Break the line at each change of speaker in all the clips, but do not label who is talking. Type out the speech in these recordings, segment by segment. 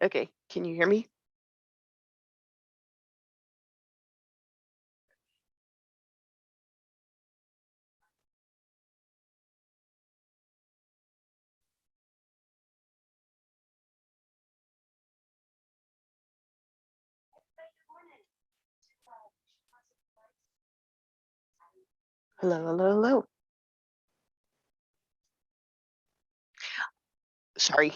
Okay, can you hear me? Hello, hello, hello. Sorry.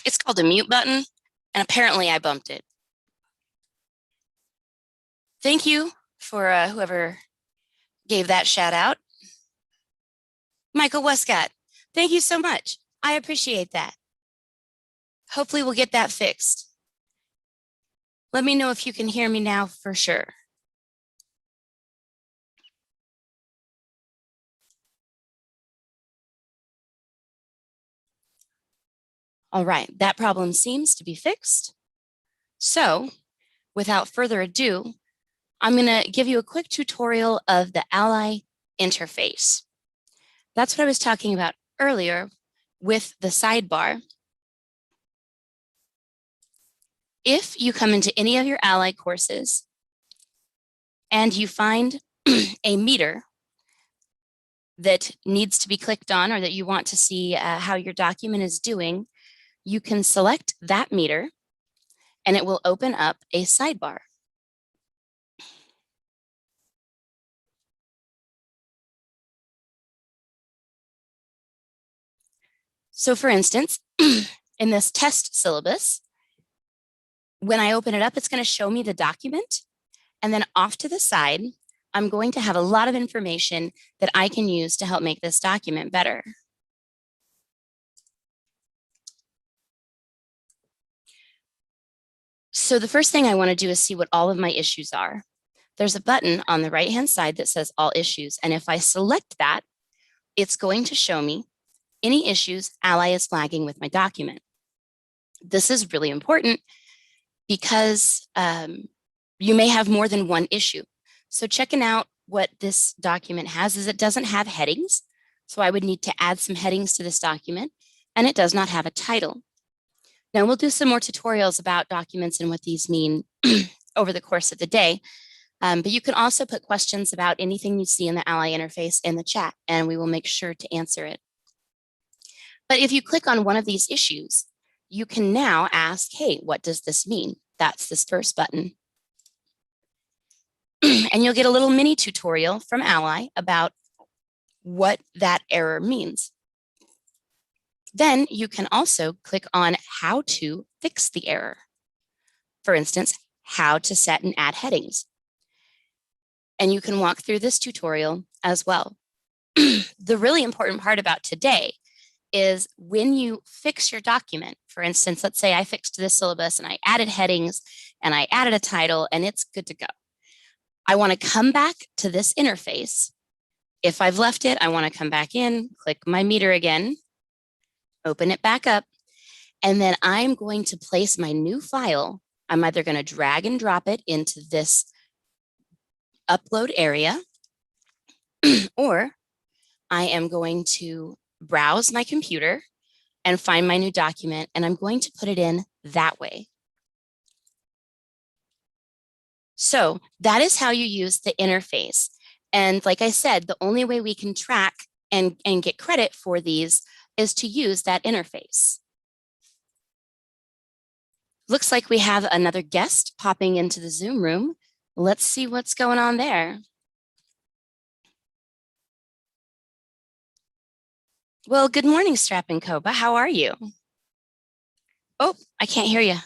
It's called a mute button, and apparently I bumped it. Thank you for whoever gave that shout out. Michael Westcott, thank you so much. I appreciate that. Hopefully we'll get that fixed. Let me know if you can hear me now for sure. All right, that problem seems to be fixed. So without further ado, I'm going to give you a quick tutorial of the Ally interface. That's what I was talking about earlier with the sidebar. If you come into any of your Ally courses and you find a meter that needs to be clicked on or that you want to see how your document is doing, you can select that meter and it will open up a sidebar. So for instance, in this test syllabus, when I open it up, it's going to show me the document. And then off to the side, I'm going to have a lot of information that I can use to help make this document better. So the first thing I want to do is see what all of my issues are. There's a button on the right-hand side that says all issues. And if I select that, it's going to show me any issues Ally is flagging with my document. This is really important because you may have more than one issue. So checking out what this document has is it doesn't have headings. So I would need to add some headings to this document, and it does not have a title. Now we'll do some more tutorials about documents and what these mean over the course of the day. But you can also put questions about anything you see in the Ally interface in the chat, and we will make sure to answer it. But if you click on one of these issues, you can now ask, hey, what does this mean? That's this first button. And you'll get a little mini tutorial from Ally about what that error means. Then you can also click on how to fix the error. For instance, how to set and add headings. And you can walk through this tutorial as well. The really important part about today is when you fix your document, for instance, let's say I fixed this syllabus and I added headings and I added a title and it's good to go. I want to come back to this interface. If I've left it, I want to come back in, click my meter again, open it back up, and then I'm going to place my new file. I'm either going to drag and drop it into this upload area, or I am going to browse my computer and find my new document, and I'm going to put it in that way. So that is how you use the interface. And like I said, the only way we can track and get credit for these is to use that interface. Looks like we have another guest popping into the Zoom room. Let's see what's going on there. Well, good morning, Strap and Koba. How are you? Oh, I can't hear you.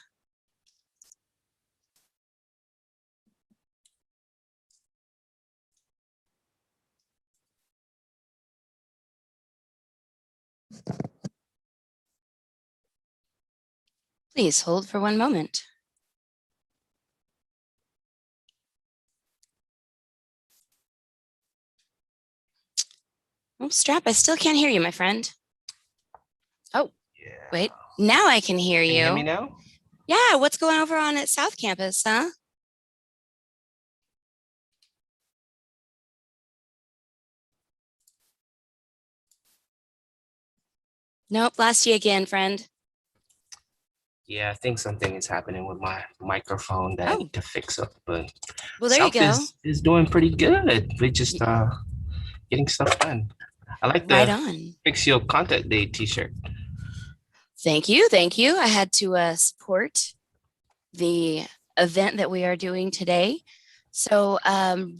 Please hold for one moment. Oh, Strap, I still can't hear you, my friend. Oh, yeah. Wait, now I can hear you.
Can you hear me now?
Yeah, what's going over on at South Campus, huh? Nope, lost you again, friend.
Yeah, I think something is happening with my microphone that I need to fix up, but
well, there
South
you go.
is doing pretty good. We're just getting stuff done. I like
right
the
on.
Fix Your Contact Day t-shirt.
Thank you, thank you. I had to support the event that we are doing today. So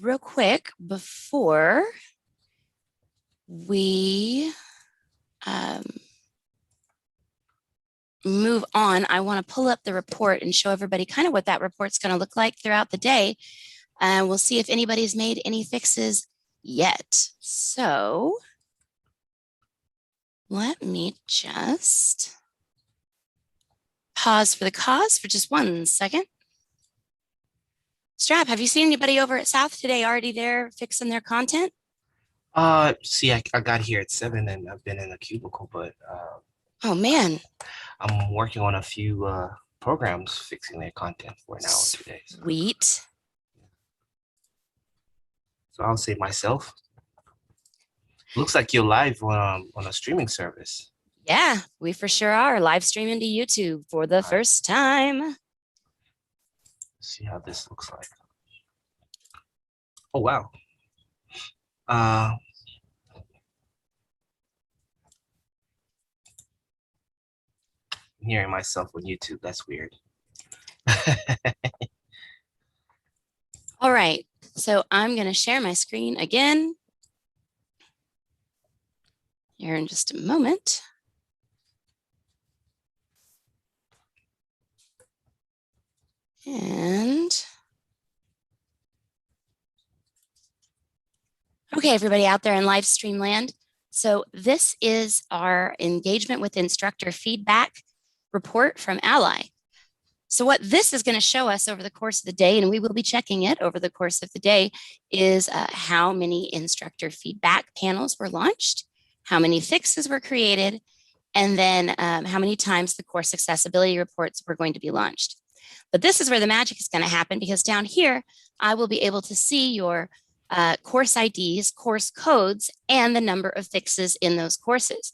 real quick, before we move on, I want to pull up the report and show everybody kind of what that report's going to look like throughout the day. And we'll see if anybody's made any fixes yet. So let me just pause for the cause for just 1 second. Strap, have you seen anybody over at South today already there fixing their content?
See, I got here at 7 and I've been in a cubicle, but
Oh man.
I'm working on a few programs fixing their content for an hour today.
Sweet.
So I'll say myself. Looks like you're live on a streaming service.
Yeah, we for sure are live streaming to YouTube for the first time.
Let's see how this looks like. Oh, wow. I'm hearing myself on YouTube. That's weird.
All right, so I'm going to share my screen again here in just a moment. And okay, everybody out there in live stream land. So this is our engagement with instructor feedback report from Ally. So what this is going to show us over the course of the day, and we will be checking it over the course of the day, is how many instructor feedback panels were launched, how many fixes were created, and then how many times the course accessibility reports were going to be launched. But this is where the magic is going to happen, because down here, I will be able to see your course IDs, course codes, and the number of fixes in those courses.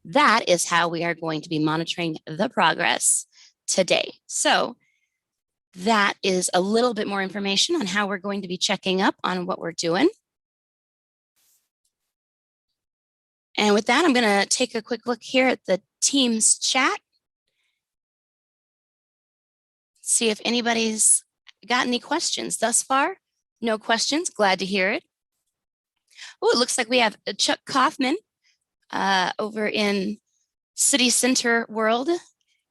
That is how we are going to be monitoring the progress today. So that is a little bit more information on how we're going to be checking up on what we're doing. And with that, I'm going to take a quick look here at the Teams chat. See if anybody's got any questions thus far. No questions. Glad to hear it. Oh, it looks like we have Chuck Kaufman over in City Center World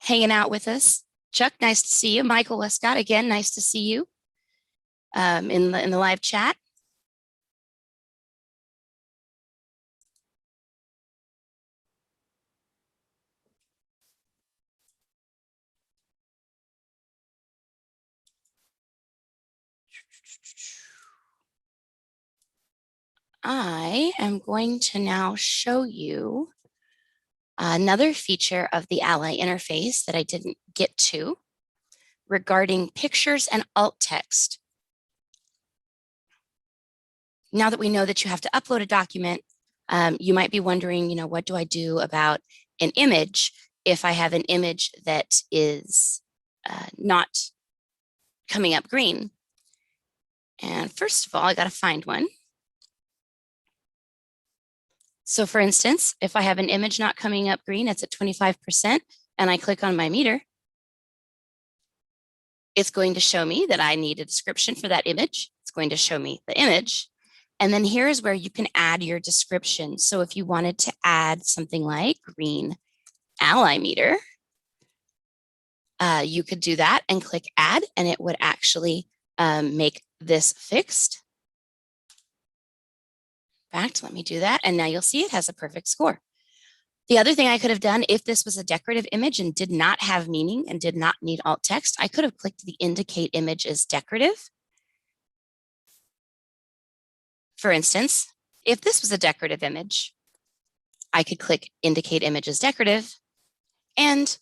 hanging out with us. Chuck, nice to see you. Michael Westcott, again, nice to see you in the live chat. I am going to now show you another feature of the Ally interface that I didn't get to regarding pictures and alt text. Now that we know that you have to upload a document, you might be wondering, what do I do about an image if I have an image that is not coming up green? And first of all, I got to find one. So for instance, if I have an image not coming up green, it's at 25%, and I click on my meter, it's going to show me that I need a description for that image. It's going to show me the image. And then here's where you can add your description. So if you wanted to add something like green Ally meter, you could do that and click add, and it would actually make this fixed. In fact, let me do that. And now you'll see it has a perfect score. The other thing I could have done, if this was a decorative image and did not have meaning and did not need alt text, I could have clicked the indicate image as decorative. For instance, if this was a decorative image, I could click indicate image as decorative, and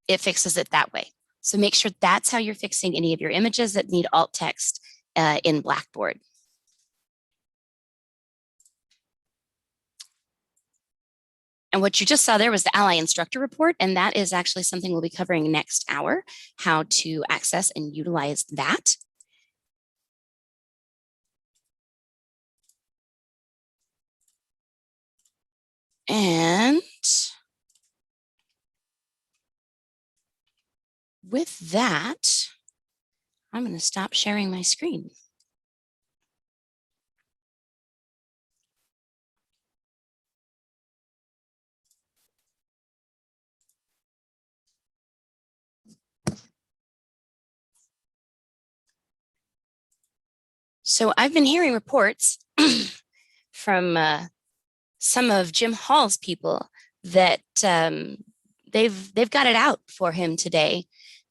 it fixes it that way. So make sure that's how you're fixing any of your images that need alt text in Blackboard. And what you just saw there was the Ally instructor report, and that is actually something we'll be covering next hour, how to access and utilize that. And with that, I'm going to stop sharing my screen. So I've been hearing reports from some of Jim Hall's people that they've got it out for him today.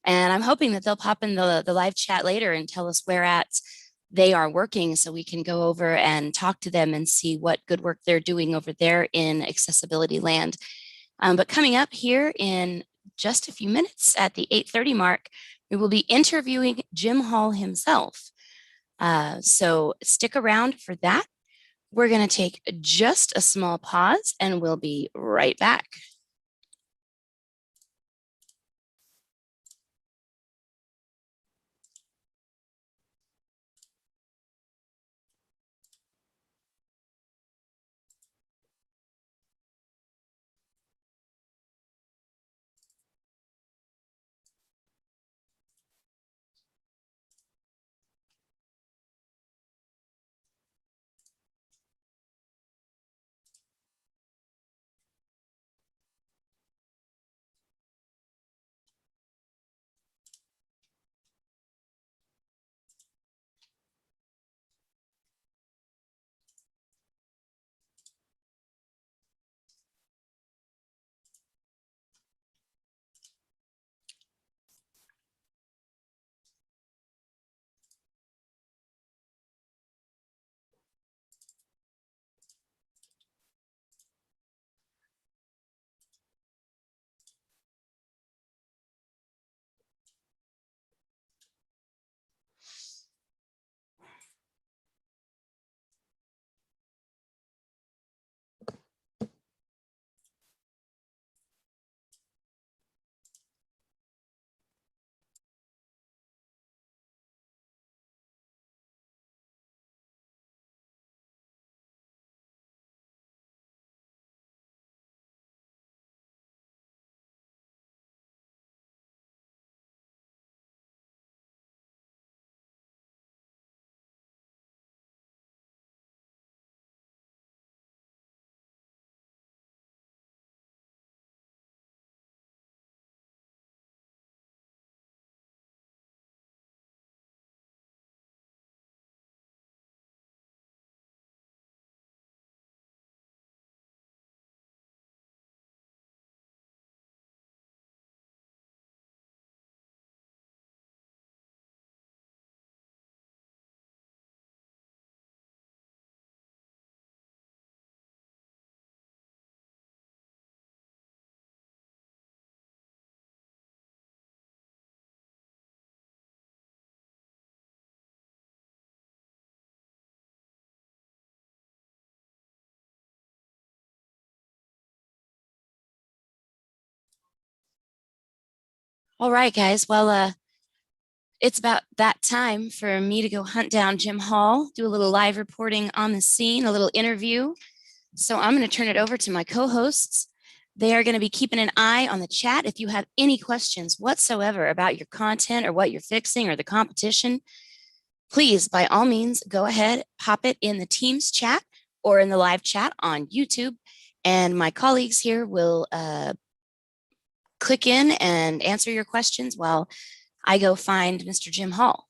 And I'm hoping that they'll pop in the live chat later and tell us where at they are working so we can go over and talk to them and see what good work they're doing over there in accessibility land. But coming up here in just a few minutes at the 8:30 mark, we will be interviewing Jim Hall himself. So stick around for that. We're going to take just a small pause and we'll be right back. All right, guys. Well, it's about that time for me to go hunt down Jim Hall, do a little live reporting on the scene, a little interview. So I'm going to turn it over to my co-hosts. They are going to be keeping an eye on the chat. If you have any questions whatsoever about your content or what you're fixing or the competition, please, by all means, go ahead, pop it in the Teams chat or in the live chat on YouTube. And my colleagues here will click in and answer your questions while I go find Mr. Jim Hall.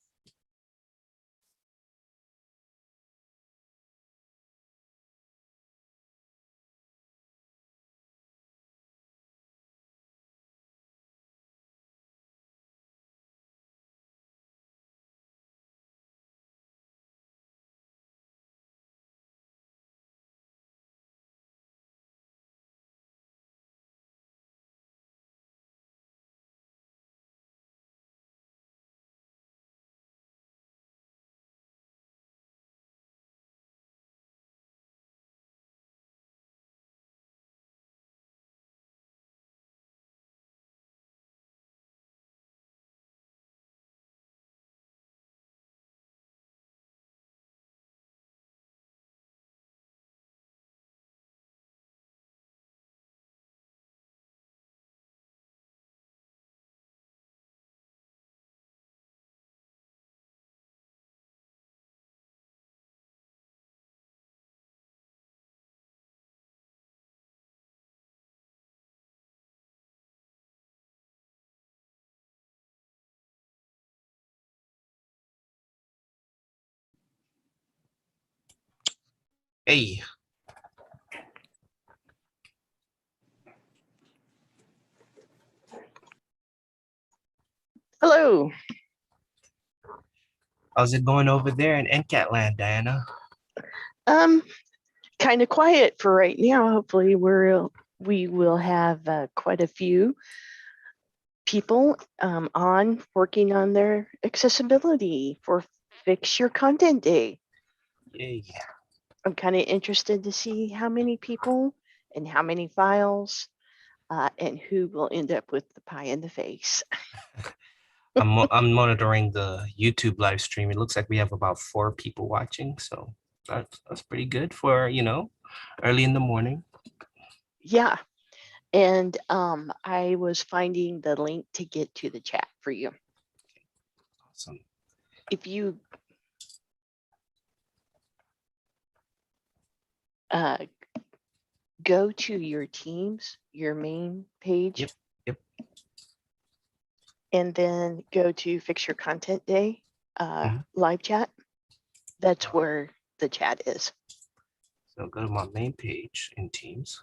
Hey,
Hello.
how's it going over there in NCAT land, Diana?
Um, kind of quiet for right now. Hopefully, we will have quite a few people on working on their accessibility for Fix Your Content Day.
Yay.
I'm kind of interested to see how many people and how many files and who will end up with the pie in the face.
I'm monitoring the YouTube live stream. It looks like we have about 4 people watching, so that's pretty good for, early in the morning.
Yeah. And I was finding the link to get to the chat for you.
Awesome.
If you go to your Teams, your main page,
Yep.
and then go to Fix Your Content Day
Mhm.
live chat. That's
Uh-huh.
where the chat is.
So go to my main page in Teams.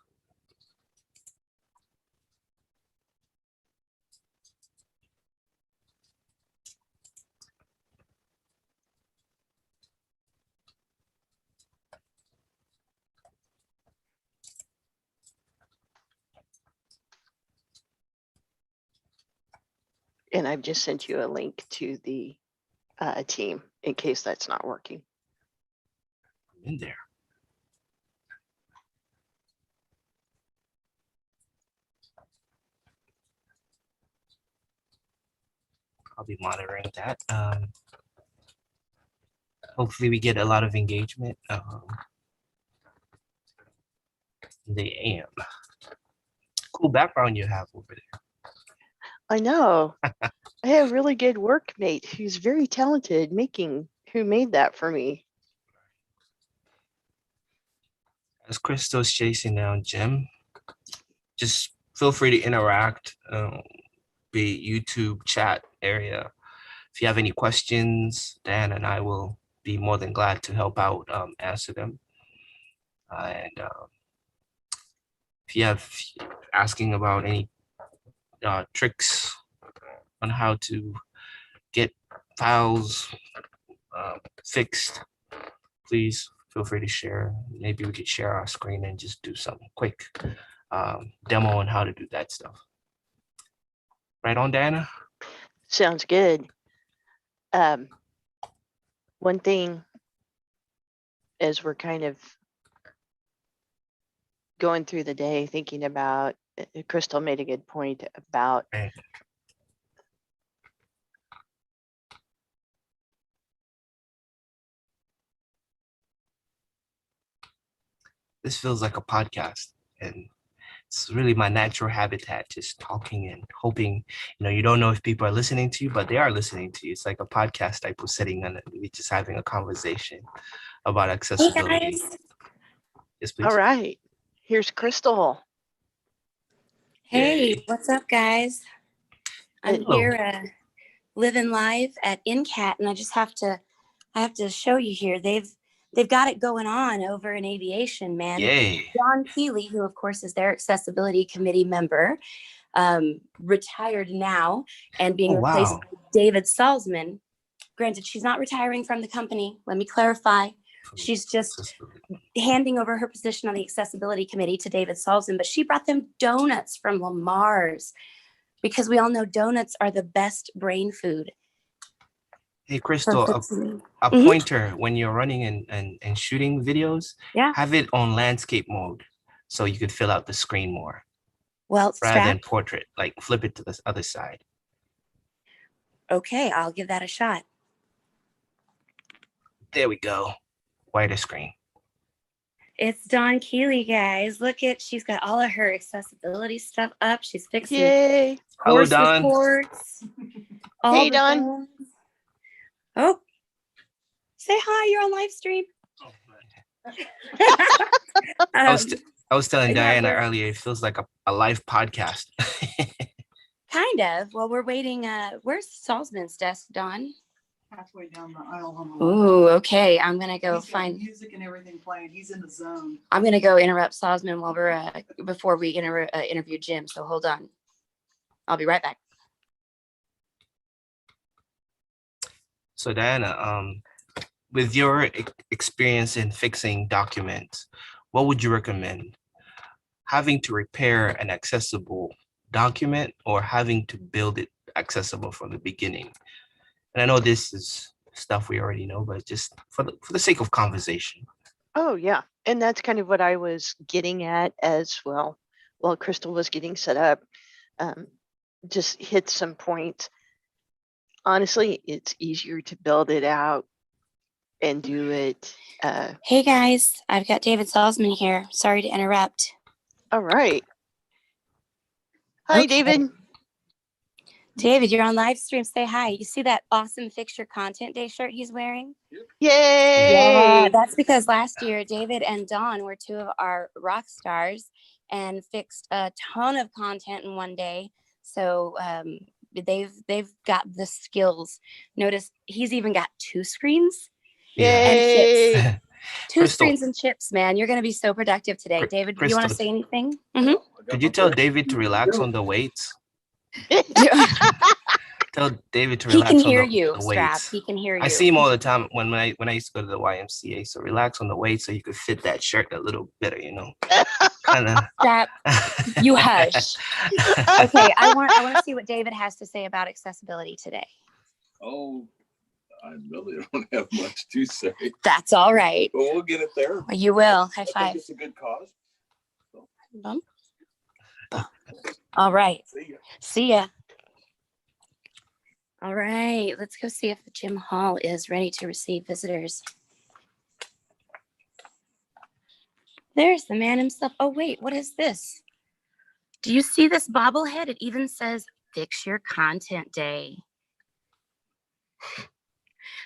And I've just sent you a link to the team in case that's not working.
I'm in there. I'll be monitoring that. Hopefully we get a lot of engagement in the AM. Cool background you have over there.
I know. I have a really good workmate who's very talented who made that for me.
As Crystal's chasing down Jim, just feel free to interact, be it YouTube chat area. If you have any questions, Dan and I will be more than glad to help out, answer them. And if you have asking about any tricks on how to get files fixed, please feel free to share. Maybe we could share our screen and just do some quick demo on how to do that stuff. Right on, Diana?
Sounds good. One thing as we're kind of going through the day thinking about, Crystal made a good point about
Right. This feels like a podcast, and it's really my natural habitat, just talking and hoping. You don't know if people are listening to you, but they are listening to you. It's like a podcast type of setting, and we just having a conversation about
Hey
accessibility.
guys.
Yes,
all
please.
right. Here's Crystal.
Hey,
Yay.
what's up, guys? I'm
Hello.
here living live at INCAT, and I have to show you here. They've got it going on over in aviation, man.
Yay.
John Keeley, who of course is their accessibility committee member, retired now and being
Oh,
replaced
wow.
by David Salzman. Granted, she's not retiring from the company. Let me clarify. She's just handing over her position on the accessibility committee to David Salzman, but she brought them donuts from Lamar's because we all know donuts are the best brain food.
Hey, Crystal, a
Mhm.
pointer when you're running and shooting videos,
Yeah.
have it on landscape mode so you could fill out the screen more
Well,
rather than
strap.
portrait, like flip it to the other side.
Okay, I'll give that a shot.
There we go. Wider screen.
It's Dawn Keeley, guys. Look at, she's got all of her accessibility stuff up. She's fixing
Yay.
Hello,
course
Don.
reports. All
Hey,
the
Don.
things. Oh, say hi. You're on live stream.
I was telling
yeah,
Diana earlier, it feels like a live podcast.
kind of. Well, we're waiting. Where's Salzman's desk, Dawn?
halfway down the aisle on the
Ooh, okay. I'm gonna go
He's got
find.
music and everything playing. He's in the zone.
I'm gonna go interrupt Salzman while we're before we interview Jim. So hold on. I'll be right back.
So Diana, with your experience in fixing documents, what would you recommend? Having to repair an accessible document or having to build it accessible from the beginning? And I know this is stuff we already know, but just for the sake of conversation.
Oh, yeah. And that's kind of what I was getting at as well. While Crystal was getting set up, just hit some points. Honestly, it's easier to build it out and do it.
Hey guys, I've got David Salzman here. Sorry to interrupt.
All right. Hi,
Okay.
David.
David, you're on live stream. Say hi. You see that awesome Fix Your Content Day shirt he's wearing?
Yay!
Yeah, that's because last year David and Dawn were two of our rock stars and fixed a ton of content in one day. So they've got the skills. Notice he's even got 2 screens and
Yay!
chips. 2
Crystal.
screens and chips, man. You're going to be so productive today. David, do you want to
Crystal.
say anything? Mm-hmm.
Could you tell David to relax on the weights? Tell David to
He
relax
can
on
hear
the
you, Strap.
weights.
He can hear you.
I see him all the time when I used to go to the YMCA. So relax on the weights so you could fit that shirt a little better, you know. Kind of.
Strap, you hush. Okay, I want to see what David has to say about accessibility today.
Oh, I really don't have much to say.
That's all right.
But we'll get it there.
You will. High
I think
five.
it's a good cause.
Bump. All right.
See ya.
See ya. All right. Let's go see if Jim Hall is ready to receive visitors. There's the man himself. Oh, wait. What is this? Do you see this bobblehead? It even says Fix Your Content Day.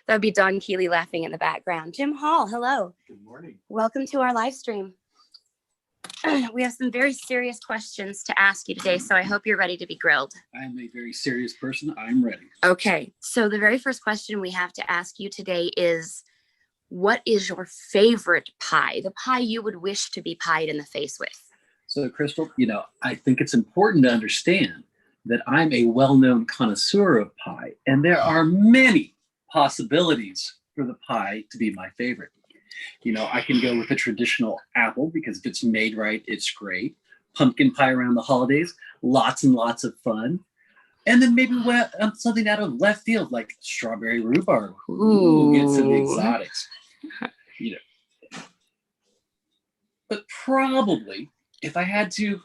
That would be Don Keeley laughing in the background. Jim Hall, hello.
Good morning.
Welcome to our live stream. We have some very serious questions to ask you today, so I hope you're ready to be grilled.
I'm a very serious person. I'm ready.
Okay, so the very first question we have to ask you today is, what is your favorite pie? The pie you would wish to be pied in the face with?
So, Crystal, I think it's important to understand that I'm a well-known connoisseur of pie, and there are many possibilities for the pie to be my favorite. I can go with a traditional apple because if it's made right, it's great. Pumpkin pie around the holidays, lots and lots of fun. And then maybe something out of left field like strawberry rhubarb. Ooh, get some exotics. But probably if you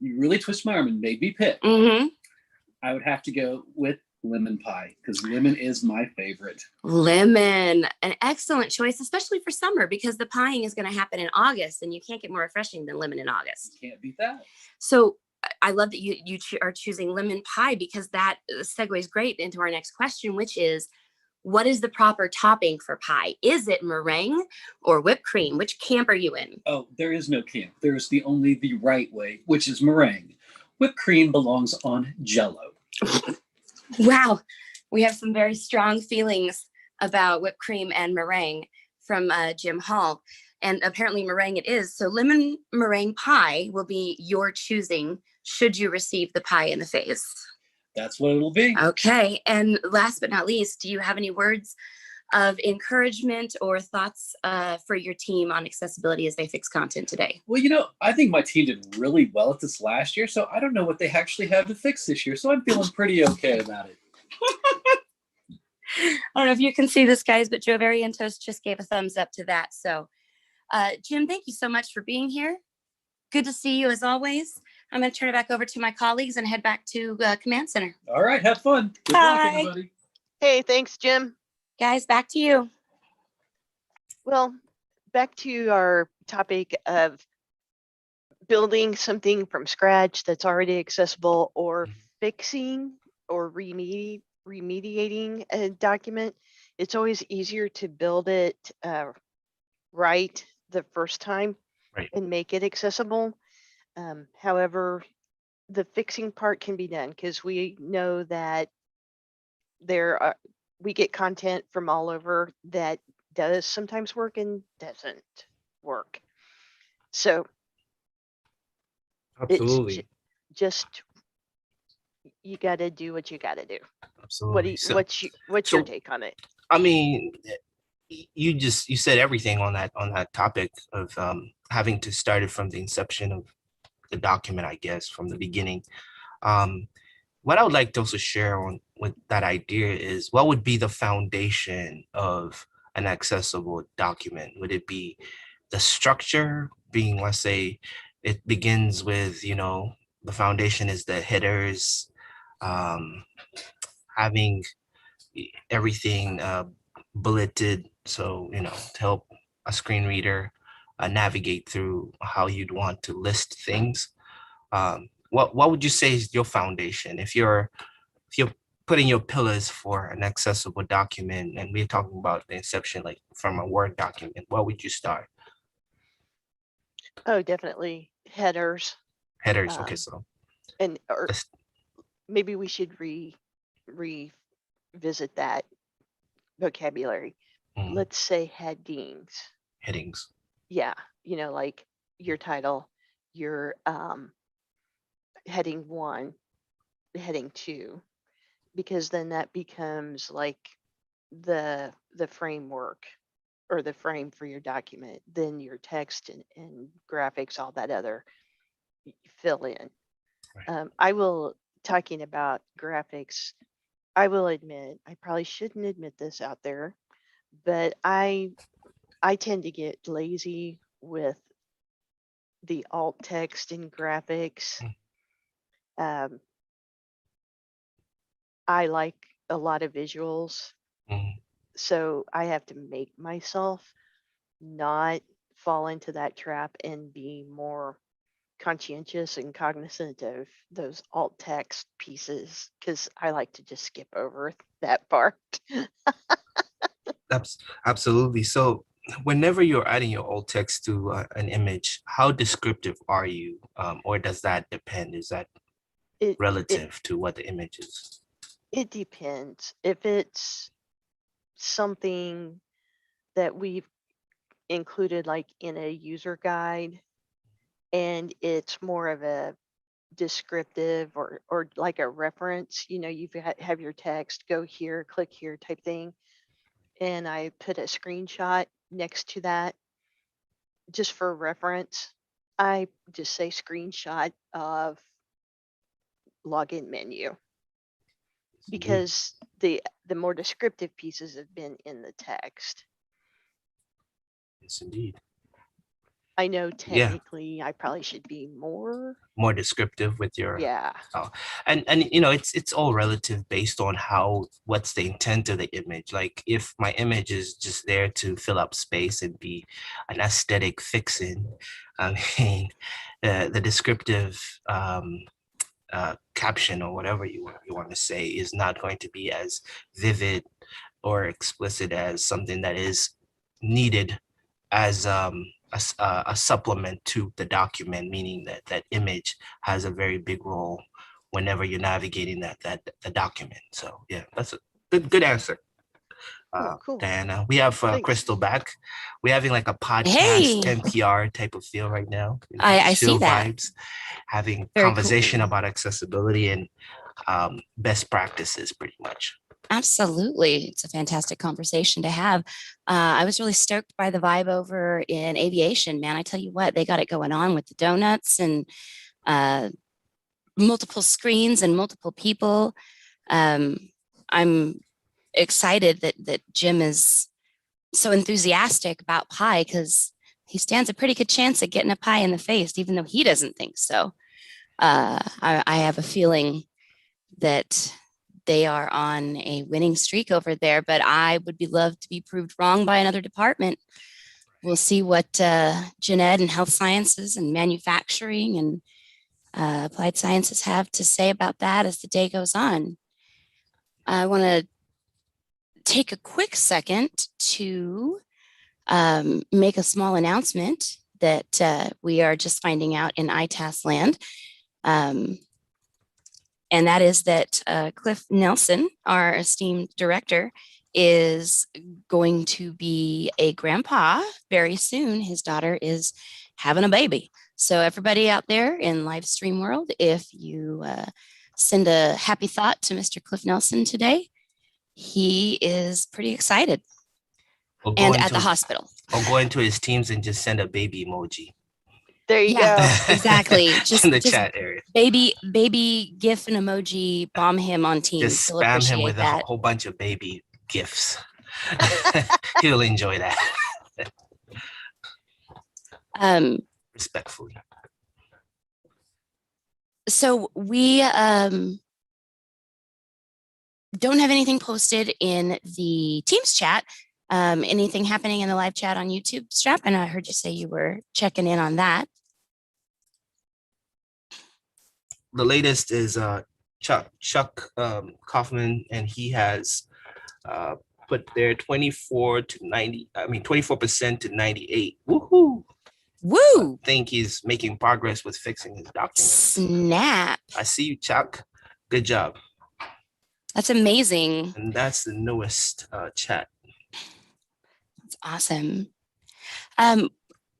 really twist my arm and made me pick, I would have to go with lemon pie because lemon is my favorite.
Lemon, an excellent choice, especially for summer because the pieing is going to happen in August and you can't get more refreshing than lemon in August.
Can't beat that.
So I love that you are choosing lemon pie because that segues great into our next question, which is, what is the proper topping for pie? Is it meringue or whipped cream? Which camp are you in?
Oh, there is no camp. There's only the right way, which is meringue. Whipped cream belongs on Jell-O.
Wow, we have some very strong feelings about whipped cream and meringue from Jim Hall. And apparently meringue it is. So lemon meringue pie will be your choosing should you receive the pie in the face.
That's what it'll be.
Okay. And last but not least, do you have any words of encouragement or thoughts for your team on accessibility as they fix content today?
Well, I think my team did really well at this last year, so I don't know what they actually have to fix this year. So I'm feeling pretty okay about it.
I don't know if you can see this, guys, but Joe Variantos just gave a thumbs up to that. So Jim, thank you so much for being here. Good to see you as always. I'm going to turn it back over to my colleagues and head back to Command Center.
All right, have fun. Good luck, everybody.
Hey, thanks, Jim.
Guys, back to you.
Well, back to our topic of building something from scratch that's already accessible or fixing or remediating a document. It's always easier to build it right the first time and make it accessible. However, the fixing part can be done because we know that we get content from all over that does sometimes work and doesn't work. So it's
Absolutely.
just, you got to do what you got to do.
Absolutely.
What's your
so-
take on it?
I mean, you said everything on that topic of having to start it from the inception of the document, I guess, from the beginning. What I would like to also share on with that idea is, what would be the foundation of an accessible document? Would it be the structure being, let's say, it begins with, you know, the foundation is the headers, having everything bulleted, so, you know, to help a screen reader navigate through how you'd want to list things. What would you say is your foundation if you're putting your pillars for an accessible document, and we're talking about the inception, like from a Word document? What would you start?
Oh, definitely headers.
Headers. Okay, so
And or
let's-
maybe we should revisit that vocabulary.
mm,
Let's say headings.
headings.
Yeah, you know, like your title, your heading 1, heading 2, because then that becomes like the framework or the frame for your document. Then your text and graphics, all that other, fill in.
Right.
I will, talking about graphics, I will admit, I probably shouldn't admit this out there, but I tend to get lazy with the alt text and graphics. Um, I like a lot of visuals,
Mhm.
so I have to make myself not fall into that trap and be more conscientious and cognizant of those alt text pieces, because I like to just skip over that part.
Absolutely. So whenever you're adding your alt text to an image, how descriptive are you? Or does that depend? Is that
It
relative to what the image is?
it depends. If it's something that we've included like in a user guide and it's more of a descriptive or like a reference, you know, have your text, go here, click here type thing, and I put a screenshot next to that just for reference, I just say screenshot of login menu, because the more descriptive pieces have been in the text.
Yes, indeed.
I know
Yeah.
technically I probably should be more.
More descriptive with your
Yeah.
and you know, it's all relative based on what's the intent of the image. Like if my image is just there to fill up space and be an aesthetic fixin', I mean, the descriptive caption or whatever you want to say is not going to be as vivid or explicit as something that is needed as a supplement to the document, meaning that that image has a very big role whenever you're navigating the document. So yeah, that's a good answer.
Oh, cool.
Diana, we have
Thanks.
Crystal back. We're having like a podcast
Hey.
NPR type of feel right now. You know,
I see
chill
that.
vibes, having
Very
conversation
cool.
about accessibility and best practices, pretty much.
Absolutely. It's a fantastic conversation to have. I was really stoked by the vibe over in aviation, man. I tell you what, they got it going on with the donuts and multiple screens and multiple people. I'm excited that Jim is so enthusiastic about pie, because he stands a pretty good chance at getting a pie in the face, even though he doesn't think so. I have a feeling that they are on a winning streak over there, but I would be loved to be proved wrong by another department. We'll see what gen ed and health sciences and manufacturing and applied sciences have to say about that as the day goes on. I want to take a quick second to make a small announcement that we are just finding out in ITAS land. and that is that Cliff Nelson, our esteemed director, is going to be a grandpa very soon. His daughter is having a baby. So everybody out there in live stream world, if you send a happy thought to Mr. Cliff Nelson today, he is pretty excited.
Or
And at the hospital.
Or go into his Teams and just send a baby emoji.
There you
Yeah.
go.
Exactly.
In the chat area.
Baby gif and emoji, bomb him on Teams.
Just
He'll
spam him
appreciate
with a
that.
whole bunch of baby gifs. He'll enjoy that. Respectfully.
So we don't have anything posted in the Teams chat. Anything happening in the live chat on YouTube, Strap? And I heard you say you were checking in on that.
The latest is Chuck Kaufman, and he has put there 24% to 98. Woohoo!
Woo!
I think he's making progress with fixing his documents.
Snap.
I see you, Chuck. Good job.
That's amazing.
And that's the newest chat.
That's awesome.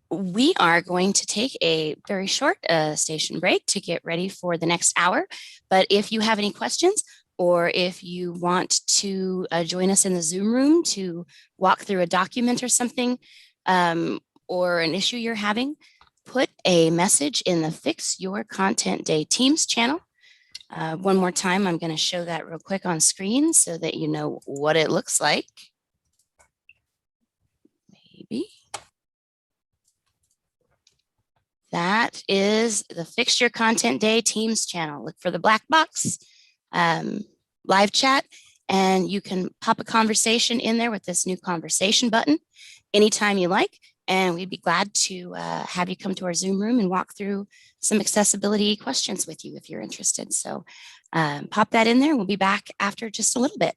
We are going to take a very short station break to get ready for the next hour. But if you have any questions, or if you want to join us in the Zoom room to walk through a document or something, or an issue you're having, put a message in the Fix Your Content Day Teams channel. One more time, I'm going to show that real quick on screen so that you know what it looks like. Maybe. That is the Fix Your Content Day Teams channel. Look for the black box, live chat, and you can pop a conversation in there with this new conversation button anytime you like. And we'd be glad to have you come to our Zoom room and walk through some accessibility questions with you if you're interested. So pop that in there. We'll be back after just a little bit.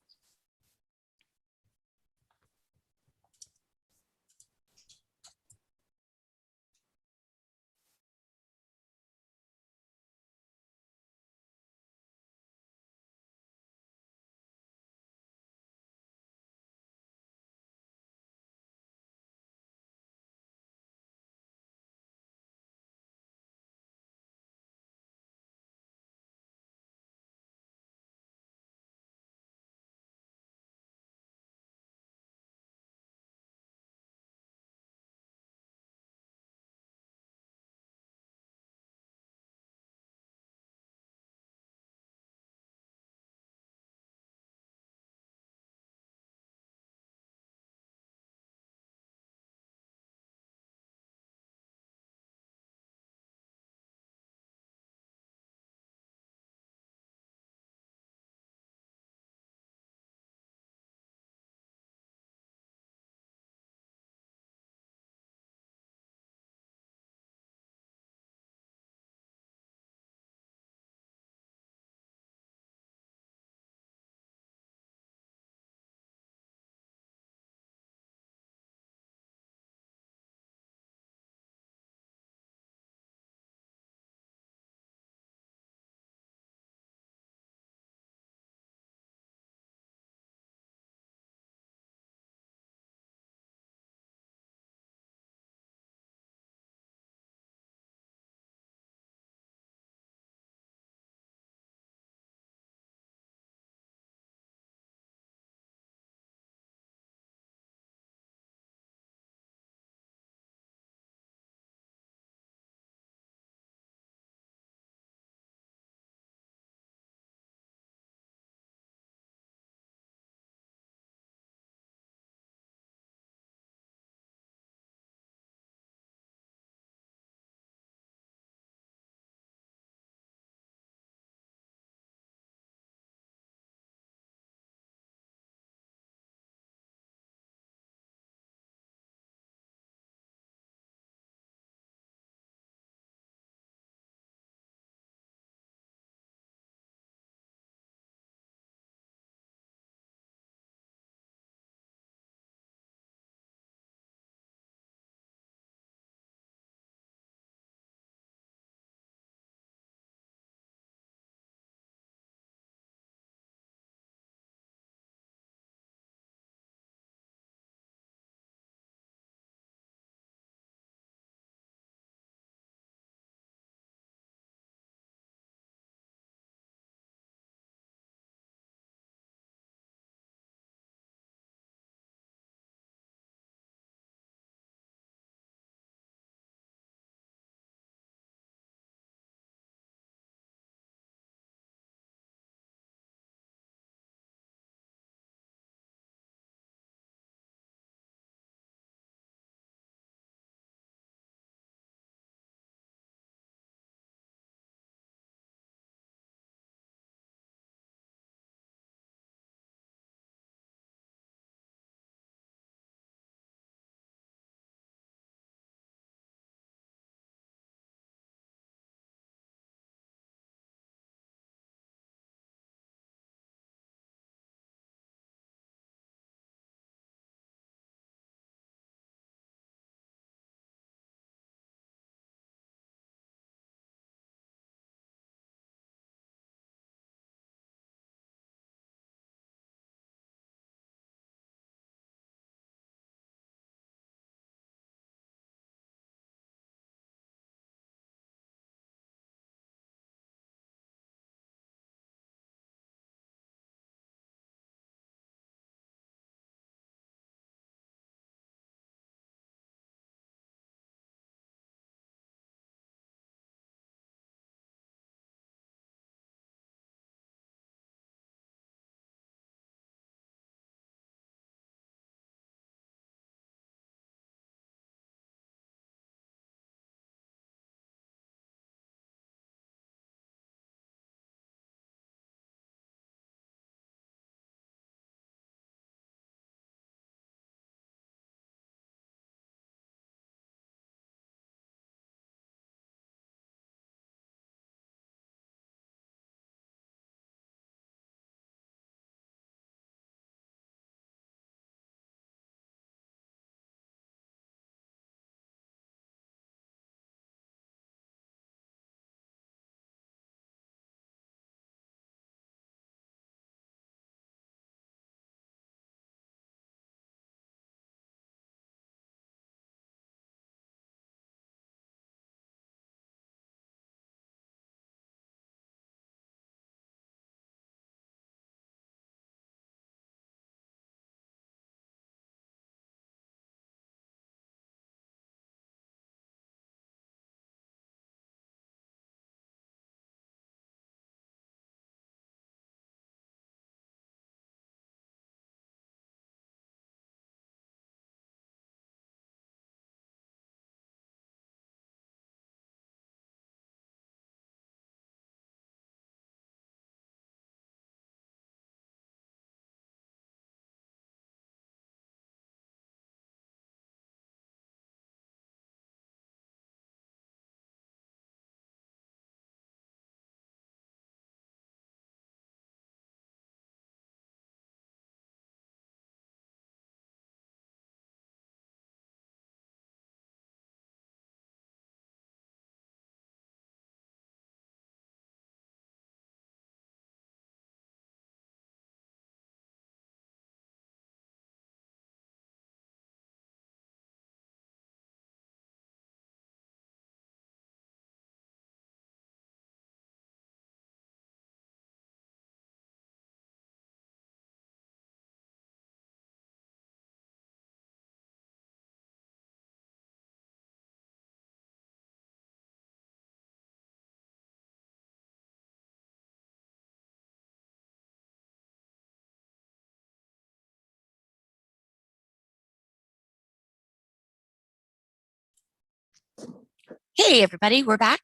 Hey, everybody, we're back.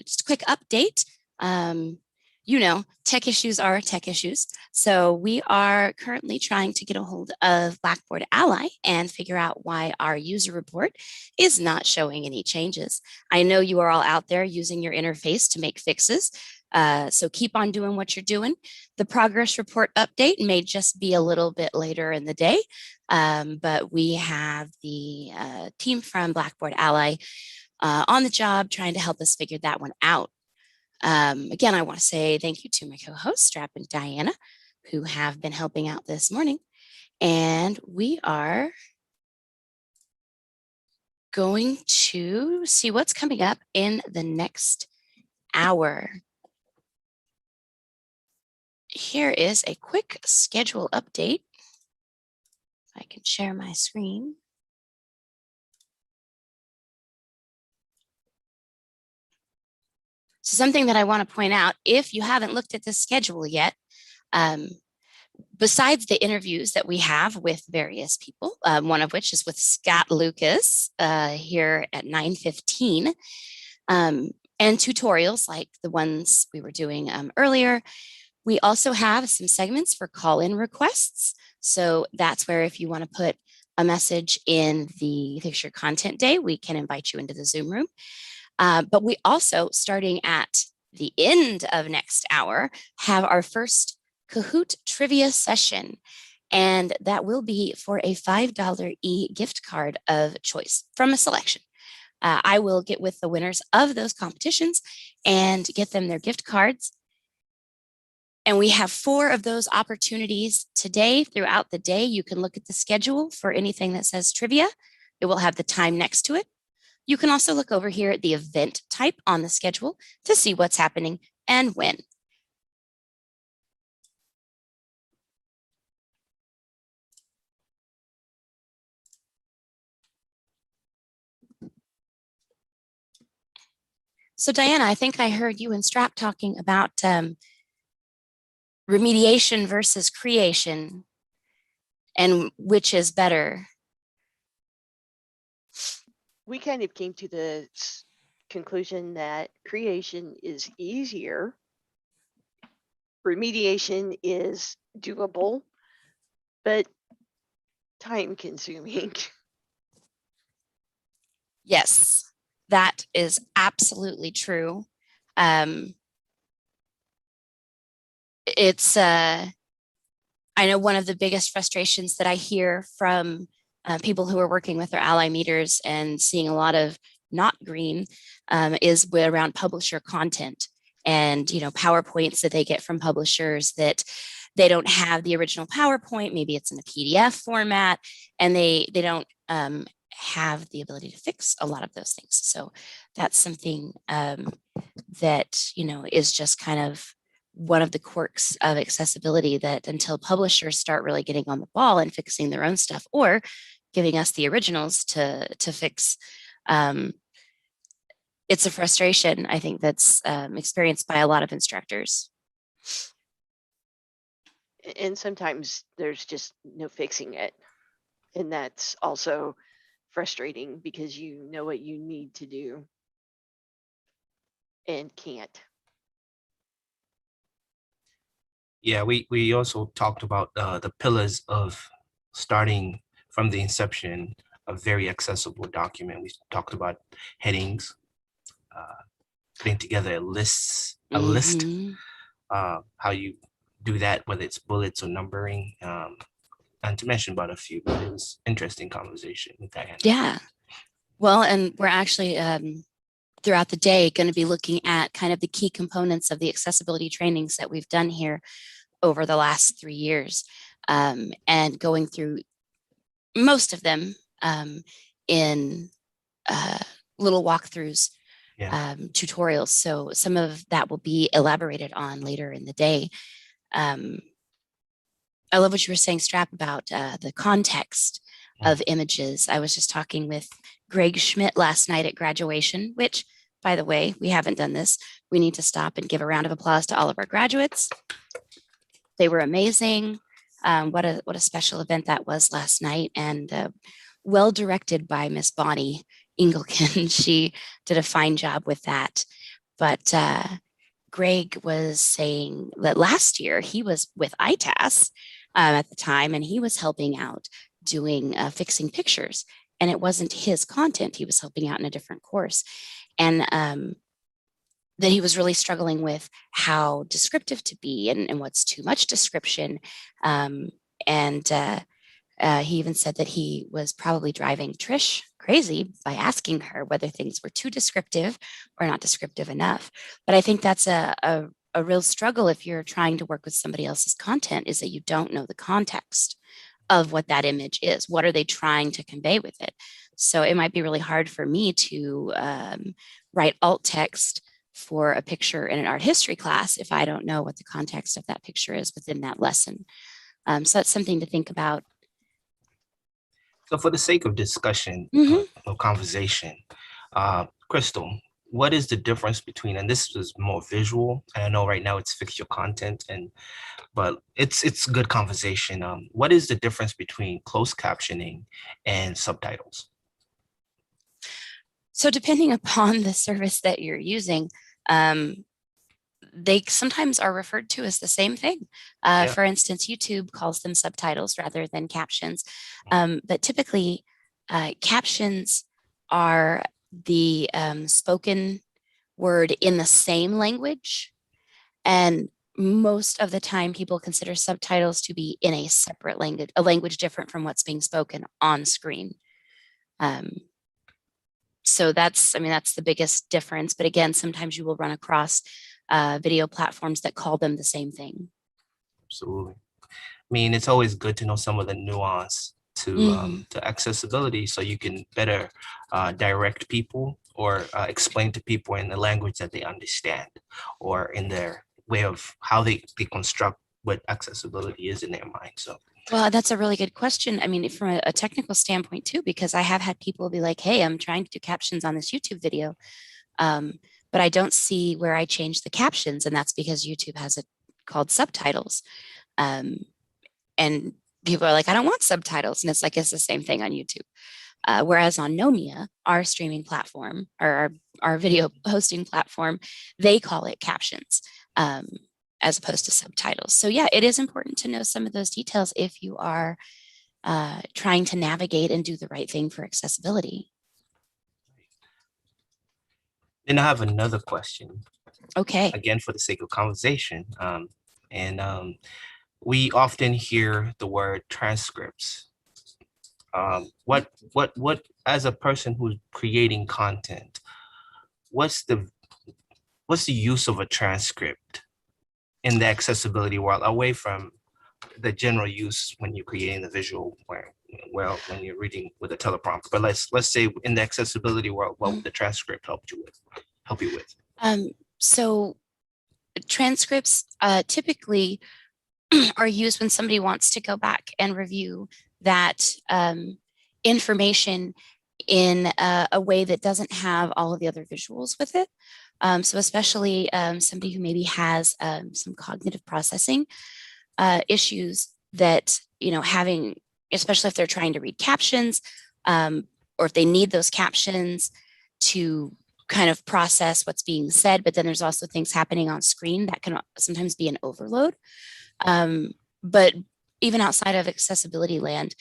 Just a quick update. Tech issues are tech issues. So we are currently trying to get a hold of Blackboard Ally and figure out why our user report is not showing any changes. I know you are all out there using your interface to make fixes. So keep on doing what you're doing. The progress report update may just be a little bit later in the day, but we have the team from Blackboard Ally on the job trying to help us figure that one out. Again, I want to say thank you to my co-hosts, Strap and Diana, who have been helping out this morning. And we are going to see what's coming up in the next hour. Here is a quick schedule update. If I can share my screen. So something that I want to point out, if you haven't looked at the schedule yet, besides the interviews that we have with various people, one of which is with Scott Lucas here at 9:15, and tutorials like the ones we were doing earlier, we also have some segments for call-in requests. So that's where if you want to put a message in the Fix Your Content Day, we can invite you into the Zoom room. But we also, starting at the end of next hour, have our first Kahoot trivia session. And that will be for a $5 gift card of choice from a selection. I will get with the winners of those competitions and get them their gift cards. And we have 4 of those opportunities today. Throughout the day, you can look at the schedule for anything that says trivia. It will have the time next to it. You can also look over here at the event type on the schedule to see what's happening and when. So Diana, I think I heard you and Strap talking about remediation versus creation and which is better.
We kind of came to the conclusion that creation is easier. Remediation is doable, but time consuming.
Yes, that is absolutely true. I know one of the biggest frustrations that I hear from people who are working with their ally meters and seeing a lot of not green is around publisher content and PowerPoints that they get from publishers that they don't have the original PowerPoint. Maybe it's in a PDF format, and they don't have the ability to fix a lot of those things. So that's something that is just kind of one of the quirks of accessibility, that until publishers start really getting on the ball and fixing their own stuff or giving us the originals to fix, it's a frustration, I think, that's experienced by a lot of instructors.
And sometimes there's just no fixing it. And that's also frustrating because you know what you need to do and can't.
Yeah, we also talked about the pillars of starting from the inception, a very accessible document. We talked about headings, putting together a list,
Mhm.
how you do that, whether it's bullets or numbering, and to mention about a few, but it was interesting conversation with Diana.
Yeah. Well, and we're actually throughout the day going to be looking at kind of the key components of the accessibility trainings that we've done here over the last 3 years, and going through most of them in little walkthroughs, tutorials. So some of that will be elaborated on later in the day. I love what you were saying, Strap, about the context of images. I was just talking with Greg Schmidt last night at graduation, which, by the way, we haven't done this. We need to stop and give a round of applause to all of our graduates. They were amazing. What a special event that was last night, and well directed by Miss Bonnie Engelken. She did a fine job with that. But Greg was saying that last year he was with ITAS at the time, and he was helping out doing fixing pictures. And it wasn't his content. He was helping out in a different course. And that he was really struggling with how descriptive to be and what's too much description. He even said that he was probably driving Trish crazy by asking her whether things were too descriptive or not descriptive enough. But I think that's a real struggle if you're trying to work with somebody else's content, is that you don't know the context of what that image is. What are they trying to convey with it? So it might be really hard for me to write alt text for a picture in an art history class if I don't know what the context of that picture is within that lesson. So that's something to think about.
So for the sake of discussion or conversation, Crystal, what is the difference between, and this is more visual, and I know right now it's fix your content, but it's good conversation. What is the difference between closed captioning and subtitles?
So depending upon the service that you're using, they sometimes are referred to as the same thing. For instance, YouTube calls them subtitles rather than captions. But typically, captions are the spoken word in the same language. And most of the time, people consider subtitles to be in a separate language, a language different from what's being spoken on screen. So that's the biggest difference. But again, sometimes you will run across video platforms that call them the same thing.
Absolutely. I mean, it's always good to know some of the nuance to accessibility, so you can better direct people or explain to people in the language that they understand, or in their way of how they construct what accessibility is in their mind. So.
Well, that's a really good question. I mean, from a technical standpoint too, because I have had people be like, hey, I'm trying to do captions on this YouTube video, but I don't see where I change the captions. And that's because YouTube has it called subtitles. And people are like, I don't want subtitles. And it's like, it's the same thing on YouTube. Whereas on Nomia, our streaming platform, or our video hosting platform, they call it captions. As opposed to subtitles. So yeah, it is important to know some of those details if you are trying to navigate and do the right thing for accessibility.
Then I have another question.
Okay.
Again, for the sake of conversation. We often hear the word transcripts. What as a person who's creating content, what's the use of a transcript in the accessibility world, away from the general use when you're creating the visual, when you're reading with a teleprompter? But let's say in the accessibility world, what would the transcript help you with?
So transcripts typically are used when somebody wants to go back and review that information in a way that doesn't have all of the other visuals with it. So especially somebody who maybe has some cognitive processing issues that, having, especially if they're trying to read captions, or if they need those captions to kind of process what's being said, but then there's also things happening on screen that can sometimes be an overload. But even outside of accessibility land,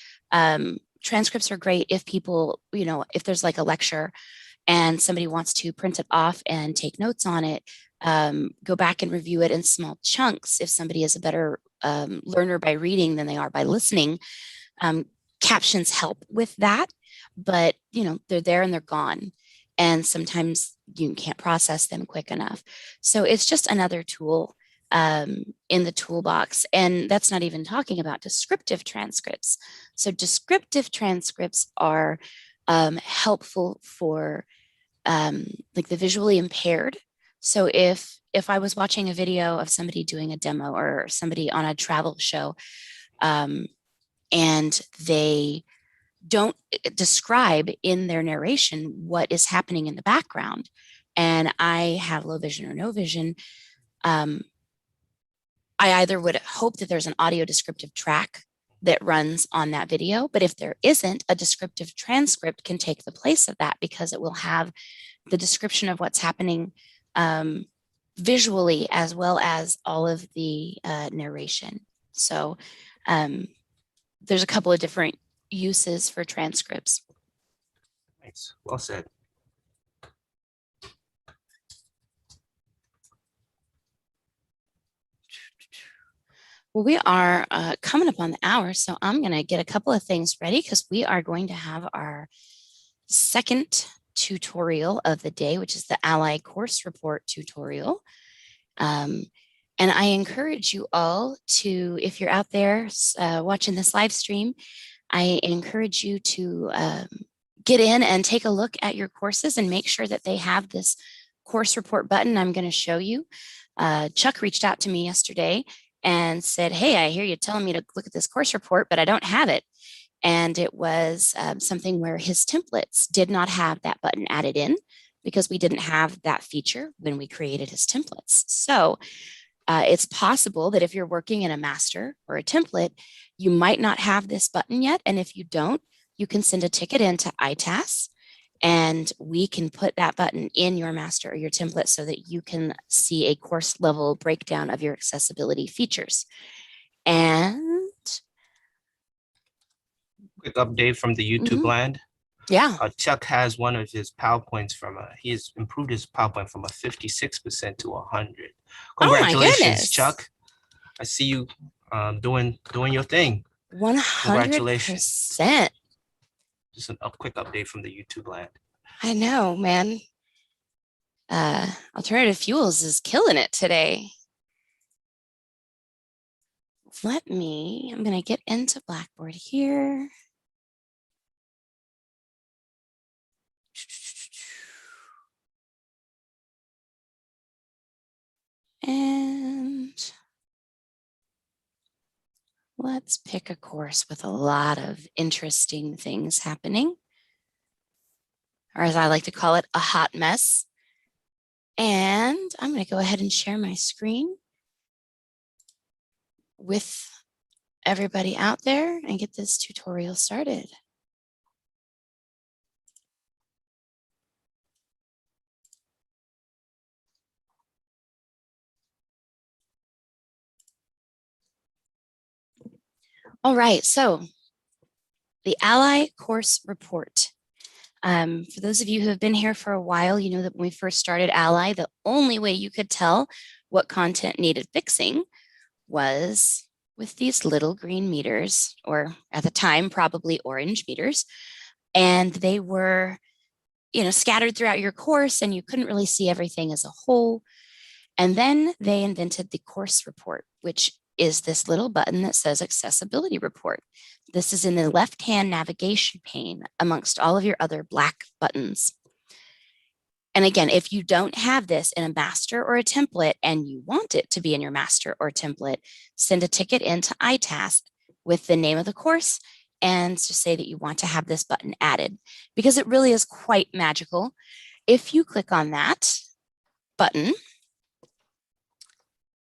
transcripts are great if people, if there's like a lecture and somebody wants to print it off and take notes on it, go back and review it in small chunks. If somebody is a better learner by reading than they are by listening, captions help with that, but they're there and they're gone. And sometimes you can't process them quick enough. So it's just another tool in the toolbox. And that's not even talking about descriptive transcripts. So descriptive transcripts are helpful for like the visually impaired. So if I was watching a video of somebody doing a demo or somebody on a travel show, and they don't describe in their narration what is happening in the background, and I have low vision or no vision, I either would hope that there's an audio descriptive track that runs on that video. But if there isn't, a descriptive transcript can take the place of that because it will have the description of what's happening visually as well as all of the narration. So there's a couple of different uses for transcripts.
Thanks. Well said.
Well, we are coming up on the hour, so I'm going to get a couple of things ready because we are going to have our second tutorial of the day, which is the Ally Course Report tutorial. And I encourage you all to, if you're out there watching this live stream, I encourage you to get in and take a look at your courses and make sure that they have this course report button I'm going to show you. Chuck reached out to me yesterday and said, hey, I hear you telling me to look at this course report, but I don't have it. And it was something where his templates did not have that button added in because we didn't have that feature when we created his templates. So it's possible that if you're working in a master or a template, you might not have this button yet. And if you don't, you can send a ticket into ITAS and we can put that button in your master or your template so that you can see a course level breakdown of your accessibility features. And
Quick update from the YouTube land.
yeah.
Chuck has one of his PowerPoints from he has improved his PowerPoint from a 56% to 100. Congratulations,
goodness.
Chuck. I see you doing your thing.
100%.
Just a quick update from the YouTube land.
I know, man. Alternative fuels is killing it today. I'm going to get into Blackboard here. And let's pick a course with a lot of interesting things happening, or as I like to call it, a hot mess. And I'm going to go ahead and share my screen with everybody out there and get this tutorial started. All right, so the Ally Course Report. For those of you who have been here for a while, you know that when we first started Ally, the only way you could tell what content needed fixing was with these little green meters, or at the time, probably orange meters. And they were, scattered throughout your course and you couldn't really see everything as a whole. And then they invented the course report, which is this little button that says accessibility report. This is in the left-hand navigation pane amongst all of your other black buttons. And again, if you don't have this in a master or a template and you want it to be in your master or template, send a ticket into ITAS with the name of the course and just say that you want to have this button added, because it really is quite magical. If you click on that button,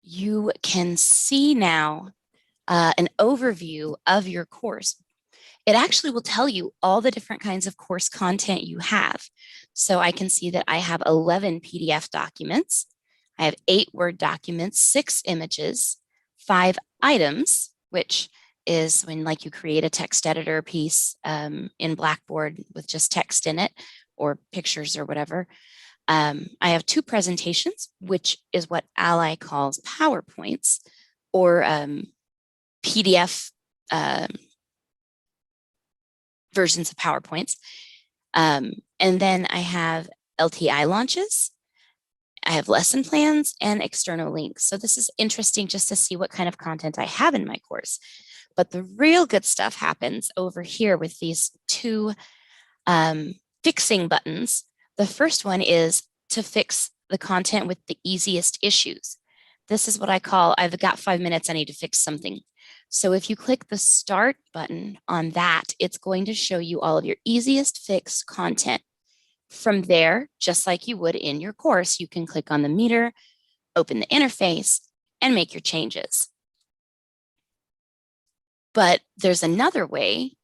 you can see now an overview of your course. It actually will tell you all the different kinds of course content you have. So I can see that I have 11 PDF documents. I have 8 Word documents, 6 images, 5 items, which is when you create a text editor piece in Blackboard with just text in it or pictures or whatever. I have 2 presentations, which is what Ally calls PowerPoints or PDF versions of PowerPoints. And then I have LTI launches. I have lesson plans and external links. So this is interesting just to see what kind of content I have in my course. But the real good stuff happens over here with these 2 fixing buttons. The first one is to fix the content with the easiest issues. This is what I call, I've got 5 minutes, I need to fix something. So if you click the start button on that, it's going to show you all of your easiest fixed content. From there, just like you would in your course, you can click on the meter, open the interface, and make your changes. But there's another way.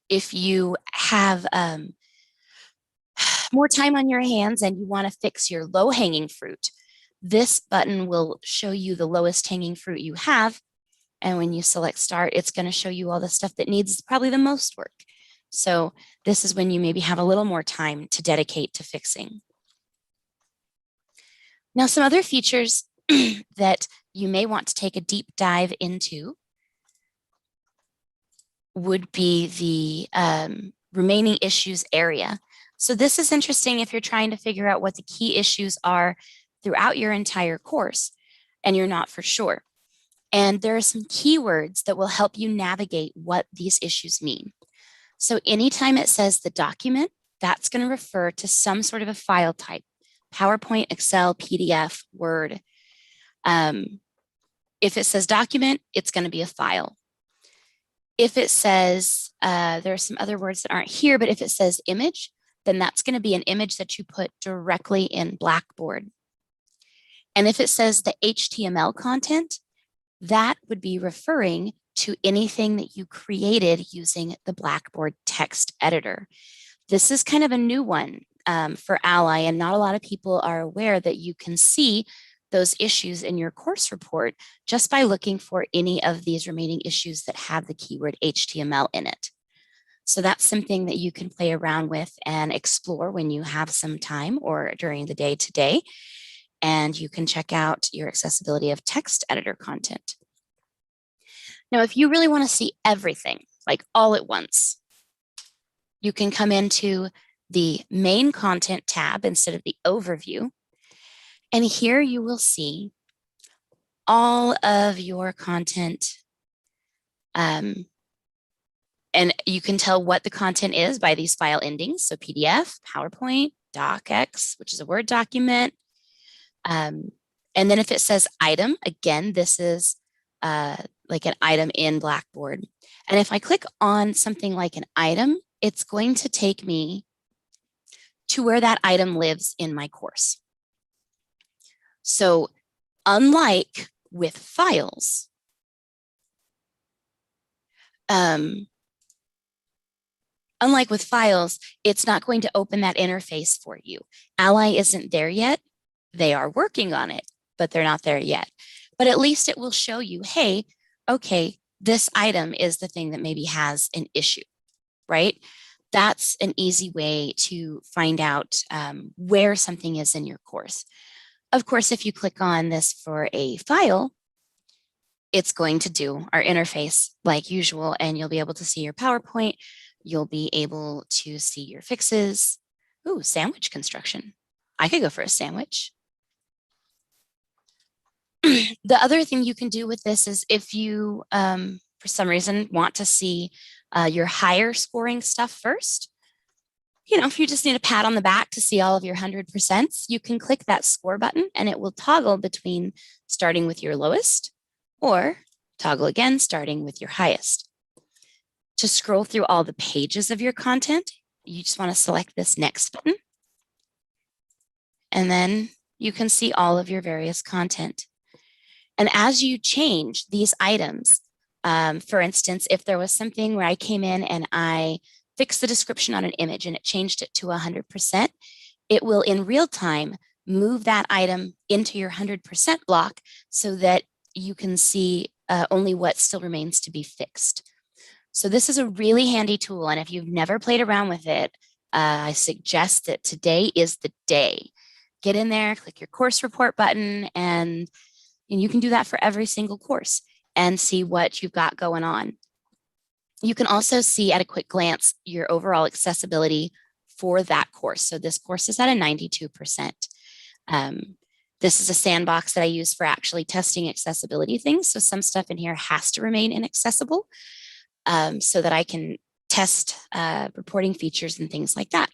If you have more time on your hands and you want to fix your low hanging fruit, this button will show you the lowest hanging fruit you have. And when you select start, it's going to show you all the stuff that needs probably the most work. So this is when you maybe have a little more time to dedicate to fixing. Now, some other features that you may want to take a deep dive into would be the remaining issues area. So this is interesting if you're trying to figure out what the key issues are throughout your entire course and you're not for sure. And there are some keywords that will help you navigate what these issues mean. So anytime it says the document, that's going to refer to some sort of a file type, PowerPoint, Excel, PDF, Word. If it says document, it's going to be a file. If it says, there are some other words that aren't here, but if it says image, then that's going to be an image that you put directly in Blackboard. And if it says the HTML content, that would be referring to anything that you created using the Blackboard text editor. This is kind of a new one for Ally, and not a lot of people are aware that you can see those issues in your course report just by looking for any of these remaining issues that have the keyword HTML in it. So that's something that you can play around with and explore when you have some time or during the day today. And you can check out your accessibility of text editor content. Now, if you really want to see everything, like all at once, you can come into the main content tab instead of the overview. And here you will see all of your content. And you can tell what the content is by these file endings. So PDF, PowerPoint, DocX, which is a Word document. And then if it says item, again, this is like an item in Blackboard. And if I click on something like an item, it's going to take me to where that item lives in my course. So unlike with files, it's not going to open that interface for you. Ally isn't there yet. They are working on it, but they're not there yet. But at least it will show you, hey, okay, this item is the thing that maybe has an issue, right? That's an easy way to find out where something is in your course. Of course, if you click on this for a file, it's going to do our interface like usual, and you'll be able to see your PowerPoint. You'll be able to see your fixes. Ooh, sandwich construction. I could go for a sandwich. The other thing you can do with this is if you, for some reason, want to see your higher scoring stuff first, you know, if you just need a pat on the back to see all of your 100%, you can click that score button and it will toggle between starting with your lowest or toggle again, starting with your highest. To scroll through all the pages of your content, you just want to select this next button. And then you can see all of your various content. And as you change these items, for instance, if there was something where I came in and I fixed the description on an image and it changed it to 100%, it will in real time move that item into your 100% block so that you can see only what still remains to be fixed. So this is a really handy tool. And if you've never played around with it, I suggest that today is the day. Get in there, click your course report button, and you can do that for every single course and see what you've got going on. You can also see at a quick glance your overall accessibility for that course. So this course is at a 92%. This is a sandbox that I use for actually testing accessibility things. So some stuff in here has to remain inaccessible so that I can test reporting features and things like that.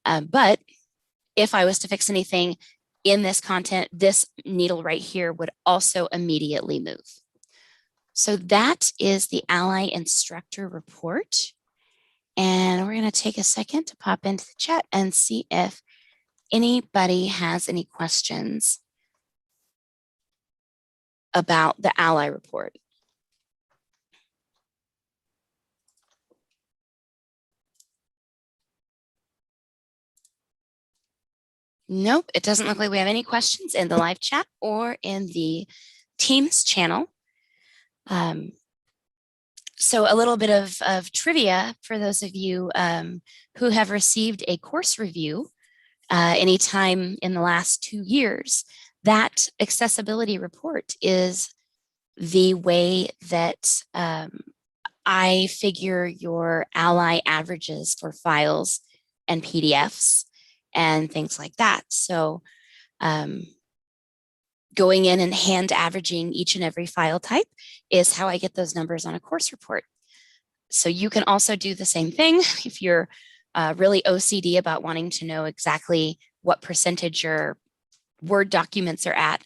But if I was to fix anything in this content, this needle right here would also immediately move. So that is the Ally Instructor Report. And we're going to take a second to pop into the chat and see if anybody has any questions about the Ally Report. Nope, it doesn't look like we have any questions in the live chat or in the Teams channel. So a little bit of trivia for those of you who have received a course review anytime in the last 2 years. That accessibility report is the way that I figure your Ally averages for files and PDFs and things like that. So going in and hand averaging each and every file type is how I get those numbers on a course report. So you can also do the same thing if you're really OCD about wanting to know exactly what percentage your Word documents are at.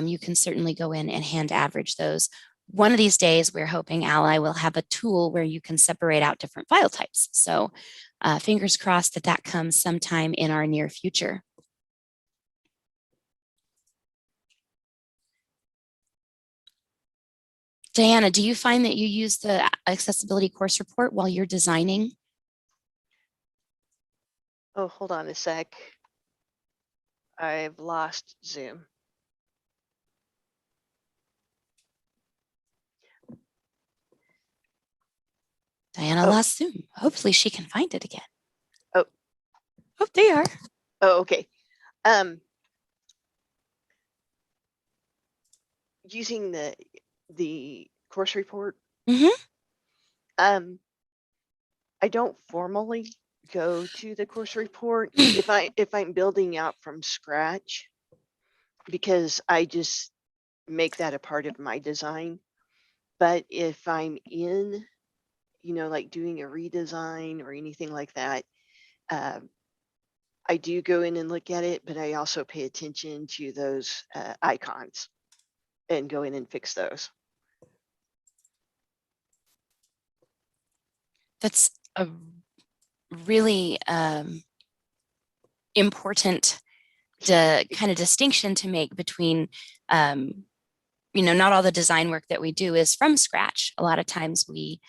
You can certainly go in and hand average those. One of these days, we're hoping Ally will have a tool where you can separate out different file types. So fingers crossed that that comes sometime in our near future. Diana, do you find that you use the accessibility course report while you're designing?
Oh, hold on a sec. I've lost Zoom.
Diana
Oh.
lost Zoom. Hopefully she can find it again.
Oh.
Oh, they are.
Oh, okay. Using the course report.
Mhm.
I don't formally go to the course report if I'm building out from scratch, because I just make that a part of my design. But if I'm in, like doing a redesign or anything like that, I do go in and look at it, but I also pay attention to those icons and go in and fix those.
That's a really important kind of distinction to make between, not all the design work that we do is from scratch. A lot of times we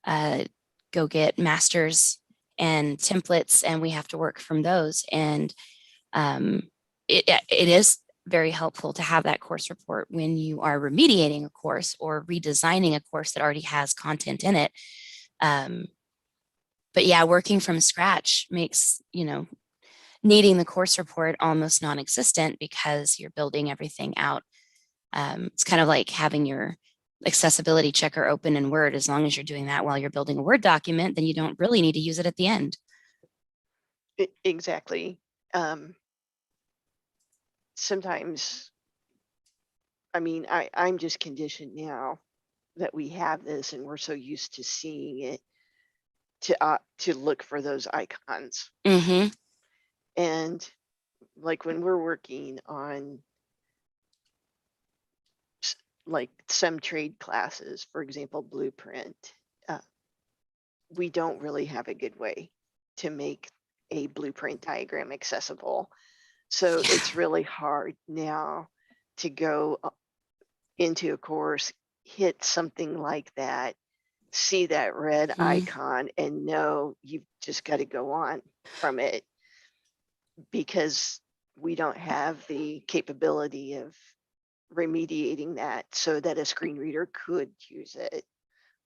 go get masters and templates and we have to work from those. And it is very helpful to have that course report when you are remediating a course or redesigning a course that already has content in it. But yeah, working from scratch makes, needing the course report almost non-existent because you're building everything out. It's kind of like having your accessibility checker open in Word. As long as you're doing that while you're building a Word document, then you don't really need to use it at the end.
Exactly. Sometimes, I'm just conditioned now that we have this and we're so used to seeing it to look for those icons.
Mm-hmm.
And like when we're working on like some trade classes, for example, Blueprint, we don't really have a good way to make a blueprint diagram accessible. So it's really hard now to go into a course, hit something like that, see that red icon and know you've just got to go on from it, because we don't have the capability of remediating that so that a screen reader could use it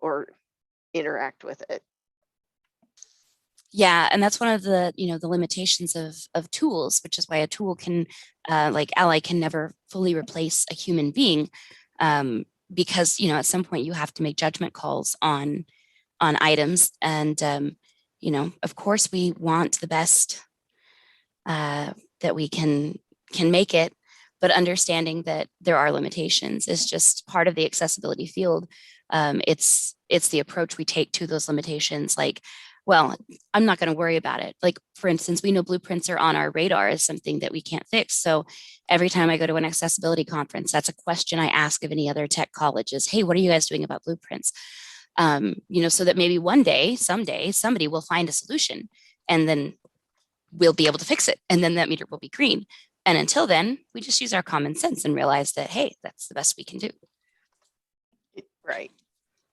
or interact with it.
Yeah, and that's one of the the limitations of tools, which is why a tool can like Ally can never fully replace a human being, because at some point you have to make judgment calls on items, and of course we want the best that we can make it, but understanding that there are limitations is just part of the accessibility field. It's the approach we take to those limitations. Like, well, I'm not going to worry about it. Like, for instance, we know blueprints are on our radar as something that we can't fix. So every time I go to an accessibility conference, that's a question I ask of any other tech colleges. Hey, what are you guys doing about blueprints? So that maybe one day, someday, somebody will find a solution and then we'll be able to fix it. And then that meter will be green. And until then, we just use our common sense and realize that, hey, that's the best we can do.
Right.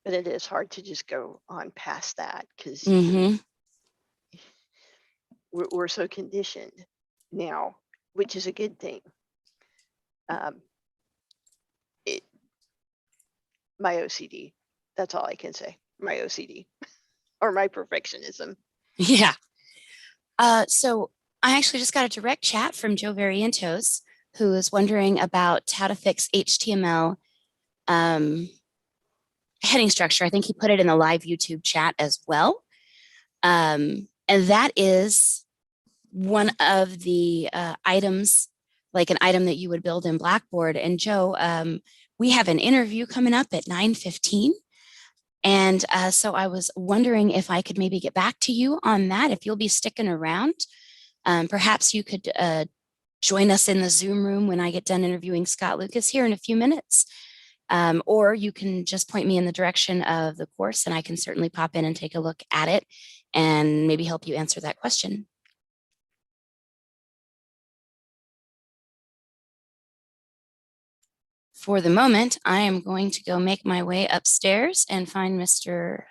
But it is hard to just go on past that because we're so conditioned now, which is a good thing. It, my OCD, that's all I can say. My OCD or my perfectionism.
Yeah. So I actually just got a direct chat from Joe Varientos, who is wondering about how to fix HTML heading structure. I think he put it in the live YouTube chat as well. And that is one of the items, like an item that you would build in Blackboard. And Joe, we have an interview coming up at 9:15. And so I was wondering if I could maybe get back to you on that, if you'll be sticking around. Perhaps you could join us in the Zoom room when I get done interviewing Scott Lucas here in a few minutes. Or you can just point me in the direction of the course and I can certainly pop in and take a look at it and maybe help you answer that question. For the moment, I am going to go make my way upstairs and find Mr.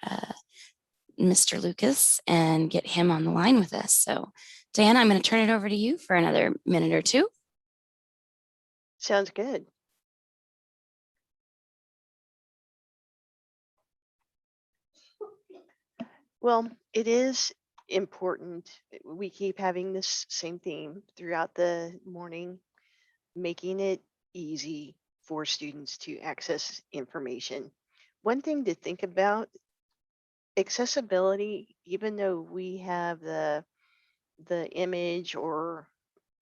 Lucas and get him on the line with us. So, Diana, I'm going to turn it over to you for another minute or two.
Sounds good. Well, it is important. We keep having this same theme throughout the morning, making it easy for students to access information. One thing to think about, accessibility, even though we have the image or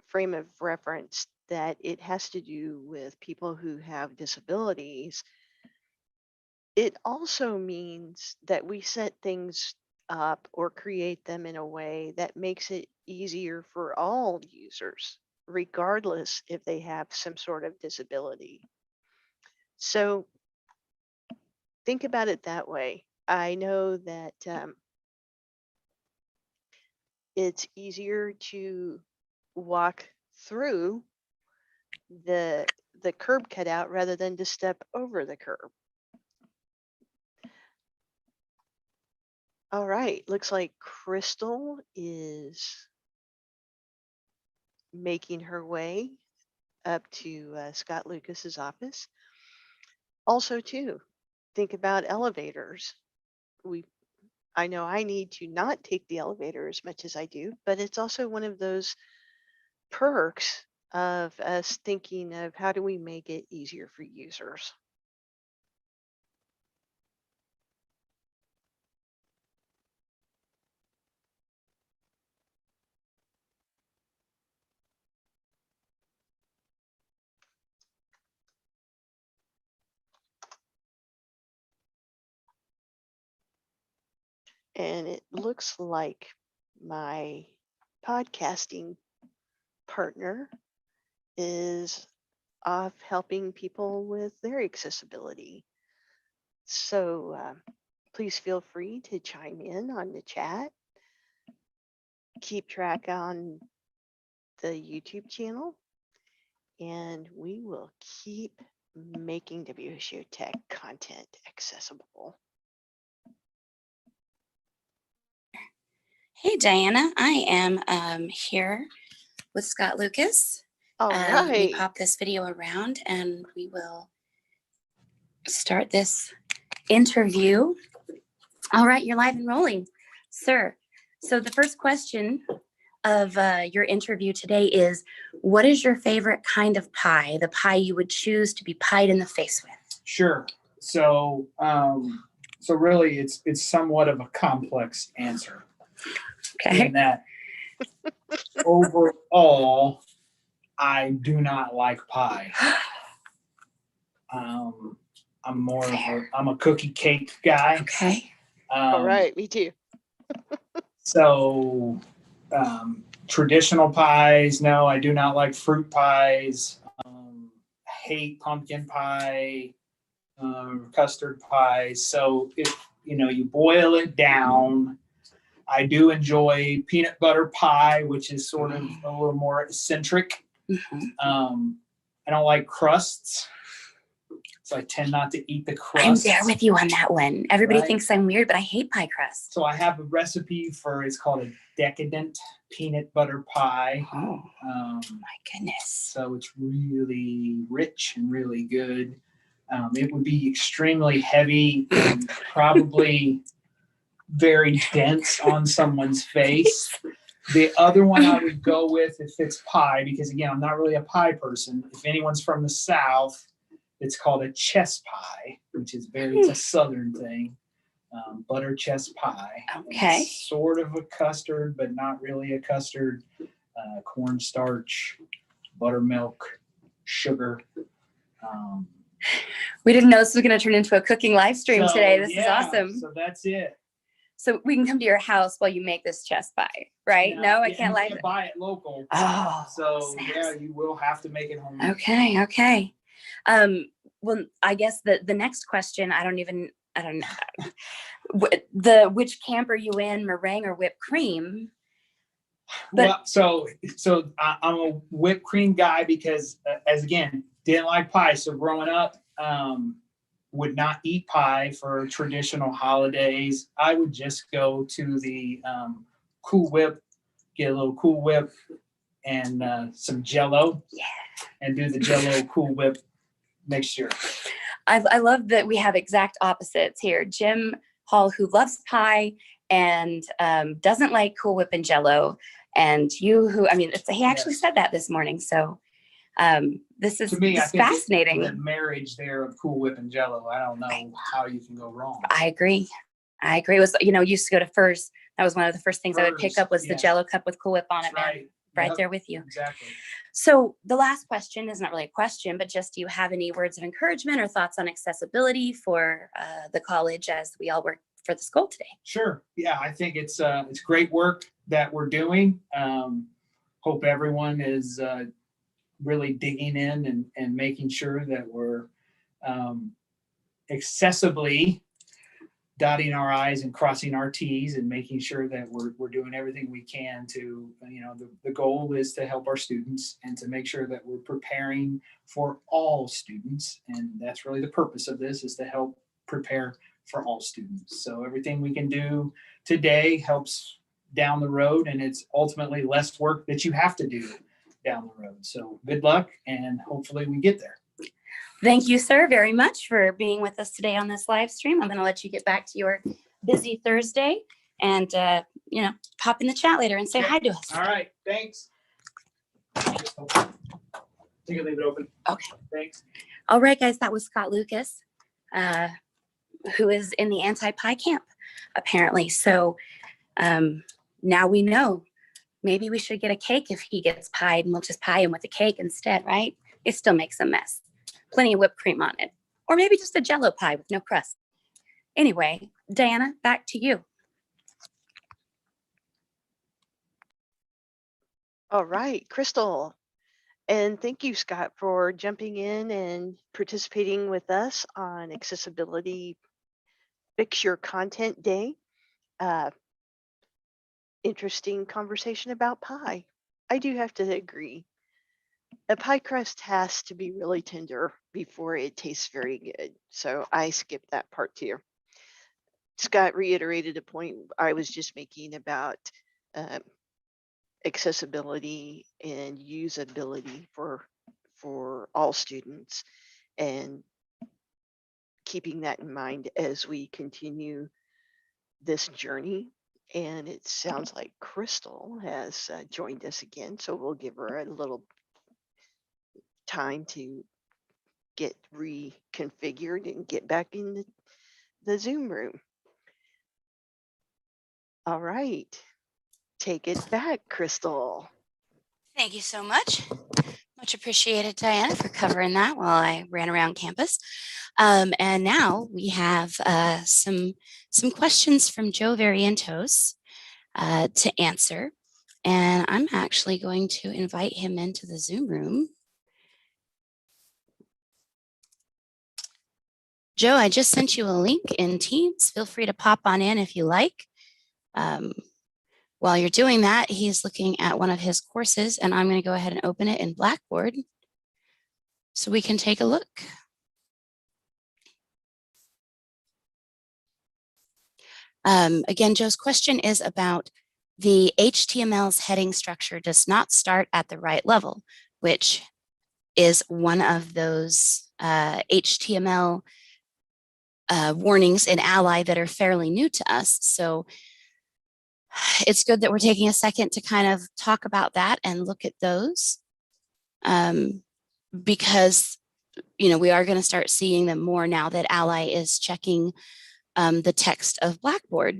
frame of reference that it has to do with people who have disabilities, it also means that we set things up or create them in a way that makes it easier for all users, regardless if they have some sort of disability. So think about it that way. I know that it's easier to walk through the curb cutout rather than to step over the curb. All right, looks like Crystal is making her way up to Scott Lucas's office. Also, too, think about elevators. I know I need to not take the elevator as much as I do, but it's also one of those perks of us thinking of how do we make it easier for users. And it looks like my podcasting partner is off helping people with their accessibility. So please feel free to chime in on the chat. Keep track on the YouTube channel, and we will keep making WSU Tech content accessible.
Hey, Diana, I am here with Scott Lucas.
All
Let me
right.
pop this video around and we will start this interview. All right, you're live and rolling, sir. So the first question of your interview today is, what is your favorite kind of pie, the pie you would choose to be pied in the face with?
Sure. So, so really, it's somewhat of a complex answer.
Okay.
In that, overall, I do not like pie. I'm a cookie cake guy.
Okay.
All right, me too.
So, traditional pies, no, I do not like fruit pies. Hate pumpkin pie, custard pies. So if you boil it down, I do enjoy peanut butter pie, which is sort of a little more eccentric.
Mm-hmm.
I don't like crusts. So I tend not to eat the
I'm
crust.
there with you on that one. Everybody
Right.
thinks I'm weird, but I hate pie crust.
So I have a recipe for, it's called a decadent peanut butter pie.
Oh
Um,
my goodness.
so it's really rich and really good. It would be extremely heavy and probably very dense on someone's face. The other one I would go with if it's pie, because again, I'm not really a pie person. If anyone's from the South, it's called a chess pie, which is it's a Southern thing. Butter chess pie.
Okay.
It's sort of a custard, but not really a custard. Cornstarch, buttermilk, sugar.
We didn't know this was going to turn into a cooking live stream
So,
today. This
yeah,
is awesome.
So that's it.
So we can come to your house while you make this chess pie, right?
Yeah,
No, I
yeah,
can't
you
like
can't
it.
buy it local.
Oh,
So
snaps.
yeah, you will have to make it home.
Okay, okay. Well, I guess the next question, I don't know. Which camp are you in, meringue or whipped cream? But
Well, so I'm a whipped cream guy because, as again, didn't like pie. So growing up, would not eat pie for traditional holidays. I would just go to the Cool Whip, get a little Cool Whip and some Jello, and do the Jello Cool Whip mixture.
I love that we have exact opposites here. Jim Hall, who loves pie and doesn't like Cool Whip and Jello, and you, who, I mean, he actually
Yes.
said that this morning. So this is
To me, I
just
think
fascinating.
the marriage there of Cool Whip and Jello, I don't know how you can go wrong.
I agree. It was, used to go to Furs. That was one of the first things I would pick
Furs,
up was the
yeah.
Jello cup with Cool Whip on it,
That's
man. Right
Yep,
there with you.
Exactly.
So the last question is not really a question, but just do you have any words of encouragement or thoughts on accessibility for the college as we all work for the school today?
Sure. Yeah, I think it's great work that we're doing. Hope everyone is really digging in and making sure that we're accessibly dotting our I's and crossing our T's and making sure that we're doing everything we can to, the goal is to help our students and to make sure that we're preparing for all students. And that's really the purpose of this, is to help prepare for all students. So everything we can do today helps down the road, and it's ultimately less work that you have to do down the road. So good luck, and hopefully we get there.
Thank you, sir, very much for being with us today on this live stream. I'm going to let you get back to your busy Thursday and, pop in the chat later and say hi to us.
All right, thanks. You can leave it open.
Okay.
Thanks.
All right, guys, that was Scott Lucas, who is in the anti-pie camp, apparently. So now we know maybe we should get a cake if he gets pied, and we'll just pie him with a cake instead, right? It still makes a mess. Plenty of whipped cream on it. Or maybe just a Jello pie with no crust. Anyway, Diana, back to you.
All right, Crystal. And thank you, Scott, for jumping in and participating with us on Accessibility Fix Your Content Day. Interesting conversation about pie. I do have to agree. The pie crust has to be really tender before it tastes very good. So I skipped that part too. Scott reiterated a point I was just making about accessibility and usability for all students, and keeping that in mind as we continue this journey. And it sounds like Crystal has joined us again, so we'll give her a little time to get reconfigured and get back in the Zoom room. All right, take it back, Crystal.
Thank you so much. Much appreciated, Diana, for covering that while I ran around campus. And now we have some questions from Joe Variantos to answer. And I'm actually going to invite him into the Zoom room. Joe, I just sent you a link in Teams. Feel free to pop on in if you like. While you're doing that, he's looking at one of his courses, and I'm going to go ahead and open it in Blackboard so we can take a look. Again, Joe's question is about the HTML's heading structure does not start at the right level, which is one of those HTML warnings in Ally that are fairly new to us. So it's good that we're taking a second to kind of talk about that and look at those, because we are going to start seeing them more now that Ally is checking the text of Blackboard.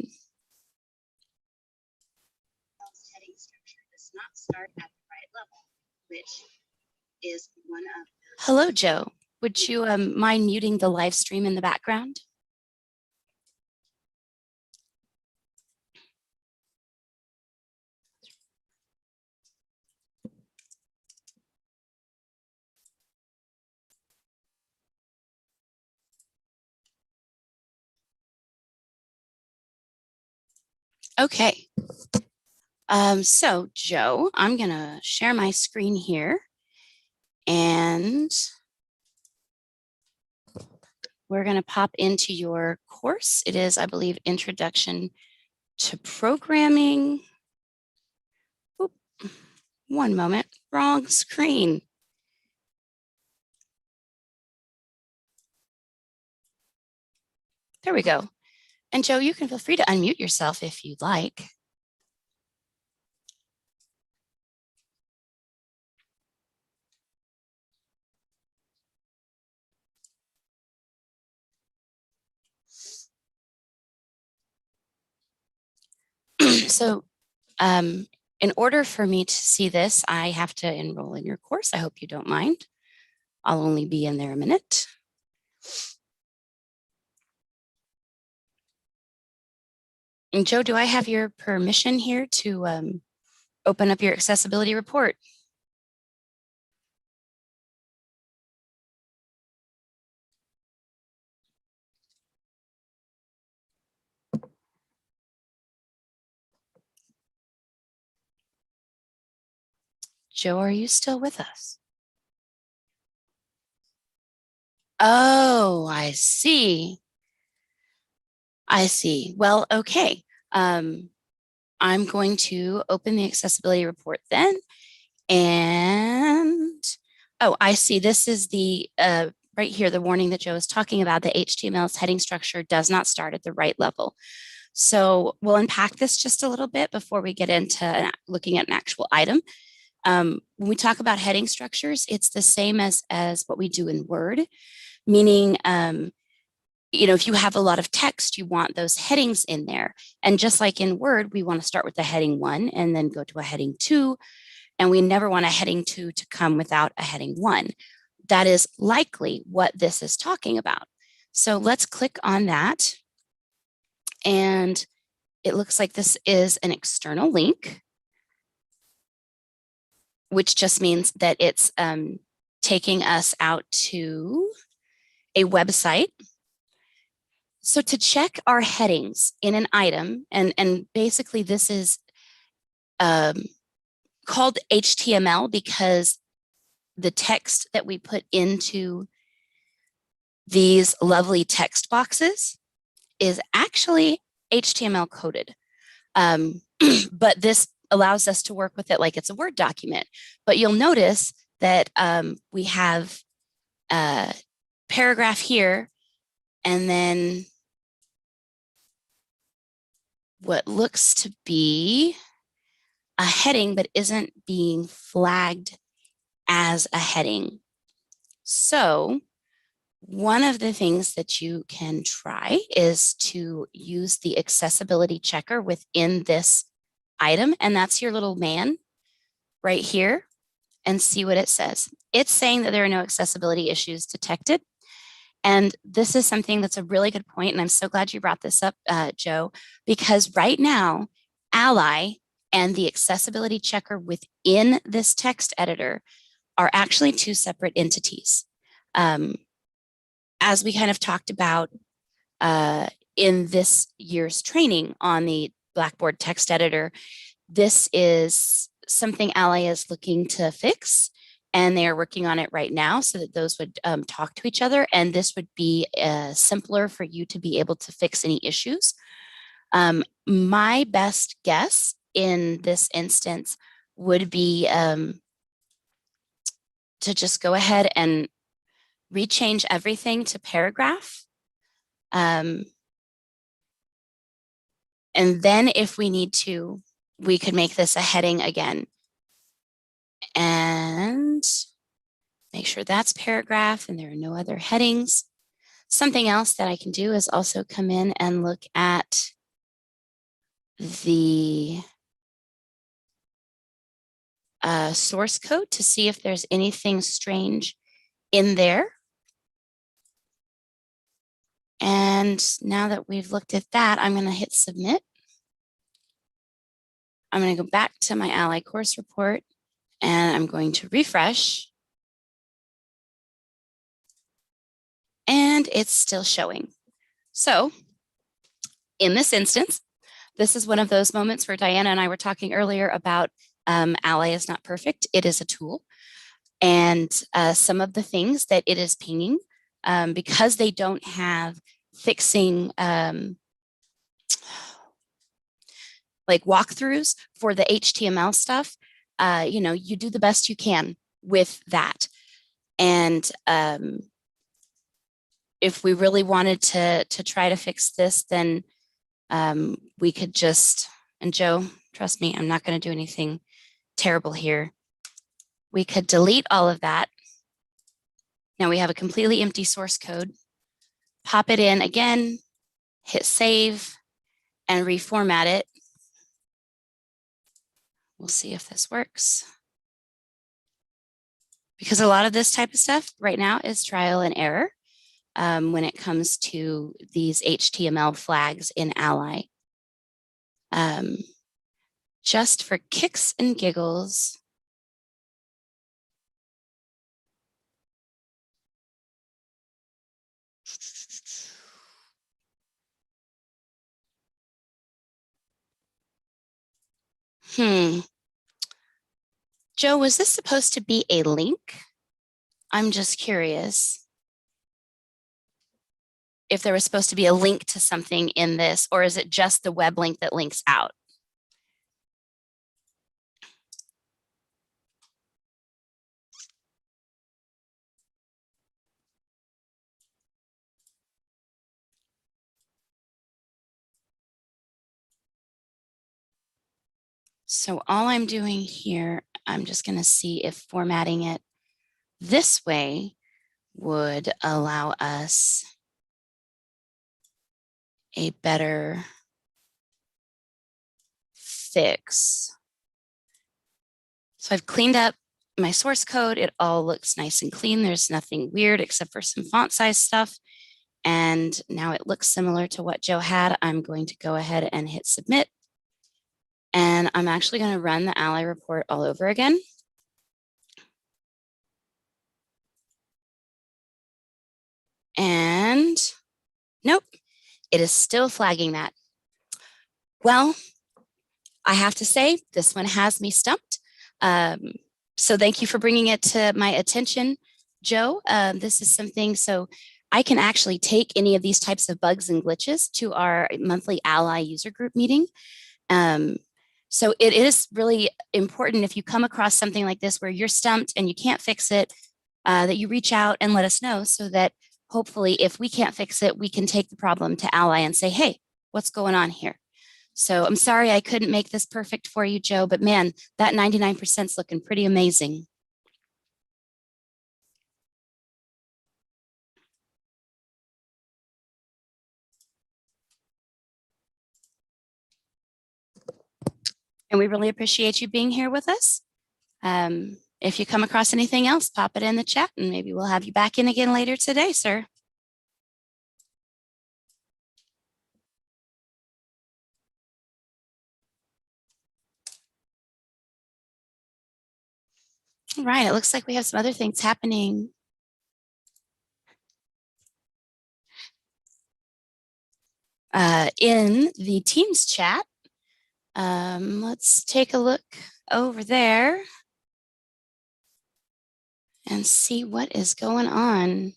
Heading structure does not start at the right level, which is one of. Hello, Joe. Would you mind muting the live stream in the background? Okay. So Joe, I'm gonna share my screen here and we're gonna pop into your course. It is, I believe, Introduction to Programming. Oop, one moment, wrong screen. There we go. And Joe, you can feel free to unmute yourself if you'd like. So in order for me to see this, I have to enroll in your course. I hope you don't mind. I'll only be in there a minute. And Joe, do I have your permission here to open up your accessibility report? Joe, are you still with us? Oh, I see. I see. Well, okay. I'm going to open the accessibility report then. And, oh, I see. This is the, right here, the warning that Joe is talking about. The HTML's heading structure does not start at the right level. So we'll unpack this just a little bit before we get into looking at an actual item. When we talk about heading structures, it's the same as what we do in Word, meaning, if you have a lot of text, you want those headings in there. And just like in Word, we want to start with a heading 1 and then go to a heading 2. And we never want a heading 2 to come without a heading 1. That is likely what this is talking about. So let's click on that. And it looks like this is an external link, which just means that it's taking us out to a website. So to check our headings in an item, and basically this is called HTML because the text that we put into these lovely text boxes is actually HTML coded. But this allows us to work with it like it's a Word document. But you'll notice that we have a paragraph here and then what looks to be a heading but isn't being flagged as a heading. So one of the things that you can try is to use the accessibility checker within this item, and that's your little man right here, and see what it says. It's saying that there are no accessibility issues detected. And this is something that's a really good point, and I'm so glad you brought this up, Joe, because right now, Ally and the accessibility checker within this text editor are actually two separate entities. As we kind of talked about in this year's training on the Blackboard text editor, this is something Ally is looking to fix, and they are working on it right now so that those would talk to each other, and this would be simpler for you to be able to fix any issues. My best guess in this instance would be to just go ahead and rechange everything to paragraph. And then if we need to, we could make this a heading again. And make sure that's paragraph and there are no other headings. Something else that I can do is also come in and look at the source code to see if there's anything strange in there. And now that we've looked at that, I'm going to hit submit. I'm going to go back to my Ally course report and I'm going to refresh. And it's still showing. So in this instance, this is one of those moments where Diana and I were talking earlier about Ally is not perfect. It is a tool. And some of the things that it is pinging, because they don't have fixing like walkthroughs for the HTML stuff, you know, you do the best you can with that. And if we really wanted to try to fix this, then we could just, and Joe, trust me, I'm not going to do anything terrible here. We could delete all of that. Now we have a completely empty source code. Pop it in again, hit save, and reformat it. We'll see if this works. Because a lot of this type of stuff right now is trial and error when it comes to these HTML flags in Ally. Just for kicks and giggles, Joe, was this supposed to be a link? I'm just curious if there was supposed to be a link to something in this, or is it just the web link that links out? So all I'm doing here, I'm just going to see if formatting it this way would allow us a better fix. So I've cleaned up my source code. It all looks nice and clean. There's nothing weird except for some font size stuff. And now it looks similar to what Joe had. I'm going to go ahead and hit submit. And I'm actually going to run the Ally report all over again. And nope, it is still flagging that. Well, I have to say, this one has me stumped. So thank you for bringing it to my attention, Joe. This is something, so I can actually take any of these types of bugs and glitches to our monthly Ally user group meeting. So it is really important if you come across something like this where you're stumped and you can't fix it, that you reach out and let us know so that hopefully if we can't fix it, we can take the problem to Ally and say, hey, what's going on here? So I'm sorry I couldn't make this perfect for you, Joe, but man, that 99% is looking pretty amazing. And we really appreciate you being here with us. If you come across anything else, pop it in the chat and maybe we'll have you back in again later today, sir. All right, it looks like we have some other things happening. In the Teams chat. Let's take a look over there and see what is going on.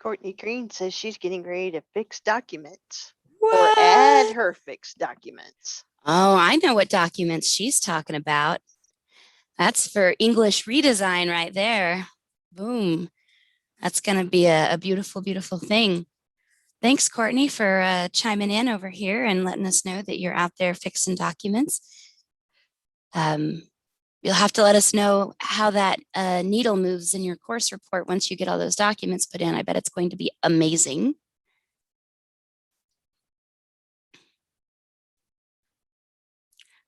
Courtney Green says she's getting ready to fix documents or
What?
add her fixed documents.
Oh, I know what documents she's talking about. That's for English redesign right there. Boom. That's going to be a beautiful, beautiful thing. Thanks, Courtney, for chiming in over here and letting us know that you're out there fixing documents. You'll have to let us know how that needle moves in your course report once you get all those documents put in. I bet it's going to be amazing.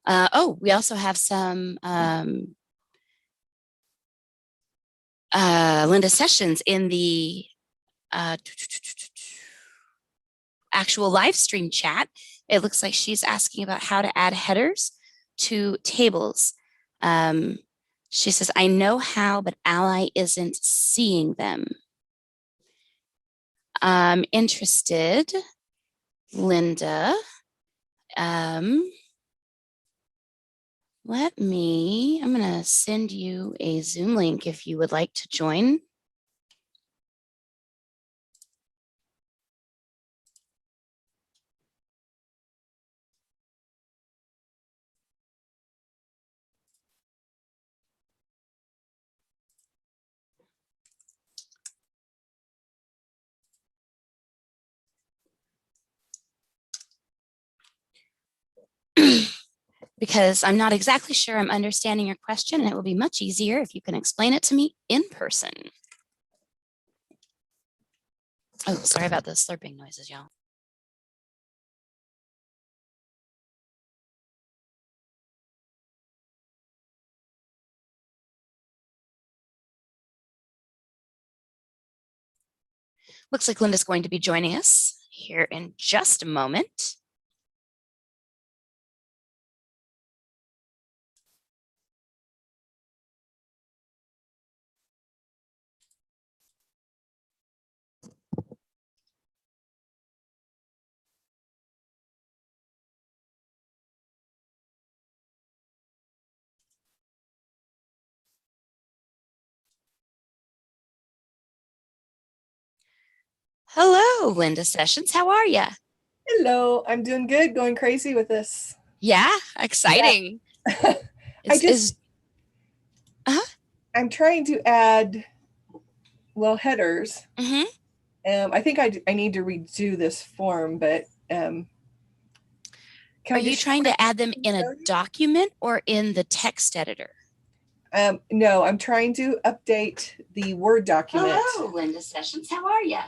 Oh, we also have some Linda Sessions in the actual live stream chat. It looks like she's asking about how to add headers to tables. She says, I know how, but Ally isn't seeing them. I'm interested, Linda. I'm going to send you a Zoom link if you would like to join. Because I'm not exactly sure I'm understanding your question, and it will be much easier if you can explain it to me in person. Oh, sorry about those slurping noises, y'all. Looks like Linda's going to be joining us here in just a moment. Hello, Linda Sessions. How are you?
Hello, I'm doing good, going crazy with this.
Yeah, exciting.
I'm trying to add, headers.
Mhm.
I think I need to redo this form, but can
Are you trying to add them in a
show you?
document or in the text editor?
No, I'm trying to update the Word document.
Hello, Linda Sessions. How are you?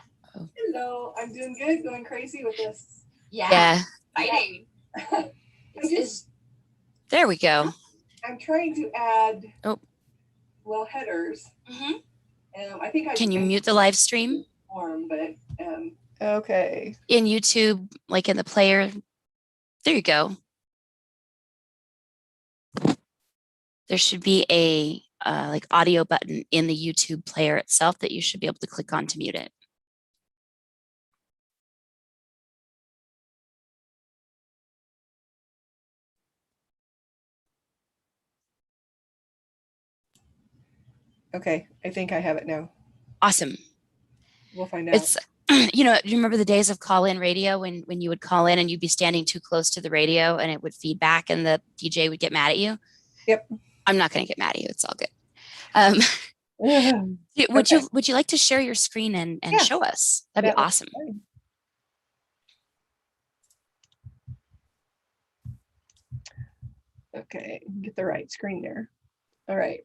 Hello, I'm doing good, going crazy with this.
Yeah. Exciting. There we go.
I'm trying to add,
Oh.
Headers.
Mhm.
I think
Can you mute the live stream?
Form, but okay.
In YouTube, like in the player. There you go. There should be a like audio button in the YouTube player itself that you should be able to click on to mute it.
Okay, I think I have it now.
Awesome.
We'll find out.
It's, you know, do you remember the days of call-in radio when you would call in and you'd be standing too close to the radio and it would feedback and the DJ would get mad at you?
Yep.
I'm not going to get mad at you. It's all good. Would you like to share your screen and
Yeah.
show us? That'd be awesome.
Okay, get the right screen there. All right.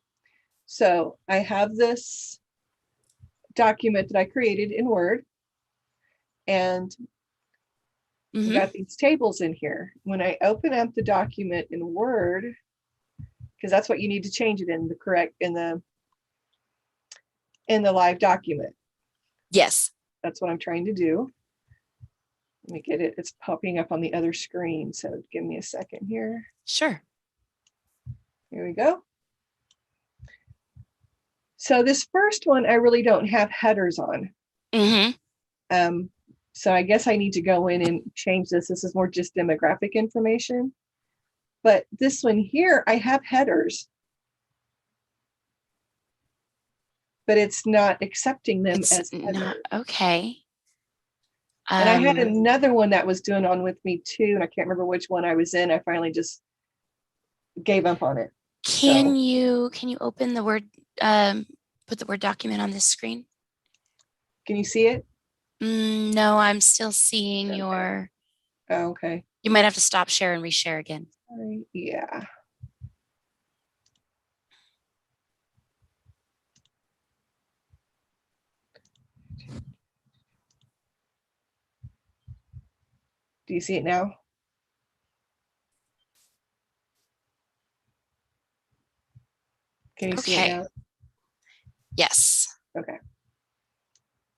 So I have this document that I created in Word, and I've got these tables in here. When I open up the document in Word, because that's what you need to change it in the live document.
Yes.
That's what I'm trying to do. Let me get it. It's popping up on the other screen. So give me a second here.
Sure.
Here we go. So this first one, I really don't have headers on.
Mm-hmm.
So I guess I need to go in and change this. This is more just demographic information. But this one here, I have headers. but it's not accepting them
It's
as
not
header.
okay.
And I had
Um,
another one that was doing on with me too, and I can't remember which one I was in. I finally just gave up on it.
can you open the Word, put the Word document on this screen?
Can you see it?
No, I'm still seeing
Okay.
your,
Oh, okay.
you might have to stop share and reshare again.
Yeah. Do you see it now? Can you see it
Okay.
now?
Yes.
Okay.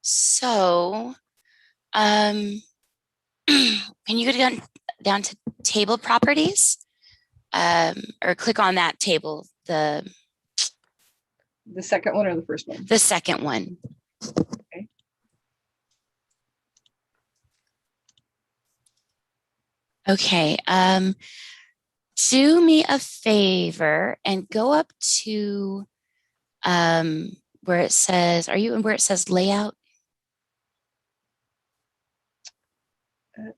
So, can you go down to table properties, or click on that table, the
The second one or the first one?
second one.
Okay.
Okay. Do me a favor and go up to where it says, are you in where it says layout?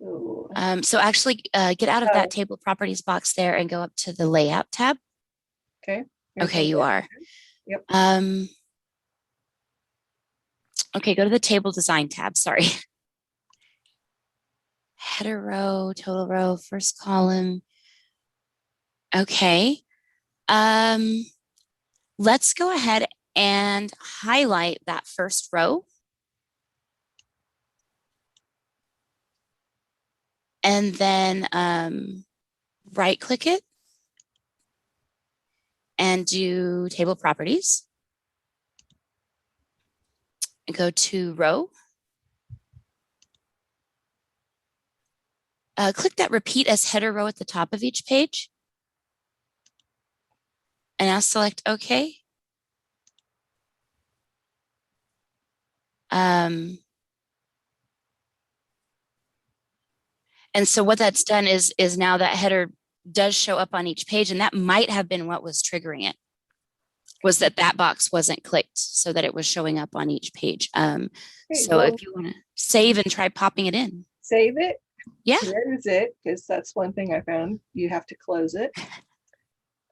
Oh,
So actually get out of
Oh.
that table properties box there and go up to the layout tab.
okay. Here's
Okay,
the
you
layout.
are.
Yep.
Okay, go to the table design tab, sorry. Header row, total row, first column. Okay. Let's go ahead and highlight that first row. And then right click it and do table properties. And go to row. Click that repeat as header row at the top of each page. And now select OK. And so what that's done is now that header does show up on each page, and that might have been what was triggering it, was that box wasn't clicked so that it was showing up on each page.
Okay,
So
well,
if you want to save and try popping it in.
save it.
Yeah.
There's it, because that's one thing I found. You have to close it.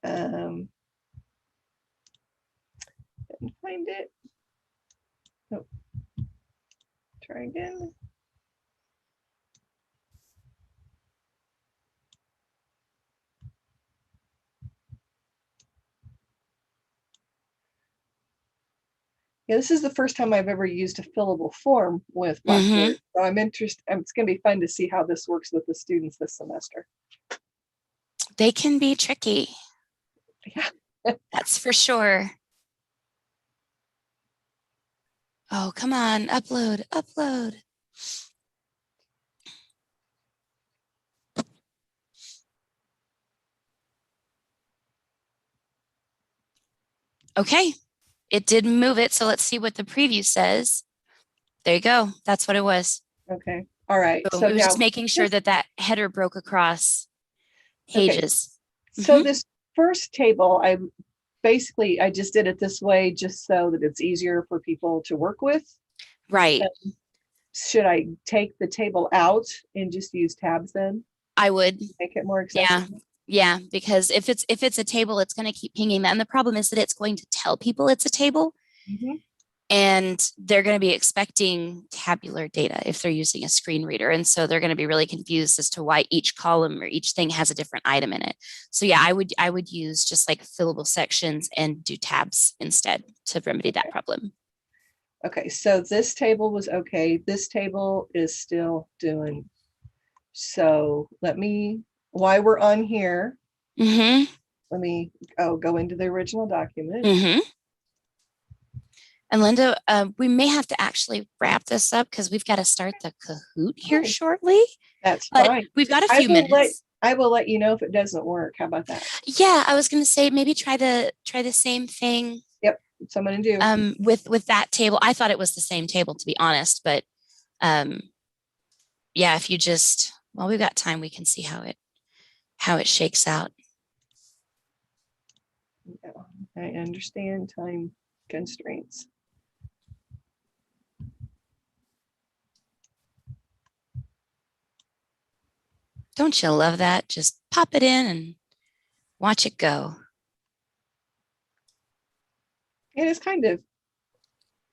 Didn't find it. Nope. Try again. Yeah, this is the first time I've ever used a fillable form with Blackboard. So I'm interested. It's going to be fun to see how this works with the students this semester.
They can be tricky.
Yeah.
That's for sure. Oh, come on, upload, upload. Okay, it did move it. So let's see what the preview says. There you go. That's what it was.
Okay. All right.
So
So
it was
now,
just making sure that header broke across pages.
so this first table, I just did it this way just so that it's easier for people to work with.
Right.
Should I take the table out and just use tabs then?
I would.
Make it more accessible?
Yeah, because if it's a table, it's going to keep pinging that. And the problem is that it's going to tell people it's a table. And they're going to be expecting tabular data if they're using a screen reader. And so they're going to be really confused as to why each column or each thing has a different item in it. So yeah, I would use just like fillable sections and do tabs instead to remedy that problem.
Okay, so this table was okay. This table is still doing. So while we're on here, let me go into the original document.
And Linda, we may have to actually wrap this up because we've got to start the Kahoot here shortly.
That's
but
fine.
We've got a few minutes.
I will let you know if it doesn't work. How about that?
Yeah, I was going to say maybe try the same thing.
Yep, so I'm going to do.
With that table, I thought it was the same table to be honest, but yeah, if you just we've got time, we can see how it shakes out.
I understand time constraints.
Don't you love that? Just pop it in and watch it go.
It is kind of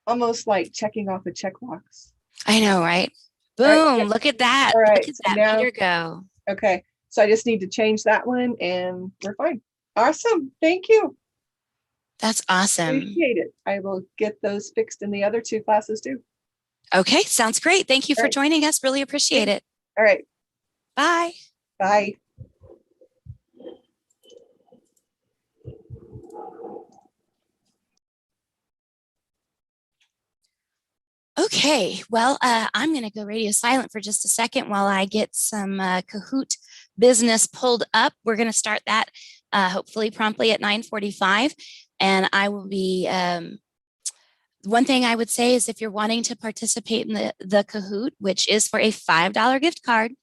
almost like checking off a checkbox.
I know, right?
All right,
Boom, look at that.
all right,
Look at
so
that
now-
meter go.
Okay, so I just need to change that one and we're fine. Awesome, thank you.
That's awesome.
Appreciate it. I will get those fixed in the other 2 classes too.
Okay, sounds great. Thank you
All
for
right.
joining us. Really appreciate it.
All right,
Bye.
bye.
Okay, well, I'm going to go radio silent for just a second while I get some Kahoot business pulled up. We're going to start that hopefully promptly at 9:45. And I will be, one thing I would say is if you're wanting to participate in the Kahoot, which is for a $5 gift card,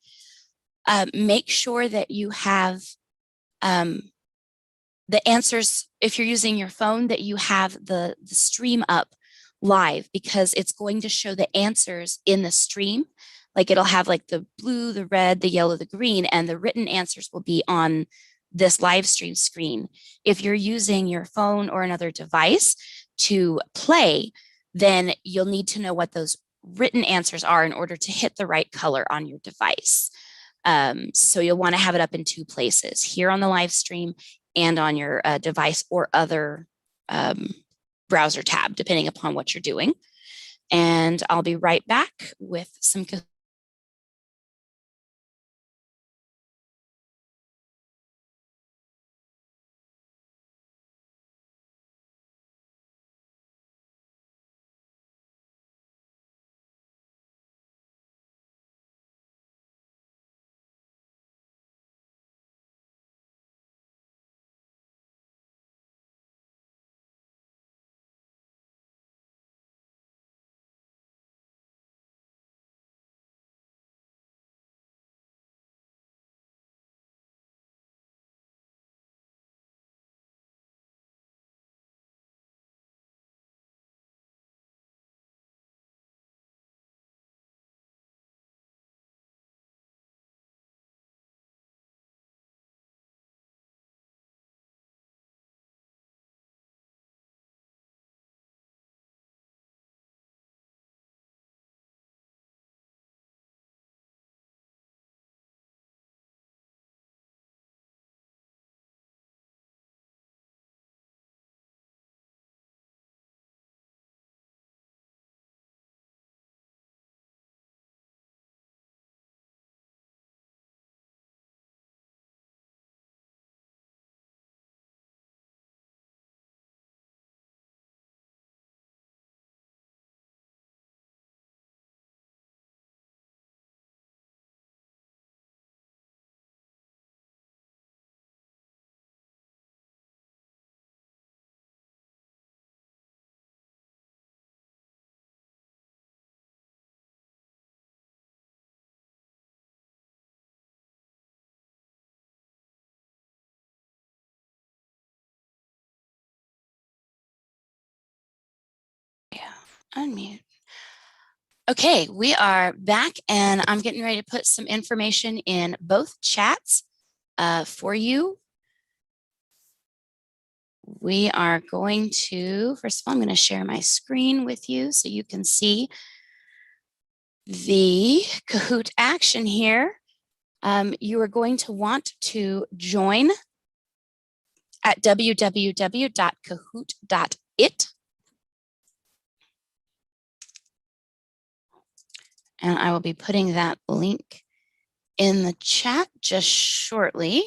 make sure that you have the answers, if you're using your phone, that you have the stream up live, because it's going to show the answers in the stream. Like it'll have like the blue, the red, the yellow, the green, and the written answers will be on this live stream screen. If you're using your phone or another device to play, then you'll need to know what those written answers are in order to hit the right color on your device. So you'll want to have it up in 2 places, here on the live stream and on your device or other browser tab, depending upon what you're doing. And I'll be right back with some. Unmute. Okay, we are back and I'm getting ready to put some information in both chats for you. We are going to, first of all, I'm going to share my screen with you so you can see the Kahoot action here. You are going to want to join at www.kahoot.it. And I will be putting that link in the chat just shortly.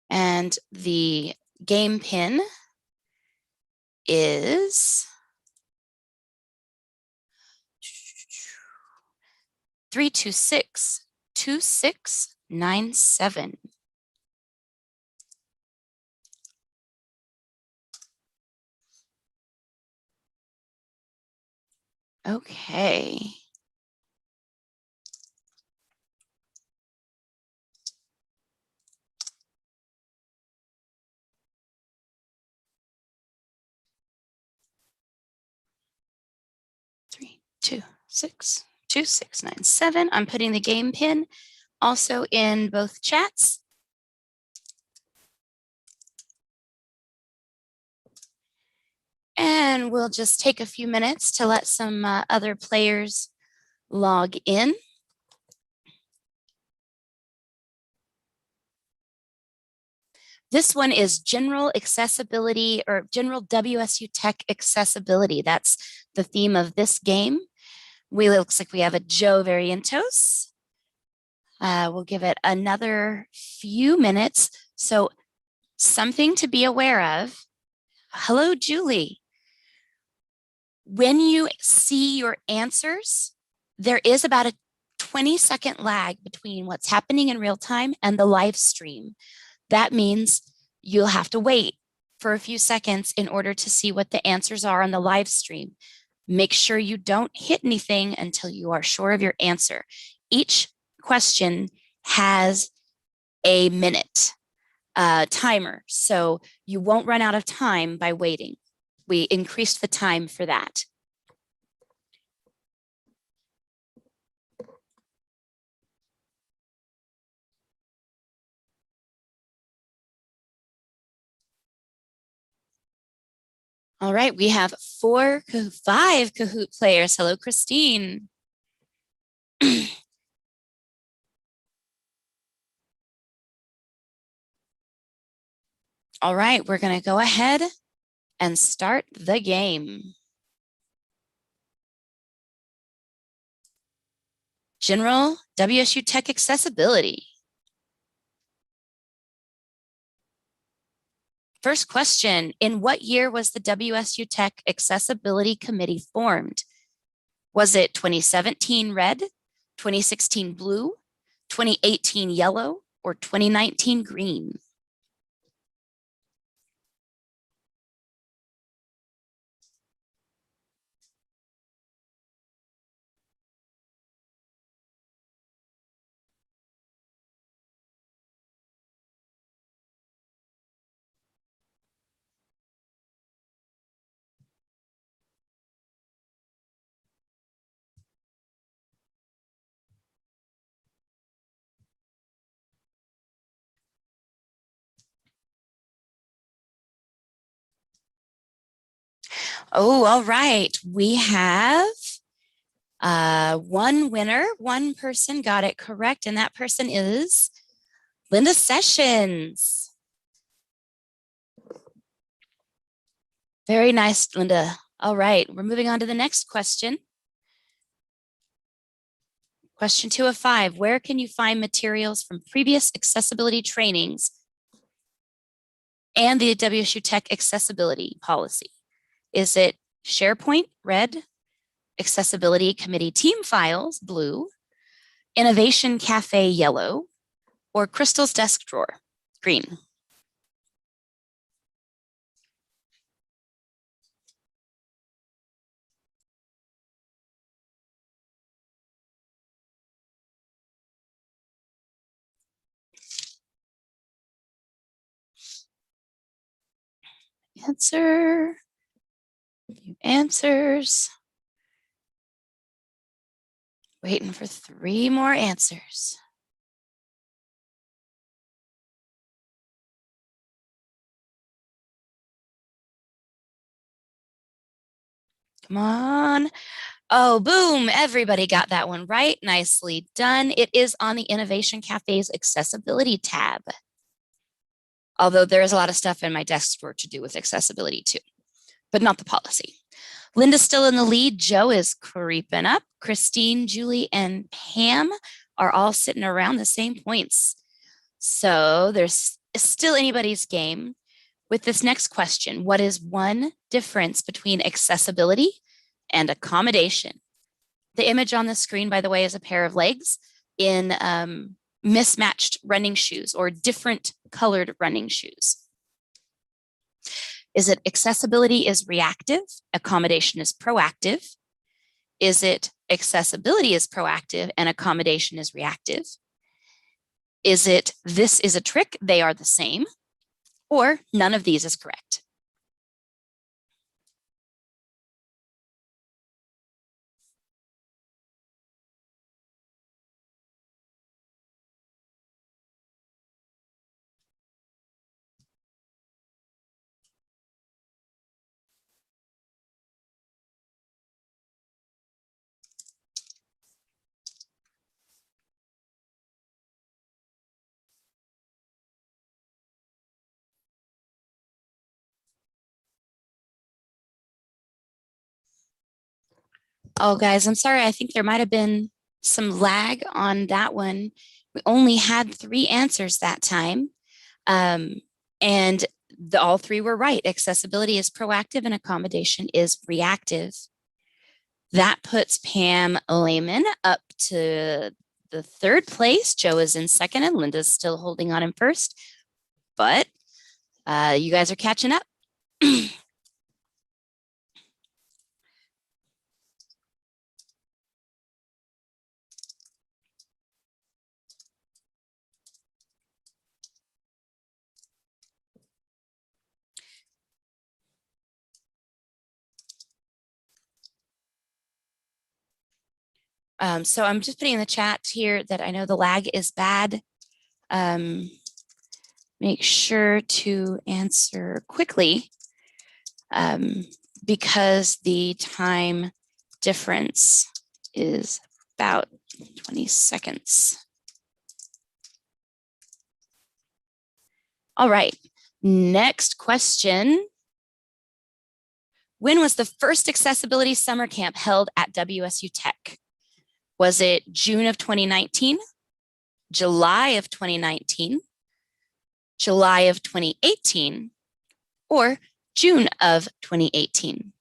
And the game pin is 326-2697. Okay. 262697. I'm putting the game pin also in both chats. And we'll just take a few minutes to let some other players log in. This one is general accessibility or general WSU tech accessibility. That's the theme of this game. Looks like we have a Joe Varientos. We'll give it another few minutes. So something to be aware of. Hello, Julie. When you see your answers, there is about a 20-second lag between what's happening in real time and the live stream. That means you'll have to wait for a few seconds in order to see what the answers are on the live stream. Make sure you don't hit anything until you are sure of your answer. Each question has a minute timer, so you won't run out of time by waiting. We increased the time for that. All right, we have 5 Kahoot players. Hello, Christine. All right, we're going to go ahead and start the game. General WSU Tech Accessibility. First question, in what year was the WSU Tech Accessibility Committee formed? Was it 2017 red, 2016 blue, 2018 yellow, or 2019 green? Oh, all right. We have one winner. One person got it correct, and that person is Linda Sessions. Very nice, Linda. All right, we're moving on to the next question. Question 2 of 5. Where can you find materials from previous accessibility trainings and the WSU Tech accessibility policy? Is it SharePoint, red, Accessibility Committee team files, blue, Innovation Cafe, yellow, or Crystal's desk drawer, green? Answer. Few answers. Waiting for 3 more answers. Come on. Oh, boom. Everybody got that one right. Nicely done. It is on the Innovation Cafe's accessibility tab. Although there is a lot of stuff in my desk drawer to do with accessibility too, but not the policy. Linda's still in the lead. Joe is creeping up. Christine, Julie, and Pam are all sitting around the same points. So there's still anybody's game. With this next question, what is one difference between accessibility and accommodation? The image on the screen, by the way, is a pair of legs in mismatched running shoes or different colored running shoes. Is it accessibility is reactive, accommodation is proactive? Is it accessibility is proactive and accommodation is reactive? Is it this is a trick, they are the same? Or none of these is correct? Oh, guys, I'm sorry. I think there might have been some lag on that one. We only had 3 answers that time. And all 3 were right. Accessibility is proactive and accommodation is reactive. That puts Pam Lehman up to the 3rd place. Joe is in 2nd and Linda's still holding on in 1st. But you guys are catching up. So I'm just putting in the chat here that I know the lag is bad. Make sure to answer quickly because the time difference is about 20 seconds. All right, next question. When was the first accessibility summer camp held at WSU Tech? Was it June of 2019, July of 2019, July of 2018, or June of 2018?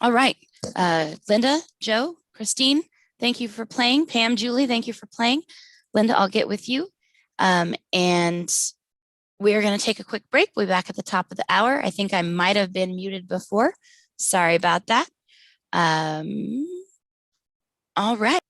All right, Linda, Joe, Christine, thank you for playing. Pam, Julie, thank you for playing. Linda, I'll get with you. And we're going to take a quick break. We'll be back at the top of the hour. I think I might have been muted before. Sorry about that. All right.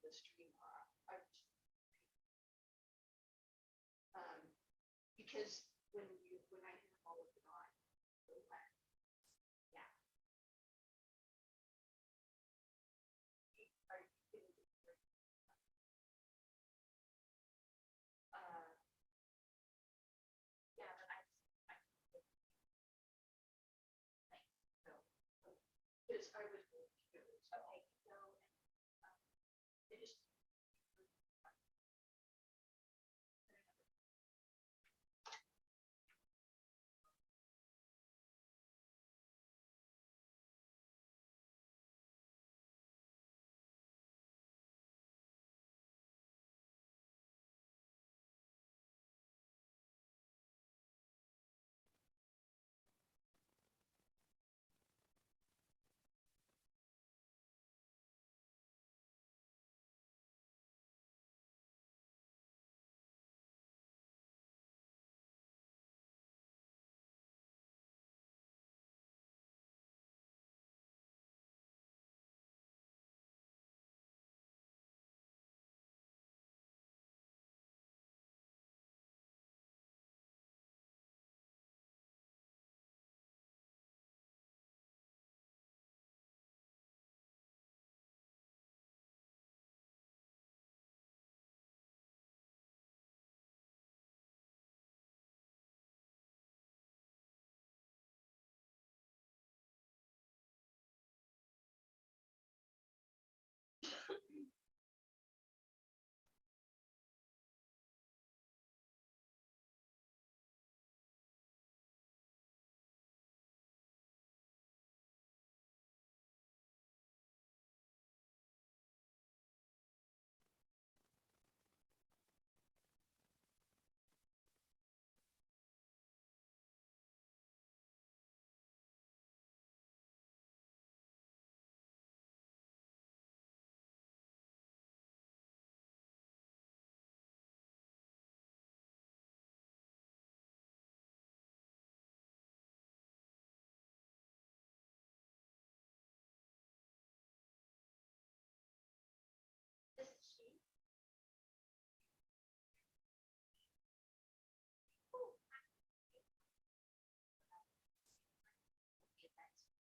the stream off. Because when I have all of it on, yeah. Yeah, but I because I was okay, so it just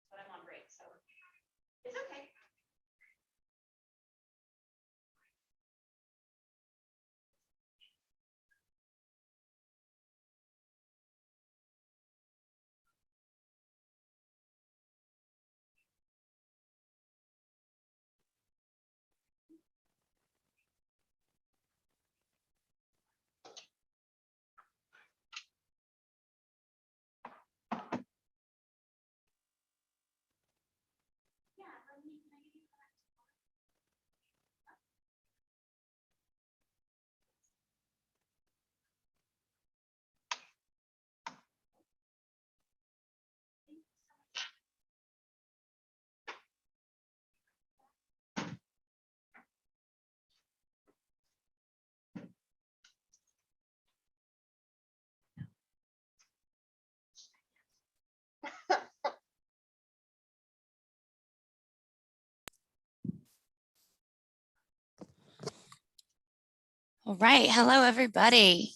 but I'm on break, so it's okay.
All right. Hello, everybody.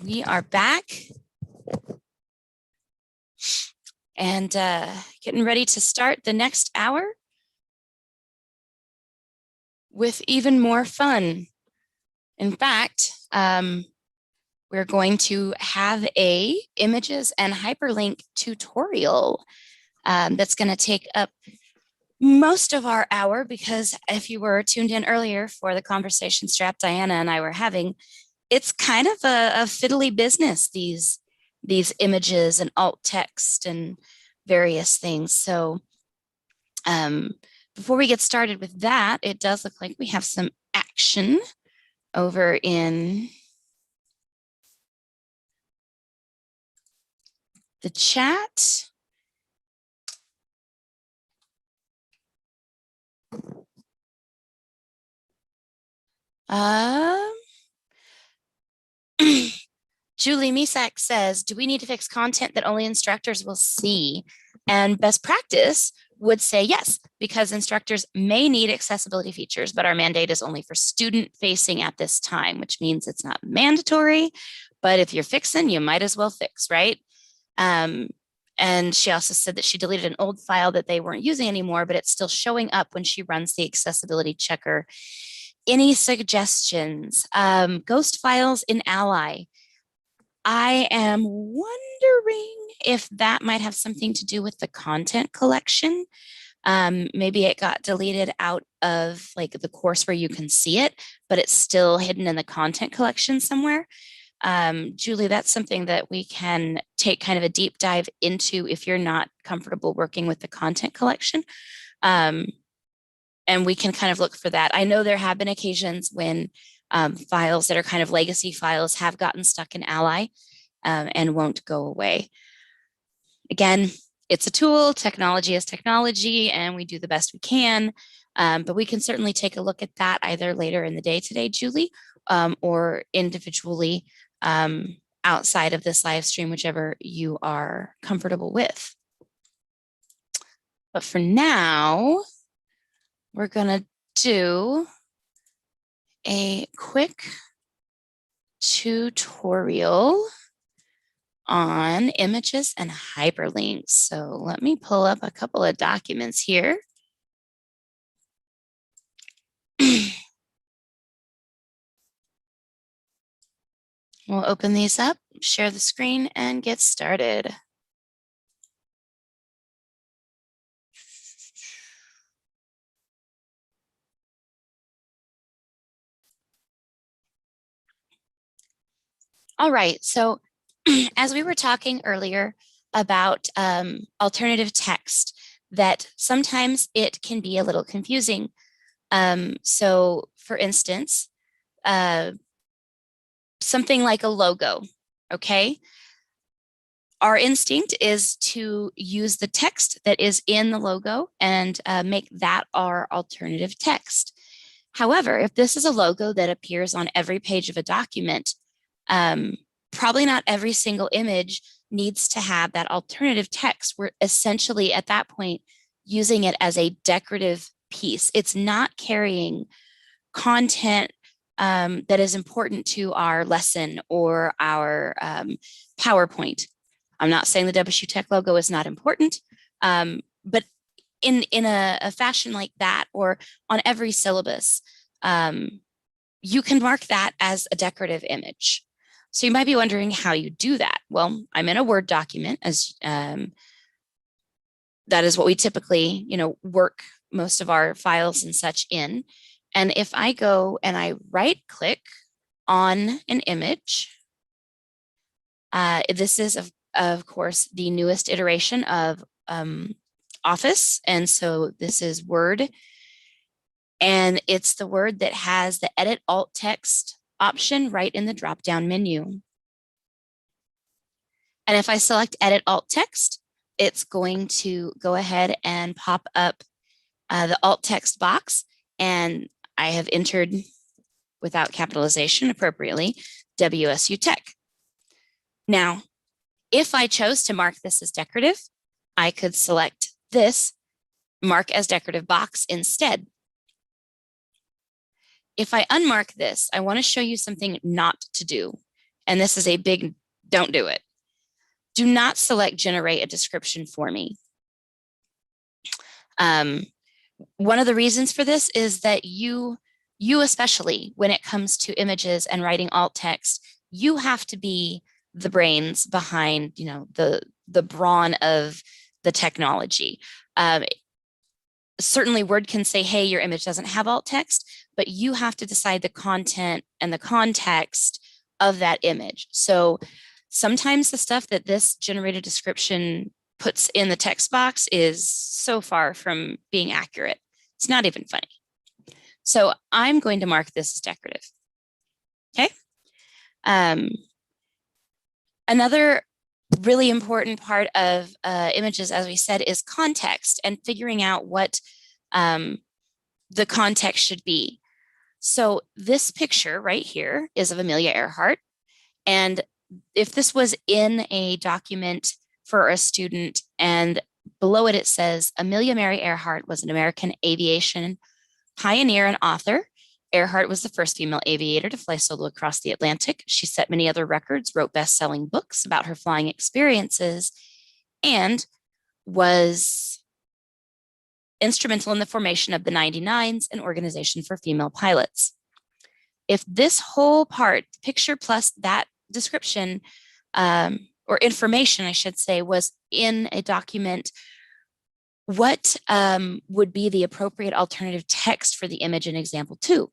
We are back and getting ready to start the next hour with even more fun. In fact, we're going to have a images and hyperlink tutorial that's going to take up most of our hour, because if you were tuned in earlier for the conversation strap Diana and I were having, it's kind of a fiddly business, these images and alt text and various things. So before we get started with that, it does look like we have some action over in the chat. Julie Misak says, do we need to fix content that only instructors will see? And best practice would say yes, because instructors may need accessibility features, but our mandate is only for student facing at this time, which means it's not mandatory, but if you're fixing, you might as well fix, right? And she also said that she deleted an old file that they weren't using anymore, but it's still showing up when she runs the accessibility checker. Any suggestions? Ghost files in Ally. I am wondering if that might have something to do with the content collection. Maybe it got deleted out of like the course where you can see it, but it's still hidden in the content collection somewhere. Julie, that's something that we can take kind of a deep dive into if you're not comfortable working with the content collection. And we can kind of look for that. I know there have been occasions when files that are kind of legacy files have gotten stuck in Ally and won't go away. Again, it's a tool, technology is technology, and we do the best we can. But we can certainly take a look at that either later in the day today, Julie, or individually outside of this live stream, whichever you are comfortable with. But for now, we're gonna do a quick tutorial on images and hyperlinks. So let me pull up a couple of documents here. We'll open these up, share the screen, and get started. All right, so as we were talking earlier about alternative text, that sometimes it can be a little confusing. So for instance, something like a logo, okay? Our instinct is to use the text that is in the logo and make that our alternative text. However, if this is a logo that appears on every page of a document, probably not every single image needs to have that alternative text. We're essentially at that point using it as a decorative piece. It's not carrying content that is important to our lesson or our PowerPoint. I'm not saying the WSU Tech logo is not important, but in a fashion like that, or on every syllabus, you can mark that as a decorative image. So you might be wondering how you do that. Well, I'm in a Word document, as that is what we typically, work most of our files and such in. And if I go and I right click on an image, this is of course the newest iteration of Office. And so this is Word. And it's the Word that has the edit alt text option right in the drop-down menu. And if I select edit alt text, it's going to go ahead and pop up the alt text box. And I have entered, without capitalization appropriately, WSU Tech. Now, if I chose to mark this as decorative, I could select this mark as decorative box instead. If I unmark this, I want to show you something not to do. And this is a big don't do it. Do not select generate a description for me. One of the reasons for this is that you especially when it comes to images and writing alt text, you have to be the brains behind, the brawn of the technology. Certainly Word can say, hey, your image doesn't have alt text, but you have to decide the content and the context of that image. So sometimes the stuff that this generated description puts in the text box is so far from being accurate. It's not even funny. So I'm going to mark this as decorative. Okay. Another really important part of images, as we said, is context and figuring out what the context should be. So this picture right here is of Amelia Earhart. And if this was in a document for a student and below it, it says Amelia Mary Earhart was an American aviation pioneer and author. Earhart was the first female aviator to fly solo across the Atlantic. She set many other records, wrote best-selling books about her flying experiences, and was instrumental in the formation of the 99s, an organization for female pilots. If this whole part, picture plus that description, or information, I should say, was in a document, what would be the appropriate alternative text for the image in example 2?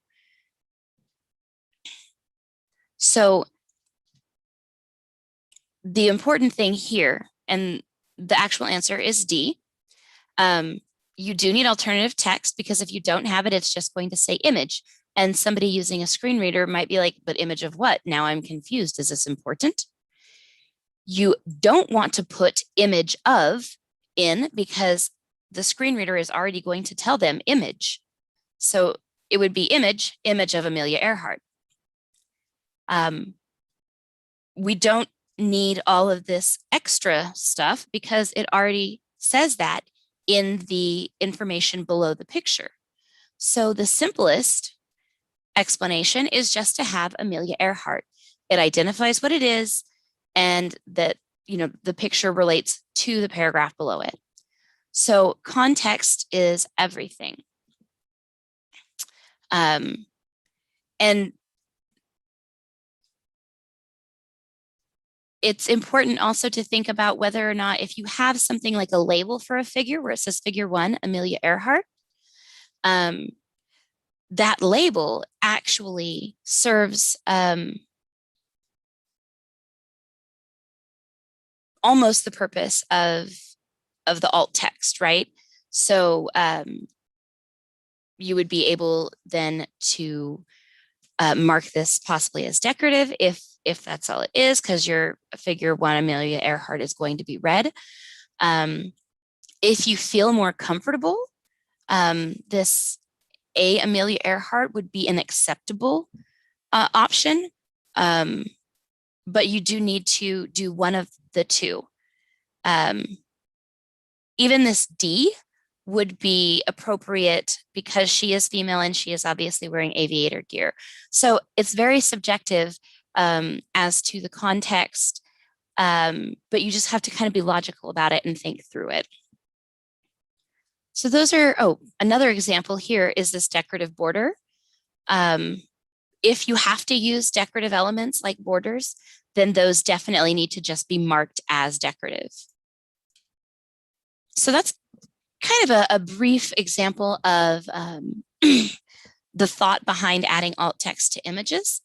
So the important thing here, and the actual answer is D. You do need alternative text, because if you don't have it, it's just going to say image. And somebody using a screen reader might be like, but image of what? Now I'm confused. Is this important? You don't want to put image of in, because the screen reader is already going to tell them image. So it would be image of Amelia Earhart. We don't need all of this extra stuff, because it already says that in the information below the picture. So the simplest explanation is just to have Amelia Earhart. It identifies what it is, and that, you know, the picture relates to the paragraph below it. So context is everything. And it's important also to think about whether or not, if you have something like a label for a figure where it says figure 1, Amelia Earhart, that label actually serves almost the purpose of the alt text, right? So you would be able then to mark this possibly as decorative if that's all it is, because your figure 1 Amelia Earhart is going to be red. If you feel more comfortable, this Amelia Earhart would be an acceptable option, but you do need to do one of the two. Even this D would be appropriate because she is female and she is obviously wearing aviator gear. So it's very subjective as to the context, but you just have to kind of be logical about it and think through it. So those are, another example here is this decorative border. If you have to use decorative elements like borders, then those definitely need to just be marked as decorative. So that's kind of a brief example of the thought behind adding alt text to images.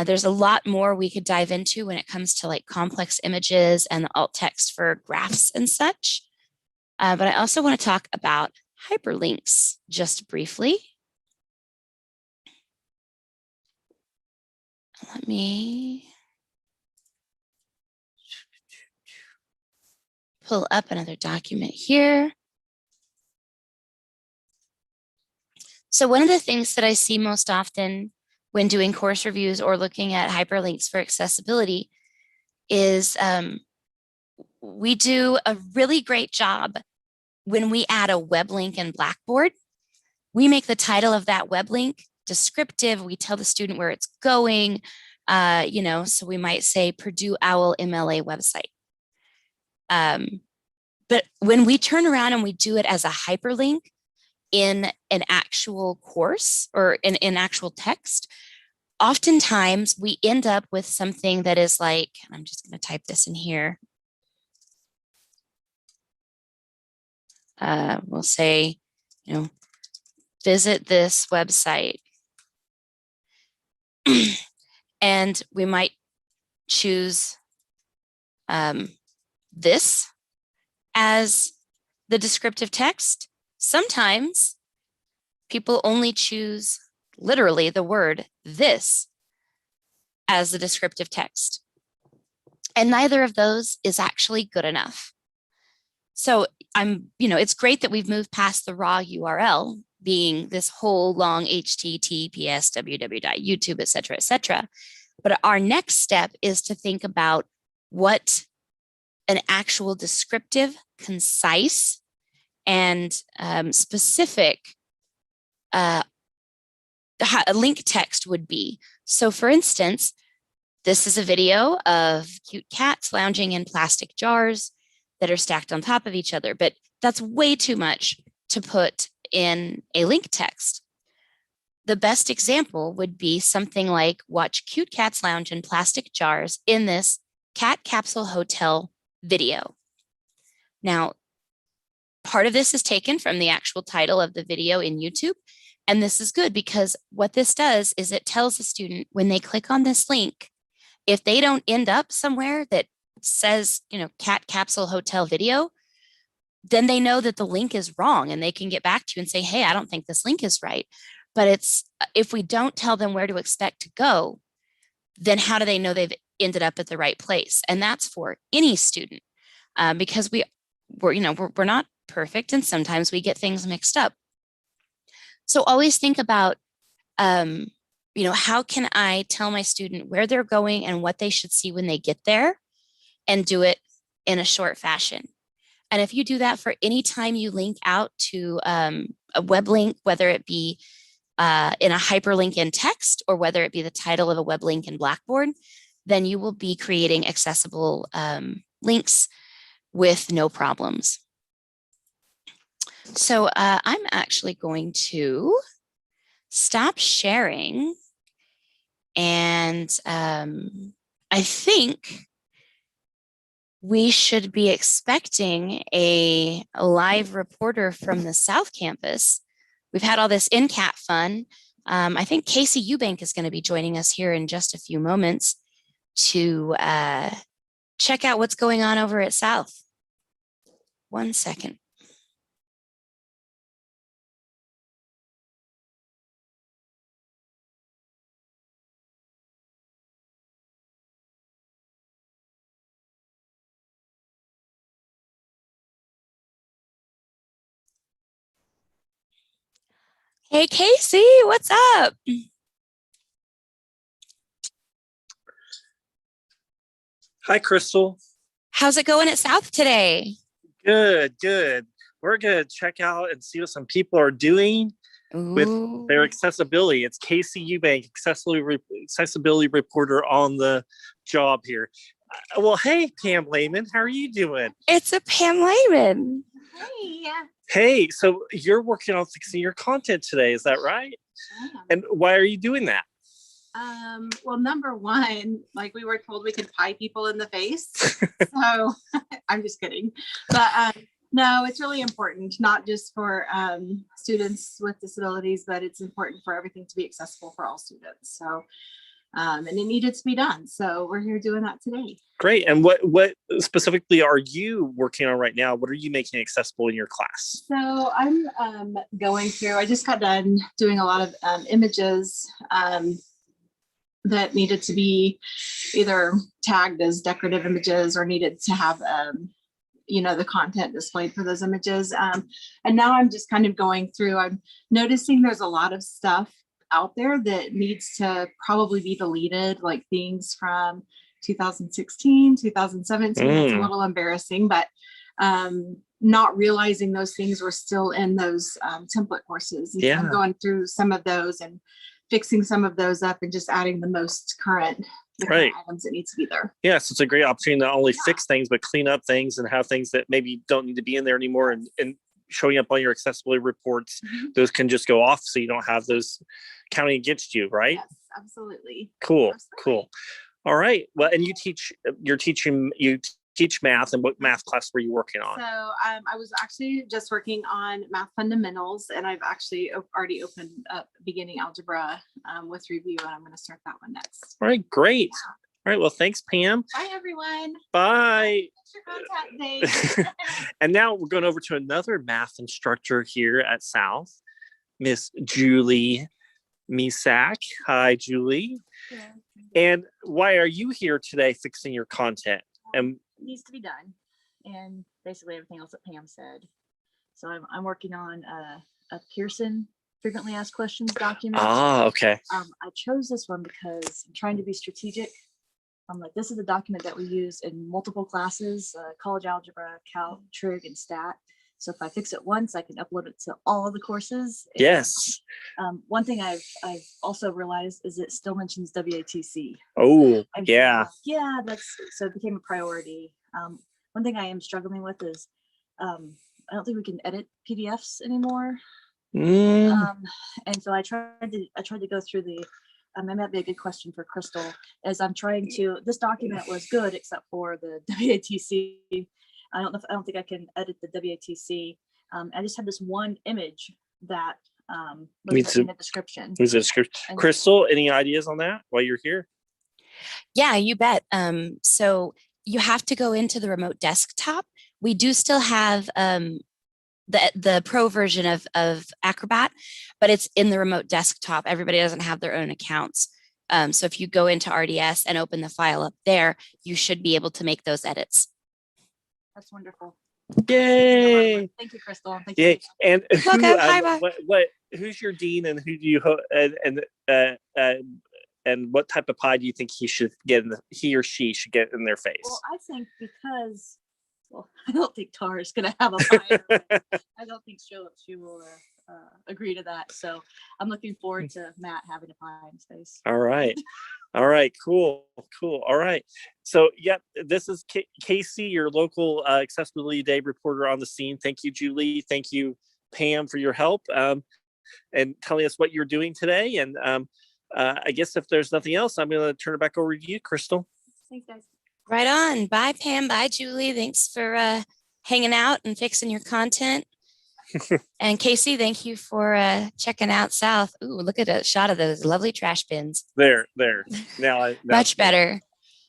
There's a lot more we could dive into when it comes to like complex images and the alt text for graphs and such. But I also want to talk about hyperlinks just briefly. Let me pull up another document here. So one of the things that I see most often when doing course reviews or looking at hyperlinks for accessibility is we do a really great job when we add a web link in Blackboard. We make the title of that web link descriptive. We tell the student where it's going, so we might say Purdue OWL MLA website. But when we turn around and we do it as a hyperlink in an actual course or in actual text, oftentimes we end up with something that is like, I'm just going to type this in here. We'll say, visit this website. And we might choose this as the descriptive text. Sometimes people only choose literally the word this as the descriptive text. And neither of those is actually good enough. So it's great that we've moved past the raw URL being this whole long HTTPS, www.youtube, et cetera, et cetera. But our next step is to think about what an actual descriptive, concise, and specific a link text would be. So for instance, this is a video of cute cats lounging in plastic jars that are stacked on top of each other, but that's way too much to put in a link text. The best example would be something like, watch cute cats lounge in plastic jars in this cat capsule hotel video. Now, part of this is taken from the actual title of the video in YouTube. And this is good because what this does is it tells the student when they click on this link, if they don't end up somewhere that says, cat capsule hotel video, then they know that the link is wrong and they can get back to you and say, hey, I don't think this link is right. But if we don't tell them where to expect to go, then how do they know they've ended up at the right place? And that's for any student because we're not perfect and sometimes we get things mixed up. So always think about, how can I tell my student where they're going and what they should see when they get there, and do it in a short fashion. And if you do that for any time you link out to a web link, whether it be in a hyperlink in text or whether it be the title of a web link in Blackboard, then you will be creating accessible links with no problems. So I'm actually going to stop sharing, and I think we should be expecting a live reporter from the South Campus. We've had all this NCAT fun. I think Casey Eubank is going to be joining us here in just a few moments to check out what's going on over at South. 1 second. Hey, Casey, what's up?
Hi, Crystal.
How's it going at South today?
Good, good. We're going to check out and see what some people are doing with their accessibility. It's Casey Eubank, accessibility reporter on the job here. Well, hey, Pam Lehman, how are you doing?
It's a Pam Lehman.
Hey.
Hey, so you're working on fixing your content today, is that right? And why are you doing that?
Well, number one, like we were told we could pie people in the face. So I'm just kidding. But no, it's really important, not just for students with disabilities, but it's important for everything to be accessible for all students. So, and it needed to be done. So we're here doing that today.
Great. And what specifically are you working on right now? What are you making accessible in your class?
So I'm going through, I just got done doing a lot of images that needed to be either tagged as decorative images or needed to have, the content displayed for those images. And now I'm just kind of going through, I'm noticing there's a lot of stuff out there that needs to probably be deleted, like things from 2016, 2017. It's a little embarrassing, but not realizing those things were still in those template courses. And so I'm going through some of those and fixing some of those up and just adding the most current items that needs to be there.
Yes, it's a great opportunity to not only fix things, but clean up things and have things that maybe don't need to be in there anymore. And showing up on your accessibility reports, those can just go off so you don't have those counting against you, right?
Yes, absolutely.
Cool,
Absolutely.
cool. All right. Well, and you teach math, and what math class were you working on?
So I was actually just working on math fundamentals, and I've actually already opened up beginning algebra with review, and I'm going to start that one next.
All right, great. All right, well, thanks, Pam.
Bye, everyone.
Bye.
Your contact date.
And now we're going over to another math instructor here at South, Miss Julie Misak. Hi, Julie.
Yeah.
And why are you here today fixing your content? And
It needs to be done, and basically everything else that Pam said. So I'm working on a Pearson frequently asked questions document.
okay.
I chose this one because I'm trying to be strategic I'm like, this is the document that we use in multiple classes, college algebra, calc, trig, and stat. So if I fix it once, I can upload it to all of the courses. And,
Yes.
one thing I've also realized is it still mentions WATC.
Oh,
And
yeah.
so, yeah, so it became a priority. One thing I am struggling with is I don't think we can edit PDFs anymore. And so I tried to go through the that might be a good question for Crystal, as I'm trying to, this document was good except for the WATC. I don't think I can edit the WATC. I just have this one image that was in the description. And
Crystal, any ideas on that while you're here?
Yeah, you bet. So you have to go into the remote desktop. We do still have the pro version of Acrobat, but it's in the remote desktop. Everybody doesn't have their own accounts. So if you go into RDS and open the file up there, you should be able to make those edits.
That's wonderful.
Yay!
Thank you, Crystal. Thank
Yay!
you.
And who,
Welcome.
who's your dean, and who do you and what type of pie do you think he or she should get in their face?
Well, I think because, I don't think Tara's going to have a pie. I don't think she will agree to that. So I'm looking forward to Matt having a pie in his face.
All right. All right. Cool. All right. So, yep, this is Casey, your local Accessibility Day reporter on the scene. Thank you, Julie. Thank you, Pam, for your help and telling us what you're doing today. And I guess if there's nothing else, I'm going to turn it back over to you, Crystal.
Thanks, guys.
Right on. Bye, Pam. Bye, Julie. Thanks for hanging out and fixing your content. And Casey, thank you for checking out South. Ooh, look at a shot of those lovely trash bins.
There. Now
Much better.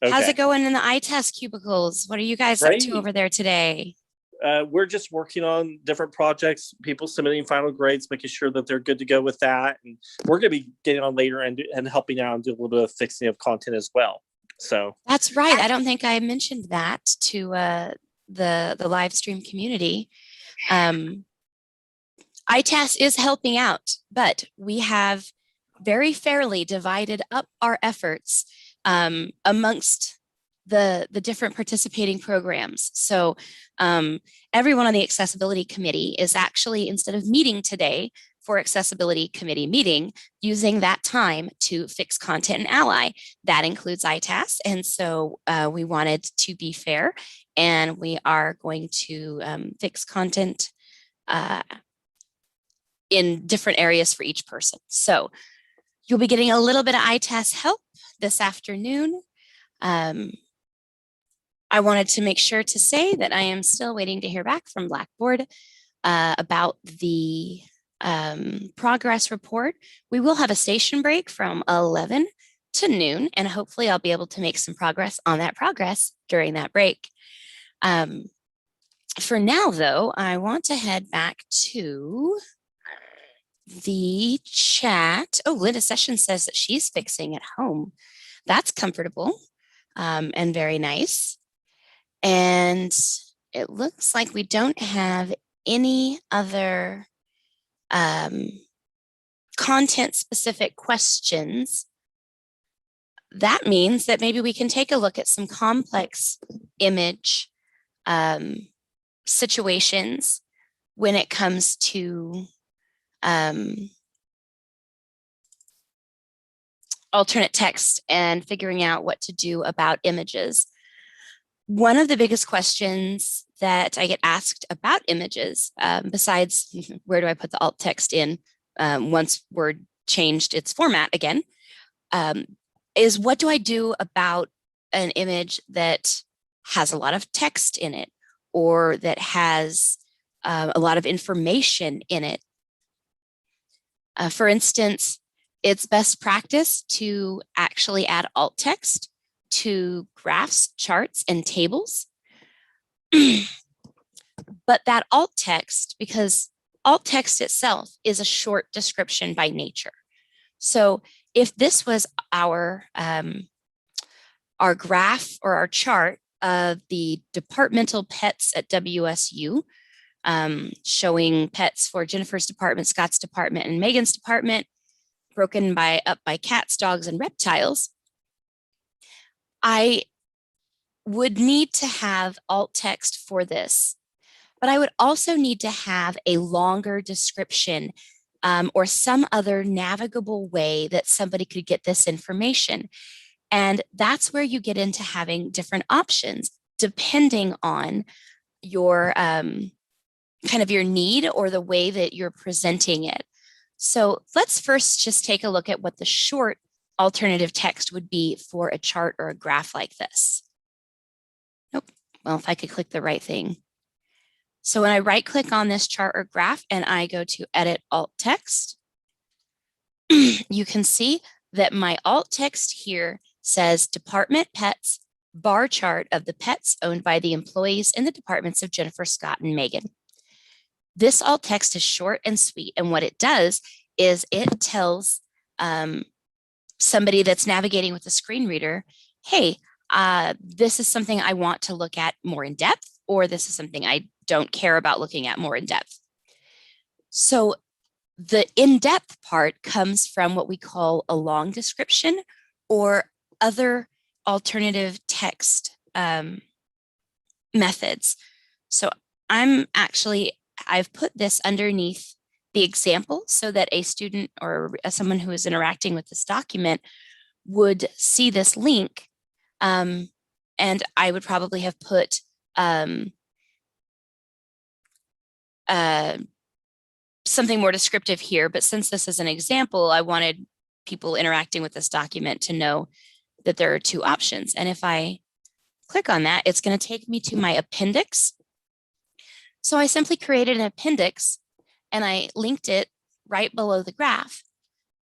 Okay.
How's it going in the ITAS cubicles? What are you guys up to over there today?
We're just working on different projects, people submitting final grades, making sure that they're good to go with that. And we're going to be getting on later and helping out and do a little bit of fixing of content as well. So
that's right. I don't think I mentioned that to the live stream community. ITAS is helping out, but we have very fairly divided up our efforts amongst the different participating programs. So everyone on the accessibility committee is actually, instead of meeting today for accessibility committee meeting, using that time to fix content in Ally. That includes ITAS. And so we wanted to be fair, and we are going to fix content in different areas for each person. So you'll be getting a little bit of ITAS help this afternoon. I wanted to make sure to say that I am still waiting to hear back from Blackboard about the progress report. We will have a station break from 11 to noon, and hopefully I'll be able to make some progress on that progress during that break. For now, though, I want to head back to the chat. Oh, Linda Sessions says that she's fixing at home. That's comfortable and very nice. And it looks like we don't have any other content-specific questions. That means that maybe we can take a look at some complex image situations when it comes to alternate text and figuring out what to do about images. One of the biggest questions that I get asked about images, besides where do I put the alt text in once Word changed its format again, is what do I do about an image that has a lot of text in it, or that has a lot of information in it. For instance, it's best practice to actually add alt text to graphs, charts, and tables. But that alt text, because alt text itself is a short description by nature. So if this was our graph or our chart of the departmental pets at WSU, showing pets for Jennifer's department, Scott's department, and Megan's department, broken up by cats, dogs, and reptiles, I would need to have alt text for this, but I would also need to have a longer description or some other navigable way that somebody could get this information. And that's where you get into having different options depending on your kind of your need or the way that you're presenting it. So let's first just take a look at what the short alternative text would be for a chart or a graph like this. Nope. Well, if I could click the right thing. So when I right click on this chart or graph and I go to edit alt text, you can see that my alt text here says department pets, bar chart of the pets owned by the employees in the departments of Jennifer, Scott, and Megan. This alt text is short and sweet. And what it does is it tells somebody that's navigating with a screen reader, hey, this is something I want to look at more in depth, or this is something I don't care about looking at more in depth. So the in-depth part comes from what we call a long description or other alternative text methods. So I've put this underneath the example so that a student or someone who is interacting with this document would see this link. And I would probably have put something more descriptive here, but since this is an example, I wanted people interacting with this document to know that there are two options. And if I click on that, it's going to take me to my appendix. So I simply created an appendix and I linked it right below the graph.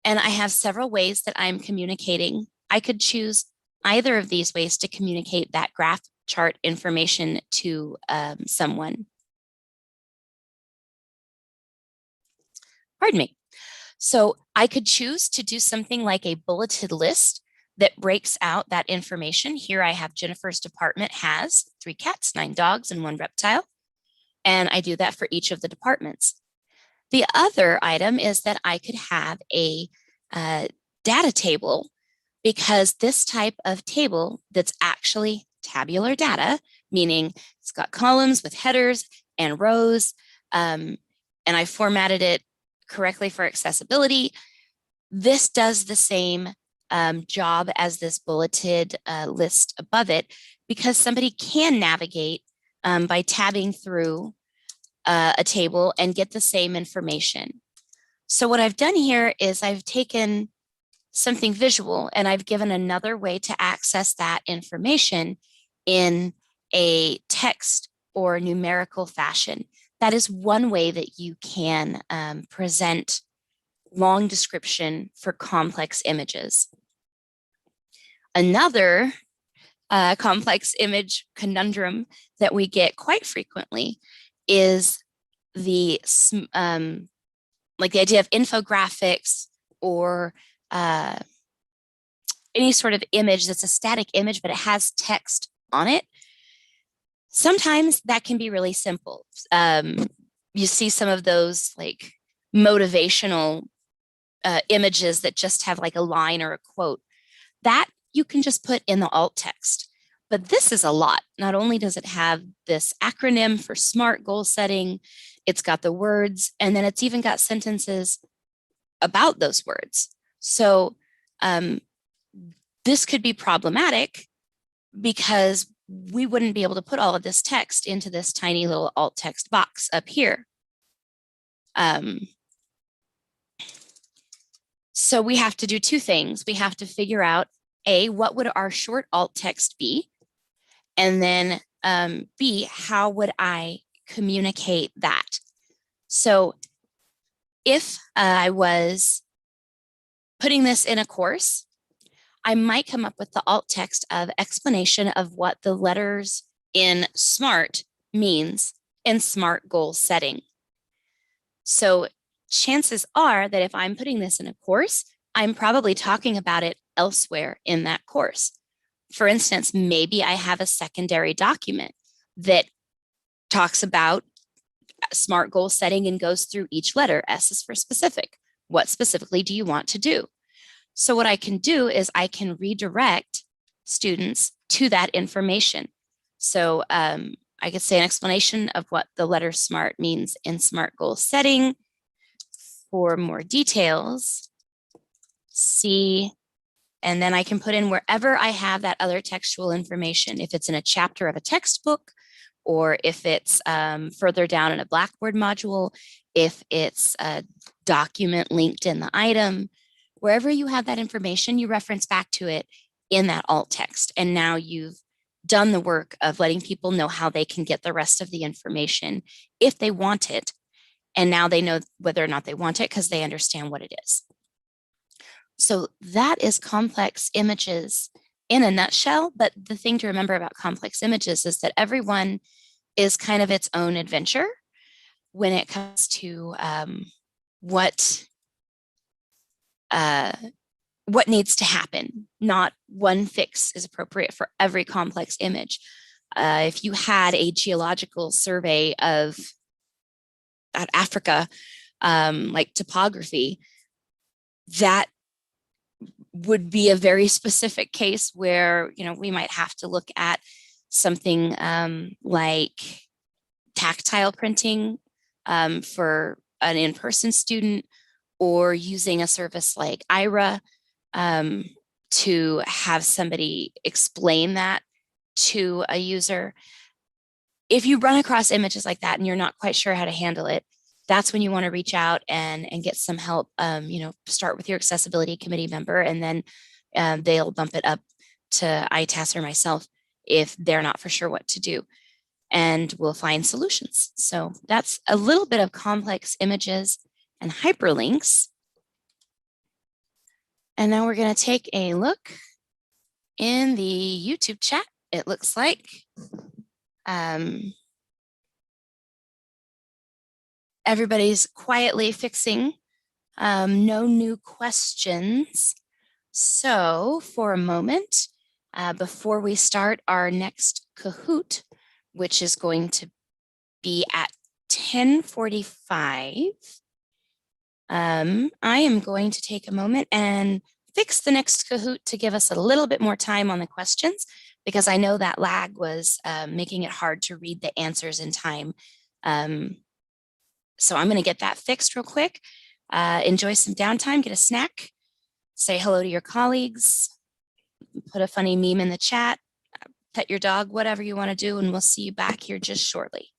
And I have several ways that I'm communicating. I could choose either of these ways to communicate that graph chart information to someone. Pardon me. So I could choose to do something like a bulleted list that breaks out that information. Here I have Jennifer's department has 3 cats, 9 dogs, and 1 reptile. And I do that for each of the departments. The other item is that I could have a data table, because this type of table that's actually tabular data, meaning it's got columns with headers and rows, and I formatted it correctly for accessibility. This does the same job as this bulleted list above it, because somebody can navigate by tabbing through a table and get the same information. So what I've done here is I've taken something visual and I've given another way to access that information in a text or numerical fashion. That is one way that you can present long description for complex images. Another complex image conundrum that we get quite frequently is the like the idea of infographics or any sort of image that's a static image, but it has text on it. Sometimes that can be really simple. You see some of those like motivational images that just have like a line or a quote. That you can just put in the alt text. But this is a lot. Not only does it have this acronym for SMART goal setting, it's got the words, and then it's even got sentences about those words. So this could be problematic because we wouldn't be able to put all of this text into this tiny little alt text box up here. So we have to do two things. We have to figure out, A, what would our short alt text be? And then B, how would I communicate that? So if I was putting this in a course, I might come up with the alt text of explanation of what the letters in SMART means in SMART goal setting. So chances are that if I'm putting this in a course, I'm probably talking about it elsewhere in that course. For instance, maybe I have a secondary document that talks about SMART goal setting and goes through each letter. S is for specific. What specifically do you want to do? So what I can do is I can redirect students to that information. So I could say an explanation of what the letter SMART means in SMART goal setting. For more details, see, and then I can put in wherever I have that other textual information, if it's in a chapter of a textbook, or if it's further down in a Blackboard module, if it's a document linked in the item, wherever you have that information, you reference back to it in that alt text. And now you've done the work of letting people know how they can get the rest of the information if they want it. And now they know whether or not they want it because they understand what it is. So that is complex images in a nutshell. But the thing to remember about complex images is that everyone is kind of its own adventure when it comes to what needs to happen. Not one fix is appropriate for every complex image. If you had a geological survey of Africa, like topography, that would be a very specific case where, you know, we might have to look at something like tactile printing for an in-person student, or using a service like IRA to have somebody explain that to a user. If you run across images like that and you're not quite sure how to handle it, that's when you want to reach out and get some help. You know, start with your accessibility committee member, and then they'll bump it up to ITAS or myself if they're not for sure what to do, and we'll find solutions. So that's a little bit of complex images and hyperlinks. And now we're going to take a look in the YouTube chat. It looks like everybody's quietly fixing. No new questions. So for a moment, before we start our next Kahoot, which is going to be at 10:45, I am going to take a moment and fix the next Kahoot to give us a little bit more time on the questions, because I know that lag was making it hard to read the answers in time. So I'm going to get that fixed real quick. Enjoy some downtime, get a snack, say hello to your colleagues, put a funny meme in the chat, pet your dog, whatever you want to do, and we'll see you back here just shortly.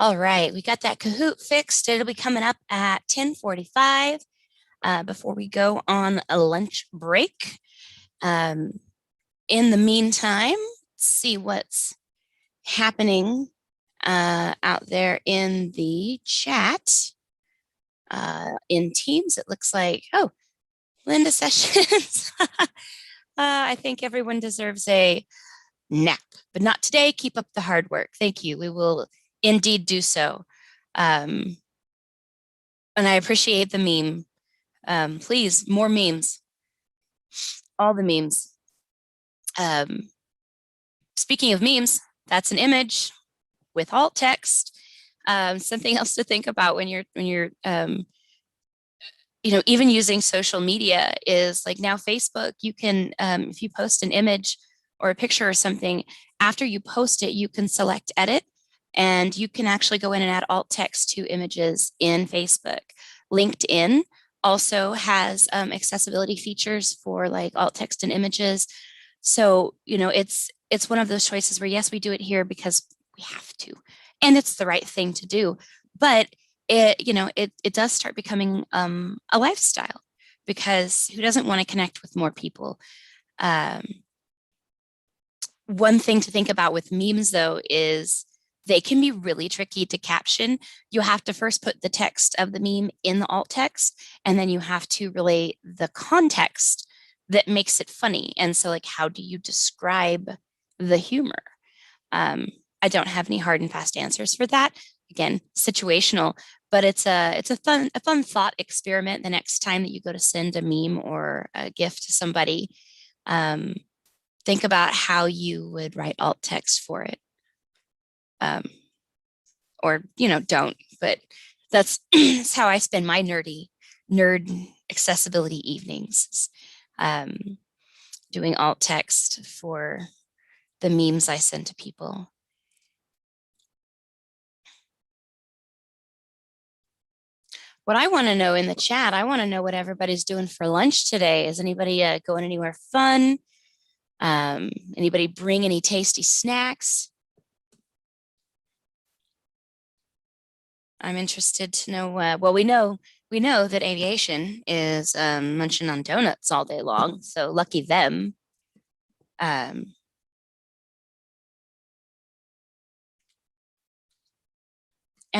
All right, we got that Kahoot fixed. It'll be coming up at 10:45 before we go on a lunch break. In the meantime, let's see what's happening out there in the chat. In Teams, it looks like, oh, Linda Sessions. I think everyone deserves a nap, but not today. Keep up the hard work. Thank you. We will indeed do so. And I appreciate the meme. Please, more memes. All the memes. Speaking of memes, that's an image with alt text. Something else to think about when you're even using social media is like now Facebook, you can, if you post an image or a picture or something, after you post it, you can select edit and you can actually go in and add alt text to images in Facebook. LinkedIn also has accessibility features for like alt text and images. So, it's one of those choices where, yes, we do it here because we have to, and it's the right thing to do. But it does start becoming a lifestyle, because who doesn't want to connect with more people? One thing to think about with memes, though, is they can be really tricky to caption. You have to first put the text of the meme in the alt text, and then you have to relay the context that makes it funny. And so, like, how do you describe the humor? I don't have any hard and fast answers for that. Again, situational, but it's a fun thought experiment the next time that you go to send a meme or a GIF to somebody. Think about how you would write alt text for it. Or, don't, but that's how I spend my nerd accessibility evenings, doing alt text for the memes I send to people. What I want to know in the chat, I want to know what everybody's doing for lunch today. Is anybody going anywhere fun? Anybody bring any tasty snacks? I'm interested to know. Well, we know that aviation is munching on donuts all day long, so lucky them. And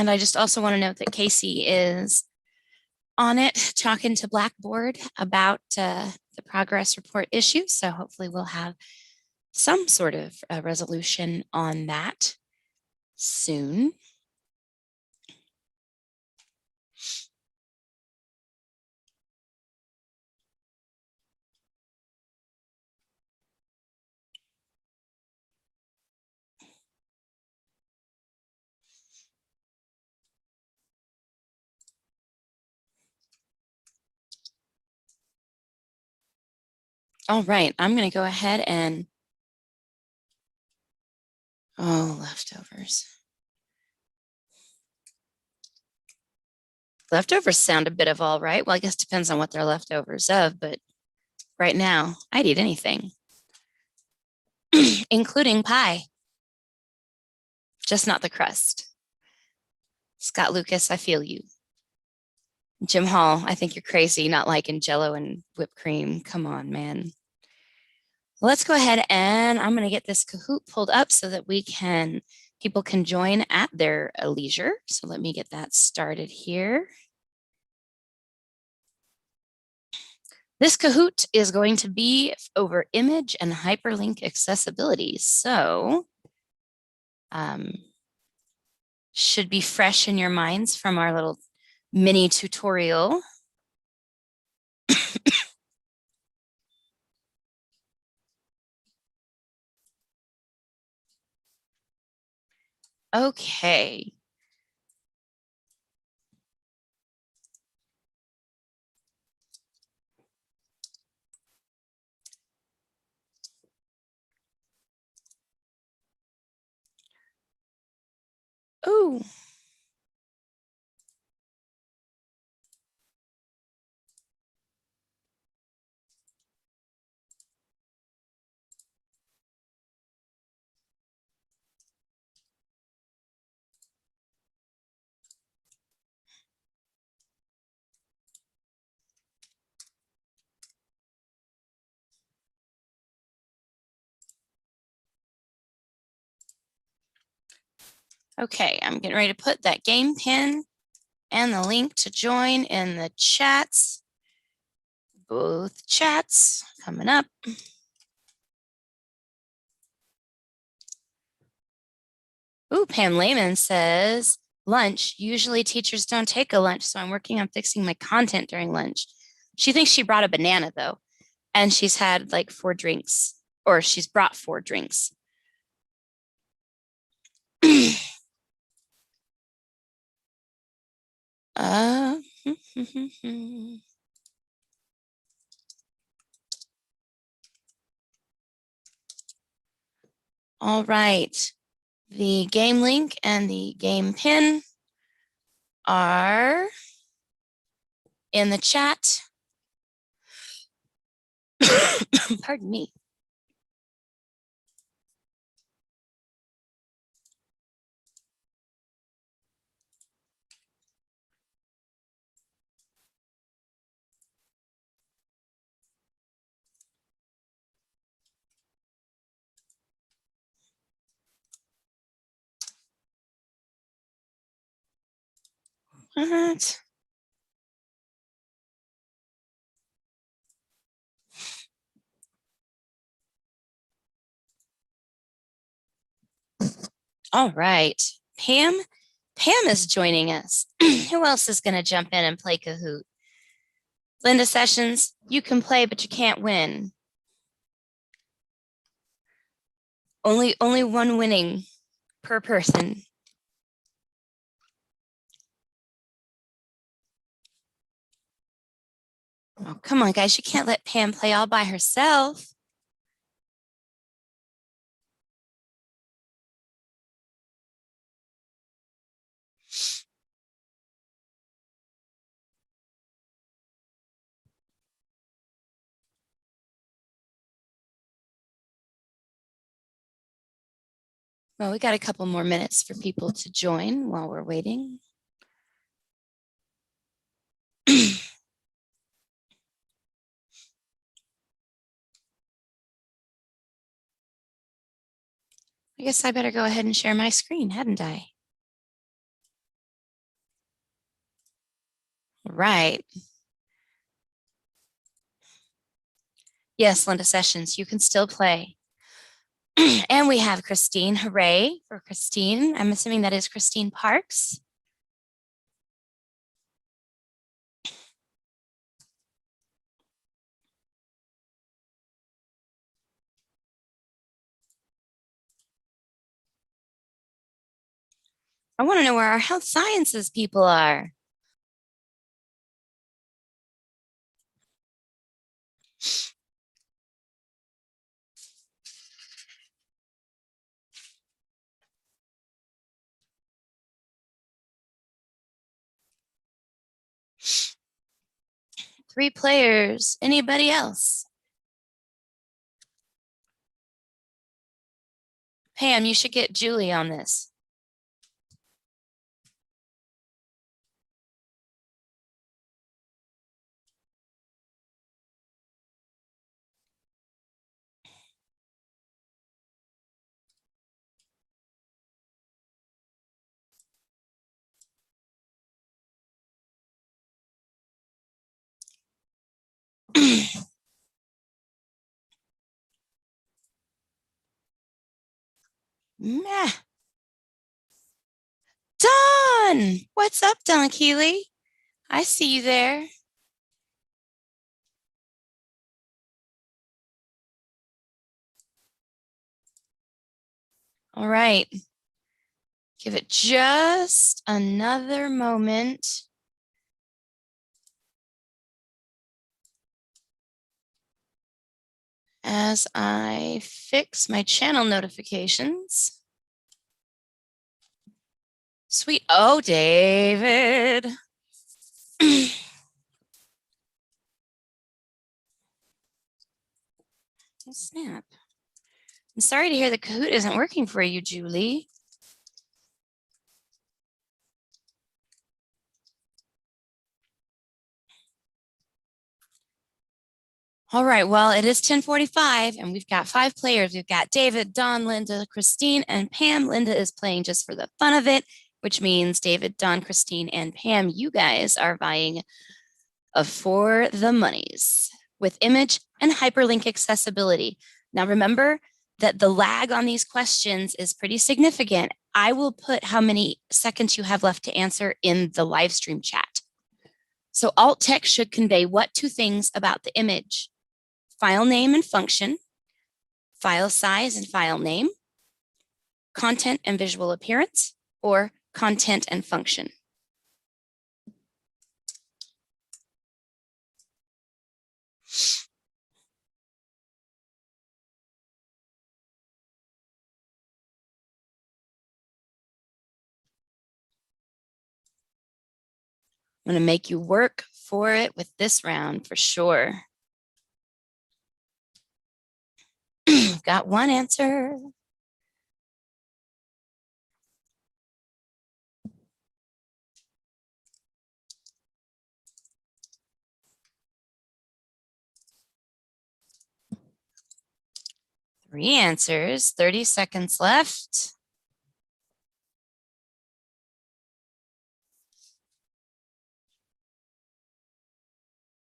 I just also want to note that Casey is on it talking to Blackboard about the progress report issue. So hopefully we'll have some sort of a resolution on that soon. All right, I'm going to go ahead and, leftovers. Leftovers sound a bit of all right. Well, I guess it depends on what they're leftovers of, but right now I'd eat anything, including pie, just not the crust. Scott Lucas, I feel you. Jim Hall, I think you're crazy not liking Jell-O and whipped cream. Come on, man. Let's go ahead and I'm going to get this Kahoot pulled up so that people can join at their leisure. So let me get that started here. This Kahoot is going to be over image and hyperlink accessibility. So should be fresh in your minds from our little mini tutorial. Okay. Oh. Okay, I'm getting ready to put that game pin and the link to join in the chats. Both chats coming up. Ooh, Pam Lehman says, lunch. Usually teachers don't take a lunch, so I'm working on fixing my content during lunch. She thinks she brought a banana though, and she's had like 4 drinks, or she's brought 4 drinks. uh, All right. The game link and the game pin are in the chat. Pardon me. What? All right. Pam is joining us. Who else is going to jump in and play Kahoot? Linda Sessions, you can play, but you can't win. Only one winning per person. Oh, come on, guys. You can't let Pam play all by herself. Well, we got a couple more minutes for people to join while we're waiting. I guess I better go ahead and share my screen, hadn't I? Right. Yes, Linda Sessions, you can still play. And we have Christine. Hooray for Christine. I'm assuming that is Christine Parks. I want to know where our health sciences people are. Three players. Anybody else? Pam, you should get Julie on this. Meh. Dawn! What's up, Dawn Keeley? I see you there. All right. Give it just another moment. As I fix my channel notifications. Sweet. Oh, David. Oh, snap. I'm sorry to hear the Kahoot isn't working for you, Julie. All right, well, it is 10:45 and we've got 5 players. We've got David, Don, Linda, Christine, and Pam. Linda is playing just for the fun of it, which means David, Don, Christine, and Pam, you guys are vying for the monies with image and hyperlink accessibility. Now remember that the lag on these questions is pretty significant. I will put how many seconds you have left to answer in the live stream chat. So alt text should convey what 2 things about the image? File name and function, file size and file name, content and visual appearance, or content and function. I'm going to make you work for it with this round for sure. Got 1 answer. Three answers, 30 seconds left.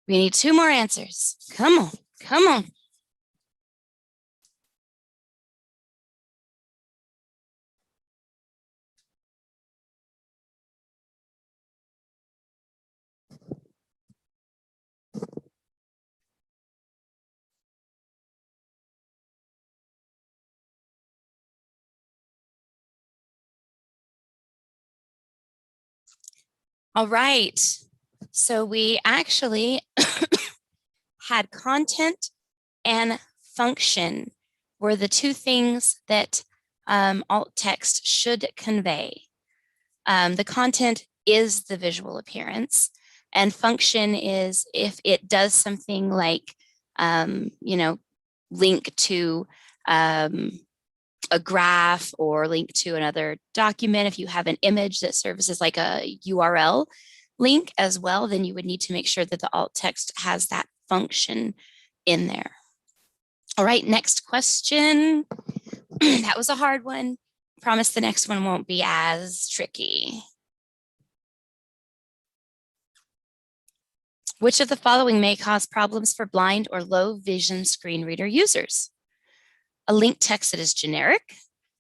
We need 2 more answers. Come on, come on. All right, so we actually had content and function were the 2 things that alt text should convey. The content is the visual appearance, and function is if it does something like, link to a graph or link to another document. If you have an image that serves as like a URL link as well, then you would need to make sure that the alt text has that function in there. All right, next question. That was a hard one. Promise the next one won't be as tricky. Which of the following may cause problems for blind or low vision screen reader users? A link text that is generic,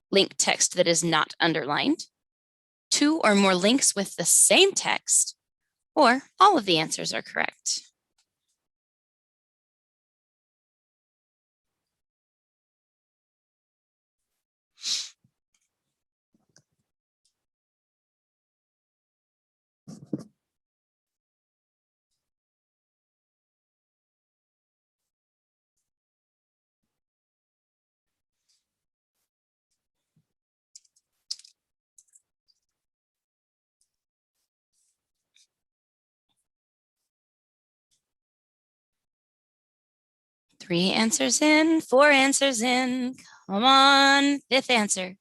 link text that is not underlined, 2 or more links with the same text, or all of the answers are correct. Three answers in, 4 answers in. Come on, 5th answer.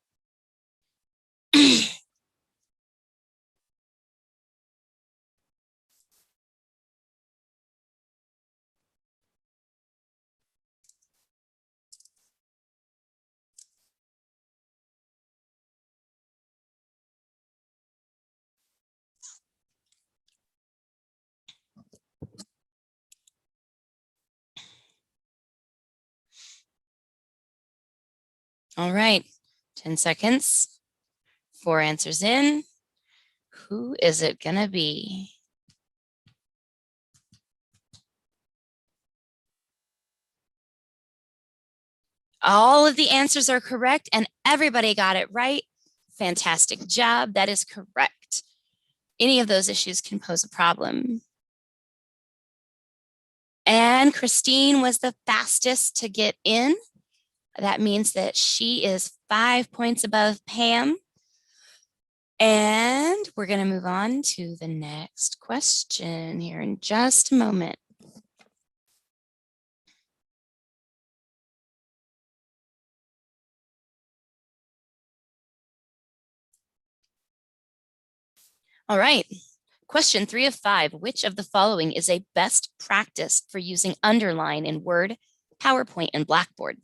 All right, 10 seconds, 4 answers in. Who is it gonna be? All of the answers are correct and everybody got it right. Fantastic job, that is correct. Any of those issues can pose a problem. And Christine was the fastest to get in. That means that she is 5 points above Pam. And we're going to move on to the next question here in just a moment. All right, Question 3 of 5, which of the following is a best practice for using underline in Word, PowerPoint, and Blackboard?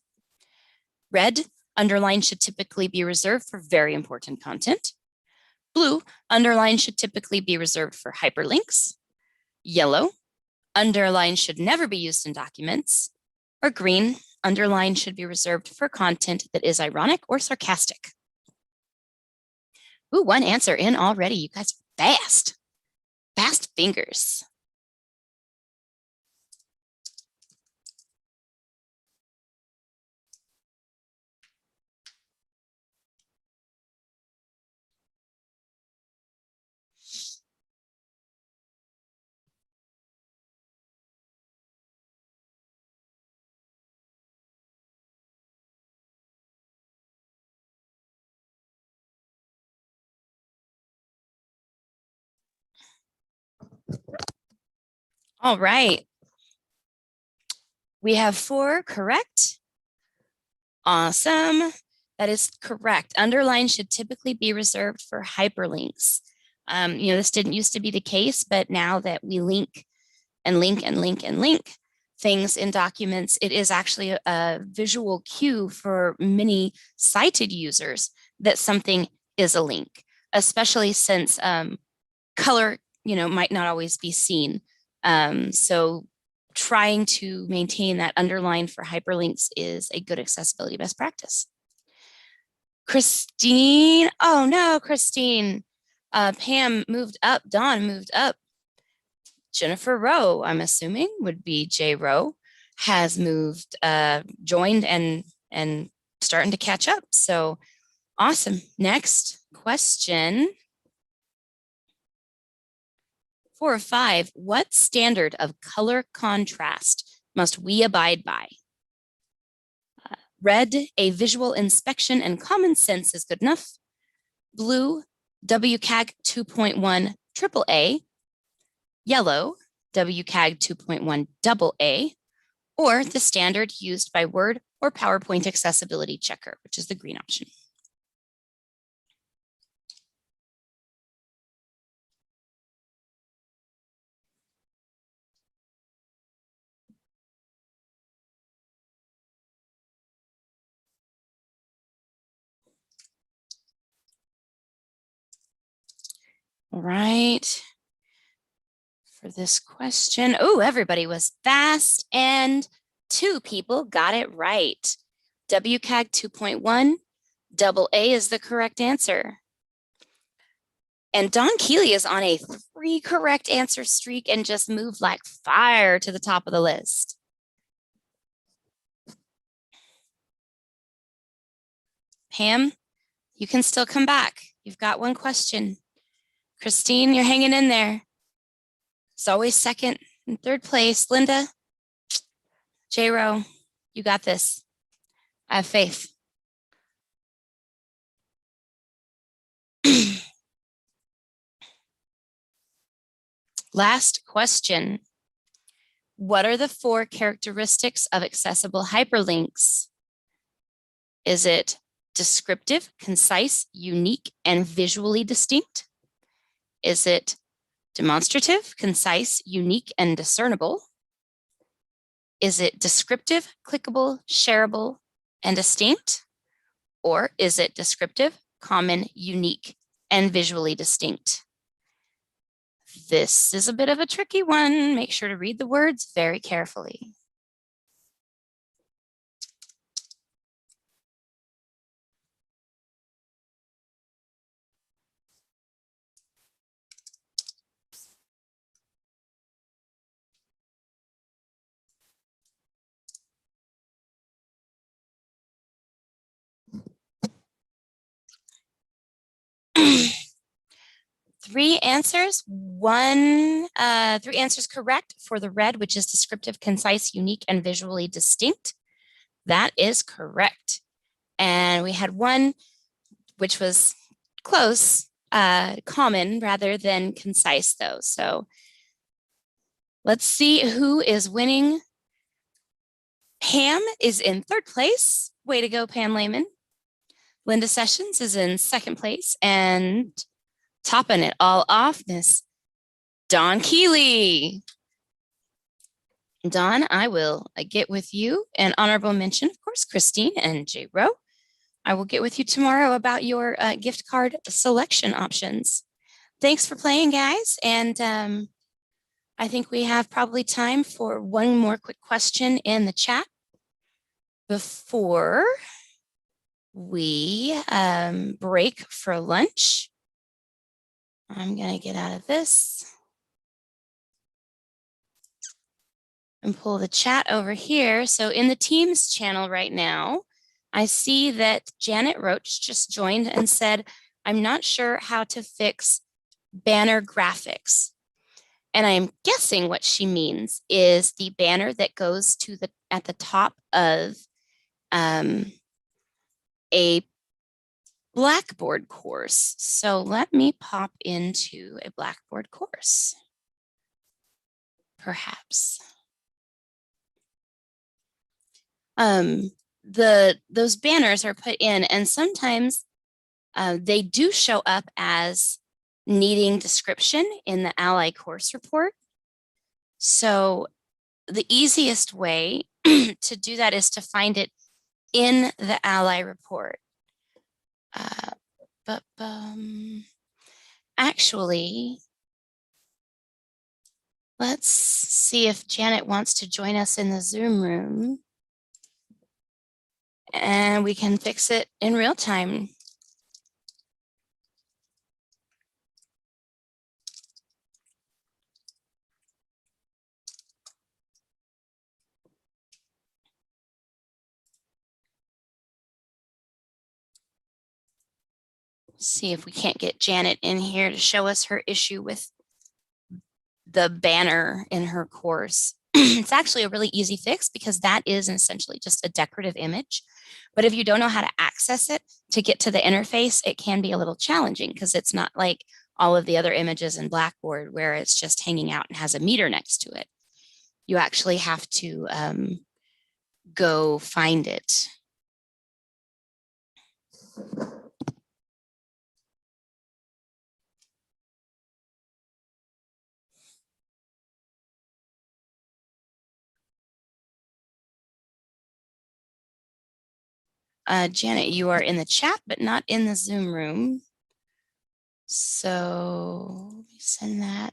Red, underline should typically be reserved for very important content. Blue, underline should typically be reserved for hyperlinks. Yellow, underline should never be used in documents. Or green, underline should be reserved for content that is ironic or sarcastic. Ooh, one answer in already. You guys are fast. Fast fingers. All right. We have 4 correct. Awesome. That is correct. Underline should typically be reserved for hyperlinks. This didn't used to be the case, but now that we link and link and link and link things in documents, it is actually a visual cue for many sighted users that something is a link, especially since color, might not always be seen. So trying to maintain that underline for hyperlinks is a good accessibility best practice. Christine, oh no, Christine. Pam moved up, Dawn moved up. Jennifer Rowe, I'm assuming would be J. Rowe, has moved, joined and starting to catch up. So awesome. Next question. 4 of 5, what standard of color contrast must we abide by? Red, a visual inspection and common sense is good enough. Blue, WCAG 2.1 AAA. Yellow, WCAG 2.1 AA. Or the standard used by Word or PowerPoint Accessibility Checker, which is the green option. All right. For this question, oh, everybody was fast and 2 people got it right. WCAG 2.1 AA is the correct answer. And Don Keeley is on a 3 correct answer streak and just moved like fire to the top of the list. Pam, you can still come back. You've got 1 question. Christine, you're hanging in there. It's always 2nd and 3rd place. Linda, J-Row, you got this. I have faith. Last question. What are the 4 characteristics of accessible hyperlinks? Is it descriptive, concise, unique, and visually distinct? Is it demonstrative, concise, unique, and discernible? Is it descriptive, clickable, shareable, and distinct? Or is it descriptive, common, unique, and visually distinct? This is a bit of a tricky one. Make sure to read the words very carefully. Three answers correct for the red, which is descriptive, concise, unique, and visually distinct. That is correct. And we had 1, which was close, common rather than concise though. So let's see who is winning. Pam is in 3rd place. Way to go, Pam Lehman. Linda Sessions is in 2nd place, and topping it all off, Miss Don Keeley. Don, I will get with you. An honorable mention, of course, Christine and J. Rowe. I will get with you tomorrow about your gift card selection options. Thanks for playing, guys. And I think we have probably time for one more quick question in the chat before we break for lunch. I'm going to get out of this and pull the chat over here. So in the Teams channel right now, I see that Janet Roach just joined and said, I'm not sure how to fix banner graphics. And I'm guessing what she means is the banner that goes to at the top of a Blackboard course. So let me pop into a Blackboard course, perhaps. Those banners are put in, and sometimes they do show up as needing description in the Ally course report. So the easiest way to do that is to find it in the Ally report. Actually, let's see if Janet wants to join us in the Zoom room and we can fix it in real time. See if we can't get Janet in here to show us her issue with the banner in her course. It's actually a really easy fix because that is essentially just a decorative image. But if you don't know how to access it to get to the interface, it can be a little challenging because it's not like all of the other images in Blackboard where it's just hanging out and has a meter next to it. You actually have to go find it. Janet, you are in the chat, but not in the Zoom room. So let me send that.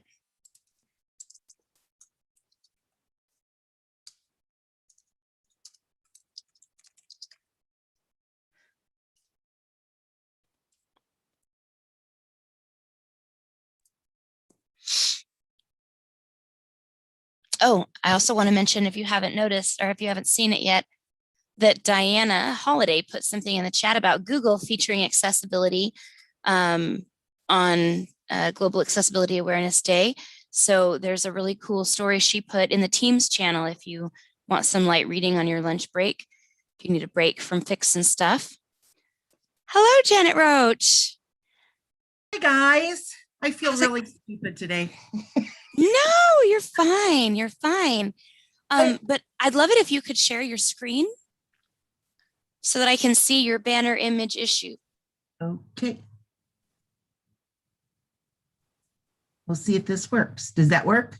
Oh, I also want to mention, if you haven't noticed or if you haven't seen it yet, that Diana Holiday put something in the chat about Google featuring accessibility on Global Accessibility Awareness Day. So there's a really cool story she put in the Teams channel if you want some light reading on your lunch break, if you need a break from fixing stuff. Hello, Janet Roach.
Hi, guys. I feel really stupid today.
No, you're fine. You're fine. But I'd love it if you could share your screen so that I can see your banner image issue.
Okay. We'll see if this works. Does that work?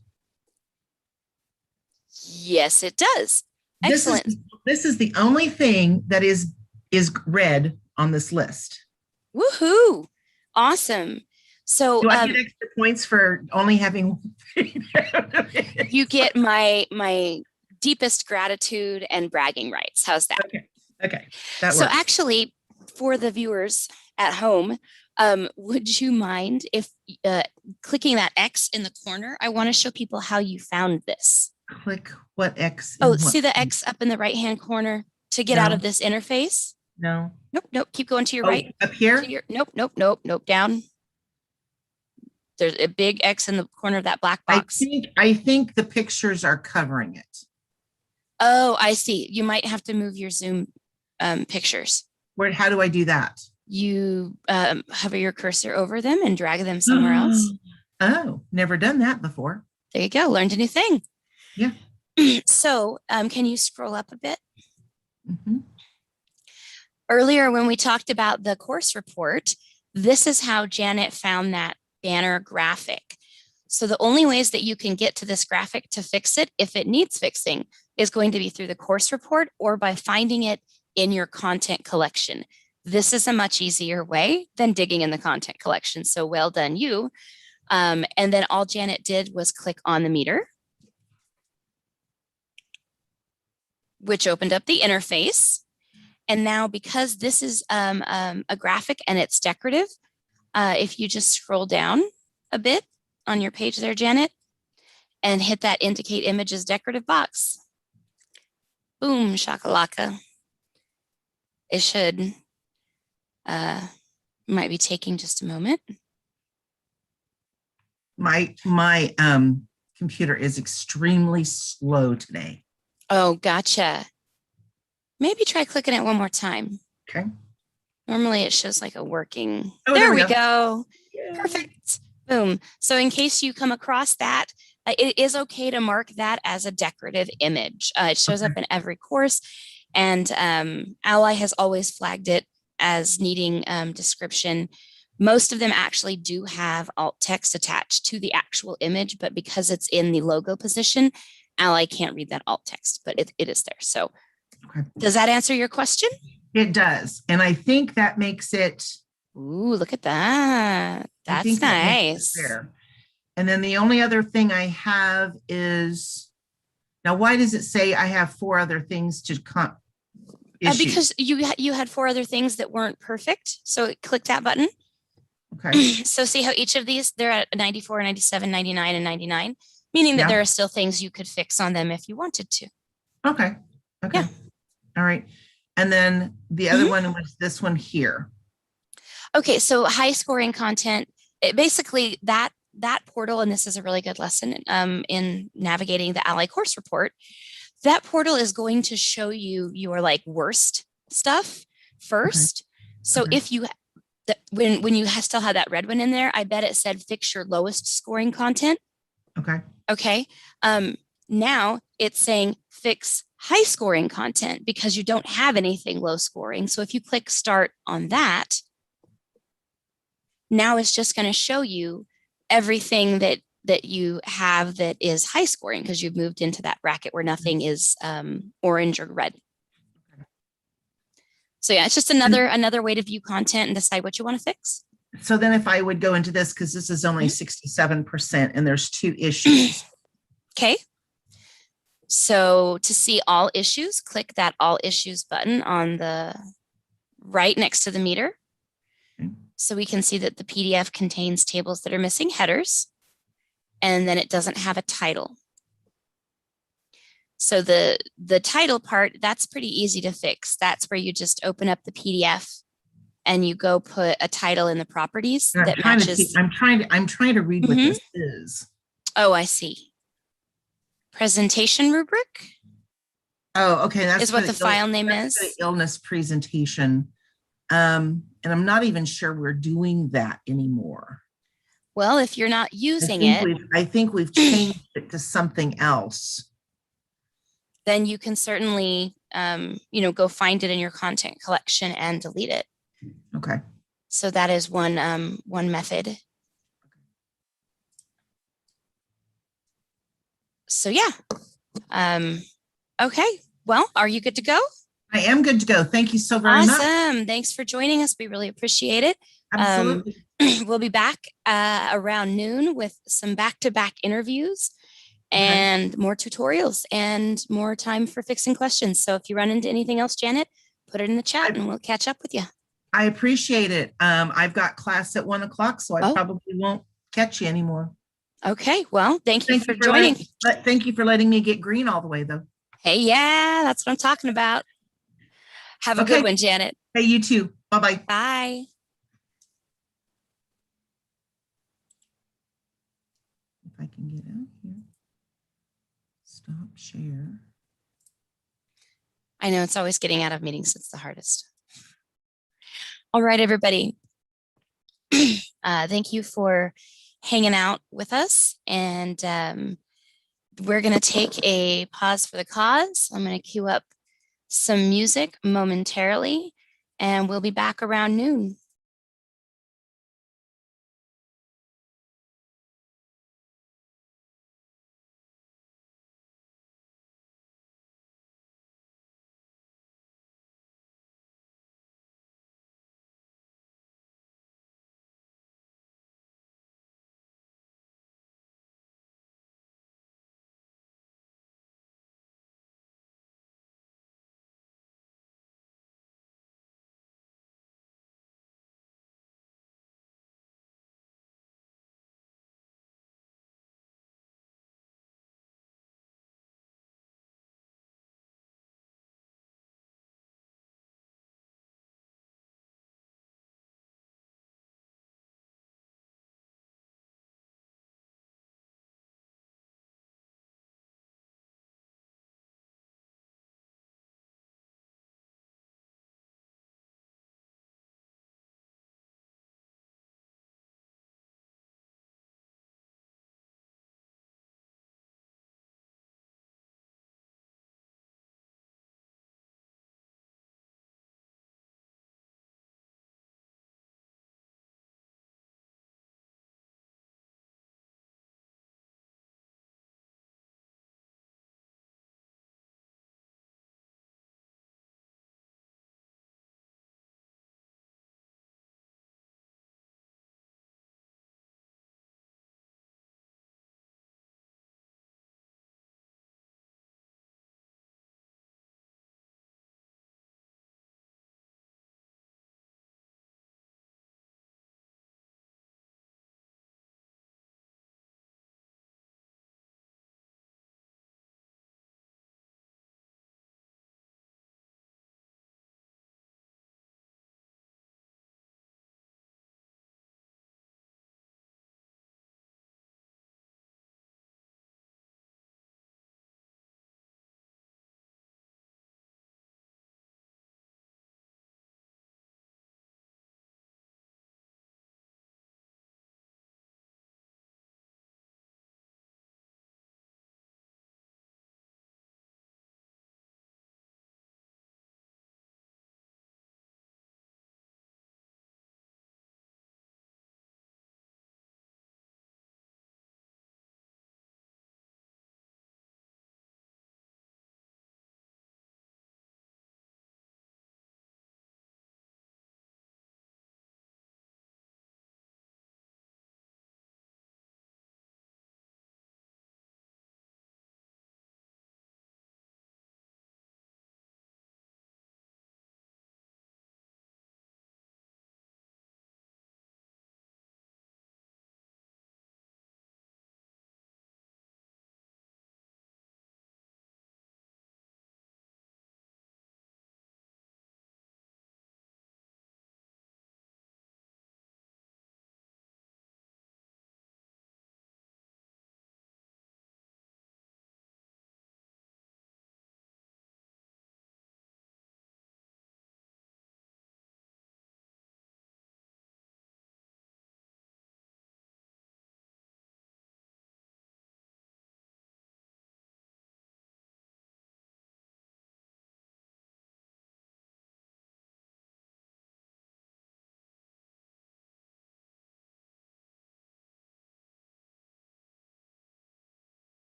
Yes, it does. Excellent.
This is the only thing that is red on this list.
Woohoo. Awesome. So
do I get extra points for only having
you get my deepest gratitude and bragging rights. How's that?
Okay. That
so
works.
Actually, for the viewers at home, would you mind if clicking that X in the corner? I want to show people how you found this.
Click what X?
Oh, see the X up in the right hand corner to get out of this interface?
No.
Nope. Keep going to your right.
Up here?
Nope. Down. There's a big X in the corner of that black box.
I think the pictures are covering it.
Oh, I see. You might have to move your Zoom pictures.
How do I do that?
You hover your cursor over them and drag them somewhere else.
Oh, never done that before.
There you go. Learned a new thing.
Yeah.
So can you scroll up a bit?
Mm-hmm.
Earlier, when we talked about the course report, this is how Janet found that banner graphic. So the only ways that you can get to this graphic to fix it, if it needs fixing, is going to be through the course report or by finding it in your content collection. This is a much easier way than digging in the content collection. So well done, you. And then all Janet did was click on the meter, which opened up the interface. And now because this is a graphic and it's decorative, if you just scroll down a bit on your page there, Janet, and hit that indicate images decorative box, boom, shakalaka. It should, might be taking just a moment.
My computer is extremely slow today.
Oh, gotcha. Maybe try clicking it one more time.
Okay.
Normally it shows like a working.
Oh,
there we go. Perfect. Boom. So in case you come across that, it is okay to mark that as a decorative image. It shows up in every course, and Ally has always flagged it as needing description. Most of them actually do have alt text attached to the actual image, but because it's in the logo position, Ally can't read that alt text, but it is there. So does that answer your question?
It does. And I think that makes it.
Ooh, look at that. That's nice.
And then the only other thing I have is, now why does it say I have 4 other things to issue?
Because you had 4 other things that weren't perfect. So click that button.
Okay.
So see how each of these, they're at 94, 97, 99, and 99, meaning that there are still things you could fix on them if you wanted to.
Okay. Okay.
Yeah.
All right. And then the other one was this one here.
Okay. So high scoring content, basically that portal, and this is a really good lesson in navigating the Ally course report, that portal is going to show you your like worst stuff first. So if you, when you still have that red one in there, I bet it said fix your lowest scoring content.
Okay.
Okay. Now it's saying fix high scoring content because you don't have anything low scoring. So if you click start on that, now it's just going to show you everything that you have that is high scoring because you've moved into that bracket where nothing is orange or red. So yeah, it's just another way to view content and decide what you want to fix.
So then if I would go into this, because this is only 67% and there's 2 issues.
Okay. So to see all issues, click that all issues button on the right next to the meter. So we can see that the PDF contains tables that are missing headers, and then it doesn't have a title. So the title part, that's pretty easy to fix. That's where you just open up the PDF and you go put a title in the properties that matches.
I'm trying to read what this is.
Oh, I see. Presentation rubric.
Oh, okay. That's
is what the file name is.
The illness presentation. And I'm not even sure we're doing that anymore.
Well, if you're not using it,
I think we've changed it to something else.
Then you can certainly, go find it in your content collection and delete it.
Okay.
So that is one method. So yeah. Okay. Well, are you good to go?
I am good to go. Thank you so very much.
Awesome. Thanks for joining us. We really appreciate it.
Absolutely.
We'll be back around noon with some back-to-back interviews and more tutorials and more time for fixing questions. So if you run into anything else, Janet, put it in the chat and we'll catch up with you.
I appreciate it. I've got class at 1 o'clock, so I probably won't catch you anymore.
Okay. Well, thank you for joining.
Thank you for letting me get green all the way, though.
Hey, yeah, that's what I'm talking about. Have a good one, Janet.
Hey, you too. Bye-bye.
Bye.
If I can get out here. Stop share.
I know it's always getting out of meetings. It's the hardest. All right, everybody. Thank you for hanging out with us. And we're going to take a pause for the cause. I'm going to queue up some music momentarily, and we'll be back around noon.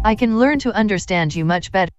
I can learn to understand you much better.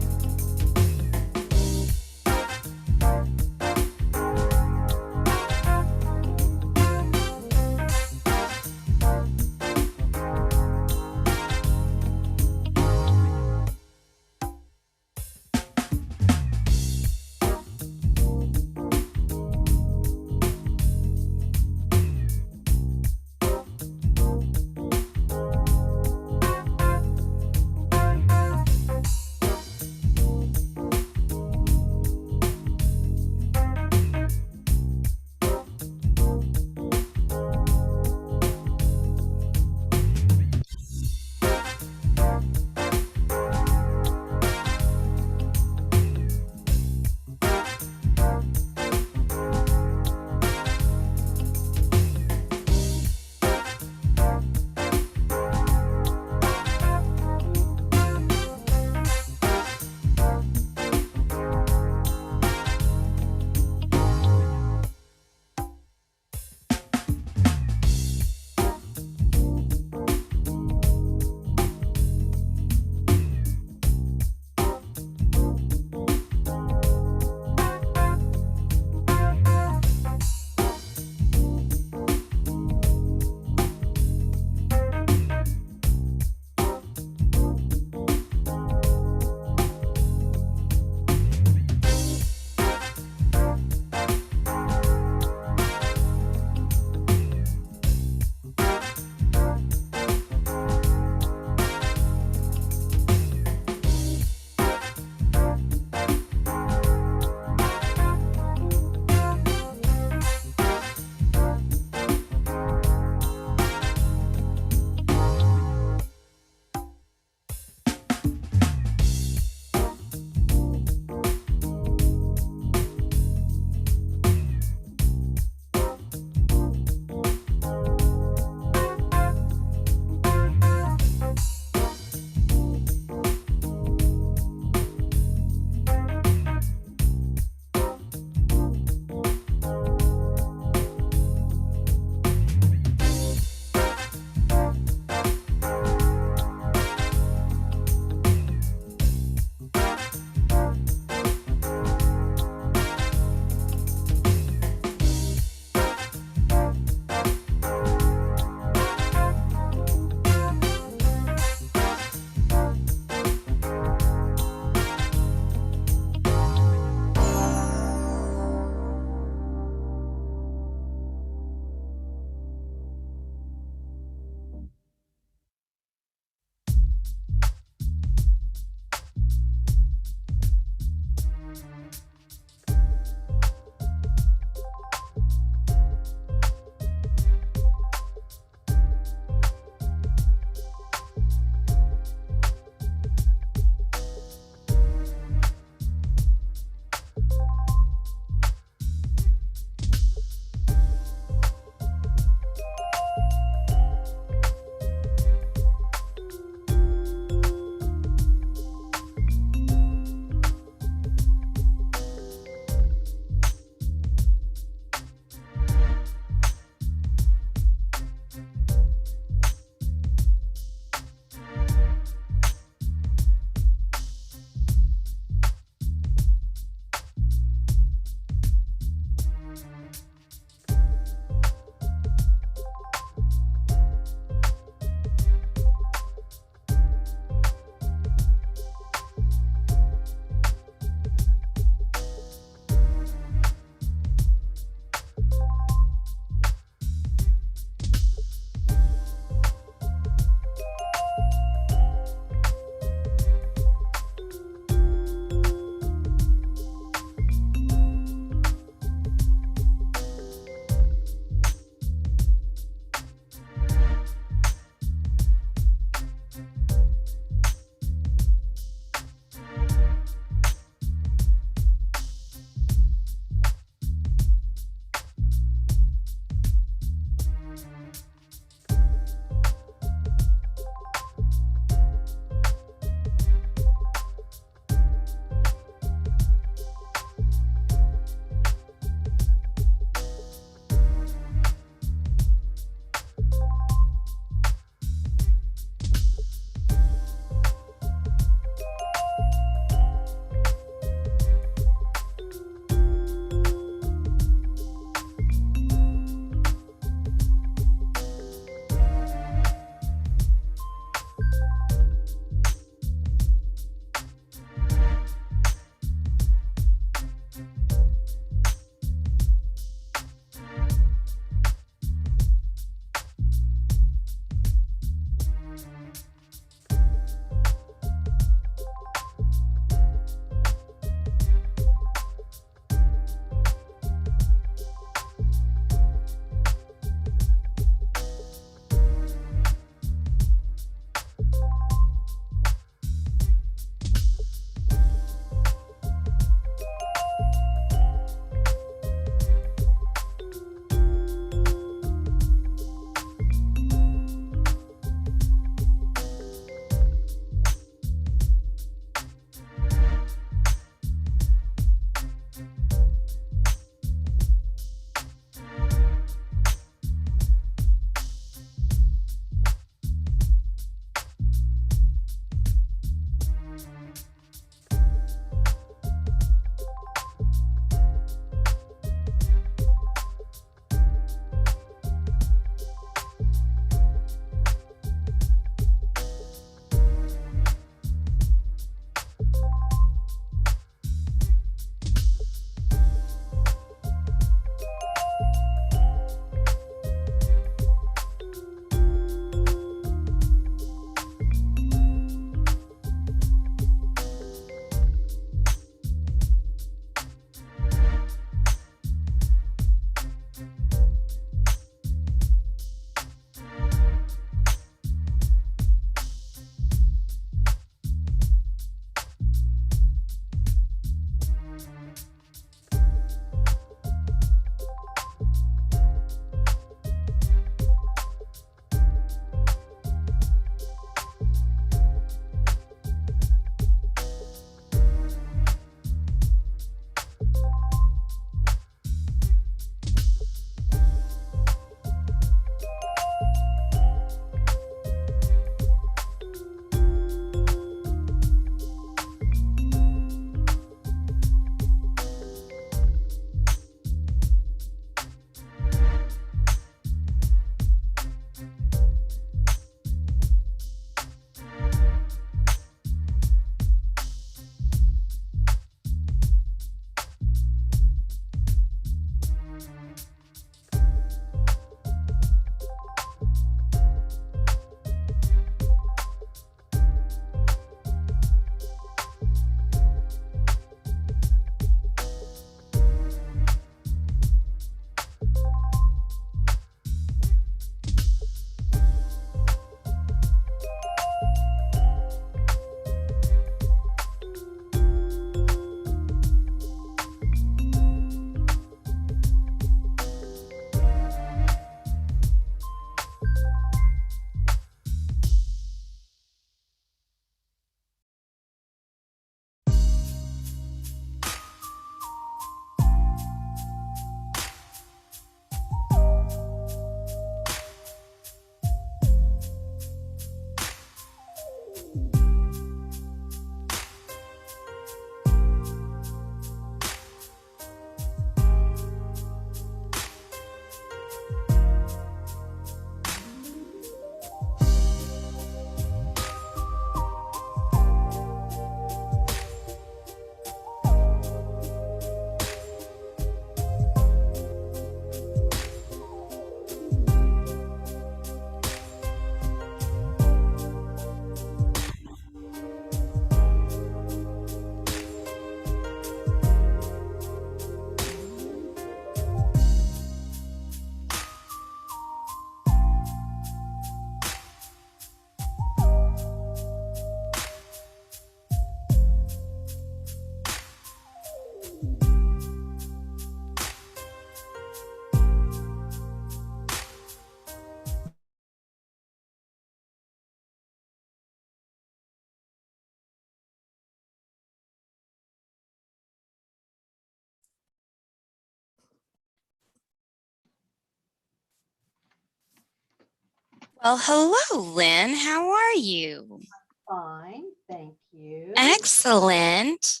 Well, hello, Lynn. How are you?
Fine, thank you.
Excellent.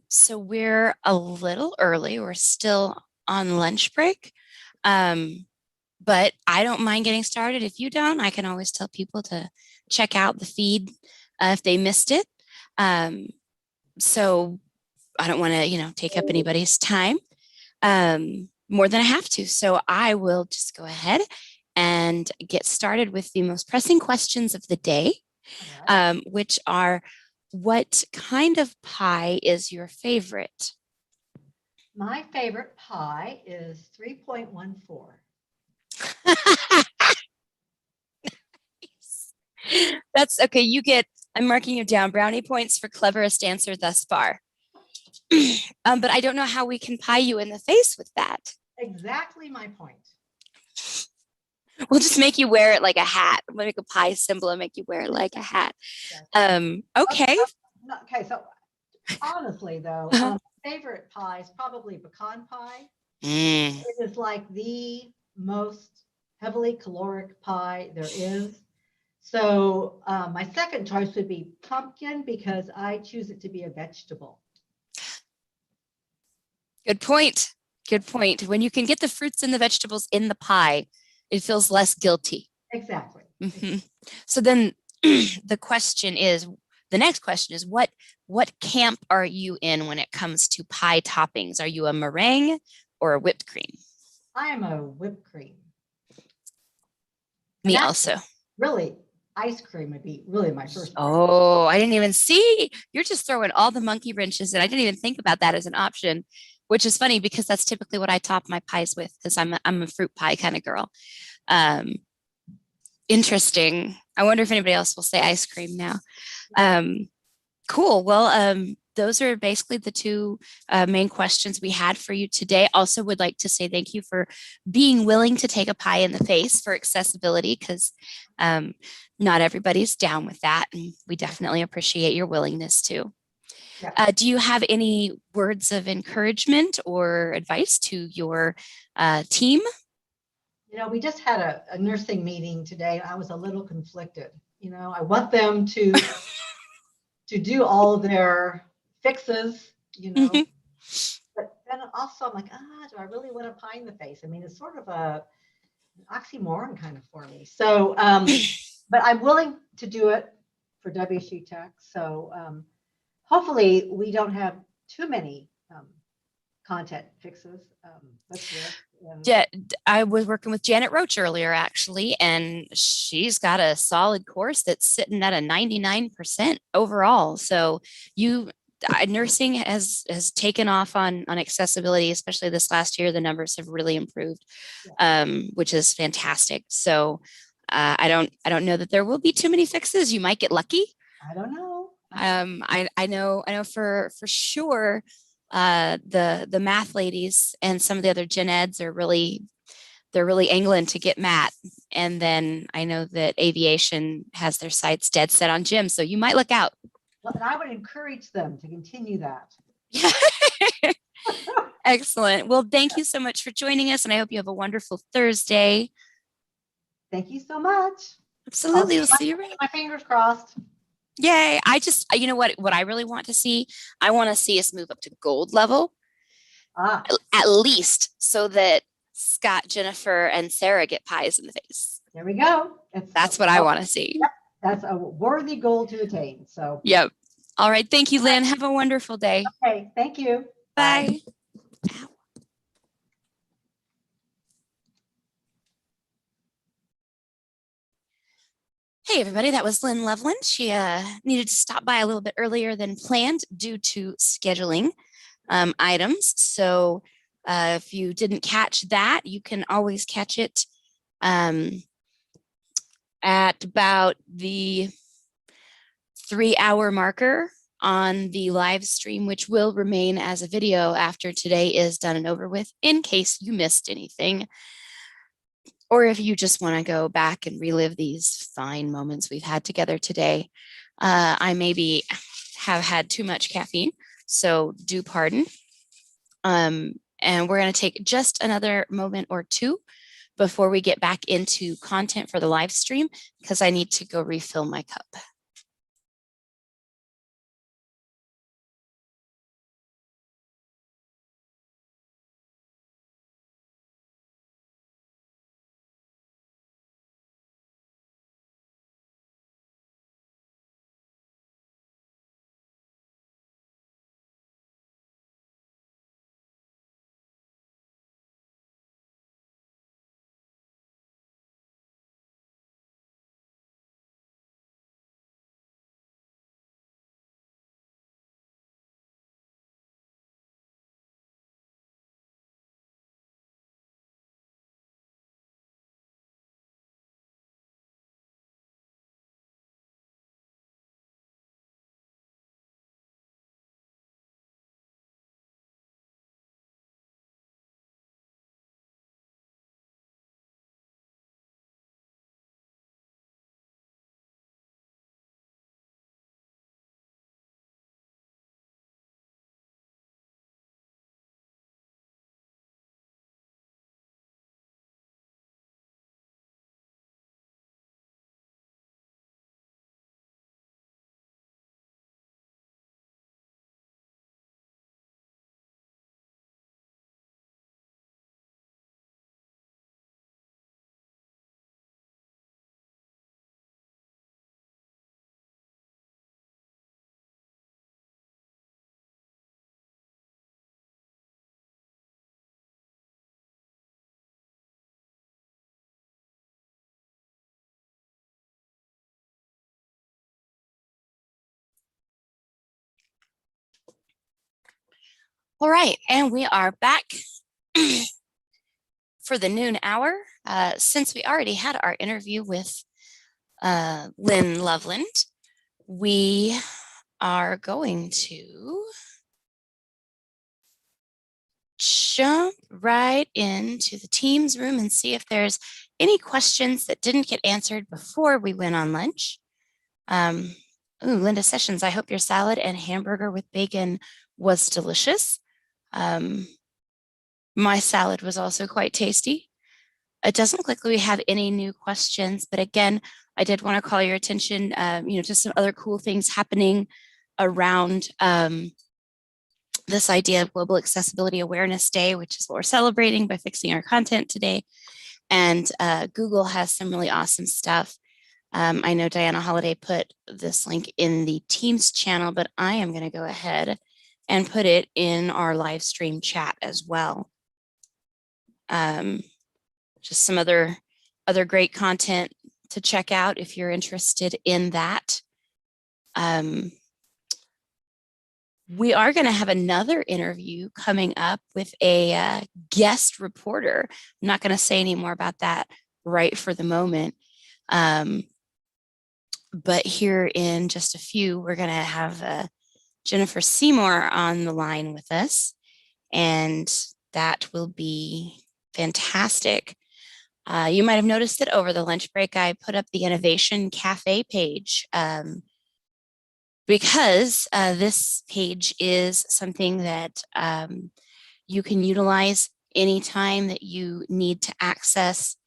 So we're a little early. We're still on lunch break. But I don't mind getting started. If you don't, I can always tell people to check out the feed if they missed it. So I don't want to, take up anybody's time more than I have to. So I will just go ahead and get started with the most pressing questions of the day, which are, what kind of pie is your favorite?
My favorite pie is 3.14.
That's okay. I'm marking you down. Brownie points for cleverest answer thus far. But I don't know how we can pie you in the face with that.
Exactly my point.
We'll just make you wear it like a hat. We'll make a pie symbol and make you wear it like a hat. Okay.
Okay, so honestly though, favorite pie is probably pecan pie. It is like the most heavily caloric pie there is. So my second choice would be pumpkin because I choose it to be a vegetable.
Good point. Good point. When you can get the fruits and the vegetables in the pie, it feels less guilty.
Exactly.
So then the next question is, what camp are you in when it comes to pie toppings? Are you a meringue or a whipped cream?
I am a whipped cream.
Me also.
Really, ice cream would be really my first.
Oh, I didn't even see. You're just throwing all the monkey wrenches, and I didn't even think about that as an option, which is funny because that's typically what I top my pies with, because I'm a fruit pie kind of girl. Interesting. I wonder if anybody else will say ice cream now. Cool. Well, those are basically the two main questions we had for you today. Also would like to say thank you for being willing to take a pie in the face for accessibility, because not everybody's down with that. And we definitely appreciate your willingness to.
Yeah.
Do you have any words of encouragement or advice to your team?
We just had a nursing meeting today. I was a little conflicted. I want them to do all of their fixes, but then also I'm like, do I really want a pie in the face? I mean, it's sort of an oxymoron kind of for me. So, but I'm willing to do it for WSU Tech. So hopefully we don't have too many content fixes.
I was working with Janet Roach earlier, actually, and she's got a solid course that's sitting at a 99% overall. So nursing has taken off on accessibility, especially this last year. The numbers have really improved, which is fantastic. So I don't know that there will be too many fixes. You might get lucky.
I don't know.
I know for sure. The math ladies and some of the other gen eds they're really angling to get Matt. And then I know that aviation has their sights dead set on gym. So you might look out.
Well, and I would encourage them to continue that.
Excellent. Well, thank you so much for joining us. And I hope you have a wonderful Thursday.
Thank you so much.
Absolutely. We'll see you around.
My fingers crossed.
Yay. You know what I really want to see? I want to see us move up to gold level. At least, so that Scott, Jennifer, and Sarah get pies in the face.
There we go.
That's what I want to see.
Yep. That's a worthy goal to attain. So.
Yep. All right. Thank you, Lynn. Have a wonderful day.
Okay. Thank you.
Bye. Hey, everybody, that was Lynn Loveland. She needed to stop by a little bit earlier than planned due to scheduling items. So if you didn't catch that, you can always catch it at about the 3-hour marker on the live stream, which will remain as a video after today is done and over with, in case you missed anything. Or if you just want to go back and relive these fine moments we've had together today. I maybe have had too much caffeine, so do pardon. And we're going to take just another moment or two before we get back into content for the live stream, because I need to go refill my cup. All right, and we are back for the noon hour. Since we already had our interview with Lynn Loveland, we are going to jump right into the Teams room and see if there's any questions that didn't get answered before we went on lunch. Ooh, Linda Sessions, I hope your salad and hamburger with bacon was delicious. My salad was also quite tasty. It doesn't look like we have any new questions, but again, I did want to call your attention, to some other cool things happening around this idea of Global Accessibility Awareness Day, which is what we're celebrating by fixing our content today. And Google has some really awesome stuff. I know Diana Holiday put this link in the Teams channel, but I am going to go ahead and put it in our live stream chat as well. Just some other great content to check out if you're interested in that. We are going to have another interview coming up with a guest reporter. I'm not going to say any more about that right for the moment. But here in just a few, we're going to have Jennifer Seymour on the line with us, and that will be fantastic. You might have noticed that over the lunch break, I put up the Innovation Cafe page because this page is something that you can utilize anytime that you need to access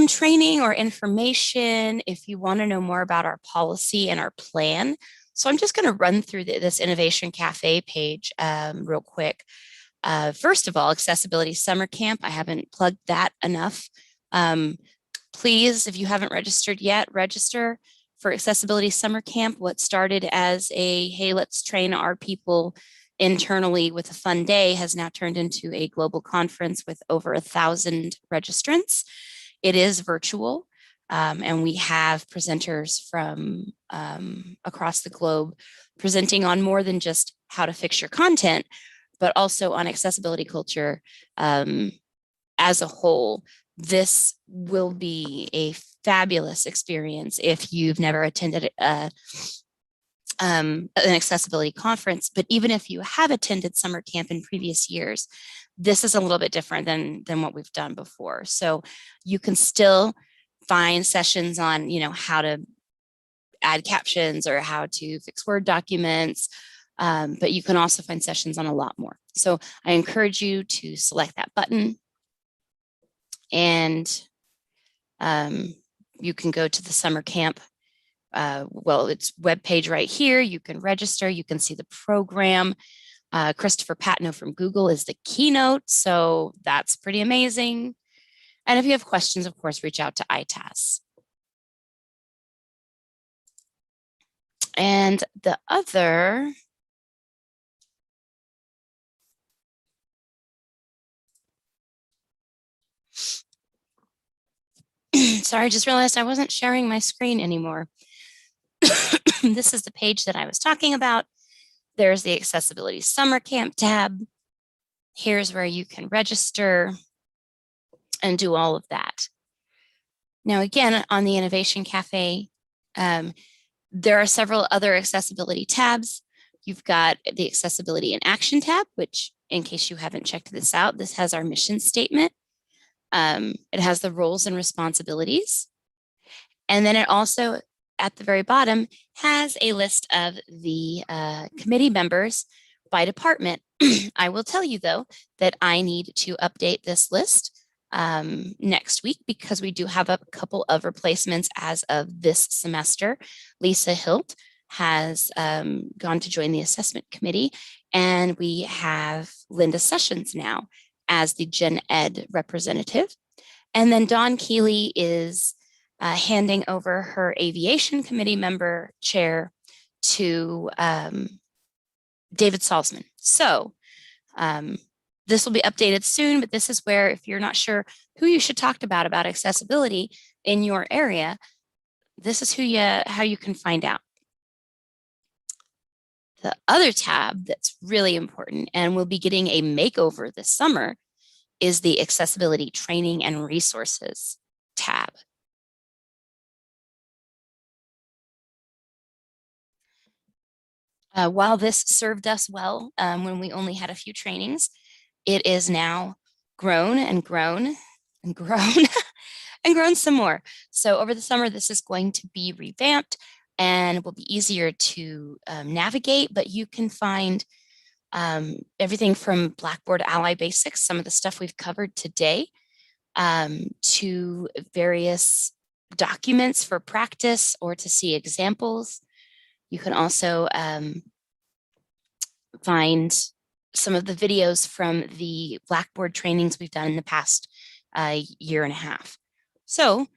training or information, if you want to know more about our policy and our plan. So I'm just going to run through this Innovation Cafe page real quick. First of all, Accessibility Summer Camp. I haven't plugged that enough. Please, if you haven't registered yet, register for Accessibility Summer Camp. What started as a, hey, let's train our people internally with a fun day has now turned into a global conference with over 1,000 registrants. It is virtual, and we have presenters from across the globe presenting on more than just how to fix your content, but also on accessibility culture as a whole. This will be a fabulous experience if you've never attended an accessibility conference, but even if you have attended summer camp in previous years, this is a little bit different than what we've done before. So you can still find sessions on, how to add captions or how to fix Word documents, but you can also find sessions on a lot more. So I encourage you to select that button And you can go to the summer camp. Well, it's webpage right here. You can register. You can see the program. Christopher Patno from Google is the keynote. So that's pretty amazing. And if you have questions, of course, reach out to ITAS. And the other, sorry, I just realized I wasn't sharing my screen anymore. This is the page that I was talking about. There's the Accessibility Summer Camp tab. Here's where you can register and do all of that. Now, again, on the Innovation Cafe, there are several other accessibility tabs. You've got the Accessibility in Action tab, which, in case you haven't checked this out, this has our mission statement. It has the roles and responsibilities. And then it also, at the very bottom, has a list of the committee members by department. I will tell you, though, that I need to update this list next week because we do have a couple of replacements as of this semester. Lisa Hilt has gone to join the assessment committee, and we have Linda Sessions now as the Gen Ed representative. And then Dawn Keeley is handing over her aviation committee member chair to David Salzman. So this will be updated soon, but this is where, if you're not sure who you should talk about accessibility in your area, this is how you can find out. The other tab that's really important and will be getting a makeover this summer is the Accessibility Training and Resources tab. While this served us well when we only had a few trainings, it is now grown and grown and grown and grown some more. So over the summer, this is going to be revamped and will be easier to navigate, but you can find everything from Blackboard Ally Basics, some of the stuff we've covered today, to various documents for practice or to see examples. You can also find some of the videos from the Blackboard trainings we've done in the past year and a half. So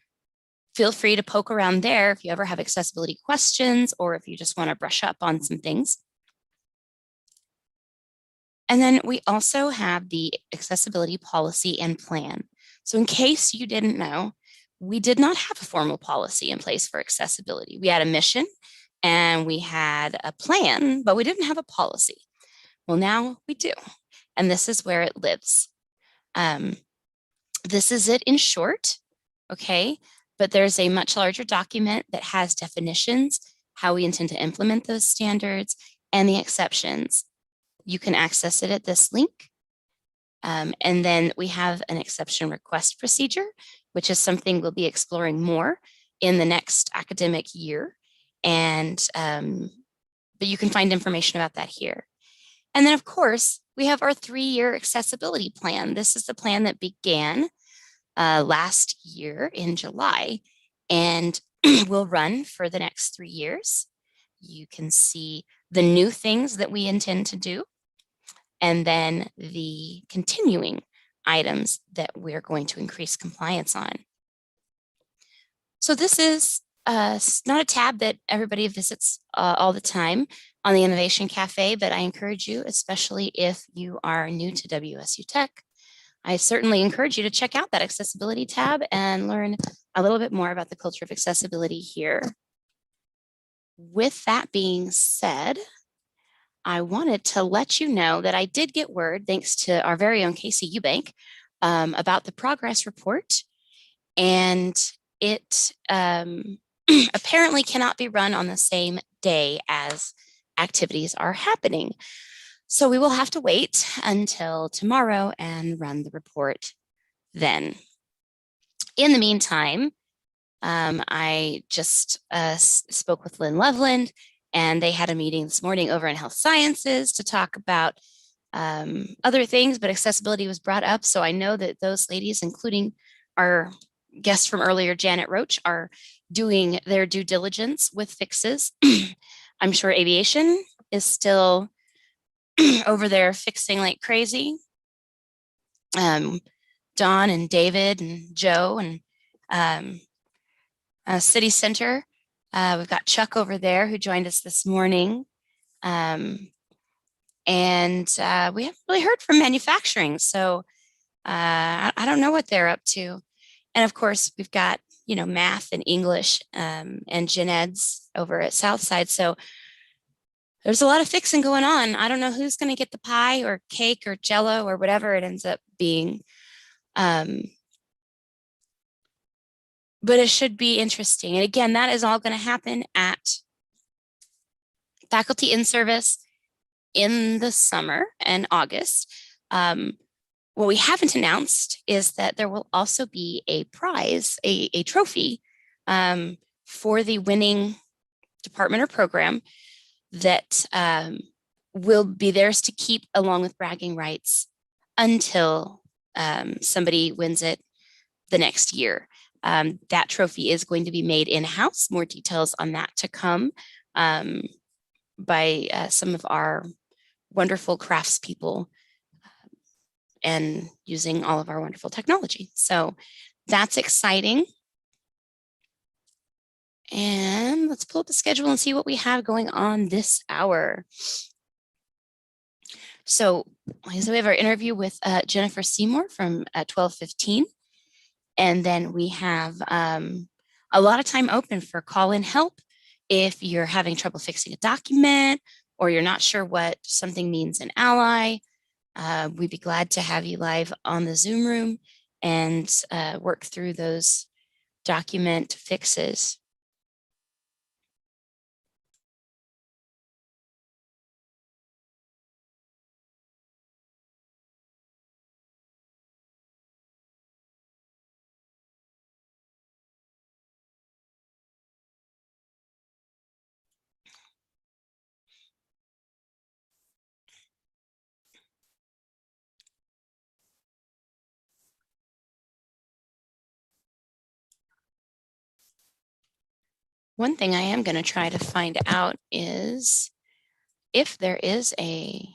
feel free to poke around there if you ever have accessibility questions or if you just want to brush up on some things. And then we also have the accessibility policy and plan. So in case you didn't know, we did not have a formal policy in place for accessibility. We had a mission and we had a plan, but we didn't have a policy. Well, now we do, and this is where it lives. This is it in short, okay? But there's a much larger document that has definitions, how we intend to implement those standards, and the exceptions. You can access it at this link. And then we have an exception request procedure, which is something we'll be exploring more in the next academic year. And but you can find information about that here. And then, of course, we have our 3-year accessibility plan. This is the plan that began last year in July and will run for the next 3 years. You can see the new things that we intend to do, and then the continuing items that we're going to increase compliance on. So this is not a tab that everybody visits all the time on the Innovation Cafe, but I encourage you, especially if you are new to WSU Tech, I certainly encourage you to check out that accessibility tab and learn a little bit more about the culture of accessibility here. With that being said, I wanted to let you know that I did get word, thanks to our very own Casey Eubank, about the progress report, and it apparently cannot be run on the same day as activities are happening. So we will have to wait until tomorrow and run the report then. In the meantime, I just spoke with Lynn Loveland, and they had a meeting this morning over in Health Sciences to talk about other things, but accessibility was brought up. So I know that those ladies, including our guest from earlier, Janet Roach, are doing their due diligence with fixes. I'm sure aviation is still over there fixing like crazy. Don and David and Joe and City Center. We've got Chuck over there who joined us this morning. And we haven't really heard from manufacturing. So I don't know what they're up to. And of course, we've got, math and English and gen eds over at Southside. So there's a lot of fixing going on. I don't know who's going to get the pie or cake or jello or whatever it ends up being. But it should be interesting. And again, that is all going to happen at Faculty in Service in the summer and August. What we haven't announced is that there will also be a prize, a trophy for the winning department or program that will be theirs to keep along with bragging rights until somebody wins it the next year. That trophy is going to be made in-house. More details on that to come by some of our wonderful craftspeople and using all of our wonderful technology. So that's exciting. And let's pull up the schedule and see what we have going on this hour. So we have our interview with Jennifer Seymour from 12:15. And then we have a lot of time open for call-in help if you're having trouble fixing a document or you're not sure what something means in Ally. We'd be glad to have you live on the Zoom room and work through those document fixes. One thing I am going to try to find out is if there is a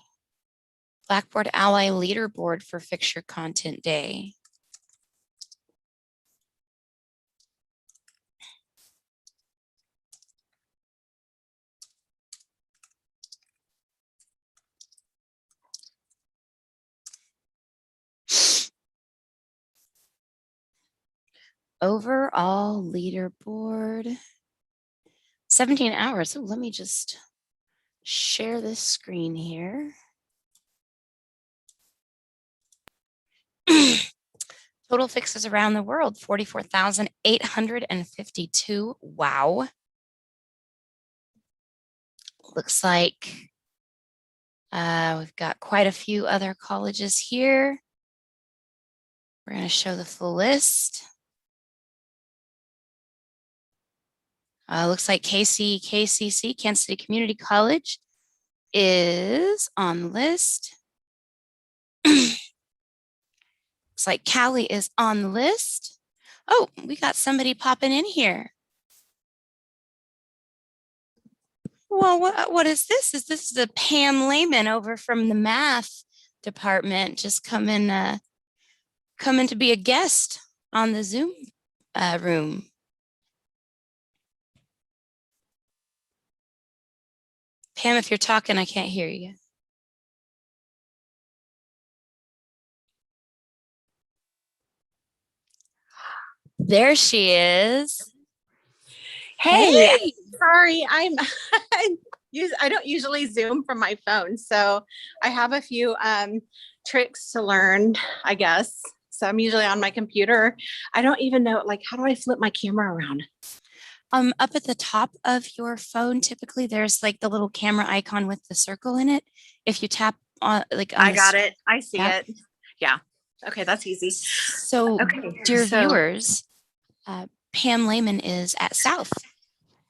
Blackboard Ally leaderboard for Fixture Content Day. Overall leaderboard, 17 hours. So let me just share this screen here. Total fixes around the world, 44,852. Wow. Looks like we've got quite a few other colleges here. We're going to show the full list. Looks like KCC, Kansas City Community College, is on the list. Looks like Cali is on the list. Oh, we got somebody popping in here. Well, what is this? Is this the Pam Lehman over from the math department just coming to be a guest on the Zoom room? Pam, if you're talking, I can't hear you. There she is.
Hey, sorry, I don't usually Zoom from my phone, so I have a few tricks to learn, I guess. So I'm usually on my computer. I don't even know, like, how do I flip my camera around?
Up at the top of your phone, typically there's like the little camera icon with the circle in it. If you tap on,
I got it. I see it. Yeah. Okay, that's easy.
So,
okay,
dear viewers, Pam Lehman is at South,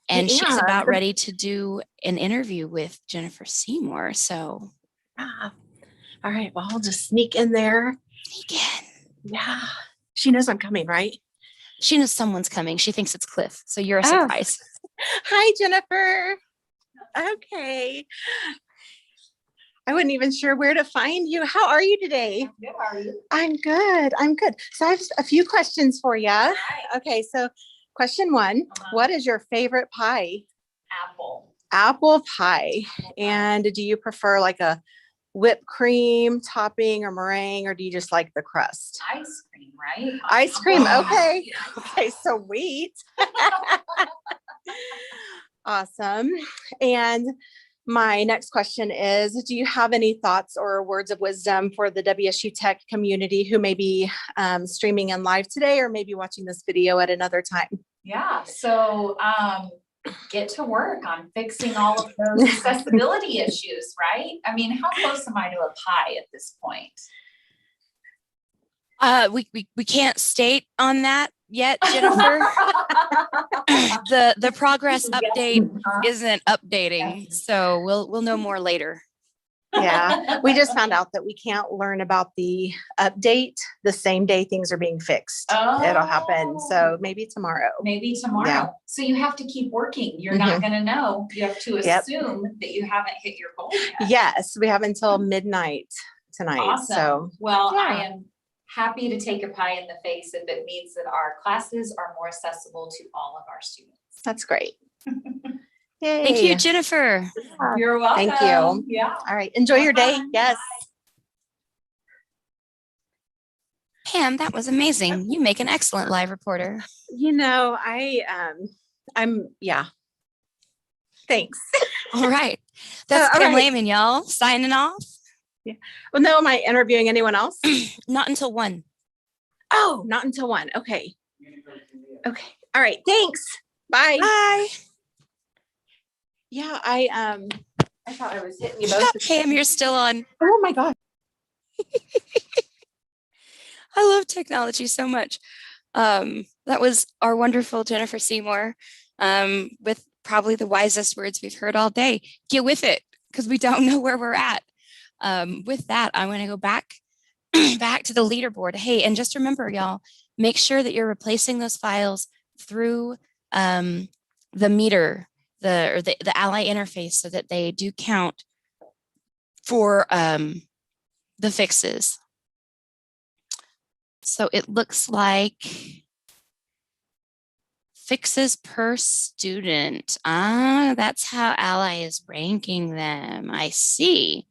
and she's about ready to do an interview with Jennifer Seymour. So,
all right. Well, I'll just sneak in there.
Sneak in.
Yeah. She knows I'm coming, right?
She knows someone's coming. She thinks it's Cliff. So you're a
Oh.
surprise.
Hi, Jennifer. Okay. I wasn't even sure where to find you. How are you today?
Good, how are you?
I'm good. I'm good. So I have a few questions for you.
Right.
Okay, so question one, what is your favorite pie?
Apple.
Apple pie. And do you prefer like a whipped cream topping or meringue, or do you just like the crust?
Ice cream, right?
Ice cream.
Apple.
Okay. Okay, sweet. Awesome. And my next question is, do you have any thoughts or words of wisdom for the WSU Tech community who may be streaming in live today or maybe watching this video at another time?
Yeah, so get to work on fixing all of those accessibility issues, right? I mean, how close am I to a pie at this point?
We can't state on that yet, Jennifer. The progress update isn't updating, so we'll know more later.
Yeah, we just found out that we can't learn about the update the same day things are being fixed. It'll happen. So maybe tomorrow.
Maybe tomorrow.
Yeah.
So you have to keep working. You're not going to know. You have to
Yep.
assume that you haven't hit your goal yet.
Yes, we have until midnight tonight.
Awesome.
So
well,
yeah.
I am happy to take a pie in the face if it means that our classes are more accessible to all of our students.
That's great. Yay.
Thank you, Jennifer.
Yeah.
You're welcome.
Thank you.
Yeah.
All right. Enjoy your day. Yes.
Pam, that was amazing. You make an excellent live reporter.
You know, I'm yeah. Thanks.
All right. That's
all
Pam
right.
Lehman, y'all. Signing off.
Yeah. Well, no, am I interviewing anyone else?
Not until 1.
Oh, not until 1. Okay. Okay. All right. Thanks. Bye.
Bye.
Yeah, I thought I was hitting you both.
Pam, you're still on.
Oh my God.
I love technology so much. That was our wonderful Jennifer Seymour with probably the wisest words we've heard all day. Get with it, because we don't know where we're at. With that, I'm going to go back to the leaderboard. Hey, and just remember, y'all, make sure that you're replacing those files through the meter, the Ally interface, so that they do count for the fixes. So it looks like fixes per student. That's how Ally is ranking them. I see.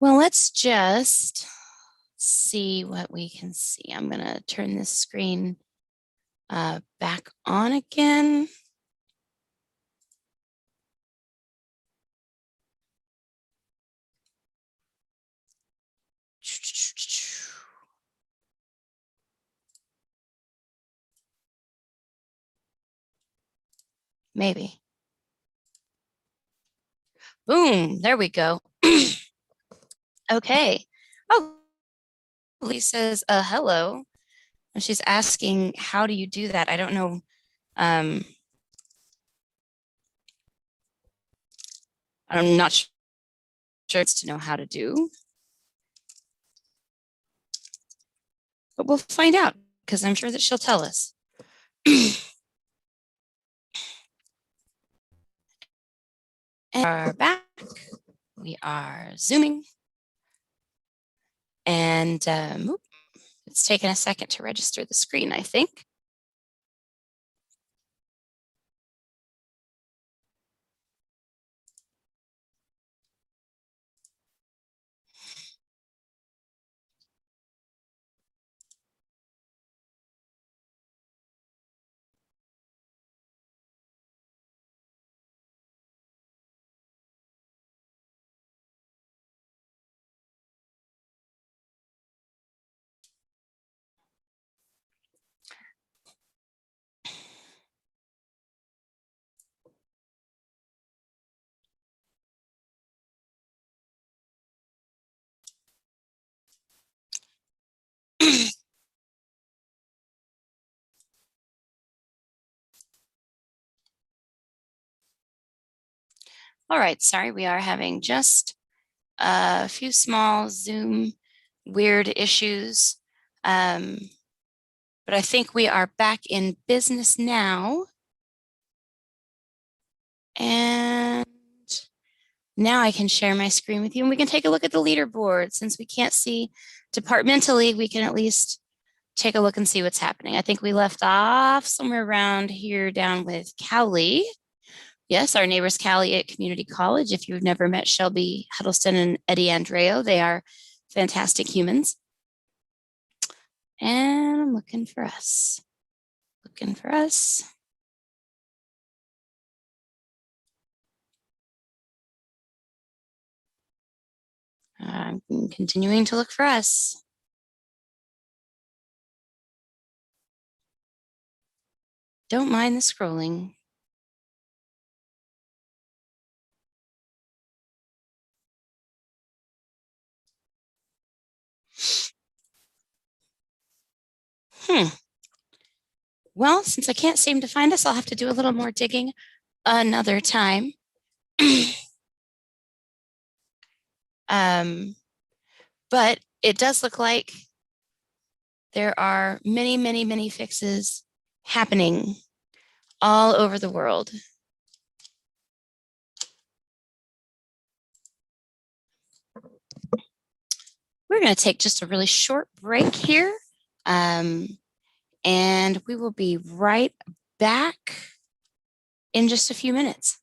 Well, let's just see what we can see. I'm going to turn this screen back on again. Maybe. Boom, there we go. Okay. Oh, Lisa's hello. And she's asking, how do you do that? I don't know. I'm not sure it's to know how to do. But we'll find out, because I'm sure that she'll tell us. And we are back. We are Zooming. And it's taken a second to register the screen, I think. All right, sorry, we are having just a few small Zoom weird issues. But I think we are back in business now. And now I can share my screen with you and we can take a look at the leaderboard. Since we can't see departmentally, we can at least take a look and see what's happening. I think we left off somewhere around here down with Cowley. Yes, our neighbors Cowley at Community College. If you've never met Shelby Huddleston and Eddie Andreo, they are fantastic humans. And I'm looking for us. Looking for us. I'm continuing to look for us. Don't mind the scrolling. Well, since I can't seem to find us, I'll have to do a little more digging another time. But it does look like there are many, many, many fixes happening all over the world. We're going to take just a really short break here. And we will be right back in just a few minutes.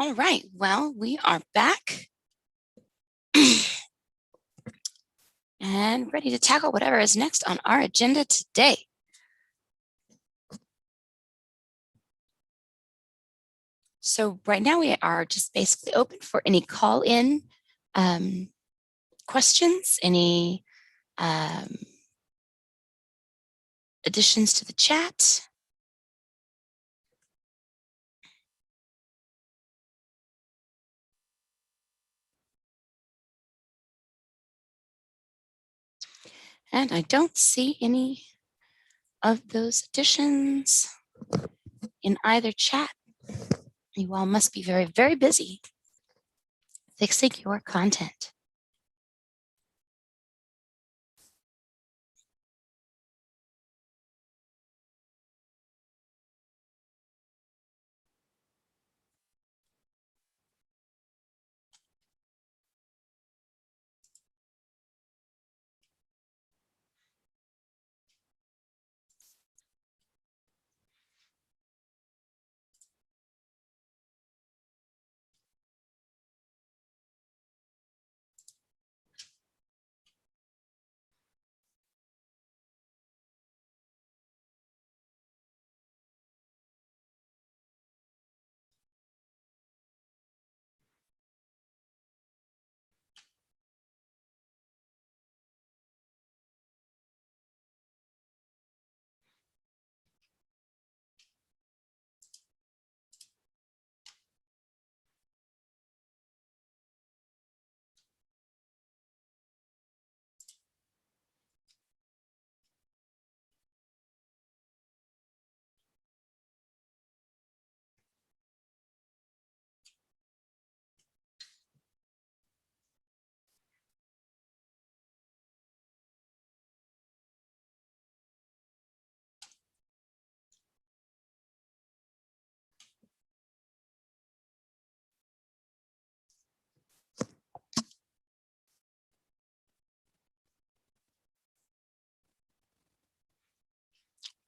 All right, well, we are back and ready to tackle whatever is next on our agenda today. So right now we are just basically open for any call-in questions, any additions to the chat. And I don't see any of those additions in either chat. You all must be very, very busy fixing your content.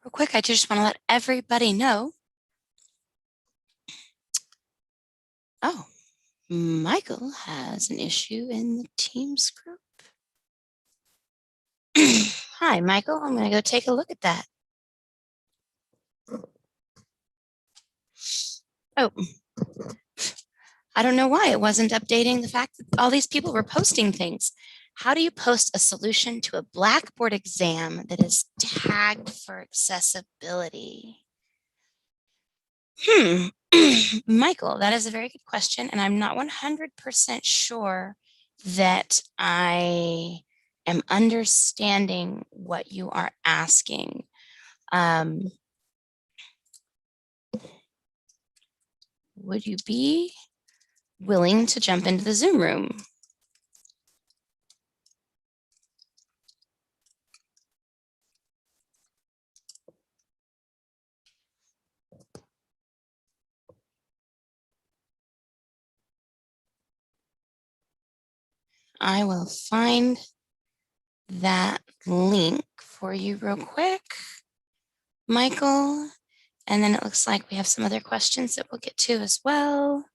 Real quick, I just want to let everybody know. Oh, Michael has an issue in the Teams group. Hi, Michael. I'm going to go take a look at that. Oh, I don't know why it wasn't updating the fact that all these people were posting things. How do you post a solution to a Blackboard exam that is tagged for accessibility? Michael, that is a very good question, and I'm not 100% sure that I am understanding what you are asking. Would you be willing to jump into the Zoom room? I will find that link for you real quick, Michael. And then it looks like we have some other questions that we'll get to as well.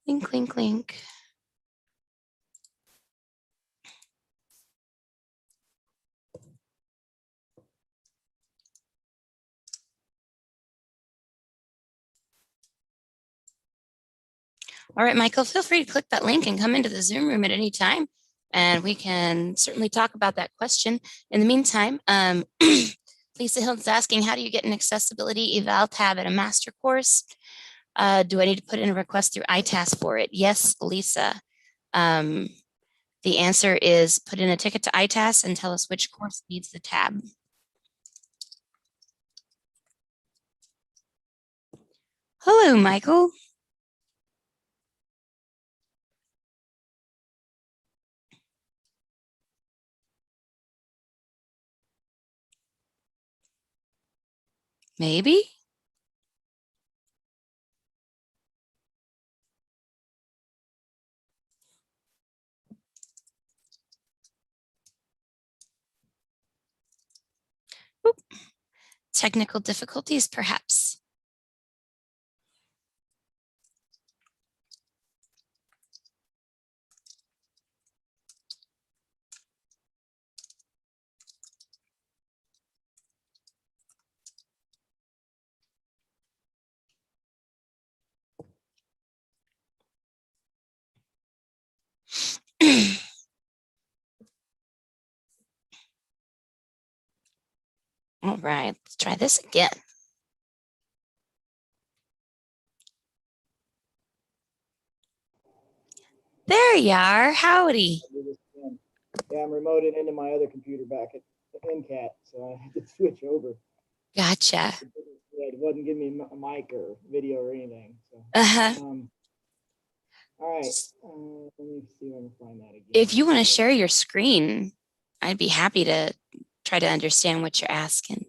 Link, link, link. All right, Michael, feel free to click that link and come into the Zoom room at any time, and we can certainly talk about that question. In the meantime, Lisa Hilton's asking, how do you get an accessibility eval tab at a master course? Do I need to put in a request through ITAS for it? Yes, Lisa. The answer is put in a ticket to ITAS and tell us which course needs the tab. Hello, Michael. Maybe? technical difficulties, perhaps. All right, let's try this again. There you are. Howdy.
Yeah, I'm remoted into my other computer back at NCAT, so I had to switch over.
Gotcha.
It wasn't giving me a mic or video or anything. So, all right, let me see if I can find that again.
If you want to share your screen, I'd be happy to try to understand what you're asking.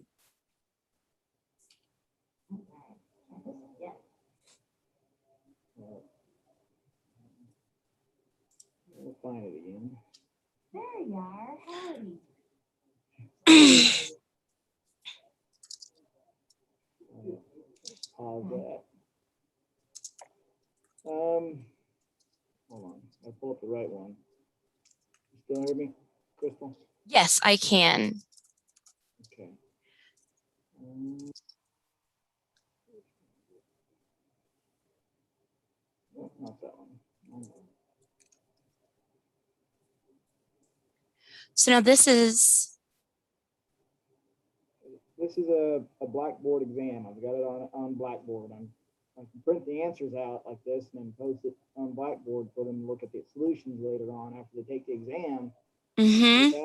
We'll find it again.
There you are. Howdy.
Pause that. Hold on. I pulled up the right one. You still hear me, Crystal?
Yes, I can.
Okay. No, not that one.
So now this is
a Blackboard exam. I've got it on Blackboard. I can print the answers out like this and then post it on Blackboard for them to look at the solutions later on after they take the exam.
Mm-hmm.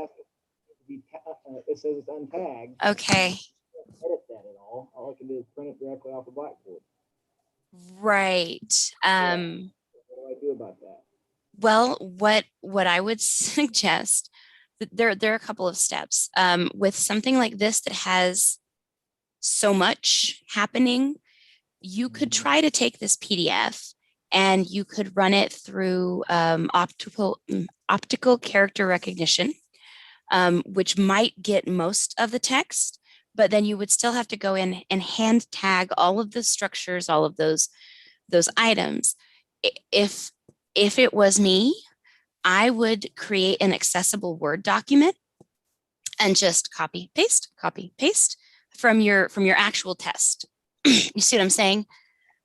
It says it's untagged.
Okay.
I can't edit that at all. All I can do is print it directly off the Blackboard.
Right.
What do I do about that?
Well, what I would suggest, there are a couple of steps. With something like this that has so much happening, you could try to take this PDF and you could run it through optical character recognition, which might get most of the text, but then you would still have to go in and hand tag all of the structures, all of those items. If it was me, I would create an accessible Word document and just copy paste from your actual test. You see what I'm saying?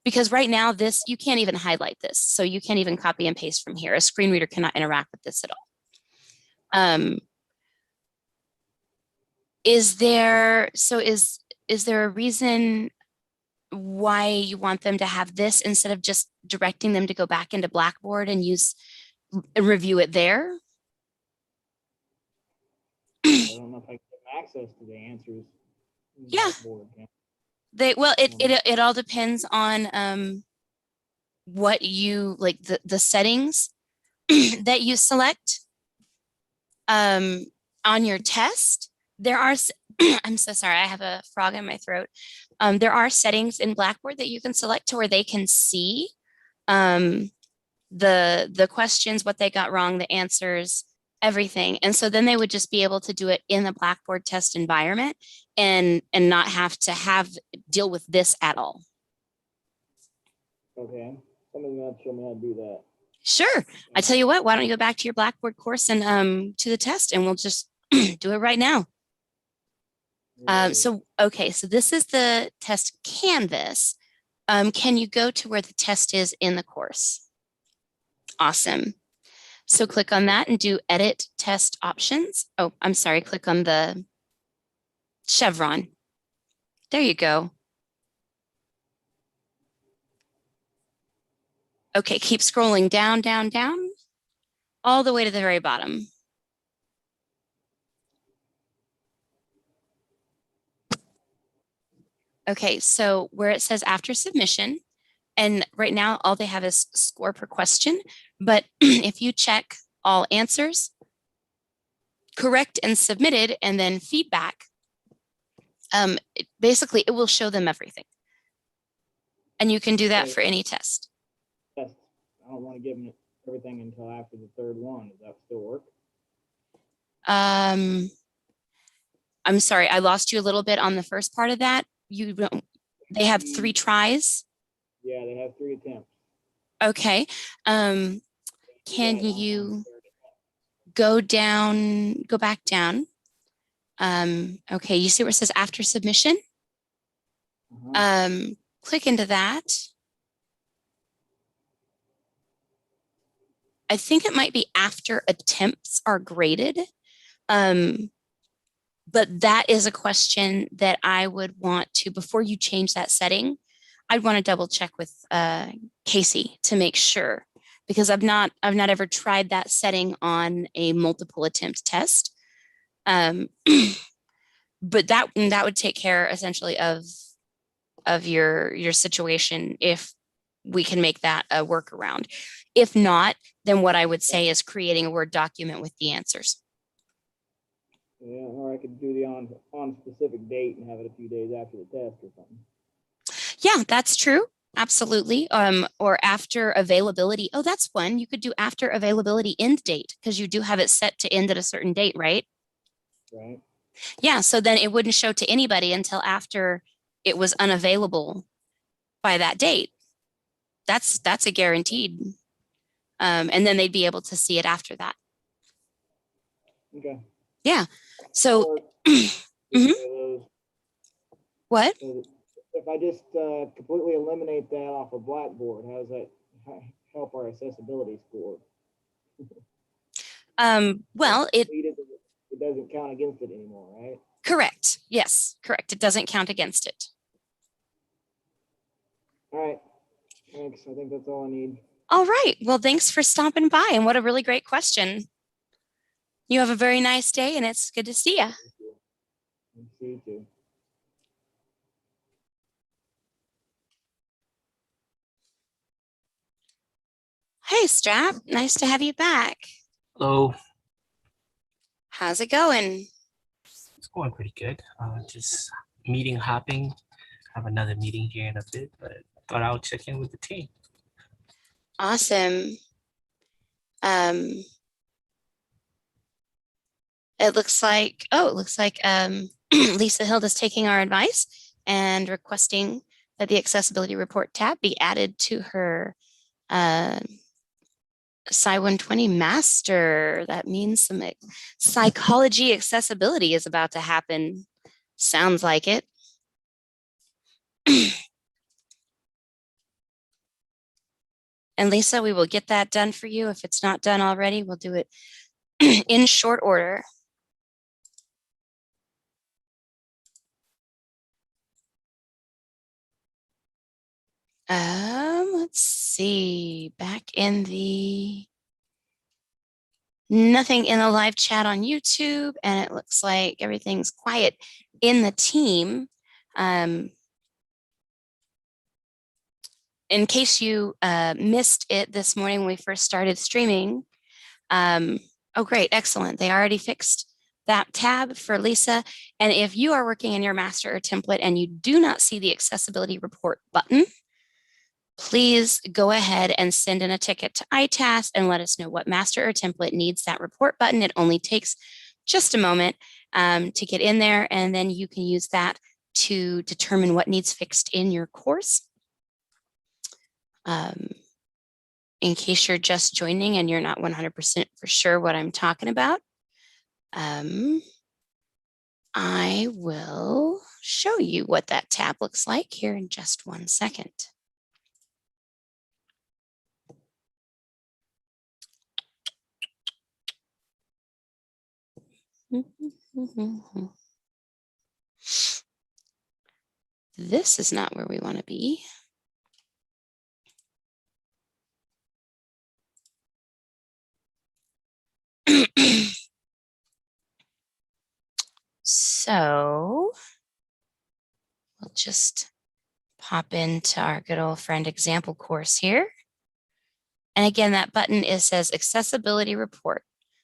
Because right now this, you can't even highlight this. So you can't even copy and paste from here. A screen reader cannot interact with this at all. Is there a reason why you want them to have this instead of just directing them to go back into Blackboard and review it there?
I don't know if I can get access to the answers.
Yeah.
Blackboard.
It all depends on what you like, the settings that you select on your test. There are I'm so sorry, I have a frog in my throat. There are settings in Blackboard that you can select to where they can see the questions, what they got wrong, the answers, everything. And so then they would just be able to do it in the Blackboard test environment and not have to deal with this at all.
Okay. Somebody's gonna have to show me how to do that.
Sure. I tell you what, why don't you go back to your Blackboard course and to the test, and we'll just do it right now. So this is the test canvas. Can you go to where the test is in the course? Awesome. So click on that and do edit test options. Oh, I'm sorry. Click on the chevron. There you go. Okay, keep scrolling down, down, down, all the way to the very bottom. Okay, so where it says after submission, and right now all they have is score per question, but if you check all answers, correct and submitted, and then feedback, basically it will show them everything. And you can do that for any test.
Yes. I don't want to give them everything until after the third one. Does that still work?
I'm sorry, I lost you a little bit on the first part of that. They have 3 tries.
Yeah, they have 3 attempts.
Okay. Can you go back down? Okay, you see where it says after submission? Click into that. I think it might be after attempts are graded. But that is a question that I would want to, before you change that setting, I'd want to double check with Casey to make sure, because I've not ever tried that setting on a multiple attempt test. But that would take care essentially of your situation if we can make that a workaround. If not, then what I would say is creating a Word document with the answers.
Yeah, or I could do the on specific date and have it a few days after the test or something.
Yeah, that's true. Absolutely. Or after availability. Oh, that's one. You could do after availability end date, because you do have it set to end at a certain date, right?
Right.
Yeah, so then it wouldn't show to anybody until after it was unavailable by that date. That's a guaranteed. And then they'd be able to see it after that.
Okay.
Yeah. So what?
So if I just completely eliminate that off of Blackboard, how does that help our accessibility score?
Well, it
doesn't count against it anymore, right?
Correct. Yes, correct. It doesn't count against it.
All right. Thanks. I think that's all I need.
All right. Well, thanks for stopping by, and what a really great question. You have a very nice day, and it's good to see you.
See you too.
Hey, Strap. Nice to have you back.
Hello.
How's it going?
It's going pretty good. Just meeting hopping. Have another meeting here in a bit, but thought I would check in with the team.
Awesome. It looks like Lisa Hild is taking our advice and requesting that the accessibility report tab be added to her Sci 120 master. That means some psychology accessibility is about to happen. Sounds like it. And Lisa, we will get that done for you. If it's not done already, we'll do it in short order. Let's see, back in the, nothing in the live chat on YouTube, and it looks like everything's quiet in the team. In case you missed it this morning when we first started streaming, oh great, excellent. They already fixed that tab for Lisa. And if you are working in your master or template and you do not see the accessibility report button, please go ahead and send in a ticket to ITAS and let us know what master or template needs that report button. It only takes just a moment to get in there, and then you can use that to determine what needs fixed in your course. In case you're just joining and you're not 100% for sure what I'm talking about, I will show you what that tab looks like here in just 1 second. This is not where we want to be. So we'll just pop into our good old friend example course here. And again, that button says accessibility report.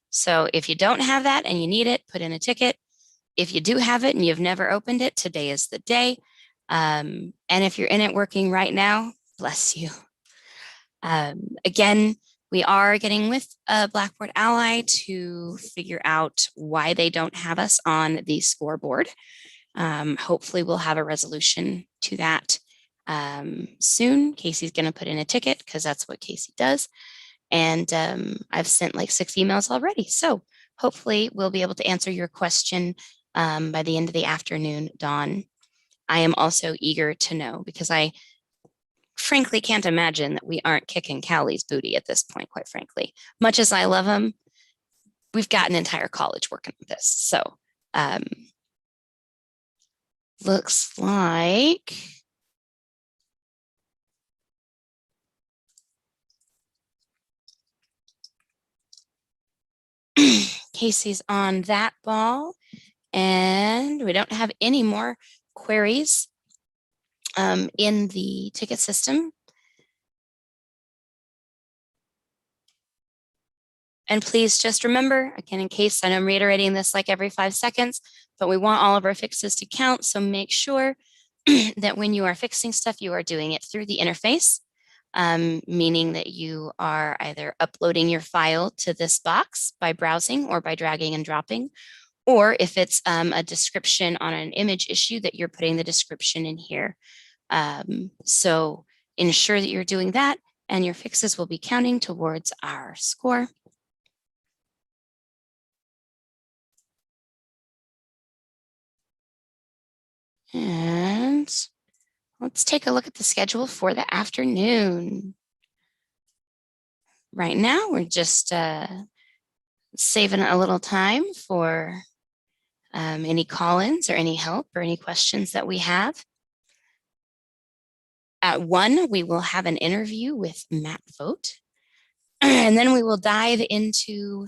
So if you don't have that and you need it, put in a ticket. If you do have it and you've never opened it, today is the day. And if you're in it working right now, bless you. Again, We are getting with Blackboard Ally to figure out why they don't have us on the scoreboard. Hopefully we'll have a resolution to that soon. Casey's going to put in a ticket because that's what Casey does. And I've sent like 6 emails already. So hopefully we'll be able to answer your question by the end of the afternoon, Dawn. I am also eager to know because I frankly can't imagine that we aren't kicking Callie's booty at this point, quite frankly. Much as I love him, we've got an entire college working with this. So looks like Casey's on that ball, and we don't have any more queries in the ticket system. And please just remember, again, in case I know I'm reiterating this like every 5 seconds, but we want all of our fixes to count. So make sure that when you are fixing stuff, you are doing it through the interface, meaning that you are either uploading your file to this box by browsing or by dragging and dropping, or if it's a description on an image issue that you're putting the description in here. So ensure that you're doing that and your fixes will be counting towards our score. And let's take a look at the schedule for the afternoon. Right now, we're just saving a little time for any call-ins or any help or any questions that we have. At 1, we will have an interview with Matt Vogt, and then we will dive into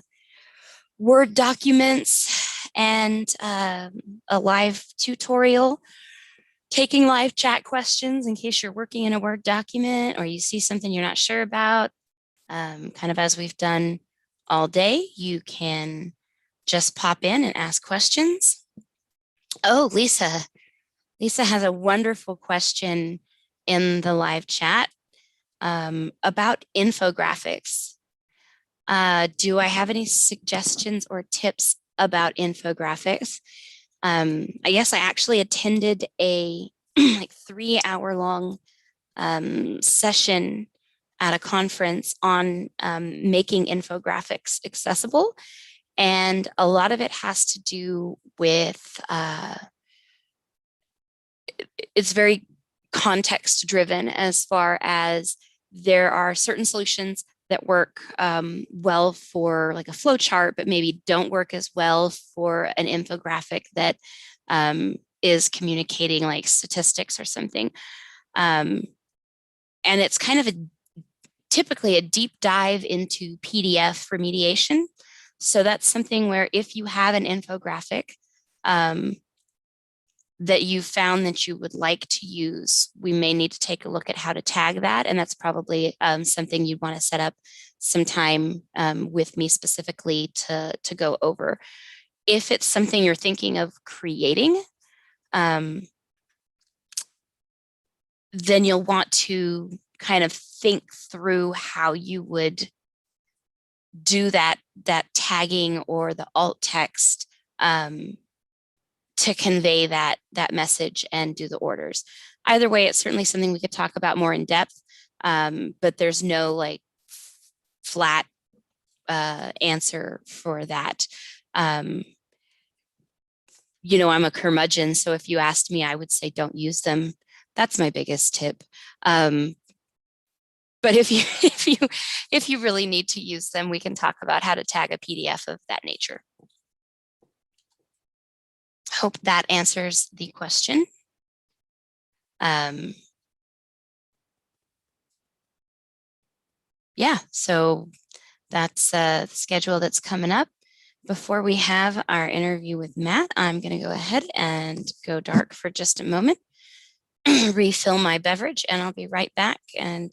Word documents and a live tutorial, taking live chat questions in case you're working in a Word document or you see something you're not sure about. Kind of as we've done all day, you can just pop in and ask questions. Oh, Lisa. Lisa has a wonderful question in the live chat about infographics. Do I have any suggestions or tips about infographics? I guess I actually attended a like 3-hour-long session at a conference on making infographics accessible. And a lot of it has to do with, it's very context driven as far as there are certain solutions that work well for like a flow chart, but maybe don't work as well for an infographic that is communicating like statistics or something. And it's kind of typically a deep dive into PDF remediation. So that's something where if you have an infographic that you found that you would like to use, we may need to take a look at how to tag that. And that's probably something you'd want to set up some time with me specifically to go over. If it's something you're thinking of creating, then you'll want to kind of think through how you would do that tagging or the alt text to convey that message and do the orders. Either way, it's certainly something we could talk about more in depth, but there's no like flat answer for that. You know, I'm a curmudgeon, so if you asked me, I would say don't use them. That's my biggest tip. But if you really need to use them, we can talk about how to tag a PDF of that nature. Hope that answers the question. Yeah, so that's the schedule that's coming up. Before we have our interview with Matt, I'm going to go ahead and go dark for just a moment, refill my beverage, and I'll be right back. And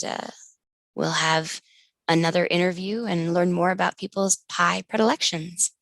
we'll have another interview and learn more about people's pie predilections.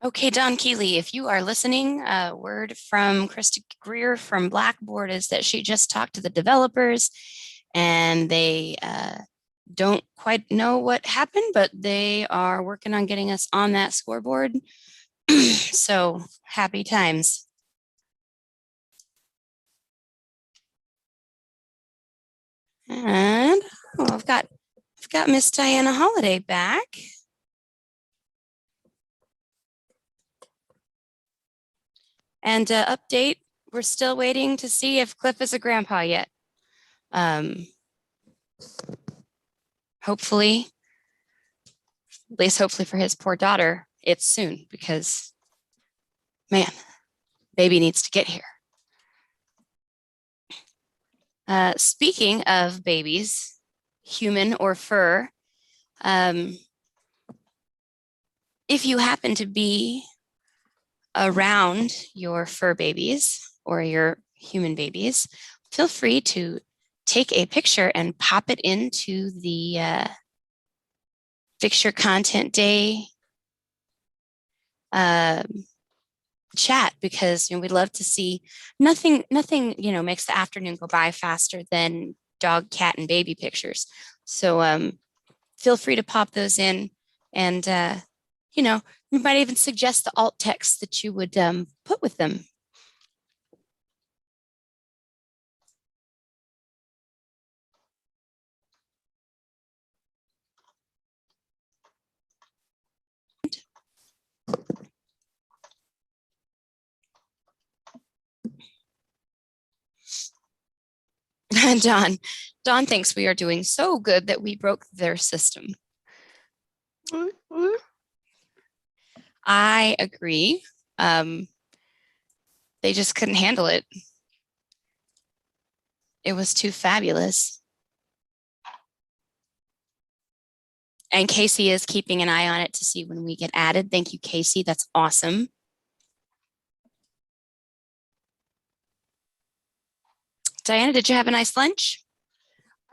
Okay, Don Keeley, if you are listening, a word from Krista Greer from Blackboard is that she just talked to the developers and they don't quite know what happened, but they are working on getting us on that scoreboard. So happy times. And I've got Miss Diana Holiday back. And update, we're still waiting to see if Cliff is a grandpa yet. Hopefully, at least hopefully for his poor daughter, it's soon because, man, baby needs to get here. Speaking of babies, human or fur, if you happen to be around your fur babies or your human babies, feel free to take a picture and pop it into the Fix Your Content Day chat, because we'd love to see nothing makes the afternoon go by faster than dog, cat, and baby pictures. So feel free to pop those in, and we might even suggest the alt text that you would put with them. Don thinks we are doing so good that we broke their system. I agree. They just couldn't handle it. It was too fabulous. And Casey is keeping an eye on it to see when we get added. Thank you, Casey. That's awesome. Diana, did you have a nice lunch?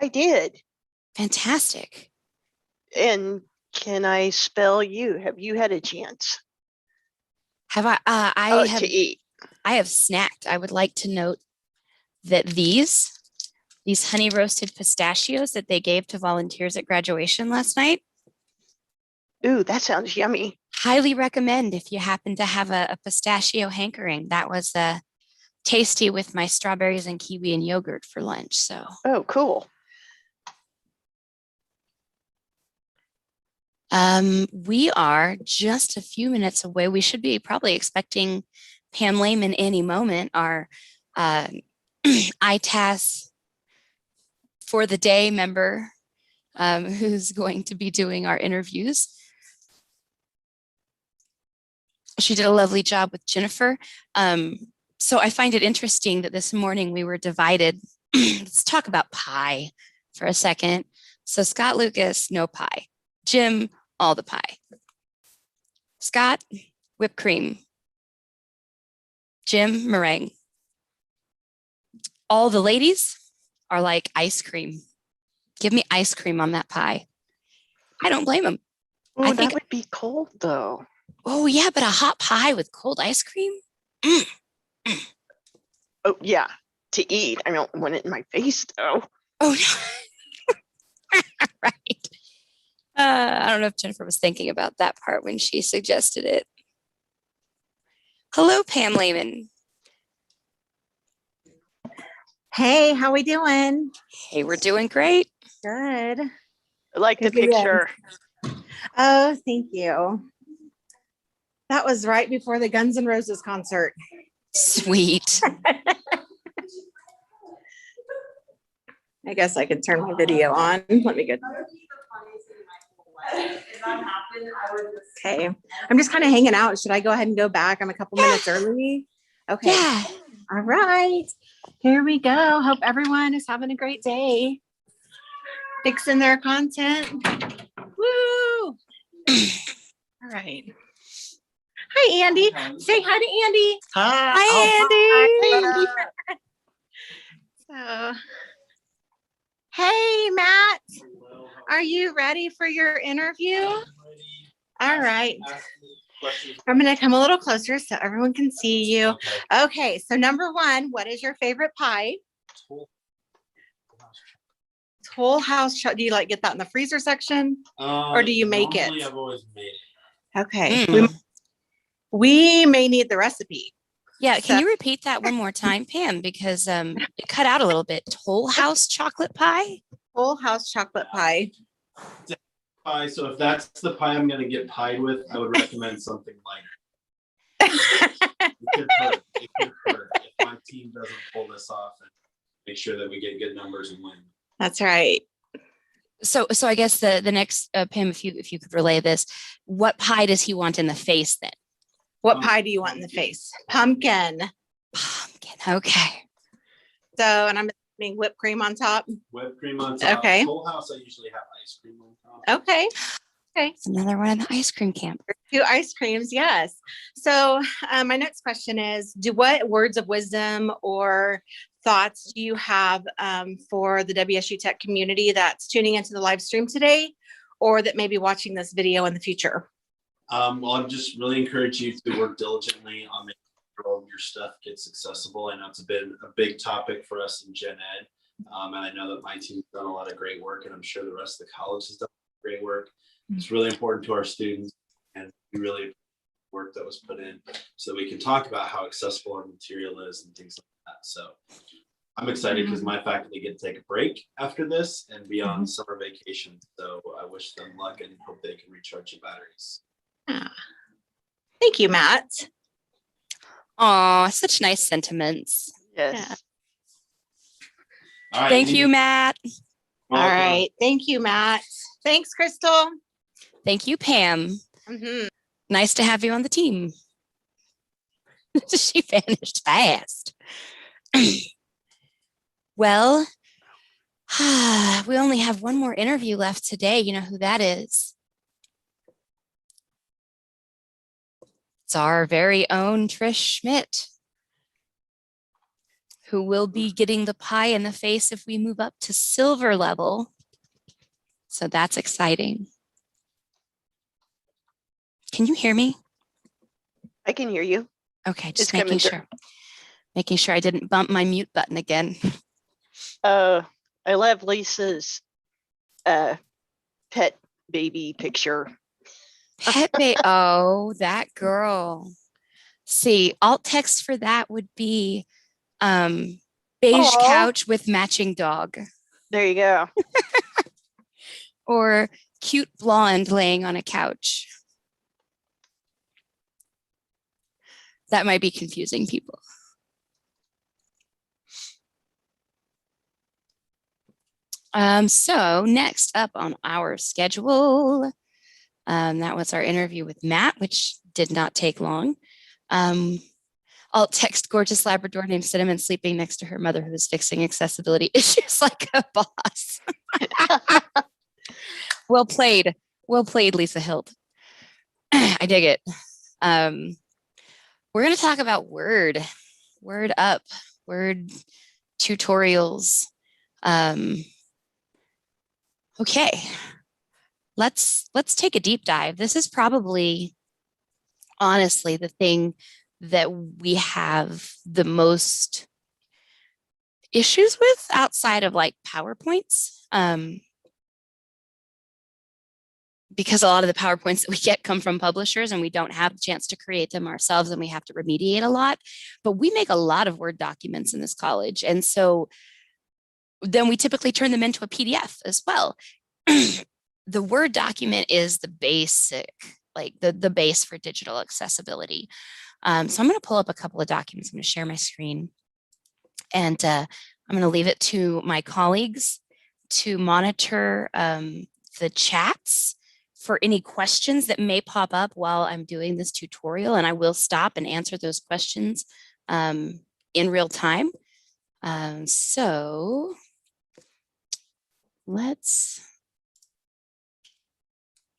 I did.
Fantastic.
And can I spell you? Have you had a chance?
Have I?
To eat.
I have snacked. I would like to note that these honey roasted pistachios that they gave to volunteers at graduation last night.
Ooh, that sounds yummy.
Highly recommend if you happen to have a pistachio hankering. That was tasty with my strawberries and kiwi and yogurt for lunch. So.
Oh, cool.
We are just a few minutes away. We should be probably expecting Pam Lehman any moment, our ITAS for the day member, who's going to be doing our interviews. She did a lovely job with Jennifer. So I find it interesting that this morning we were divided. Let's talk about pie for a second. So Scott Lucas, no pie. Jim, all the pie. Scott, whipped cream. Jim, meringue. All the ladies are like ice cream. Give me ice cream on that pie. I don't blame them.
Oh, that would be cold though.
Oh yeah, but a hot pie with cold ice cream?
Oh yeah, to eat. I don't want it in my face though.
Oh no. Right. I don't know if Jennifer was thinking about that part when she suggested it. Hello, Pam Lehman.
Hey, how we doing?
Hey, we're doing great.
Good.
I like the
Good.
picture.
Oh, thank you. That was right before the Guns N' Roses concert.
Sweet.
I guess I could turn my video on. Let me go. Okay. I'm just kind of hanging out. Should I go ahead and go back? I'm a couple minutes early. Okay.
Yeah.
All right. Here we go. Hope everyone is having a great day. Fixing their content. Woo! All right. Hi, Andy. Say hi to Andy. Hi, Andy. So, hey, Matt. Are you ready for your interview? All right. I'm going to come a little closer so everyone can see you. Okay, so number one, what is your favorite pie? Whole house. Do you like get that in the freezer section, or do you make it?
I've always made it.
Okay, we may need the recipe.
Yeah, can you repeat that one more time, Pam? Because it cut out a little bit. Whole house chocolate pie?
Whole house chocolate pie.
Pie. So if that's the pie I'm going to get pied with, I would recommend something lighter. It could hurt. It could hurt if my team doesn't pull this off and make sure that we get good numbers and win.
That's right.
So I guess the next Pam, if you could relay this, what pie does he want in the face then?
What pie do you want in the face? Pumpkin.
Pumpkin. Okay.
So, and I'm putting whipped cream on top.
Whipped cream on top.
Okay.
Whole house, I usually have ice cream on top.
Okay. Okay.
It's another one in the ice cream camp.
2 ice creams, yes. So my next question is, what words of wisdom or thoughts do you have for the WSU Tech community that's tuning into the live stream today, or that may be watching this video in the future?
Well, I'm just really encourage you to work diligently on making sure all of your stuff gets accessible. I know it's been a big topic for us in Gen Ed. And I know that my team's done a lot of great work, and I'm sure the rest of the college has done great work. It's really important to our students, and we really appreciate the work that was put in so that we can talk about how accessible our material is and things like that. So I'm excited because my faculty get to take a break after this and be on summer vacation. So I wish them luck and hope they can recharge their batteries.
Thank you, Matt.
Aw, such nice sentiments.
Yes.
All right,
Thank you, Matt.
All right. Thank you, Matt. Thanks, Crystal.
Thank you, Pam. Nice to have you on the team. She vanished fast. Well, we only have one more interview left today. You know who that is? It's our very own Trish Schmidt, who will be getting the pie in the face if we move up to silver level. So that's exciting. Can you hear me?
I can hear you.
Okay, just
It's coming
making sure I didn't bump my mute button again.
I love Lisa's pet baby picture.
Oh, that girl. See, alt text for that would be beige couch with matching dog.
There you go.
Or cute blonde laying on a couch. That might be confusing people. So next up on our schedule, that was our interview with Matt, which did not take long. I'll text gorgeous Labrador named Cinnamon sleeping next to her mother who is fixing accessibility issues like a boss. Well played, Lisa Hilt. I dig it. We're going to talk about Word up, Word tutorials. Okay, let's take a deep dive. This is probably, honestly, the thing that we have the most issues with outside of like PowerPoints. Because a lot of the PowerPoints that we get come from publishers and we don't have the chance to create them ourselves and we have to remediate a lot. But we make a lot of Word documents in this college. And so then we typically turn them into a PDF as well. The Word document is the basic, like the base for digital accessibility. So I'm going to pull up a couple of documents. I'm going to share my screen. And I'm going to leave it to my colleagues to monitor the chats for any questions that may pop up while I'm doing this tutorial. And I will stop and answer those questions in real time. So let's,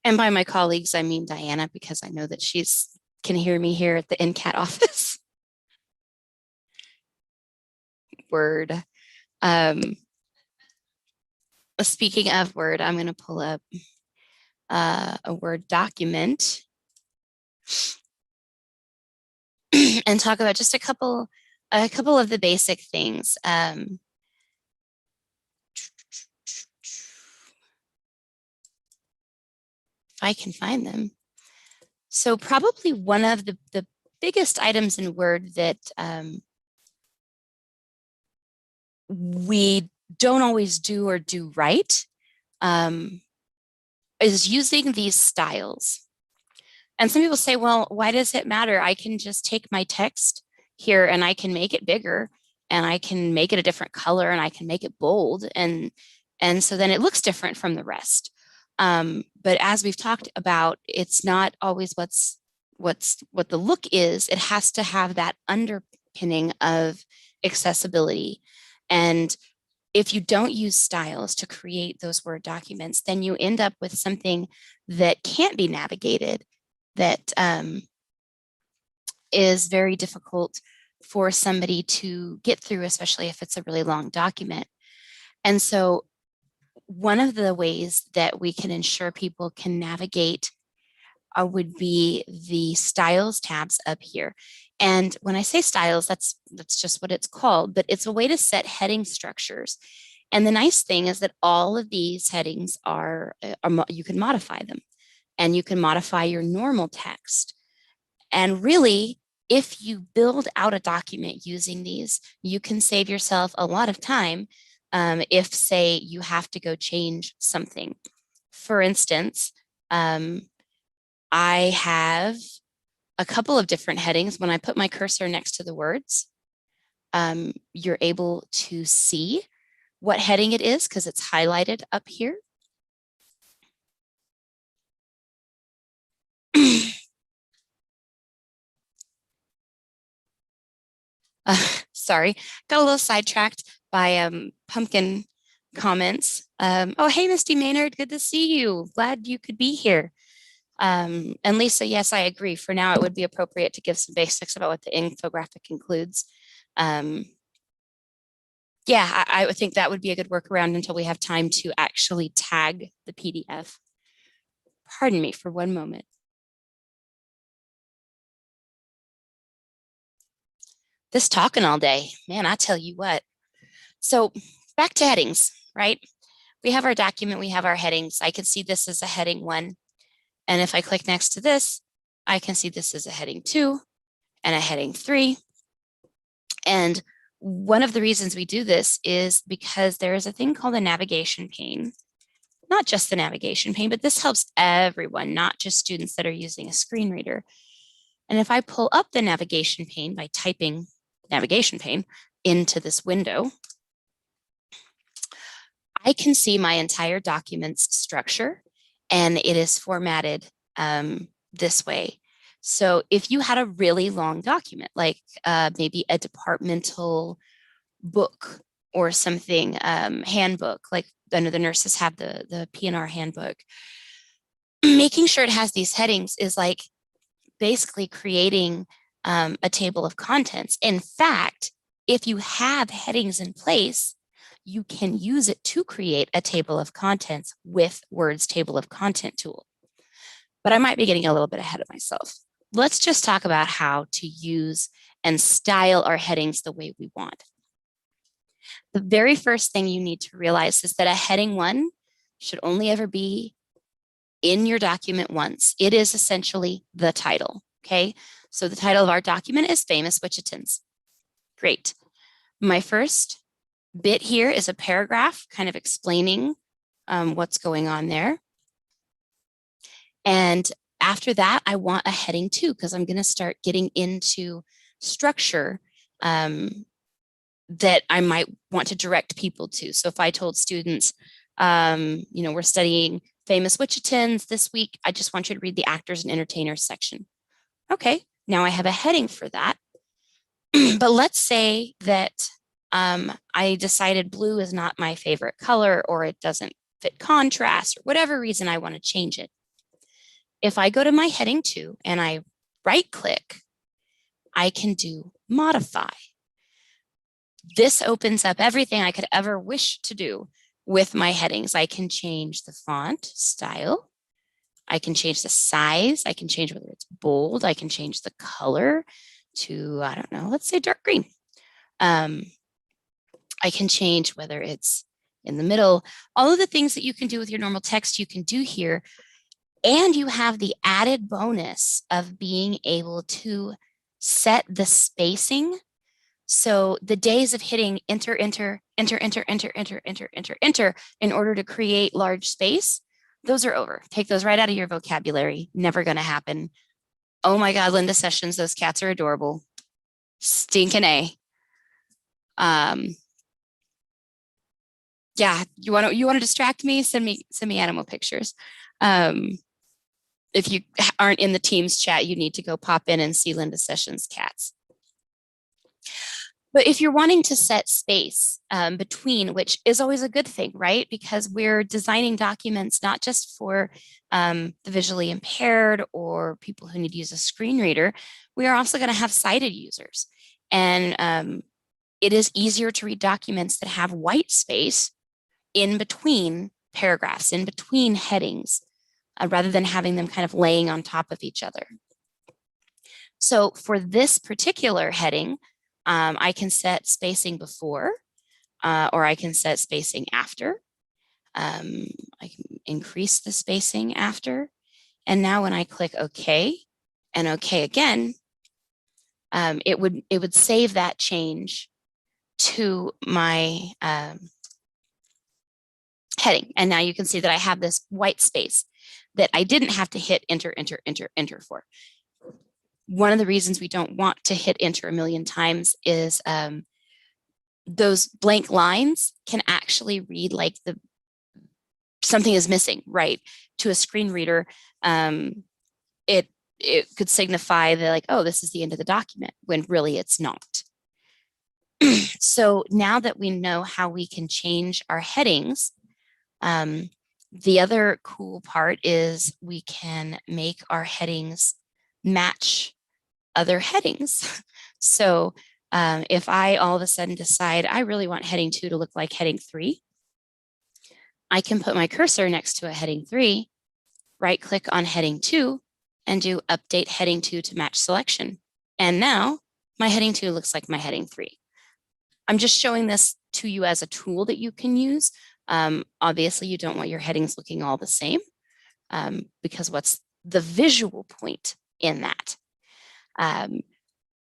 and by my colleagues, I mean Diana, because I know that she's can hear me here at the NCAT office. Word. Speaking of Word, I'm going to pull up a Word document. and talk about just a couple of the basic things. If I can find them. So probably one of the biggest items in Word that we don't always do or do right is using these styles. And some people say, well, why does it matter? I can just take my text here and I can make it bigger and I can make it a different color and I can make it bold. And so then it looks different from the rest. But as we've talked about, it's not always what the look is. It has to have that underpinning of accessibility. And if you don't use styles to create those Word documents, then you end up with something that can't be navigated, that is very difficult for somebody to get through, especially if it's a really long document. And so one of the ways that we can ensure people can navigate would be the styles tabs up here. And when I say styles, that's just what it's called, but it's a way to set heading structures. And the nice thing is that all of these headings are you can modify them, and you can modify your normal text. And really, if you build out a document using these, you can save yourself a lot of time if, say, you have to go change something. For instance, I have a couple of different headings. When I put my cursor next to the words, you're able to see what heading it is because it's highlighted up here. Sorry, got a little sidetracked by pumpkin comments. Oh, hey, Misty Maynard, good to see you. Glad you could be here. And Lisa, yes, I agree. For now, it would be appropriate to give some basics about what the infographic includes. Yeah, I would think that would be a good workaround until we have time to actually tag the PDF. Pardon me for one moment. This talking all day, man, I tell you what. So back to headings, right? We have our document, we have our headings. I can see this as a heading 1. And if I click next to this, I can see this as a heading 2 and a heading 3. And one of the reasons we do this is because there is a thing called a navigation pane. Not just the navigation pane, but this helps everyone, not just students that are using a screen reader. And if I pull up the navigation pane by typing navigation pane into this window, I can see my entire document's structure, and it is formatted this way. So if you had a really long document, like maybe a departmental book or something, handbook, like I know the nurses have the P&R handbook, making sure it has these headings is like basically creating a table of contents. In fact, if you have headings in place, you can use it to create a table of contents with Word's table of content tool. But I might be getting a little bit ahead of myself. Let's just talk about how to use and style our headings the way we want. The very first thing you need to realize is that a heading 1 should only ever be in your document once. It is essentially the title, okay? So the title of our document is Famous Wichitans. Great. My first bit here is a paragraph kind of explaining what's going on there. And after that, I want a heading 2 because I'm going to start getting into structure that I might want to direct people to. So if I told students, we're studying Famous Wichitans this week, I just want you to read the actors and entertainers section. Okay, now I have a heading for that. But let's say that I decided blue is not my favorite color, or it doesn't fit contrast, or whatever reason I want to change it. If I go to my heading 2 and I right click, I can do modify. This opens up everything I could ever wish to do with my headings. I can change the font style. I can change the size. I can change whether it's bold. I can change the color. to, I don't know, let's say dark green. I can change whether it's in the middle. All of the things that you can do with your normal text, you can do here. And you have the added bonus of being able to set the spacing. So the days of hitting enter, enter, enter, enter, enter, enter, enter, enter, enter in order to create large space, those are over. Take those right out of your vocabulary. Never going to happen. Oh my God, Linda Sessions, those cats are adorable. Stinking A. Yeah, you want to distract me? Send me animal pictures. If you aren't in the Teams chat, you need to go pop in and see Linda Sessions' cats. But if you're wanting to set space between, which is always a good thing, right? Because we're designing documents not just for the visually impaired or people who need to use a screen reader, we are also going to have sighted users. And it is easier to read documents that have white space in between paragraphs, in between headings, rather than having them kind of laying on top of each other. So for this particular heading, I can set spacing before, or I can set spacing after. I can increase the spacing after. And now when I click OK and OK again, it would save that change to my heading. And now you can see that I have this white space that I didn't have to hit enter, enter, enter, enter for. One of the reasons we don't want to hit enter a million times is those blank lines can actually read like something is missing, right? To a screen reader, it could signify that like, oh, this is the end of the document, when really it's not. So now that we know how we can change our headings, the other cool part is we can make our headings match other headings. So if I all of a sudden decide I really want heading 2 to look like heading 3, I can put my cursor next to a heading 3, right click on heading 2 and do update heading 2 to match selection. And now my heading 2 looks like my heading 3. I'm just showing this to you as a tool that you can use. Obviously, you don't want your headings looking all the same, because what's the visual point in that?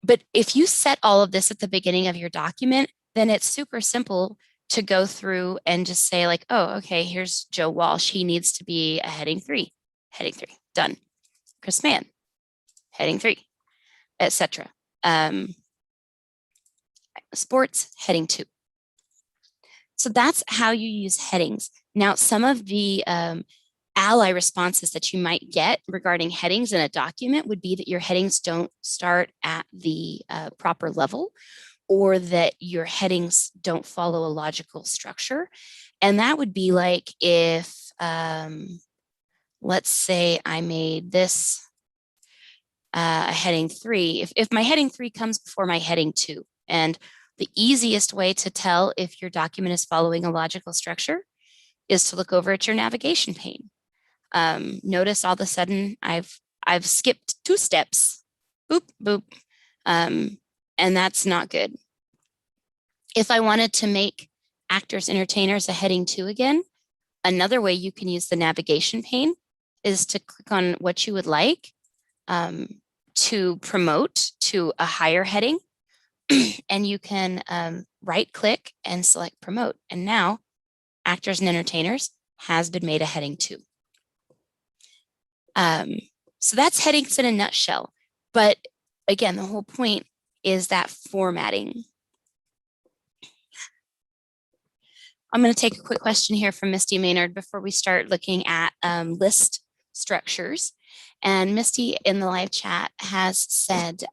But if you set all of this at the beginning of your document, then it's super simple to go through and just say like, oh, okay, here's Joe Walsh. He needs to be a heading 3, done. Chris Mann, heading 3, etc. Sports, heading 2. So that's how you use headings. Now, some of the ally responses that you might get regarding headings in a document would be that your headings don't start at the proper level, or that your headings don't follow a logical structure. And that would be like if, let's say I made this a heading 3. If my heading 3 comes before my heading 2, and the easiest way to tell if your document is following a logical structure is to look over at your navigation pane. Notice all of a sudden I've skipped 2 steps, boop, boop, and that's not good. If I wanted to make actors, entertainers a heading 2 again, another way you can use the navigation pane is to click on what you would like to promote to a higher heading. And you can right click and select promote. And now actors and entertainers has been made a heading 2. So that's headings in a nutshell. But again, the whole point is that formatting. I'm going to take a quick question here from Misty Maynard before we start looking at list structures. And Misty in the live chat has said,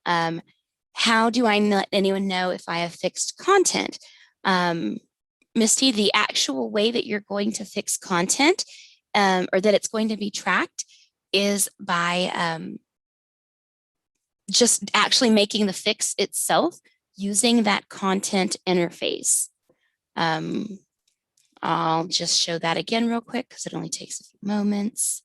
how do I let anyone know if I have fixed content? Misty, the actual way that you're going to fix content or that it's going to be tracked is by just actually making the fix itself using that content interface. I'll just show that again real quick because it only takes a few moments.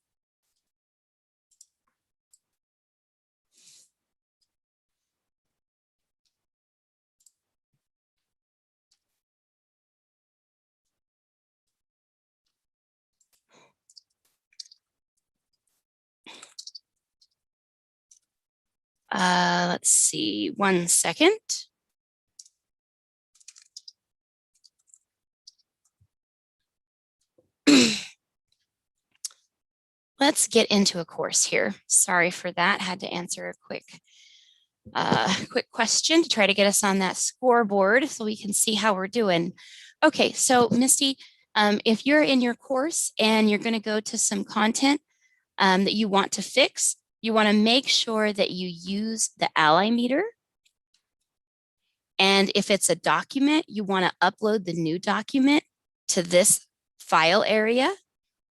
Let's see, 1 second. Let's get into a course here. Sorry for that. Had to answer a quick question to try to get us on that scoreboard so we can see how we're doing. Okay, so Misty, if you're in your course and you're going to go to some content that you want to fix, you want to make sure that you use the ally meter. And if it's a document, you want to upload the new document to this file area.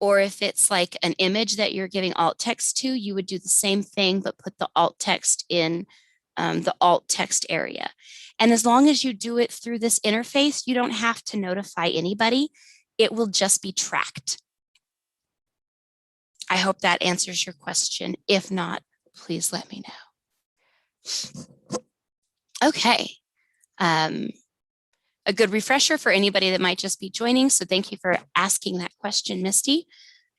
Or if it's like an image that you're giving alt text to, you would do the same thing, but put the alt text in the alt text area. And as long as you do it through this interface, you don't have to notify anybody. It will just be tracked. I hope that answers your question. If not, please let me know. Okay. A good refresher for anybody that might just be joining. So thank you for asking that question, Misty.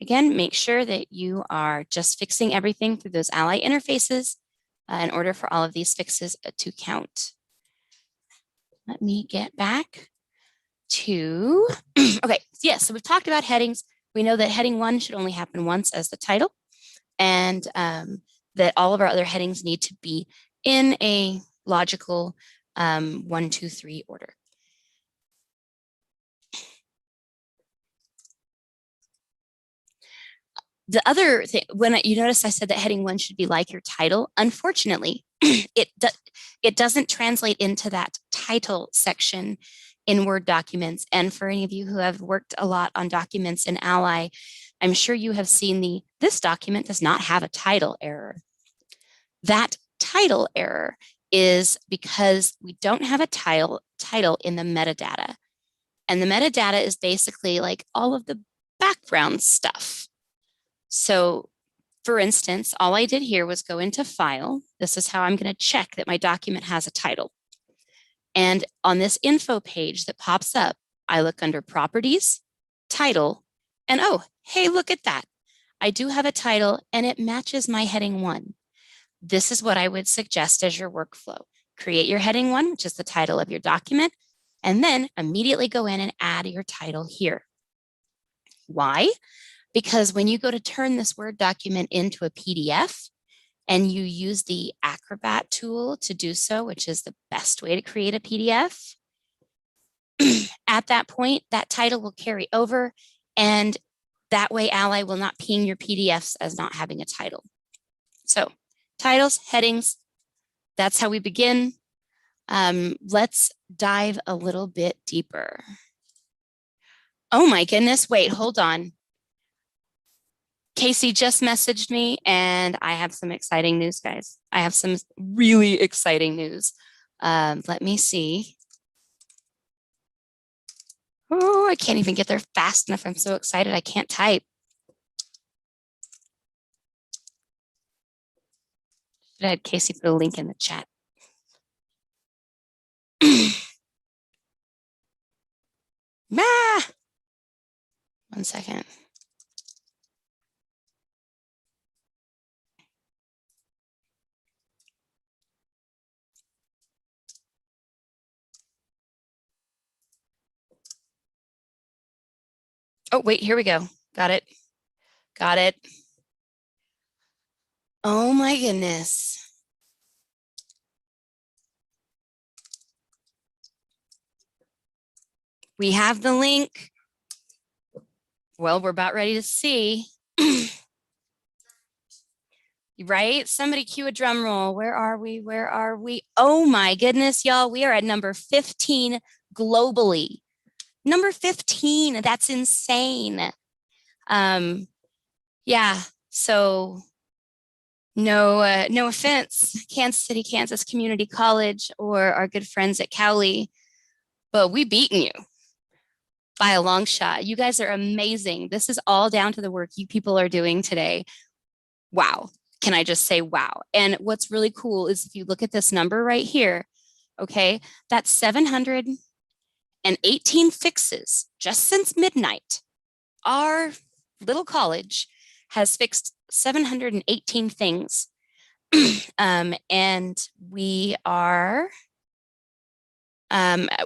Again, make sure that you are just fixing everything through those ally interfaces in order for all of these fixes to count. Let me get back to, okay, yes, so we've talked about headings. We know that heading 1 should only happen once as the title, and that all of our other headings need to be in a logical 1, 2, 3 order. The other thing, when you notice I said that heading 1 should be like your title, unfortunately, it doesn't translate into that title section in Word documents. And for any of you who have worked a lot on documents in Ally, I'm sure you have seen this document does not have a title error. That title error is because we don't have a title in the metadata. And the metadata is basically like all of the background stuff. So for instance, all I did here was go into File. This is how I'm going to check that my document has a title. And on this info page that pops up, I look under Properties, Title, and oh, hey, look at that. I do have a title and it matches my heading 1. This is what I would suggest as your workflow. Create your heading 1, which is the title of your document, and then immediately go in and add your title here. Why? Because when you go to turn this Word document into a PDF and you use the Acrobat tool to do so, which is the best way to create a PDF, at that point, that title will carry over, and that way Ally will not ping your PDFs as not having a title. So titles, headings, that's how we begin. Let's dive a little bit deeper. Oh my goodness, wait, hold on. Casey just messaged me and I have some exciting news, guys. I have some really exciting news. Let me see. Oh, I can't even get there fast enough. I'm so excited. I can't type. Should have had Casey put a link in the chat. Ah! 1 second. Oh, wait, here we go. Got it. Got it. Oh my goodness. We have the link. Well, we're about ready to see. Right? Somebody cue a drum roll. Where are we? Where are we? Oh my goodness, y'all. We are at number 15 globally. Number 15. That's insane. Yeah. So no offense, Kansas City, Kansas Community College, or our good friends at Cowley, but we beaten you by a long shot. You guys are amazing. This is all down to the work you people are doing today. Wow. Can I just say wow? And what's really cool is if you look at this number right here, okay, that's 718 fixes just since midnight. Our little college has fixed 718 things And we are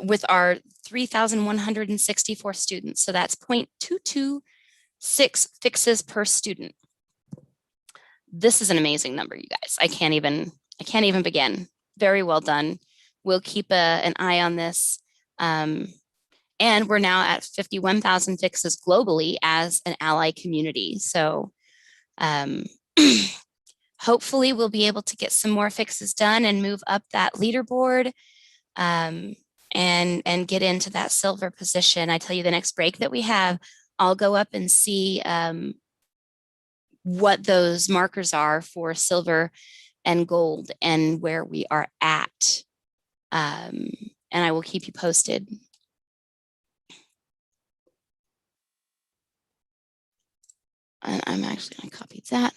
with our 3,164 students. So that's 0.226 fixes per student. This is an amazing number, you guys. I can't even begin. Very well done. We'll keep an eye on this. And we're now at 51,000 fixes globally as an ally community. So hopefully we'll be able to get some more fixes done and move up that leaderboard and get into that silver position. I tell you, the next break that we have, I'll go up and see what those markers are for silver and gold and where we are at. And I will keep you posted. And I'm actually going to copy that.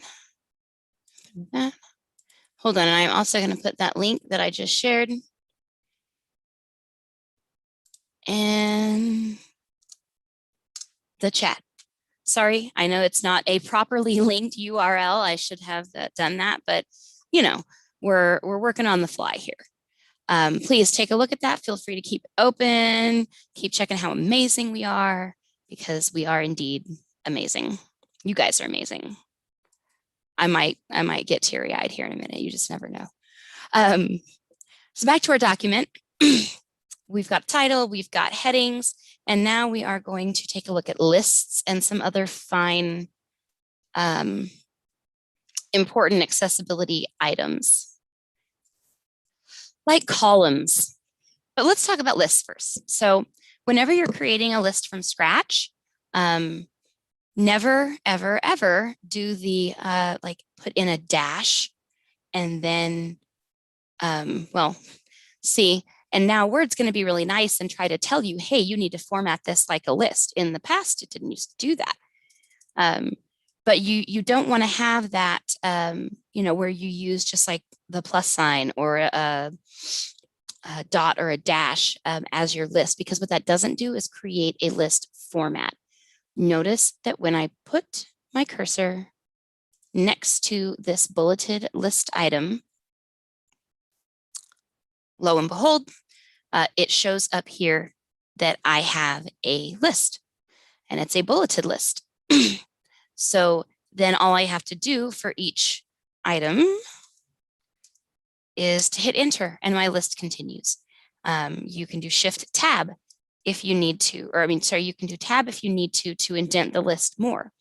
Hold on, I'm also going to put that link that I just shared. And the chat. Sorry, I know it's not a properly linked URL. I should have done that, but you know, we're working on the fly here. Please take a look at that. Feel free to keep open, keep checking how amazing we are, because we are indeed amazing. You guys are amazing. I might get teary-eyed here in a minute. You just never know. So back to our document. We've got title, we've got headings, and now we are going to take a look at lists and some other fine, important accessibility items, like columns. But let's talk about lists first. So whenever you're creating a list from scratch, never, ever, ever do the, like put in a dash and then, well, see, and now Word's going to be really nice and try to tell you, hey, you need to format this like a list. In the past, it didn't used to do that. But you don't want to have that, you know, where you use just like the plus sign or a dot or a dash as your list, because what that doesn't do is create a list format. Notice that when I put my cursor next to this bulleted list item, lo and behold, it shows up here that I have a list, and it's a bulleted list. So then all I have to do for each item is to hit enter, and my list continues. You can do Shift Tab if you need to, or you can do Tab if you need to indent the list more.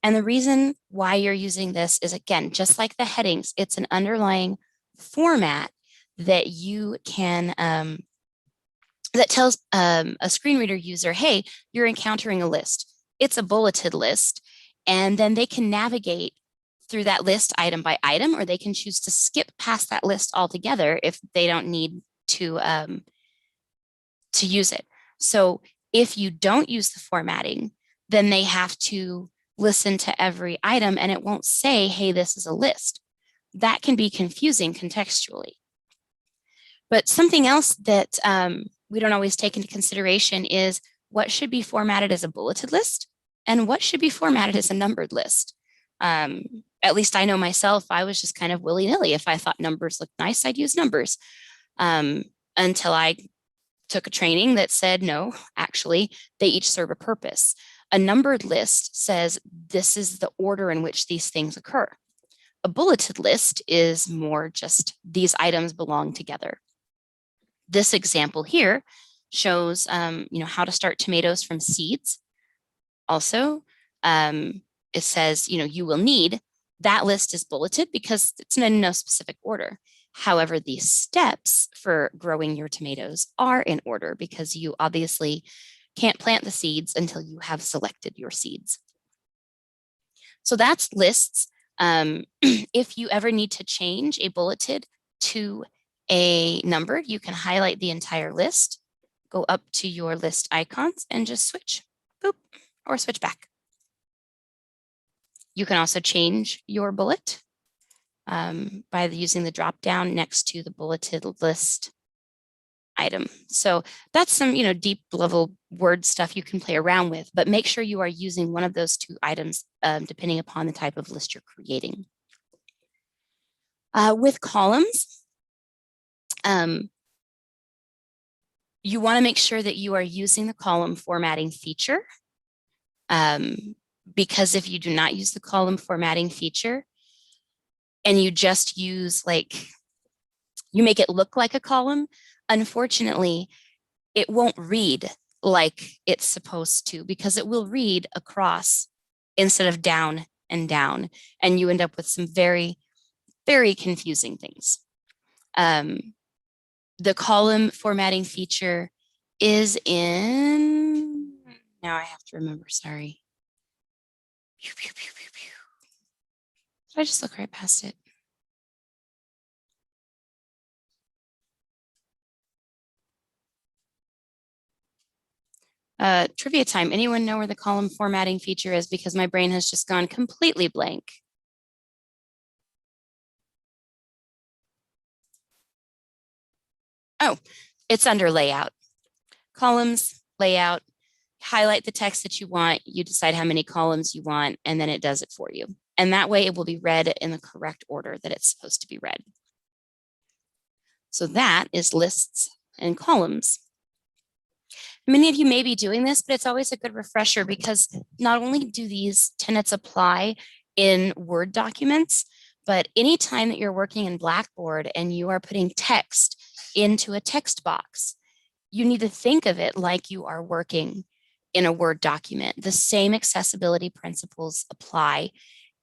And the reason why you're using this is, again, just like the headings, it's an underlying format that you can, that tells a screen reader user, hey, you're encountering a list. It's a bulleted list. And then they can navigate through that list item by item, or they can choose to skip past that list altogether if they don't need to use it. So if you don't use the formatting, then they have to listen to every item and it won't say, hey, this is a list. That can be confusing contextually. But something else that we don't always take into consideration is what should be formatted as a bulleted list and what should be formatted as a numbered list. At least I know myself, I was just kind of willy-nilly. If I thought numbers looked nice, I'd use numbers. Until I took a training that said, no, actually, they each serve a purpose. A numbered list says this is the order in which these things occur. A bulleted list is more just these items belong together. This example here shows how to start tomatoes from seeds. Also, it says, you will need, that list is bulleted because it's in no specific order. However, the steps for growing your tomatoes are in order because you obviously can't plant the seeds until you have selected your seeds. So that's lists. If you ever need to change a bulleted to a numbered, you can highlight the entire list, go up to your list icons and just switch, boop, or switch back. You can also change your bullet by using the drop down next to the bulleted list item. So that's some, deep level word stuff you can play around with, but make sure you are using one of those two items depending upon the type of list you're creating. With columns, you want to make sure that you are using the column formatting feature, because if you do not use the column formatting feature and you just use you make it look like a column, unfortunately, it won't read like it's supposed to, because it will read across instead of down and down, and you end up with some very, very confusing things. The column formatting feature is in, now I have to remember, sorry. Pew, pew, pew, pew, pew. Did I just look right past it? Trivia time. Anyone know where the column formatting feature is? Because my brain has just gone completely blank. Oh, it's under layout. Columns, layout, highlight the text that you want, you decide how many columns you want, and then it does it for you. And that way it will be read in the correct order that it's supposed to be read. So that is lists and columns. Many of you may be doing this, but it's always a good refresher, because not only do these tenets apply in Word documents, but anytime that you're working in Blackboard and you are putting text into a text box, you need to think of it like you are working in a Word document. The same accessibility principles apply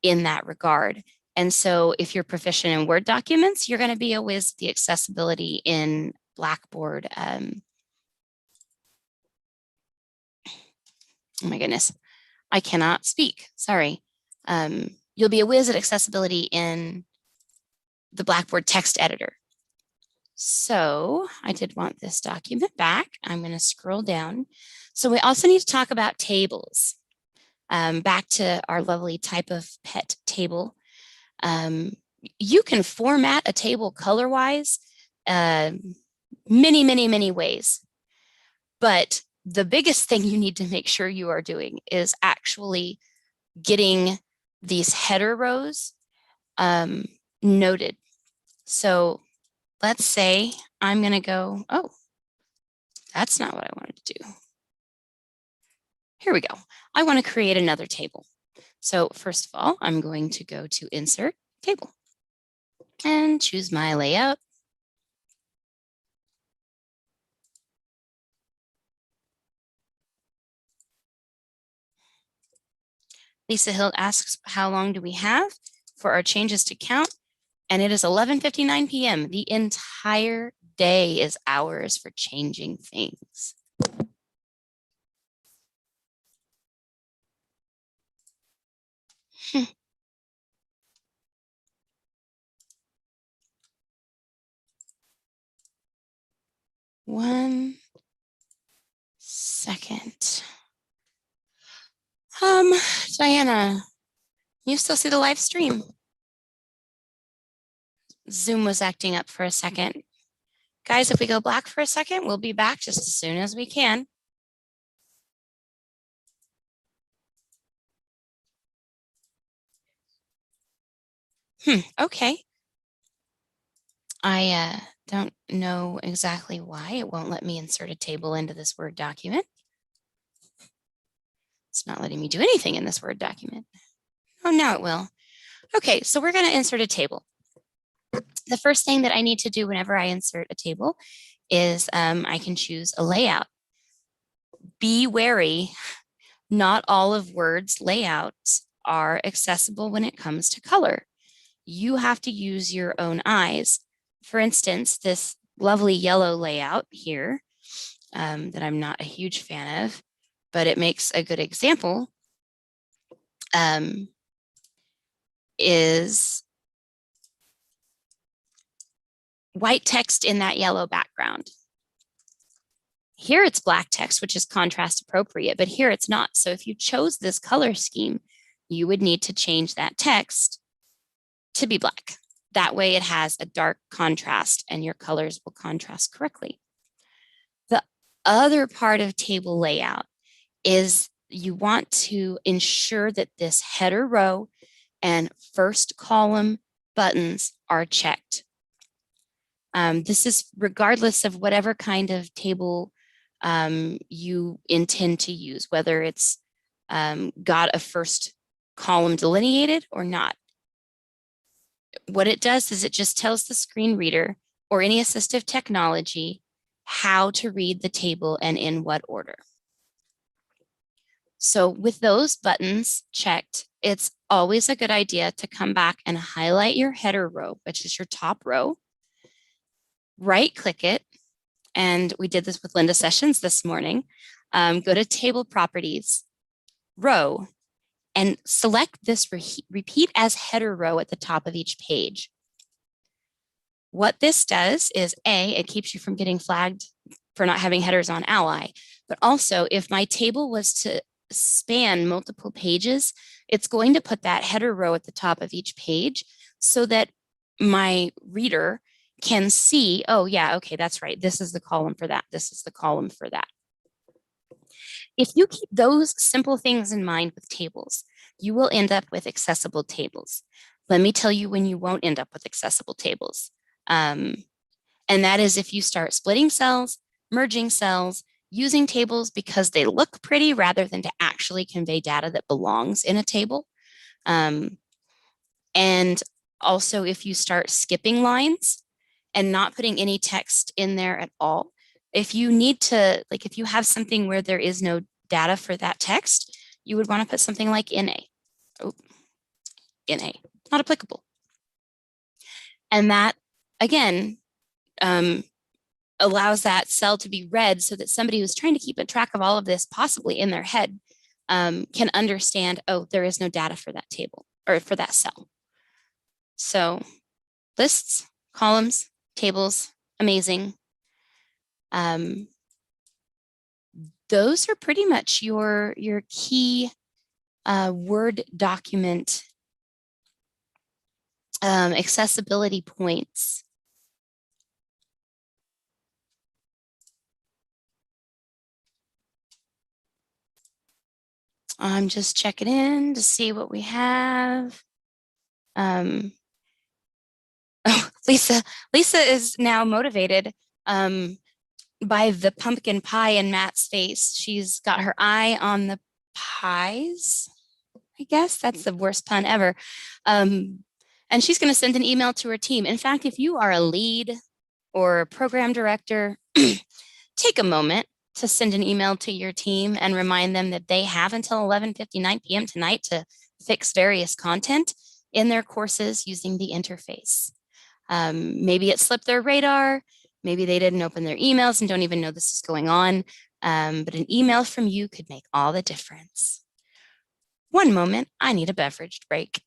in that regard. And so if you're proficient in Word documents, you're going to be a whiz the accessibility in Blackboard. Oh my goodness, I cannot speak, sorry. You'll be a whiz at accessibility in the Blackboard text editor. So I did want this document back. I'm going to scroll down. So we also need to talk about tables. Back to our lovely type of pet table. You can format a table color-wise many, many, many ways. But the biggest thing you need to make sure you are doing is actually getting these header rows noted. So let's say I'm going to go, oh, that's not what I wanted to do. Here we go. I want to create another table. So first of all, I'm going to go to Insert, Table, and choose my layout. Lisa Hill asks, how long do we have for our changes to count? And it is 11:59 p.m. The entire day is ours for changing things. One second. Diana, you still see the live stream? Zoom was acting up for a second. Guys, if we go black for a second, we'll be back just as soon as we can. Okay. I don't know exactly why it won't let me insert a table into this Word document. It's not letting me do anything in this Word document. Oh, now it will. Okay, so we're going to insert a table. The first thing that I need to do whenever I insert a table is I can choose a layout. Be wary, not all of Word's layouts are accessible when it comes to color. You have to use your own eyes. For instance, this lovely yellow layout here that I'm not a huge fan of, but it makes a good example, is white text in that yellow background. Here it's black text, which is contrast appropriate, but here it's not. So if you chose this color scheme, you would need to change that text to be black. That way it has a dark contrast and your colors will contrast correctly. The other part of table layout is you want to ensure that this header row and first column buttons are checked. This is regardless of whatever kind of table you intend to use, whether it's got a first column delineated or not. What it does is it just tells the screen reader or any assistive technology how to read the table and in what order. So with those buttons checked, it's always a good idea to come back and highlight your header row, which is your top row, right click it. And we did this with Linda Sessions this morning. Go to table properties, row, and select this repeat as header row at the top of each page. What this does is it keeps you from getting flagged for not having headers on Ally, but also if my table was to span multiple pages, it's going to put that header row at the top of each page so that my reader can see, oh yeah, okay, that's right. This is the column for that. This is the column for that. If you keep those simple things in mind with tables, you will end up with accessible tables. Let me tell you when you won't end up with accessible tables. And that is if you start splitting cells, merging cells, using tables because they look pretty rather than to actually convey data that belongs in a table. And also if you start skipping lines and not putting any text in there at all. If you need to, like if you have something where there is no data for that text, you would want to put something like NA. Oh, NA, not applicable. And that, again, allows that cell to be read so that somebody who's trying to keep a track of all of this possibly in their head can understand, oh, there is no data for that table or for that cell. So lists, columns, tables, amazing. Those are pretty much your key Word document accessibility points. I'm just checking in to see what we have. Oh, Lisa is now motivated by the pumpkin pie in Matt's face. She's got her eye on the pies. I guess that's the worst pun ever. And she's going to send an email to her team. In fact, if you are a lead or a program director, take a moment to send an email to your team and remind them that they have until 11:59 p.m. tonight to fix various content in their courses using the interface. Maybe it slipped their radar. Maybe they didn't open their emails and don't even know this is going on. But an email from you could make all the difference. One moment, I need a beverage break.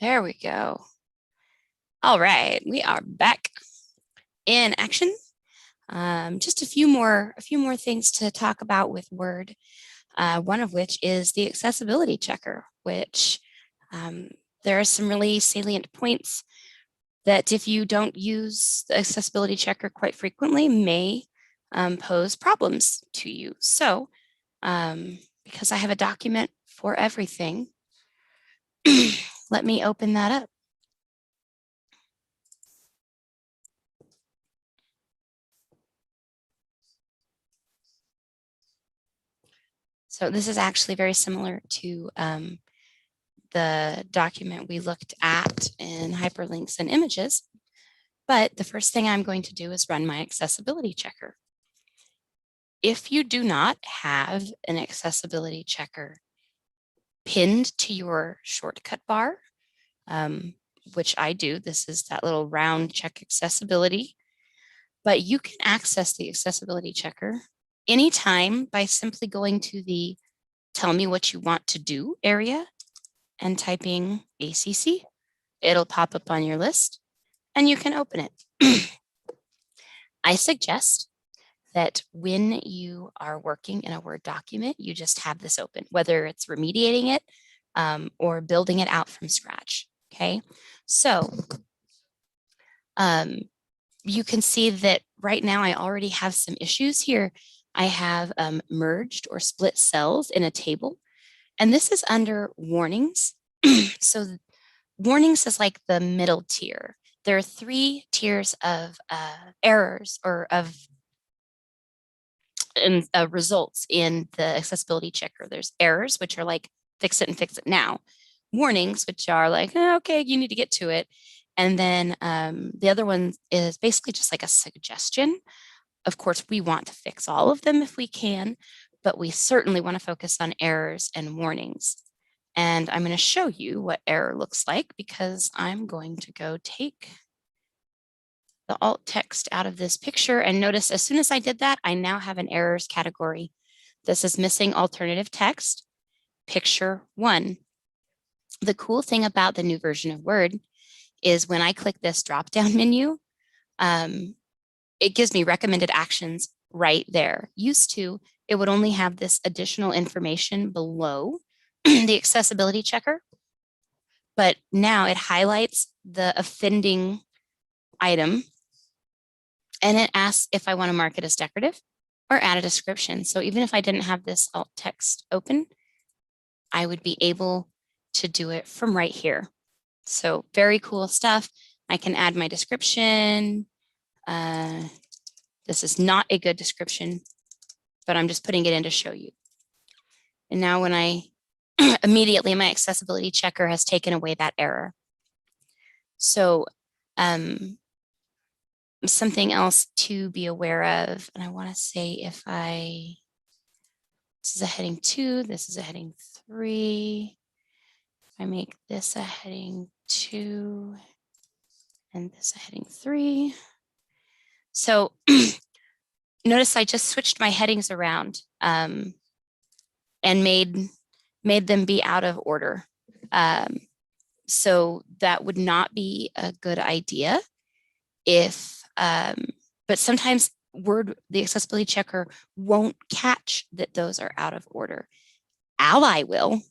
There we go. All right, we are back in action. Just a few more things to talk about with Word. one of which is the accessibility checker, which there are some really salient points that if you don't use the accessibility checker quite frequently may pose problems to you. So because I have a document for everything, let me open that up. So this is actually very similar to the document we looked at in hyperlinks and images. But the first thing I'm going to do is run my accessibility checker. If you do not have an accessibility checker pinned to your shortcut bar, which I do, this is that little round check accessibility, but you can access the accessibility checker anytime by simply going to the tell me what you want to do area and typing ACC. It'll pop up on your list and you can open it. I suggest that when you are working in a Word document, you just have this open, whether it's remediating it or building it out from scratch. Okay, so you can see that right now I already have some issues here. I have merged or split cells in a table, and this is under warnings. So warnings is like the middle tier. There are 3 tiers of errors or of results in the accessibility checker. There's errors, which are like fix it and fix it now. Warnings, which are like, okay, you need to get to it. And then the other one is basically just like a suggestion. Of course, we want to fix all of them if we can, but we certainly want to focus on errors and warnings. And I'm going to show you what error looks like because I'm going to go take the alt text out of this picture, and notice as soon as I did that, I now have an errors category. This is missing alternative text, picture 1. The cool thing about the new version of Word is when I click this drop-down menu, it gives me recommended actions right there. Used to, it would only have this additional information below the accessibility checker, but now it highlights the offending item and it asks if I want to mark it as decorative or add a description. So even if I didn't have this alt text open, I would be able to do it from right here. So very cool stuff. I can add my description. This is not a good description, but I'm just putting it in to show you. And now when I immediately, my accessibility checker has taken away that error. So something else to be aware of, and I want to say if this is a heading 2, this is a heading 3. If I make this a heading 2 and this a heading 3. So notice I just switched my headings around and made them be out of order. So that would not be a good idea if, but sometimes Word, the accessibility checker won't catch that those are out of order. Ally will,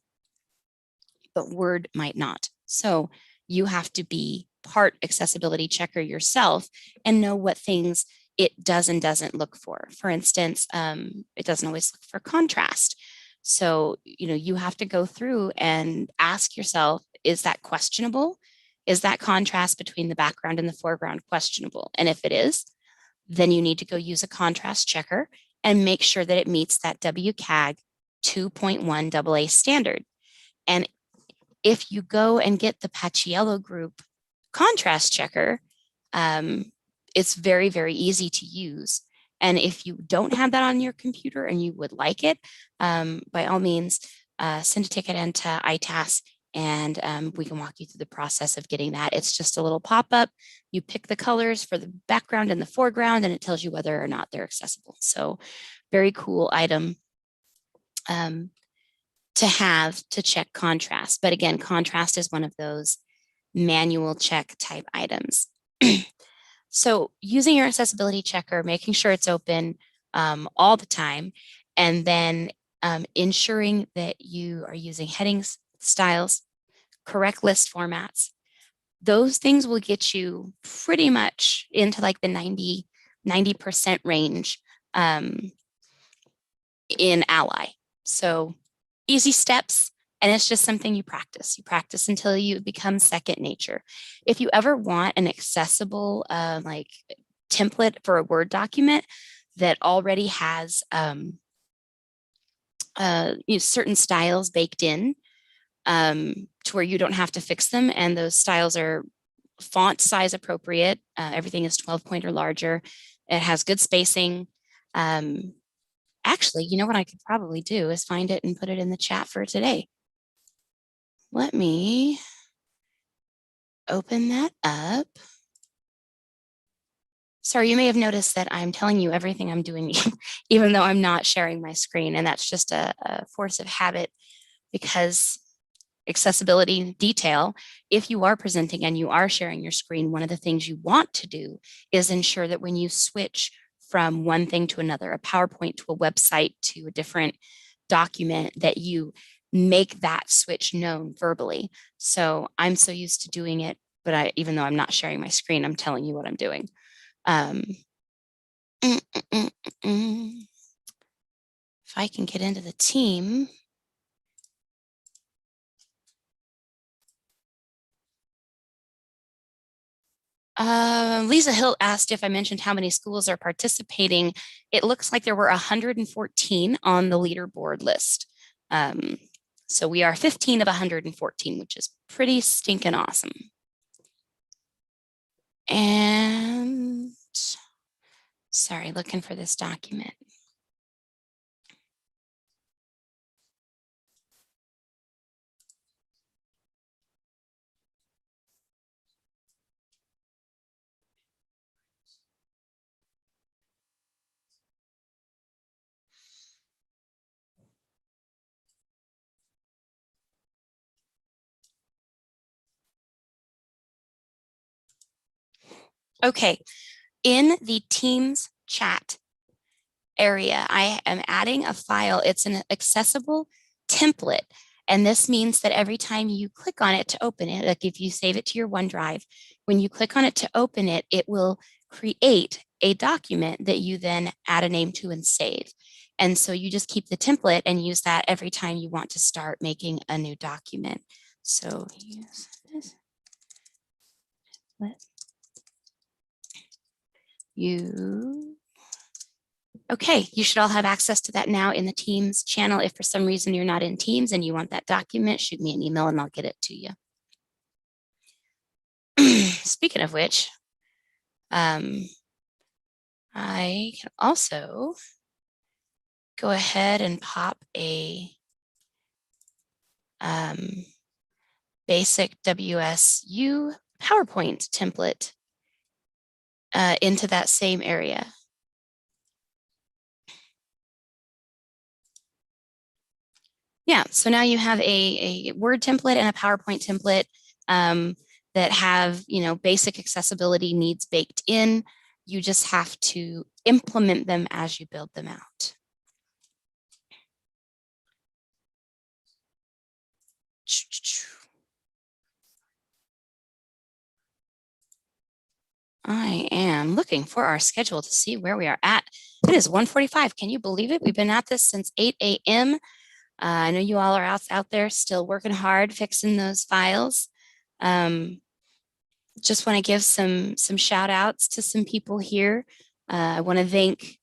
but Word might not. So you have to be part accessibility checker yourself and know what things it does and doesn't look for. For instance, it doesn't always look for contrast. So, you have to go through and ask yourself, is that questionable? Is that contrast between the background and the foreground questionable? And if it is, then you need to go use a contrast checker and make sure that it meets that WCAG 2.1 AA standard. And if you go and get the Paciello group contrast checker, it's very, very easy to use. And if you don't have that on your computer and you would like it, by all means, send a ticket into ITAS and we can walk you through the process of getting that. It's just a little pop-up. You pick the colors for the background and the foreground, and it tells you whether or not they're accessible. So very cool item to have to check contrast. But again, contrast is one of those manual check type items. So using your accessibility checker, making sure it's open all the time, and then ensuring that you are using headings, styles, correct list formats. Those things will get you pretty much into like the 90% range in Ally. So easy steps, and it's just something you practice. You practice until you become second nature. If you ever want an accessible like template for a Word document that already has certain styles baked in to where you don't have to fix them, and those styles are font size appropriate. Everything is 12 point or larger. It has good spacing. Actually, you know what I could probably do is find it and put it in the chat for today. Let me open that up. Sorry, you may have noticed that I'm telling you everything I'm doing, even though I'm not sharing my screen. And that's just a force of habit, because accessibility detail, if you are presenting and you are sharing your screen, one of the things you want to do is ensure that when you switch from one thing to another, a PowerPoint to a website to a different document, that you make that switch known verbally. So I'm so used to doing it, but even though I'm not sharing my screen, I'm telling you what I'm doing. If I can get into the team. Lisa Hilt asked if I mentioned how many schools are participating. It looks like there were 114 on the leaderboard list. So we are 15 of 114, which is pretty stinking awesome. And sorry, looking for this document. Okay, in the Teams chat area, I am adding a file. It's an accessible template. And this means that every time you click on it to open it, like if you save it to your OneDrive, when you click on it to open it, it will create a document that you then add a name to and save. And so you just keep the template and use that every time you want to start making a new document. So use this. Okay, you should all have access to that now in the Teams channel. If for some reason you're not in Teams and you want that document, shoot me an email and I'll get it to you. Speaking of which, I can also go ahead and pop a basic WSU PowerPoint template into that same area. Yeah, so now you have a Word template and a PowerPoint template that have, basic accessibility needs baked in. You just have to implement them as you build them out. I am looking for our schedule to see where we are at. It is 1:45. Can you believe it? We've been at this since 8 a.m. I know you all are out there still working hard, fixing those files. Just want to give some shout outs to some people here. I want to thank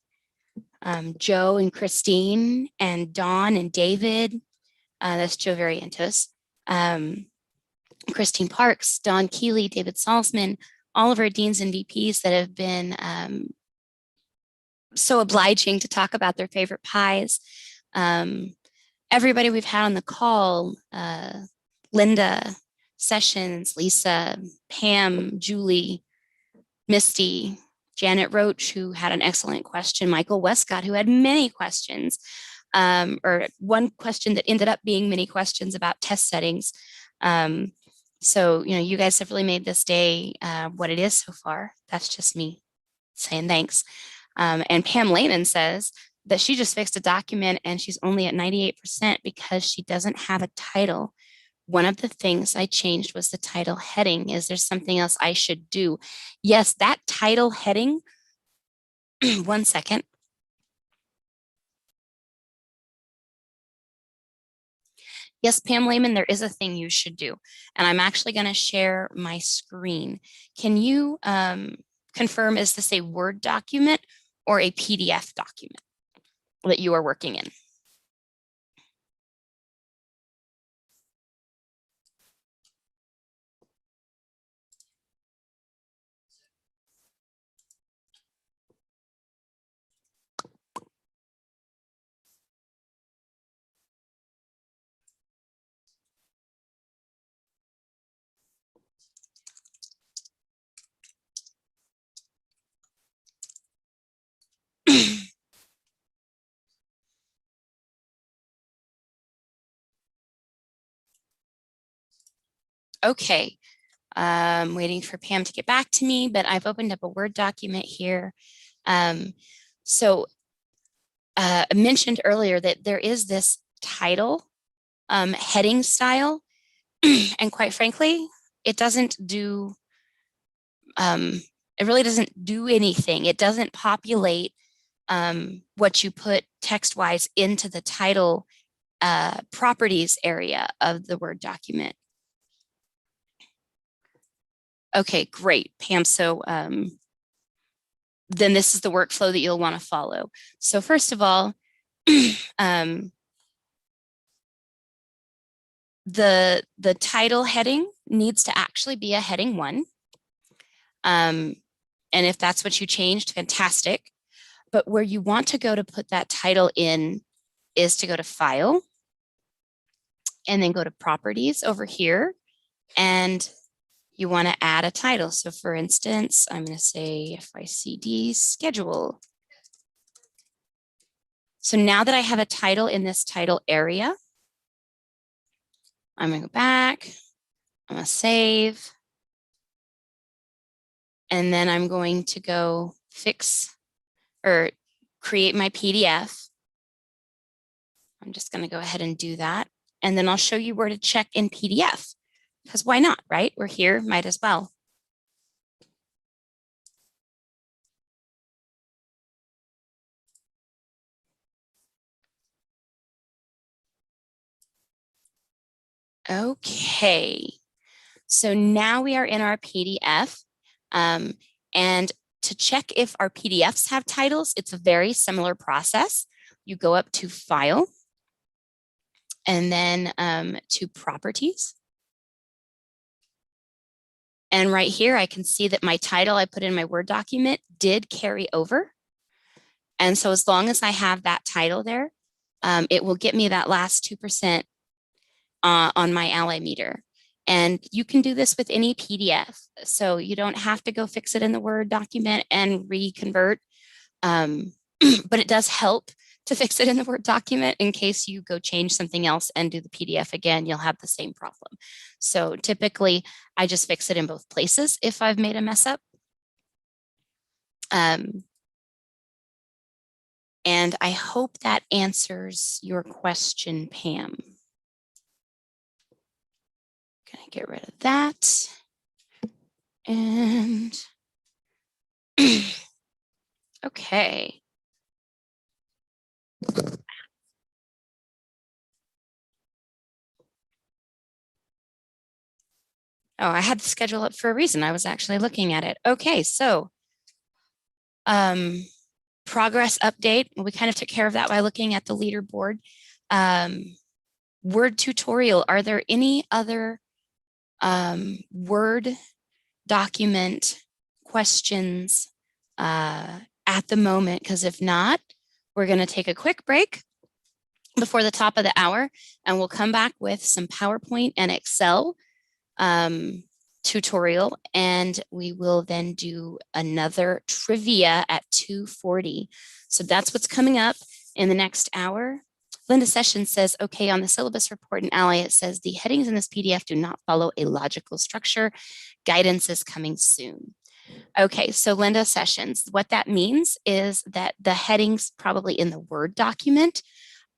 Joe and Christine and Dawn and David. That's Joe Variantos. Christine Parks, Don Keeley, David Salzman, all of our deans and VPs that have been so obliging to talk about their favorite pies. Everybody we've had on the call, Linda, Sessions, Lisa, Pam, Julie, Misty, Janet Roach, who had an excellent question, Michael Westcott, who had many questions, or one question that ended up being many questions about test settings. So, you guys have really made this day what it is so far. That's just me saying thanks. And Pam Lehman says that she just fixed a document and she's only at 98% because she doesn't have a title. One of the things I changed was the title heading. Is there something else I should do? Yes, that title heading, 1 second. Yes, Pam Lehman, there is a thing you should do. And I'm actually going to share my screen. Can you confirm, is this a Word document or a PDF document that you are working in? Okay, I'm waiting for Pam to get back to me, but I've opened up a Word document here. I mentioned earlier that there is this title heading style, and quite frankly, it doesn't do, it really doesn't do anything. It doesn't populate what you put text-wise into the title properties area of the Word document. Okay, great, Pam. So then this is the workflow that you'll want to follow. So first of all, the title heading needs to actually be a heading 1. And if that's what you changed, fantastic. But where you want to go to put that title in is to go to File and then go to Properties over here. And you want to add a title. So for instance, I'm going to say FYCD Schedule. So now that I have a title in this title area, I'm going to go back, I'm going to save, and then I'm going to go fix or create my PDF. I'm just going to go ahead and do that. And then I'll show you where to check in PDF, because why not, right? We're here, might as well. Okay, so now we are in our PDF. And to check if our PDFs have titles, it's a very similar process. You go up to File and then to Properties. And right here, I can see that my title I put in my Word document did carry over. And so as long as I have that title there, it will get me that last 2% on my ally meter. And you can do this with any PDF. So you don't have to go fix it in the Word document and reconvert. But it does help to fix it in the Word document in case you go change something else and do the PDF again, you'll have the same problem. So typically I just fix it in both places if I've made a mess up. And I hope that answers your question, Pam. Gonna get rid of that. And okay. Oh, I had the schedule up for a reason. I was actually looking at it. Okay, so progress update. We kind of took care of that by looking at the leaderboard. Word tutorial. Are there any other Word document questions at the moment? Because if not, we're going to take a quick break before the top of the hour, and we'll come back with some PowerPoint and Excel tutorial, and we will then do another trivia at 2:40. So that's what's coming up in the next hour. Linda Sessions says, okay, on the syllabus report in Ally, it says the headings in this PDF do not follow a logical structure. Guidance is coming soon. Okay, so Linda Sessions, what that means is that the headings probably in the Word document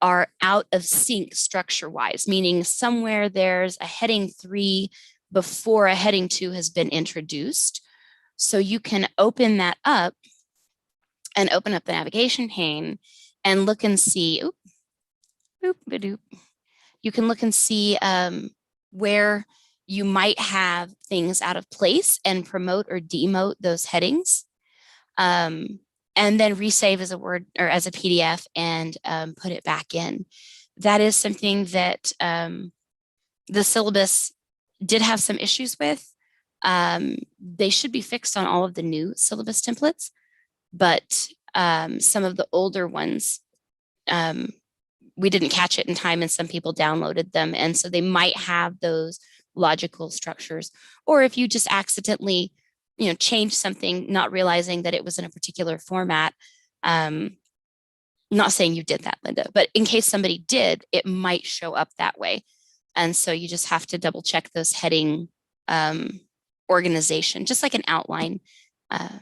are out of sync structure-wise, meaning somewhere there's a heading 3 before a heading 2 has been introduced. So you can open that up and open up the navigation pane and look and see, you can look and see where you might have things out of place and promote or demote those headings. And then resave as a Word or as a PDF and put it back in. That is something that the syllabus did have some issues with. They should be fixed on all of the new syllabus templates, but some of the older ones, we didn't catch it in time and some people downloaded them. And so they might have those logical structures. Or if you just accidentally change something, not realizing that it was in a particular format. Not saying you did that, Linda, but in case somebody did, it might show up that way. And so you just have to double check those heading organization, just like an outline. All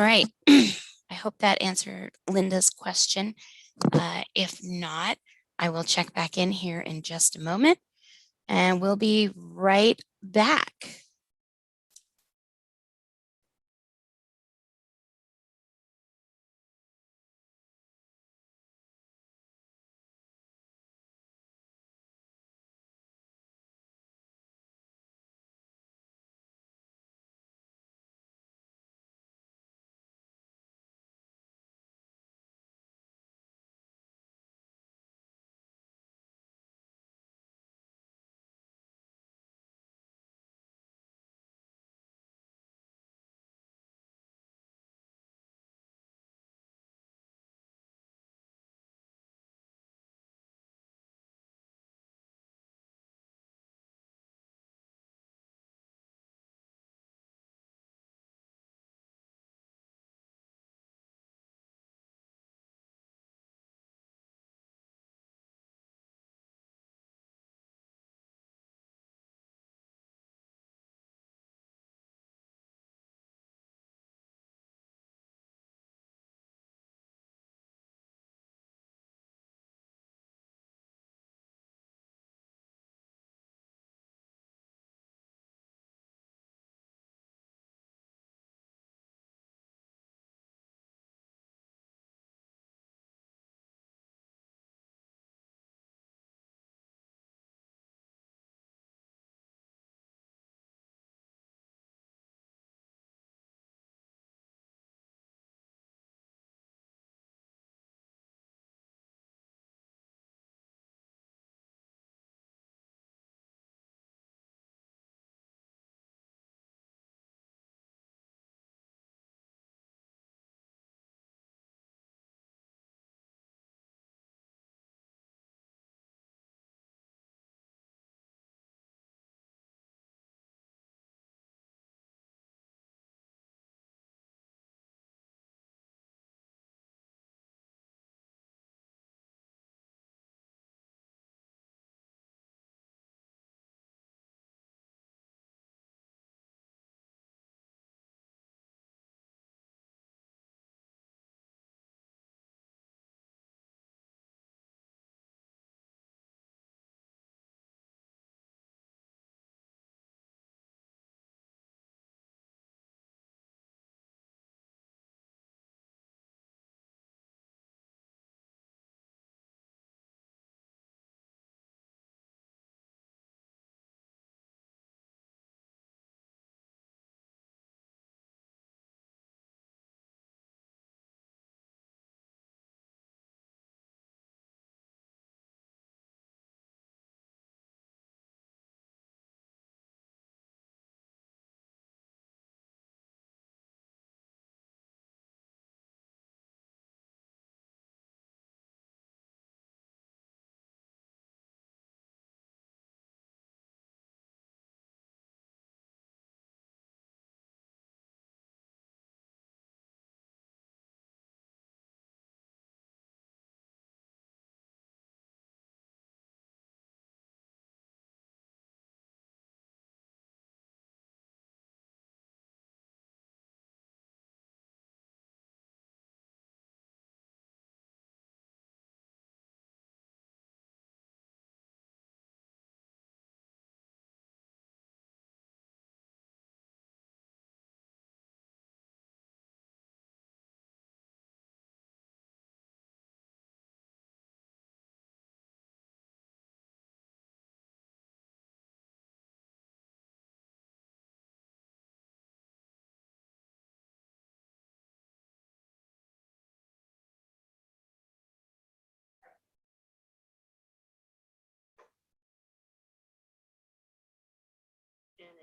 right. I hope that answered Linda's question. If not, I will check back in here in just a moment and we'll be right back.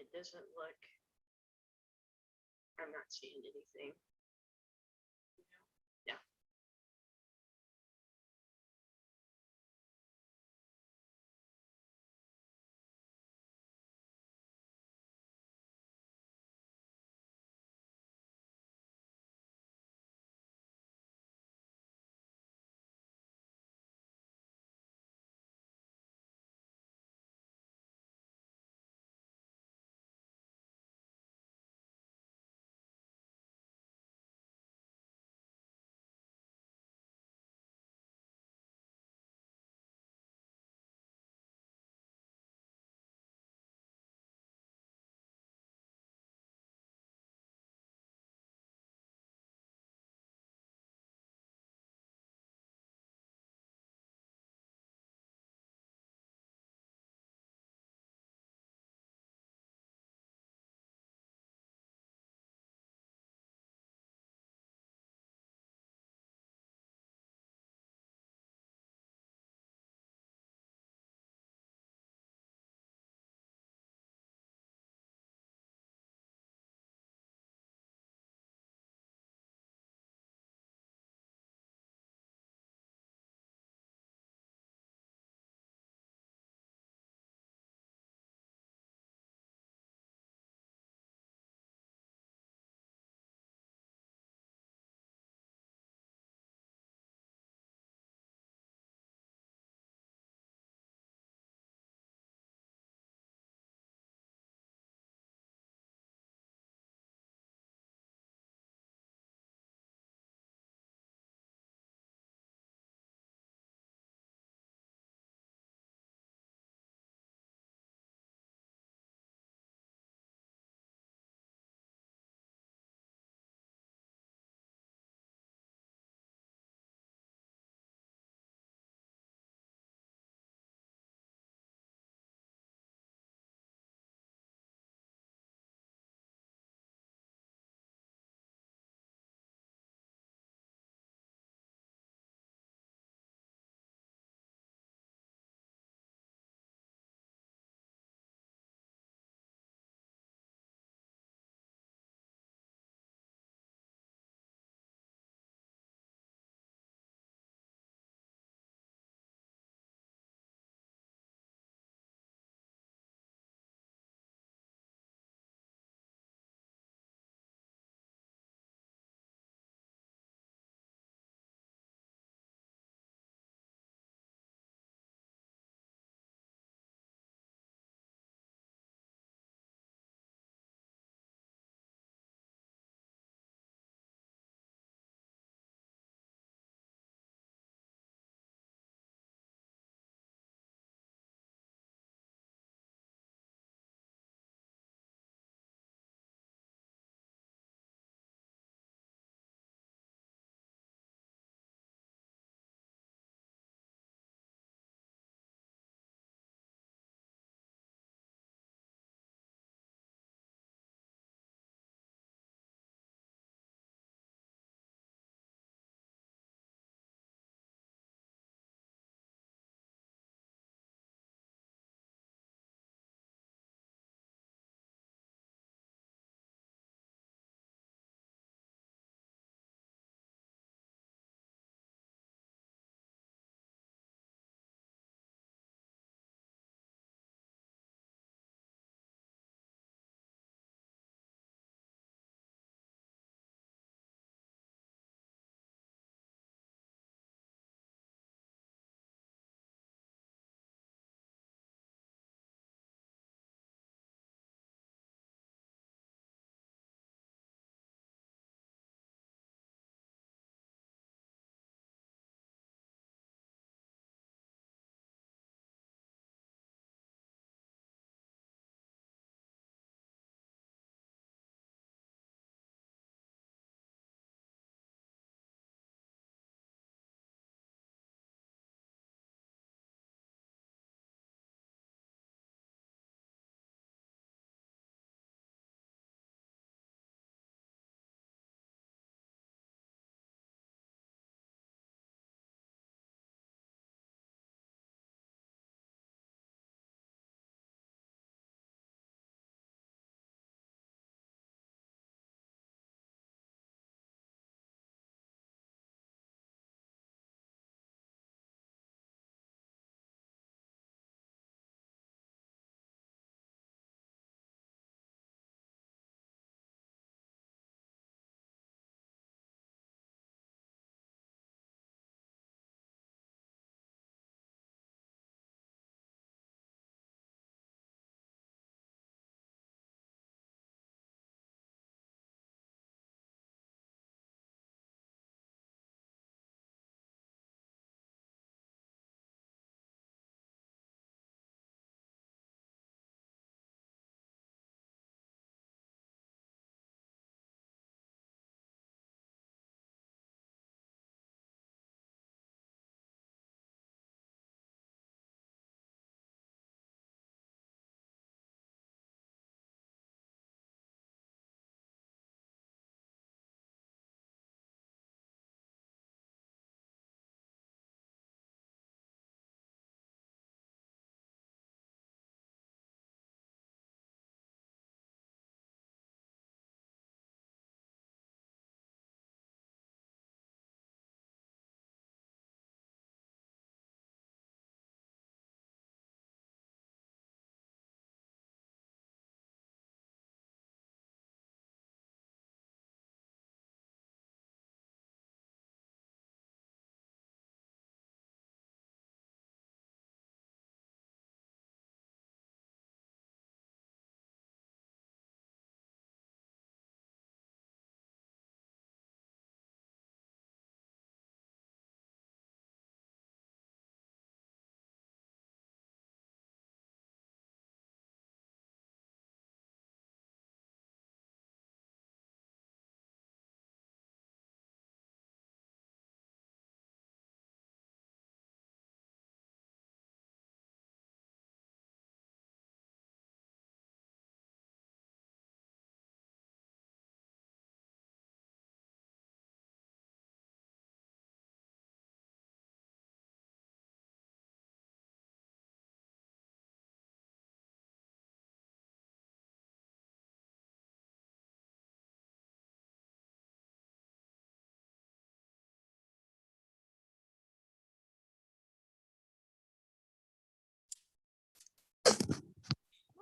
it doesn't look, I'm not seeing anything.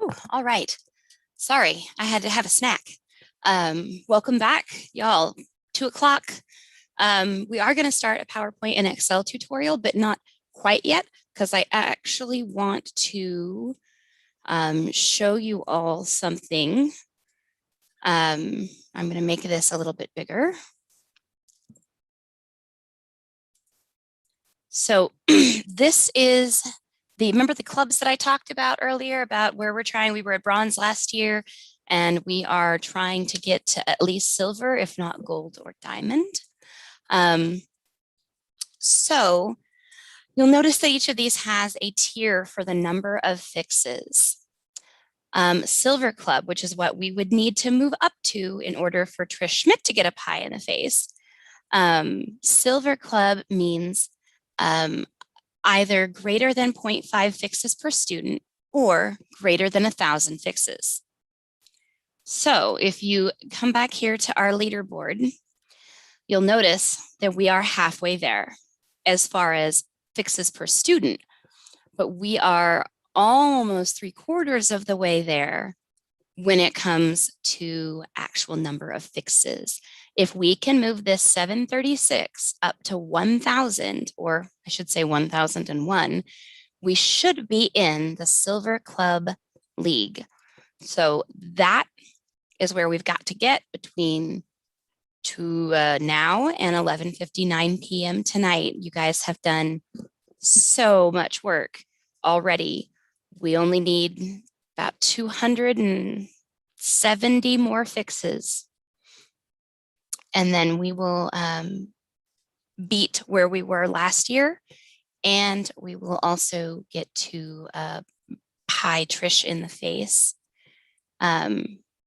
Ooh, all right. Sorry, I had to have a snack. Welcome back, y'all. 2 o'clock. We are going to start a PowerPoint and Excel tutorial, but not quite yet, because I actually want to show you all something. I'm going to make this a little bit bigger. So this is remember the clubs that I talked about earlier about where we were at bronze last year, and we are trying to get to at least silver, if not gold or diamond. So you'll notice that each of these has a tier for the number of fixes. Silver Club, which is what we would need to move up to in order for Trish Schmidt to get a pie in the face. Silver Club means either greater than 0.5 fixes per student or greater than 1,000 fixes. So if you come back here to our leaderboard, you'll notice that we are halfway there as far as fixes per student, but we are almost 3/4 of the way there when it comes to actual number of fixes. If we can move this 736 up to 1,000, or I should say 1,001, we should be in the Silver Club League. So that is where we've got to get between now and 11:59 p.m. tonight. You guys have done so much work already. We only need about 270 more fixes. And then we will beat where we were last year. And we will also get to pie Trish in the face.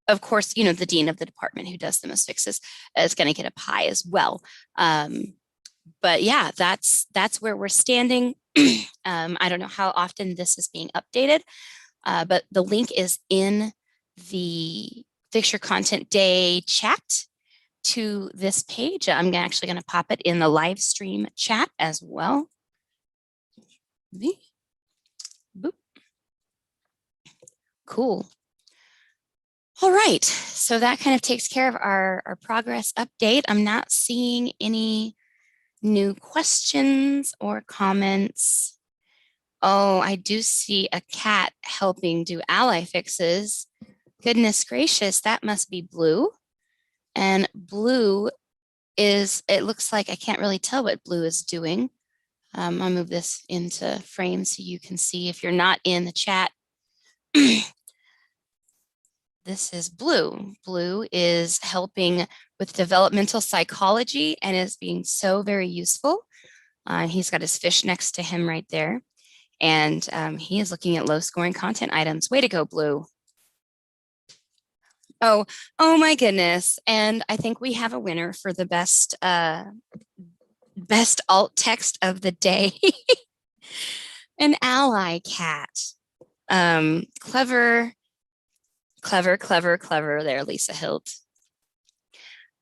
Of course, you know, the dean of the department who does the most fixes is going to get a pie as well. But yeah, that's where we're standing. I don't know how often this is being updated, but the link is in the Fix Your Content Day chat to this page. I'm actually going to pop it in the live stream chat as well. Boop. Cool. All right, so that kind of takes care of our progress update. I'm not seeing any new questions or comments. Oh, I do see a cat helping do ally fixes. Goodness gracious, that must be Blue. And Blue is, it looks like I can't really tell what Blue is doing. I'll move this into frame so you can see if you're not in the chat. This is Blue. Blue is helping with developmental psychology and is being so very useful. He's got his fish next to him right there. And he is looking at low scoring content items. Way to go, Blue. Oh my goodness. And I think we have a winner for the best alt text of the day. An ally cat. Clever there, Lisa Hilt.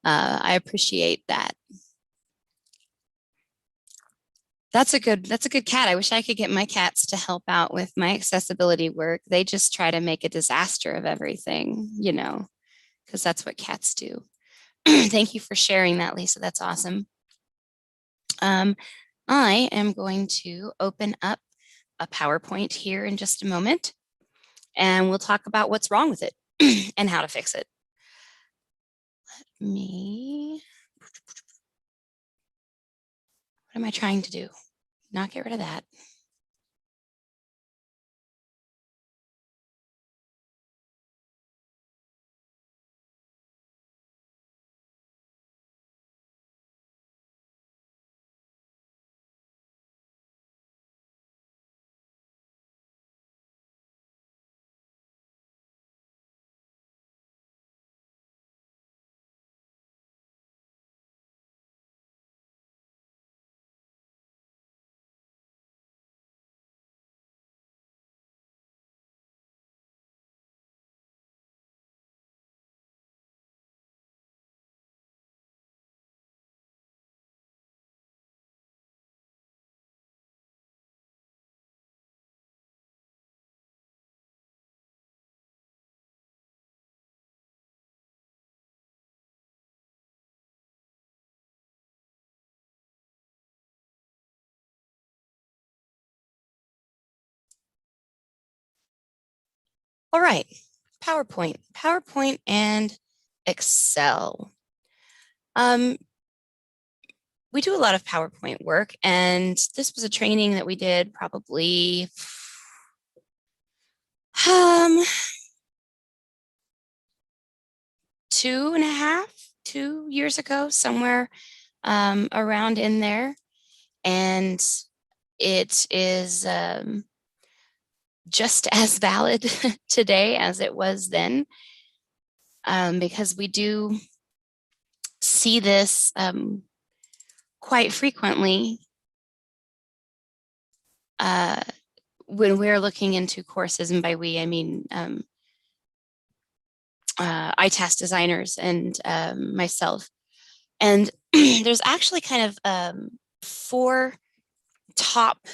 I appreciate that. That's a good cat. I wish I could get my cats to help out with my accessibility work. They just try to make a disaster of everything, you know, because that's what cats do. Thank you for sharing that, Lisa. That's awesome. I am going to open up a PowerPoint here in just a moment, and we'll talk about what's wrong with it and how to fix it. What am I trying to do? Not get rid of that. All right, PowerPoint and Excel. We do a lot of PowerPoint work, and this was a training that we did probably 2 years ago, somewhere around in there. And it is just as valid today as it was then, because we do see this quite frequently when we're looking into courses, and by we, I mean ITAS designers and myself. And there's actually kind of 4 top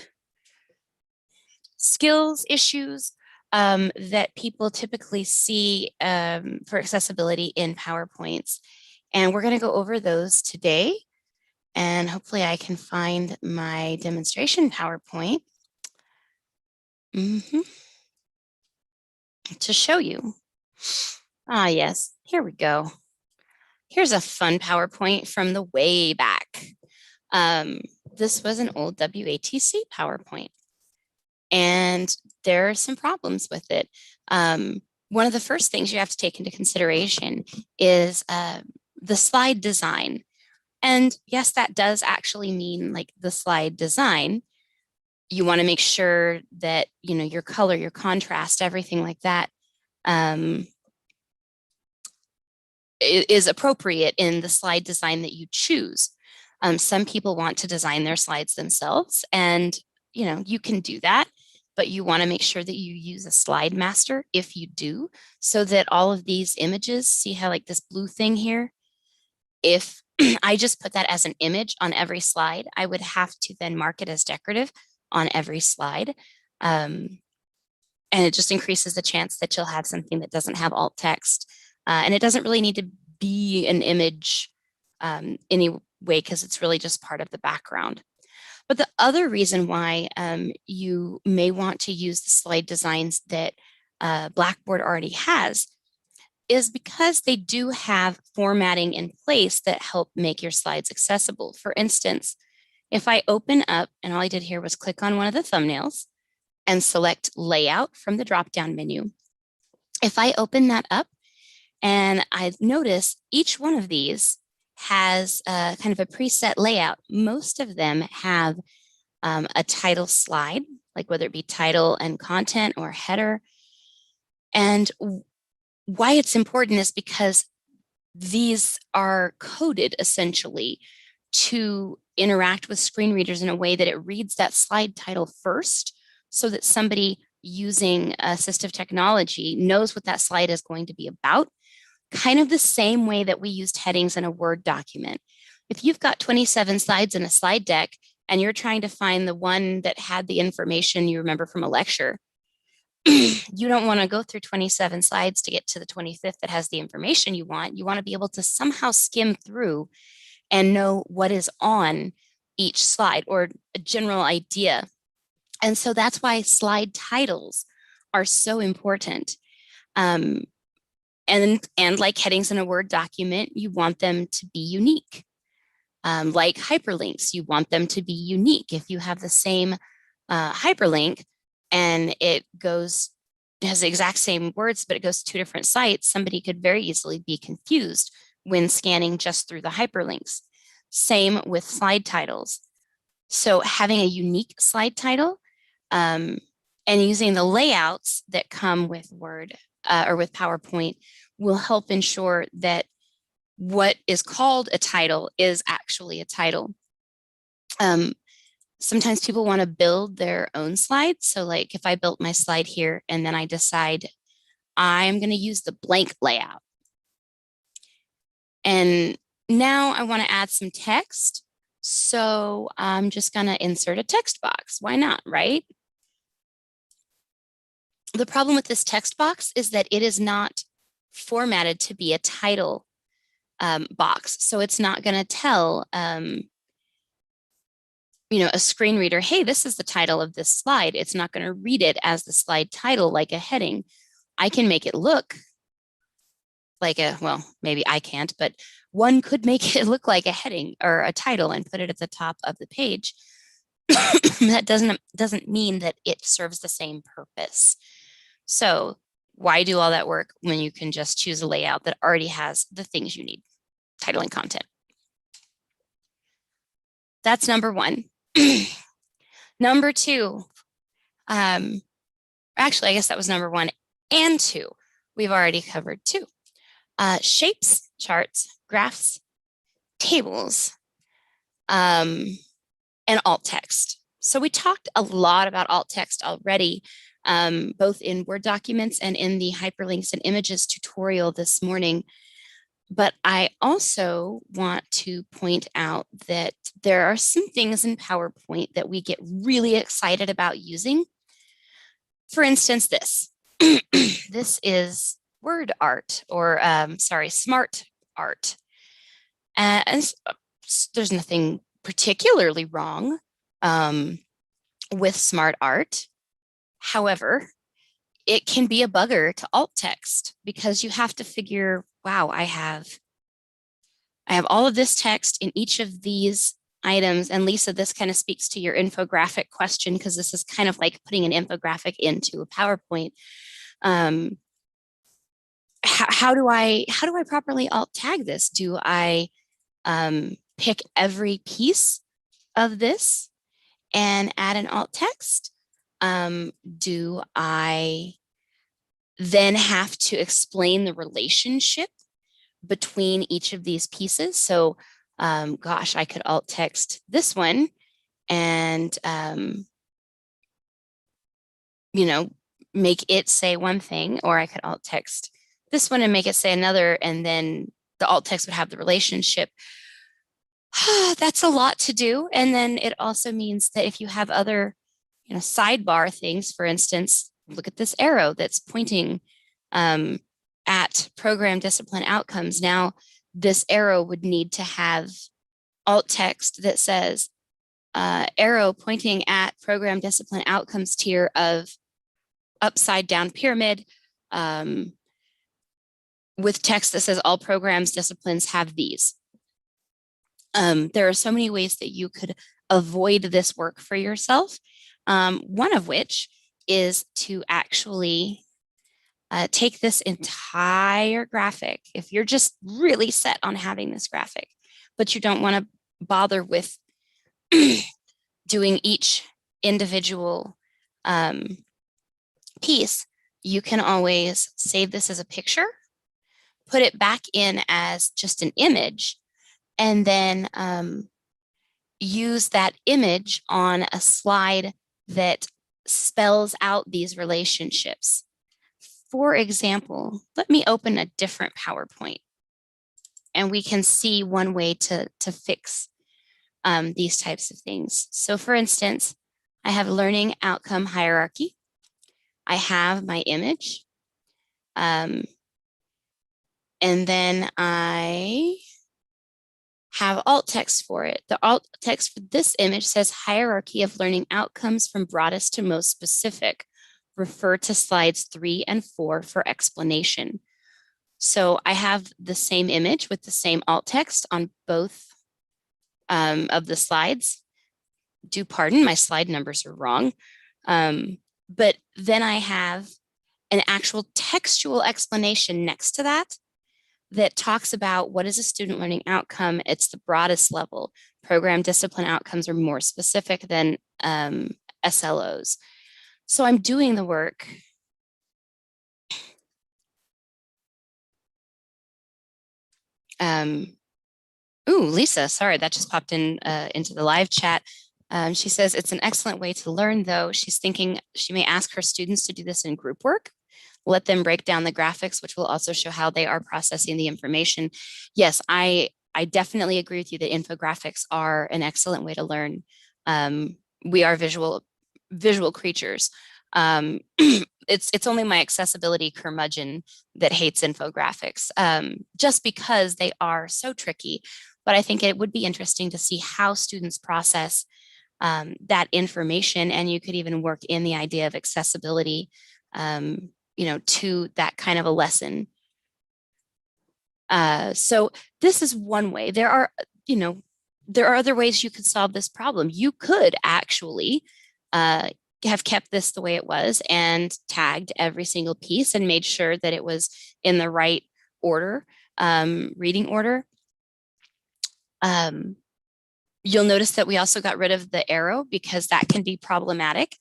skills issues that people typically see for accessibility in PowerPoints. And we're going to go over those today. And hopefully I can find my demonstration PowerPoint to show you. Ah, yes, here we go. Here's a fun PowerPoint from the way back. This was an old WATC PowerPoint, and there are some problems with it. One of the first things you have to take into consideration is the slide design. And yes, that does actually mean like the slide design. You want to make sure that, you know, your color, your contrast, everything like that is appropriate in the slide design that you choose. Some people want to design their slides themselves, and you know, you can do that, but you want to make sure that you use a slide master if you do, so that all of these images, see how like this blue thing here, if I just put that as an image on every slide, I would have to then mark it as decorative on every slide. And it just increases the chance that you'll have something that doesn't have alt text. And it doesn't really need to be an image anyway, because it's really just part of the background. But the other reason why you may want to use the slide designs that Blackboard already has is because they do have formatting in place that help make your slides accessible. For instance, if I open up, and all I did here was click on one of the thumbnails and select layout from the drop-down menu. If I open that up and I notice each one of these has kind of a preset layout, most of them have a title slide, like whether it be title and content or header. And why it's important is because these are coded essentially to interact with screen readers in a way that it reads that slide title first, so that somebody using assistive technology knows what that slide is going to be about, kind of the same way that we used headings in a Word document. If you've got 27 slides in a slide deck and you're trying to find the one that had the information you remember from a lecture, you don't want to go through 27 slides to get to the 25th that has the information you want. You want to be able to somehow skim through and know what is on each slide, or a general idea. And so that's why slide titles are so important. And like headings in a Word document, you want them to be unique. Like hyperlinks, you want them to be unique. If you have the same hyperlink and it has the exact same words, but it goes to 2 different sites, somebody could very easily be confused when scanning just through the hyperlinks. Same with slide titles. So having a unique slide title and using the layouts that come with Word or with PowerPoint will help ensure that what is called a title is actually a title. Sometimes people want to build their own slides. So like if I built my slide here and then I decide I'm going to use the blank layout. And now I want to add some text. So I'm just going to insert a text box. Why not, right? The problem with this text box is that it is not formatted to be a title box. So it's not going to tell a screen reader, hey, this is the title of this slide. It's not going to read it as the slide title like a heading. I can make it look like well, maybe I can't, but one could make it look like a heading or a title and put it at the top of the page. That doesn't mean that it serves the same purpose. So why do all that work when you can just choose a layout that already has the things you need, title and content? That's number one. Number two, actually, I guess that was number one and two. We've already covered two. Shapes, charts, graphs, tables, and alt text. So we talked a lot about alt text already, both in Word documents and in the hyperlinks and images tutorial this morning. But I also want to point out that there are some things in PowerPoint that we get really excited about using. For instance, this. This is word art, or smart art. And there's nothing particularly wrong with smart art. However, it can be a bugger to alt text because you have to figure, wow, I have all of this text in each of these items. And Lisa, this kind of speaks to your infographic question, because this is kind of like putting an infographic into a PowerPoint. How do I properly alt tag this? Do I pick every piece of this and add an alt text? Do I then have to explain the relationship between each of these pieces? So, gosh, I could alt text this one and, make it say one thing, or I could alt text this one and make it say another, and then the alt text would have the relationship. That's a lot to do. And then it also means that if you have other, sidebar things, for instance, look at this arrow that's pointing at program discipline outcomes. Now, this arrow would need to have alt text that says arrow pointing at program discipline outcomes tier of upside down pyramid, with text that says all programs disciplines have these. There are so many ways that you could avoid this work for yourself. One of which is to actually take this entire graphic. If you're just really set on having this graphic, but you don't want to bother with doing each individual piece, you can always save this as a picture, put it back in as just an image, and then use that image on a slide that spells out these relationships. For example, let me open a different PowerPoint, and we can see one way to fix these types of things. So for instance, I have learning outcome hierarchy. I have my image. And then I have alt text for it. The alt text for this image says hierarchy of learning outcomes from broadest to most specific. Refer to slides 3 and 4 for explanation. So I have the same image with the same alt text on both of the slides. Do pardon, my slide numbers are wrong. But then I have an actual textual explanation next to that that talks about what is a student learning outcome. It's the broadest level. Program discipline outcomes are more specific than SLOs. So I'm doing the work. Ooh, Lisa, sorry, that just popped in into the live chat. She says it's an excellent way to learn, though. She's thinking she may ask her students to do this in group work. Let them break down the graphics, which will also show how they are processing the information. Yes, I definitely agree with you that infographics are an excellent way to learn. We are visual creatures. It's only my accessibility curmudgeon that hates infographics, just because they are so tricky. But I think it would be interesting to see how students process that information, and you could even work in the idea of accessibility to that kind of a lesson. So this is one way. There are other ways you could solve this problem. You could actually have kept this the way it was and tagged every single piece and made sure that it was in the right order, reading order. You'll notice that we also got rid of the arrow because that can be problematic.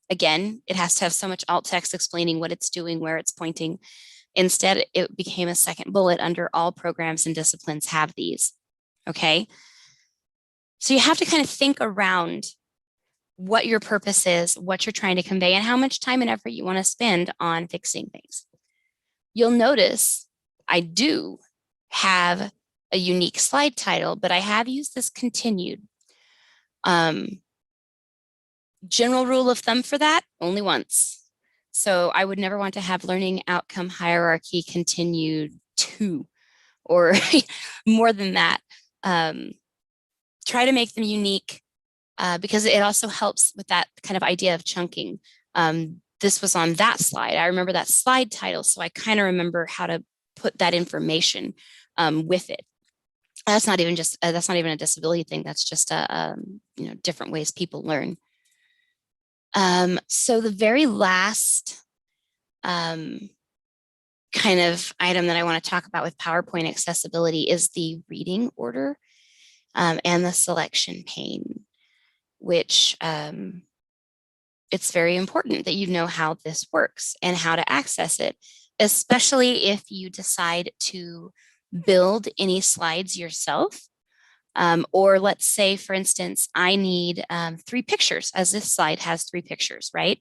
Again, it has to have so much alt text explaining what it's doing, where it's pointing. Instead, it became a second bullet under all programs and disciplines have these, okay? So you have to kind of think around what your purpose is, what you're trying to convey, and how much time and effort you want to spend on fixing things. You'll notice I do have a unique slide title, but I have used this continued. General rule of thumb for that, only once. So I would never want to have learning outcome hierarchy continued 2 or more than that. Try to make them unique because it also helps with that kind of idea of chunking. This was on that slide. I remember that slide title, so I kind of remember how to put that information with it. That's not even a disability thing. That's just different ways people learn. So the very last kind of item that I want to talk about with PowerPoint accessibility is the reading order and the selection pane, which it's very important that you know how this works and how to access it, especially if you decide to build any slides yourself. Or let's say, for instance, I need 3 pictures, as this slide has 3 pictures, right?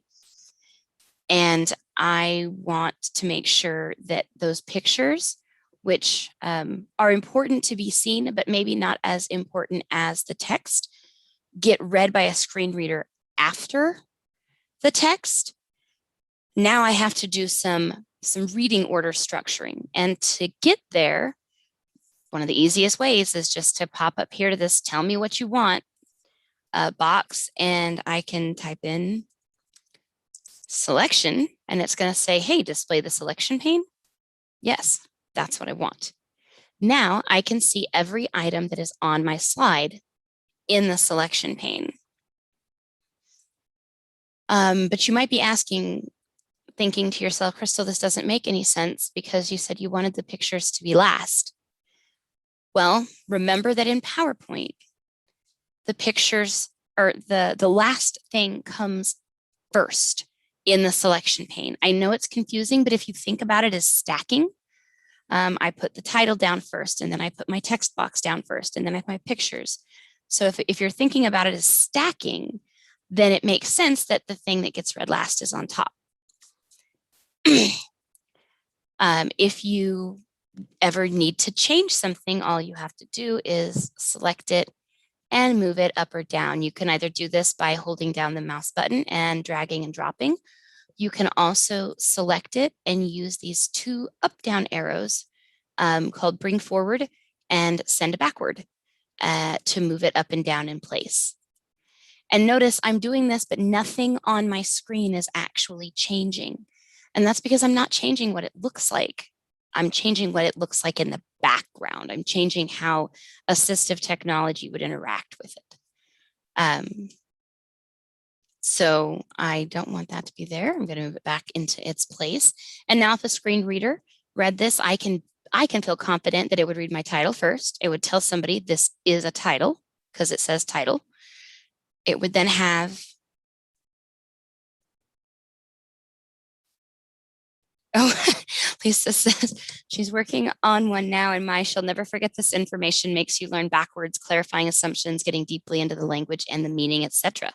And I want to make sure that those pictures, which are important to be seen, but maybe not as important as the text, get read by a screen reader after the text. Now I have to do some reading order structuring. And to get there, one of the easiest ways is just to pop up here to this tell me what you want box, and I can type in selection, and it's going to say, hey, display the selection pane. Yes, that's what I want. Now I can see every item that is on my slide in the selection pane. But you might be thinking to yourself, Crystal, this doesn't make any sense because you said you wanted the pictures to be last. Well, remember that in PowerPoint, the pictures or the last thing comes first in the selection pane. I know it's confusing, but if you think about it as stacking, I put the title down first, and then I put my text box down first, and then I have my pictures. So if you're thinking about it as stacking, then it makes sense that the thing that gets read last is on top. If you ever need to change something, all you have to do is select it and move it up or down. You can either do this by holding down the mouse button and dragging and dropping. You can also select it and use these 2 up-down arrows called bring forward and send backward to move it up and down in place. And notice I'm doing this, but nothing on my screen is actually changing. And that's because I'm not changing what it looks like. I'm changing what it looks like in the background. I'm changing how assistive technology would interact with it. So I don't want that to be there. I'm going to move it back into its place. And now if a screen reader read this, I can feel confident that it would read my title first. It would tell somebody this is a title because it says title. It would then have Lisa says she's working on one now, and she'll never forget this information makes you learn backwards, clarifying assumptions, getting deeply into the language and the meaning, etc.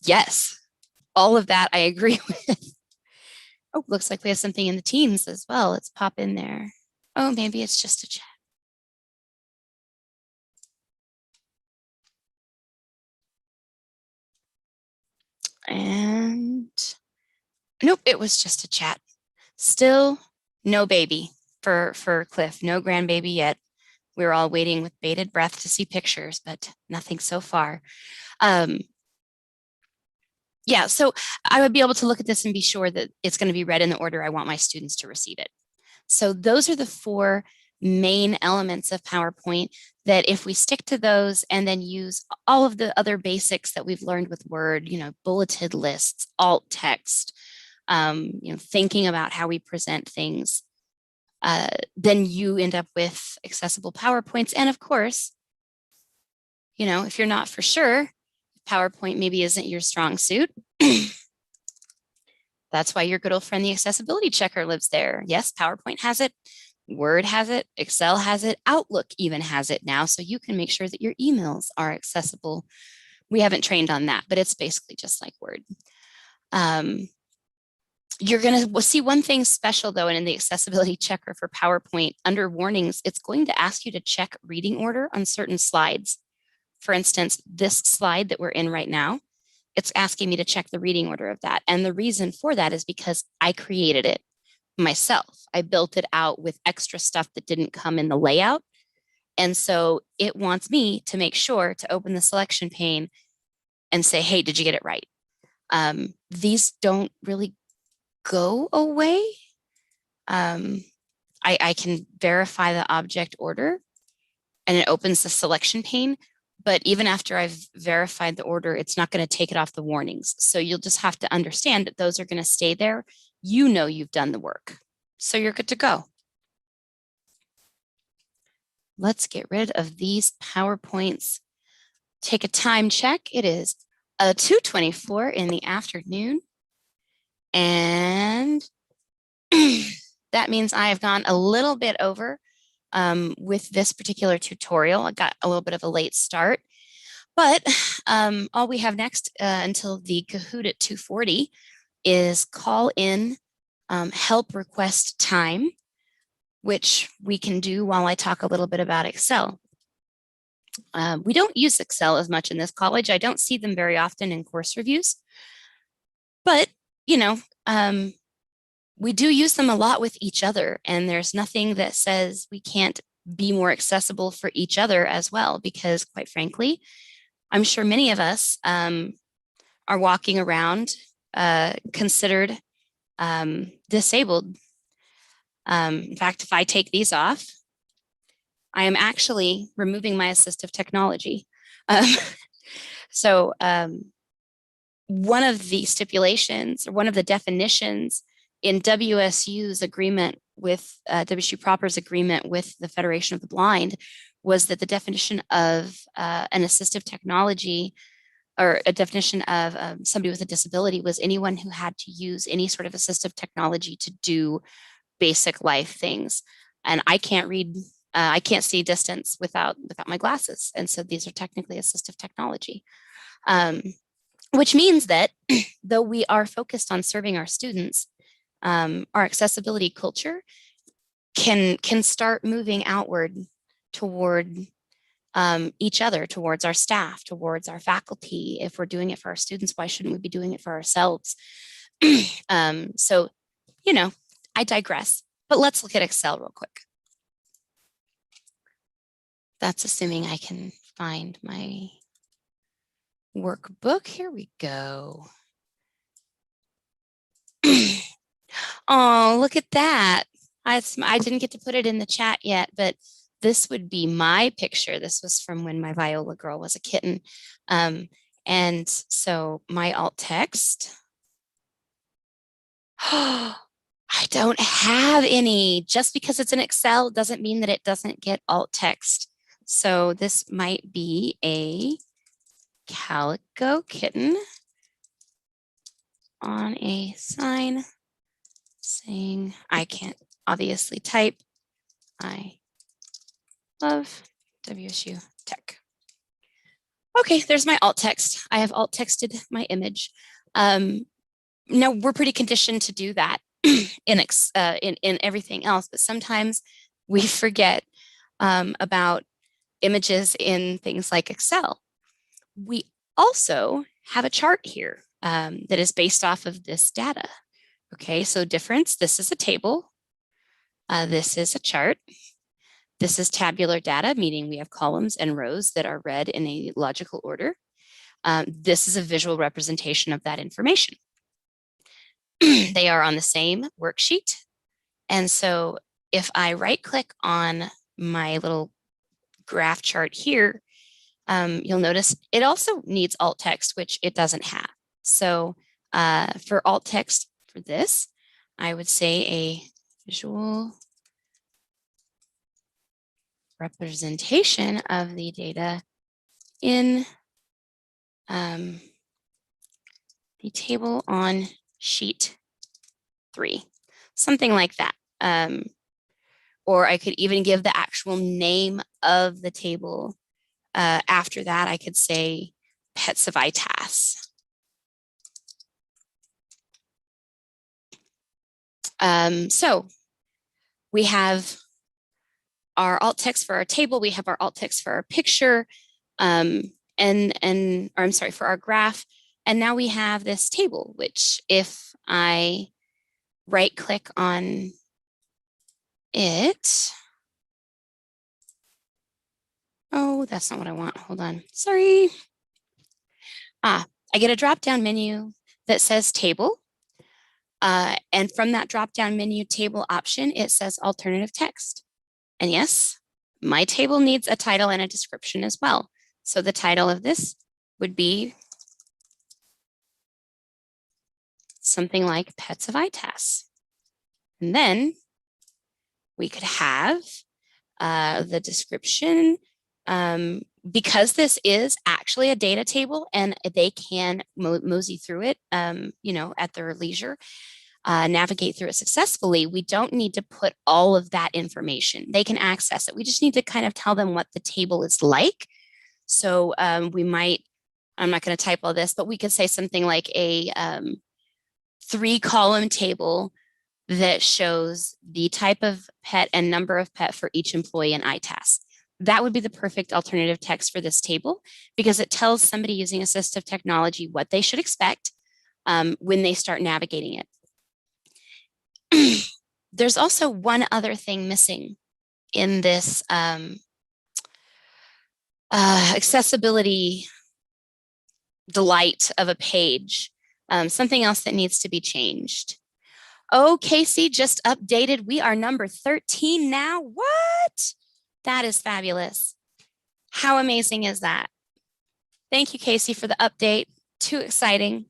Yes, all of that I agree with. Oh, looks like we have something in the Teams as well. Let's pop in there. Oh, maybe it's just a chat. And nope, it was just a chat. Still no baby for Cliff, no grandbaby yet. We're all waiting with bated breath to see pictures, but nothing so far. Yeah, Yeah, so I would be able to look at this and be sure that it's going to be read in the order I want my students to receive it. So those are the 4 main elements of PowerPoint that if we stick to those and then use all of the other basics that we've learned with Word, bulleted lists, alt text, thinking about how we present things, then you end up with accessible PowerPoints. And of course, if you're not for sure, PowerPoint maybe isn't your strong suit. That's why your good old friend, the accessibility checker, lives there. Yes, PowerPoint has it, Word has it, Excel has it, Outlook even has it now, so you can make sure that your emails are accessible. We haven't trained on that, but it's basically just like Word. You're going to see one thing special, though, and in the accessibility checker for PowerPoint, under warnings, it's going to ask you to check reading order on certain slides. For instance, this slide that we're in right now, it's asking me to check the reading order of that. And the reason for that is because I created it myself. I built it out with extra stuff that didn't come in the layout. And so it wants me to make sure to open the selection pane and say, hey, did you get it right? These don't really go away. I can verify the object order and it opens the selection pane. But even after I've verified the order, it's not going to take it off the warnings. So you'll just have to understand that those are going to stay there. You've done the work. So you're good to go. Let's get rid of these PowerPoints. Take a time check. It is 2:24 in the afternoon. And that means I have gone a little bit over with this particular tutorial. I got a little bit of a late start, but all we have next until the Kahoot at 2:40 is call in help request time, which we can do while I talk a little bit about Excel. We don't use Excel as much in this college. I don't see them very often in course reviews, but we do use them a lot with each other, and there's nothing that says we can't be more accessible for each other as well, because quite frankly, I'm sure many of us are walking around considered disabled. In fact, if I take these off, I am actually removing my assistive technology. So one of the stipulations, or one of the definitions in WSU's agreement with WSU Proper's agreement with the Federation of the Blind was that the definition of an assistive technology, or a definition of somebody with a disability, was anyone who had to use any sort of assistive technology to do basic life things. And I can't read, I can't see distance without my glasses. And so these are technically assistive technology, which means that though we are focused on serving our students, our accessibility culture can start moving outward toward each other, towards our staff, towards our faculty. If we're doing it for our students, why shouldn't we be doing it for ourselves? So, I digress, but let's look at Excel real quick. That's assuming I can find my workbook. Here we go. Oh, look at that. I didn't get to put it in the chat yet, but this would be my picture. This was from when my Viola girl was a kitten. And so my alt text. I don't have any. Just because it's in Excel doesn't mean that it doesn't get alt text. So this might be a calico kitten on a sign saying, I can't obviously type. I love WSU Tech. Okay, there's my alt text. I have alt texted my image. Now we're pretty conditioned to do that in everything else, but sometimes we forget about images in things like Excel. We also have a chart here that is based off of this data. Okay, so difference, this is a table. This is a chart. This is tabular data, meaning we have columns and rows that are read in a logical order. This is a visual representation of that information. They are on the same worksheet. And so if I right click on my little graph chart here, you'll notice it also needs alt text, which it doesn't have. So for alt text for this, I would say a visual representation of the data in the table on sheet 3, something like that. Or I could even give the actual name of the table. After that, I could say pets of ITAS. So we have our alt text for our table. We have our alt text for our picture, or I'm sorry, for our graph. And now we have this table, which if I right click on it, oh, that's not what I want. Hold on. Sorry. I get a drop-down menu that says table. And from that drop-down menu table option, it says alternative text. And yes, my table needs a title and a description as well. So the title of this would be something like Pets of ITAS. And then we could have the description. Because this is actually a data table and they can mosey through it, at their leisure, navigate through it successfully, we don't need to put all of that information. They can access it. We just need to kind of tell them what the table is like. So we might, I'm not going to type all this, but we could say something like a 3-column table that shows the type of pet and number of pet for each employee in ITAS. That would be the perfect alternative text for this table because it tells somebody using assistive technology what they should expect when they start navigating it. There's also one other thing missing in this accessibility delight of a page, something else that needs to be changed. Oh, Casey just updated. We are number 13 now. What? That is fabulous. How amazing is that? Thank you, Casey, for the update. Too exciting.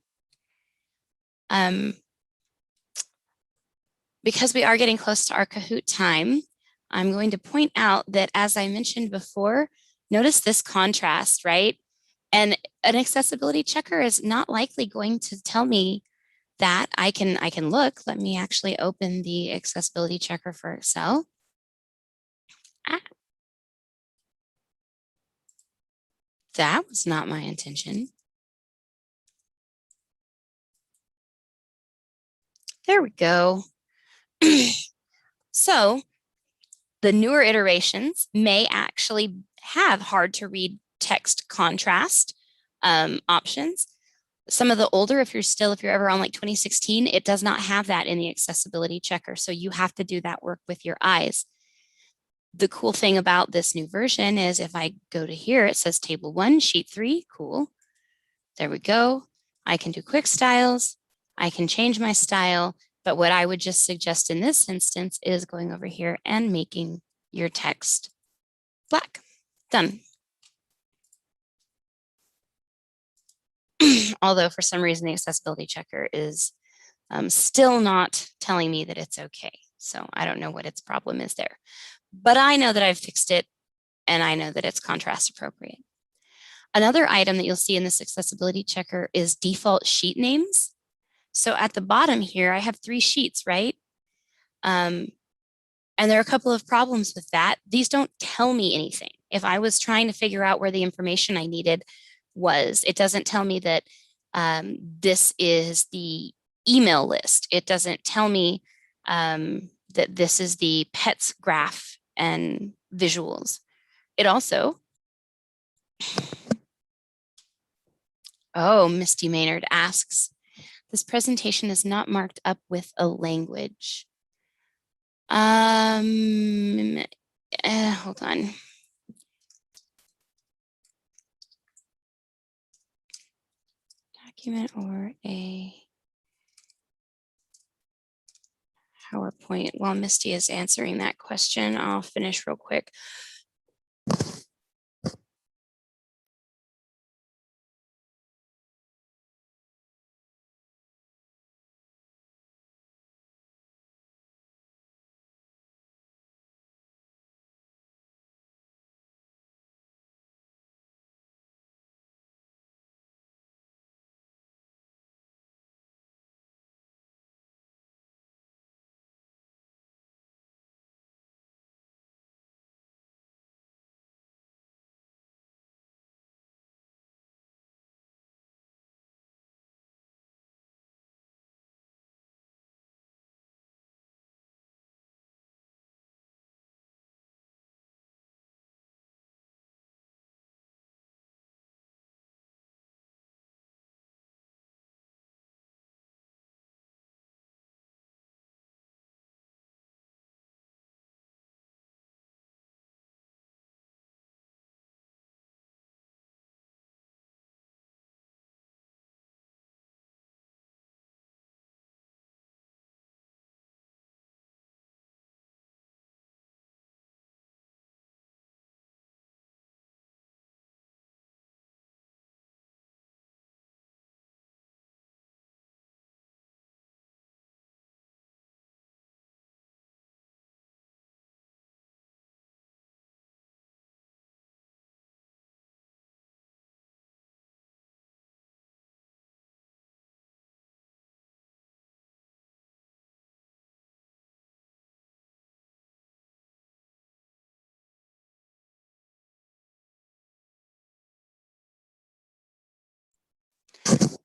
Because we are getting close to our Kahoot time, I'm going to point out that as I mentioned before, notice this contrast, right? And an accessibility checker is not likely going to tell me that. I can look. Let me actually open the accessibility checker for Excel. That was not my intention. There we go. So the newer iterations may actually have hard to read text contrast options. Some of the older, if you're ever on like 2016, it does not have that in the accessibility checker. So you have to do that work with your eyes. The cool thing about this new version is if I go to here, it says table 1, sheet 3, cool. There we go. I can do quick styles. I can change my style, but what I would just suggest in this instance is going over here and making your text black. Done. Although for some reason the accessibility checker is still not telling me that it's okay. So I don't know what its problem is there. But I know that I've fixed it and I know that it's contrast appropriate. Another item that you'll see in this accessibility checker is default sheet names. So at the bottom here, I have 3 sheets, right? And there are a couple of problems with that. These don't tell me anything. If I was trying to figure out where the information I needed was, it doesn't tell me that this is the email list. It doesn't tell me that this is the pets graph and visuals. It also, oh, Misty Maynard asks, this presentation is not marked up with a language. Hold on. document or a PowerPoint? While Misty is answering that question, I'll finish real quick.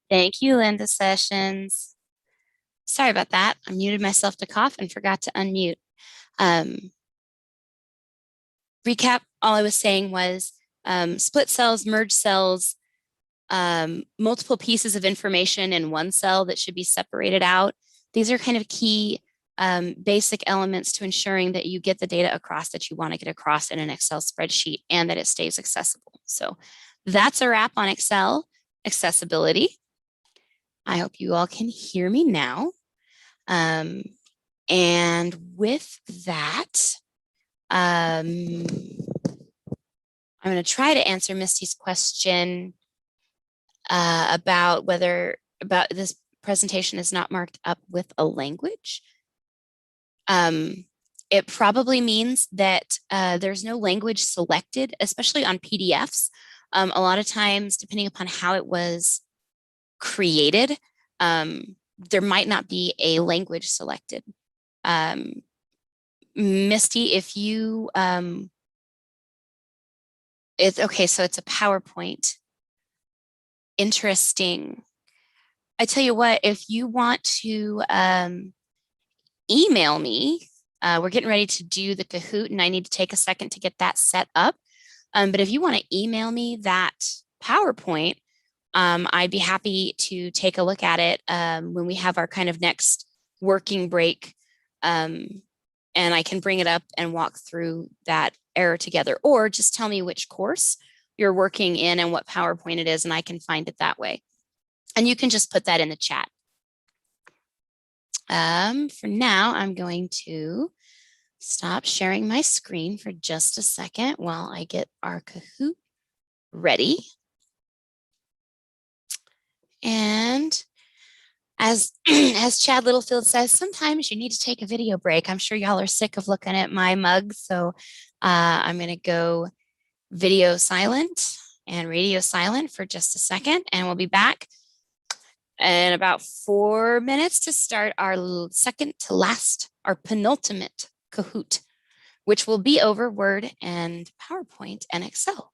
Thank you, Linda Sessions. Sorry about that. I muted myself to cough and forgot to unmute. Recap, all I was saying was split cells, merge cells, multiple pieces of information in one cell that should be separated out. These are kind of key basic elements to ensuring that you get the data across that you want to get across in an Excel spreadsheet and that it stays accessible. So that's a wrap on Excel accessibility. I hope you all can hear me now. And with that, I'm going to try to answer Misty's question about this presentation is not marked up with a language. It probably means that there's no language selected, especially on PDFs. A lot of times, depending upon how it was created, there might not be a language selected. Misty, if you, it's okay, so it's a PowerPoint. Interesting. I tell you what, if you want to email me, we're getting ready to do the Kahoot and I need to take a second to get that set up. But if you want to email me that PowerPoint, I'd be happy to take a look at it when we have our kind of next working break. And I can bring it up and walk through that error together, or just tell me which course you're working in and what PowerPoint it is, and I can find it that way. And you can just put that in the chat. For now, I'm going to stop sharing my screen for just a second while I get our Kahoot ready. And as Chad Littlefield says, sometimes you need to take a video break. I'm sure y'all are sick of looking at my mug, so I'm going to go video silent and radio silent for just a second, and we'll be back in about 4 minutes to start our second to last, our penultimate Kahoot, which will be over Word and PowerPoint and Excel.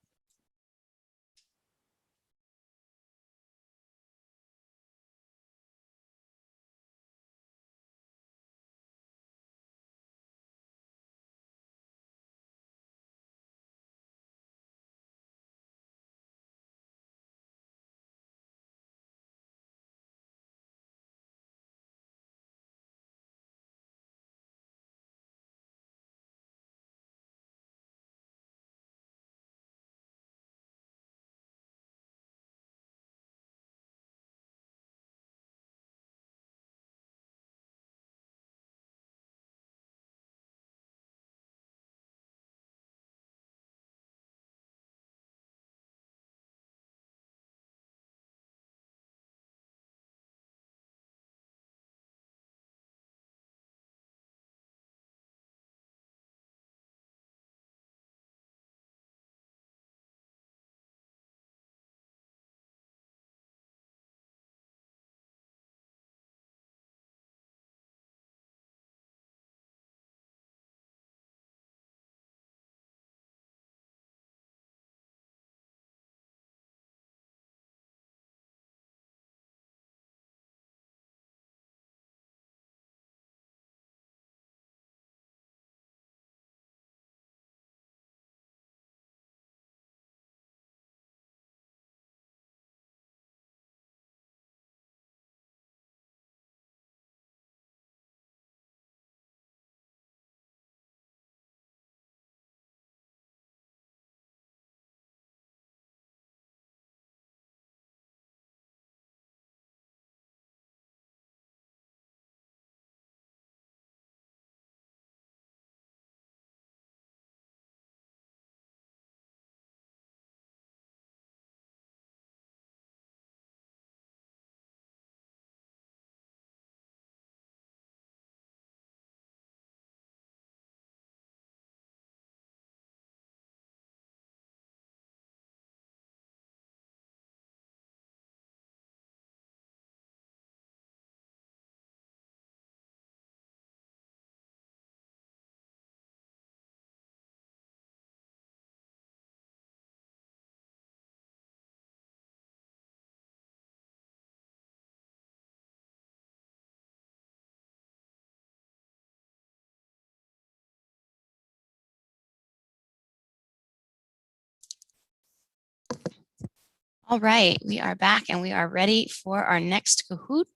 All right, we are back and we are ready for our next Kahoot.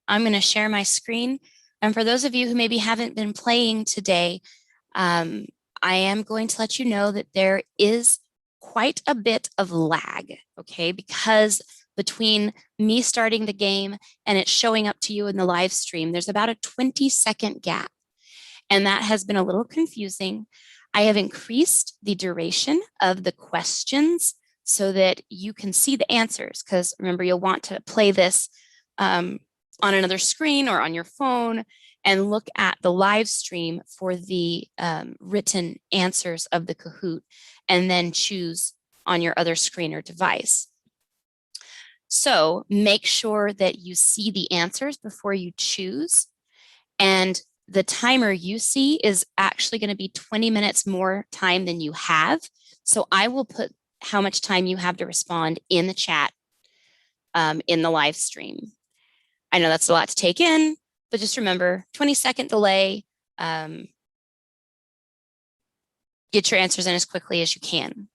I'm going to share my screen. And for those of you who maybe haven't been playing today, I am going to let you know that there is quite a bit of lag, okay? Because between me starting the game and it showing up to you in the live stream, there's about a 20-second gap. And that has been a little confusing. I have increased the duration of the questions so that you can see the answers, because remember, you'll want to play this on another screen or on your phone and look at the live stream for the written answers of the Kahoot, and then choose on your other screen or device. So make sure that you see the answers before you choose. And the timer you see is actually going to be 20 minutes more time than you have. So I will put how much time you have to respond in the chat in the live stream. I know that's a lot to take in, but just remember, 20-second delay. Get your answers in as quickly as you can.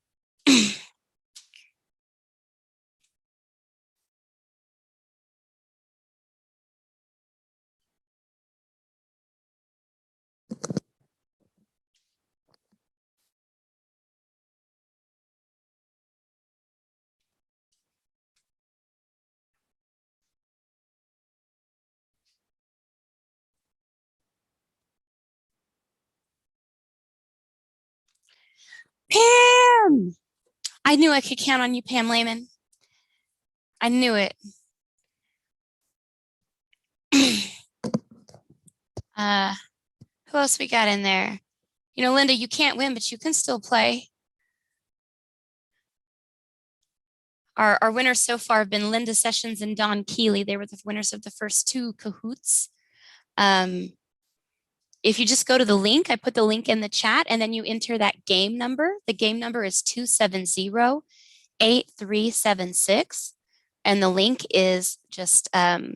Pam! I knew I could count on you, Pam Lehman. I knew it. Who else we got in there? You know, Linda, you can't win, but you can still play. Our winners so far have been Linda Sessions and Don Keeley. They were the winners of the first two Kahoots. If you just go to the link, I put the link in the chat, and then you enter that game number. The game number is 270-8376. And the link is just kahoot.it.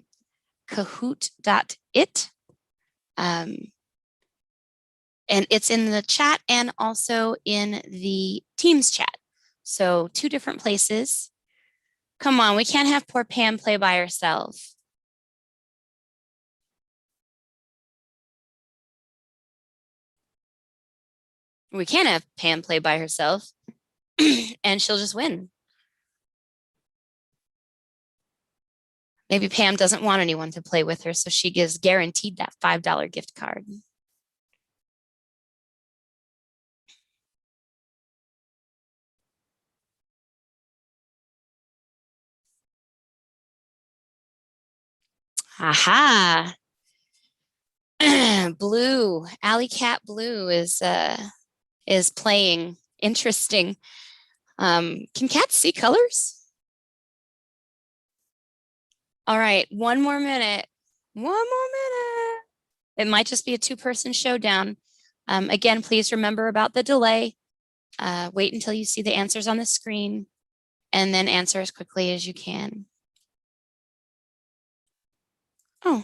And it's in the chat and also in the Teams chat. So 2 different places. Come on, we can't have poor Pam play by herself. We can't have Pam play by herself and she'll just win. Maybe Pam doesn't want anyone to play with her, so she gives guaranteed that $5 gift card. Aha. Blue, Alley Cat Blue is playing. Interesting. Can cats see colors? All right, one more minute. One more minute. It might just be a 2-person showdown. Again, please remember about the delay. Wait until you see the answers on the screen and then answer as quickly as you can. Oh.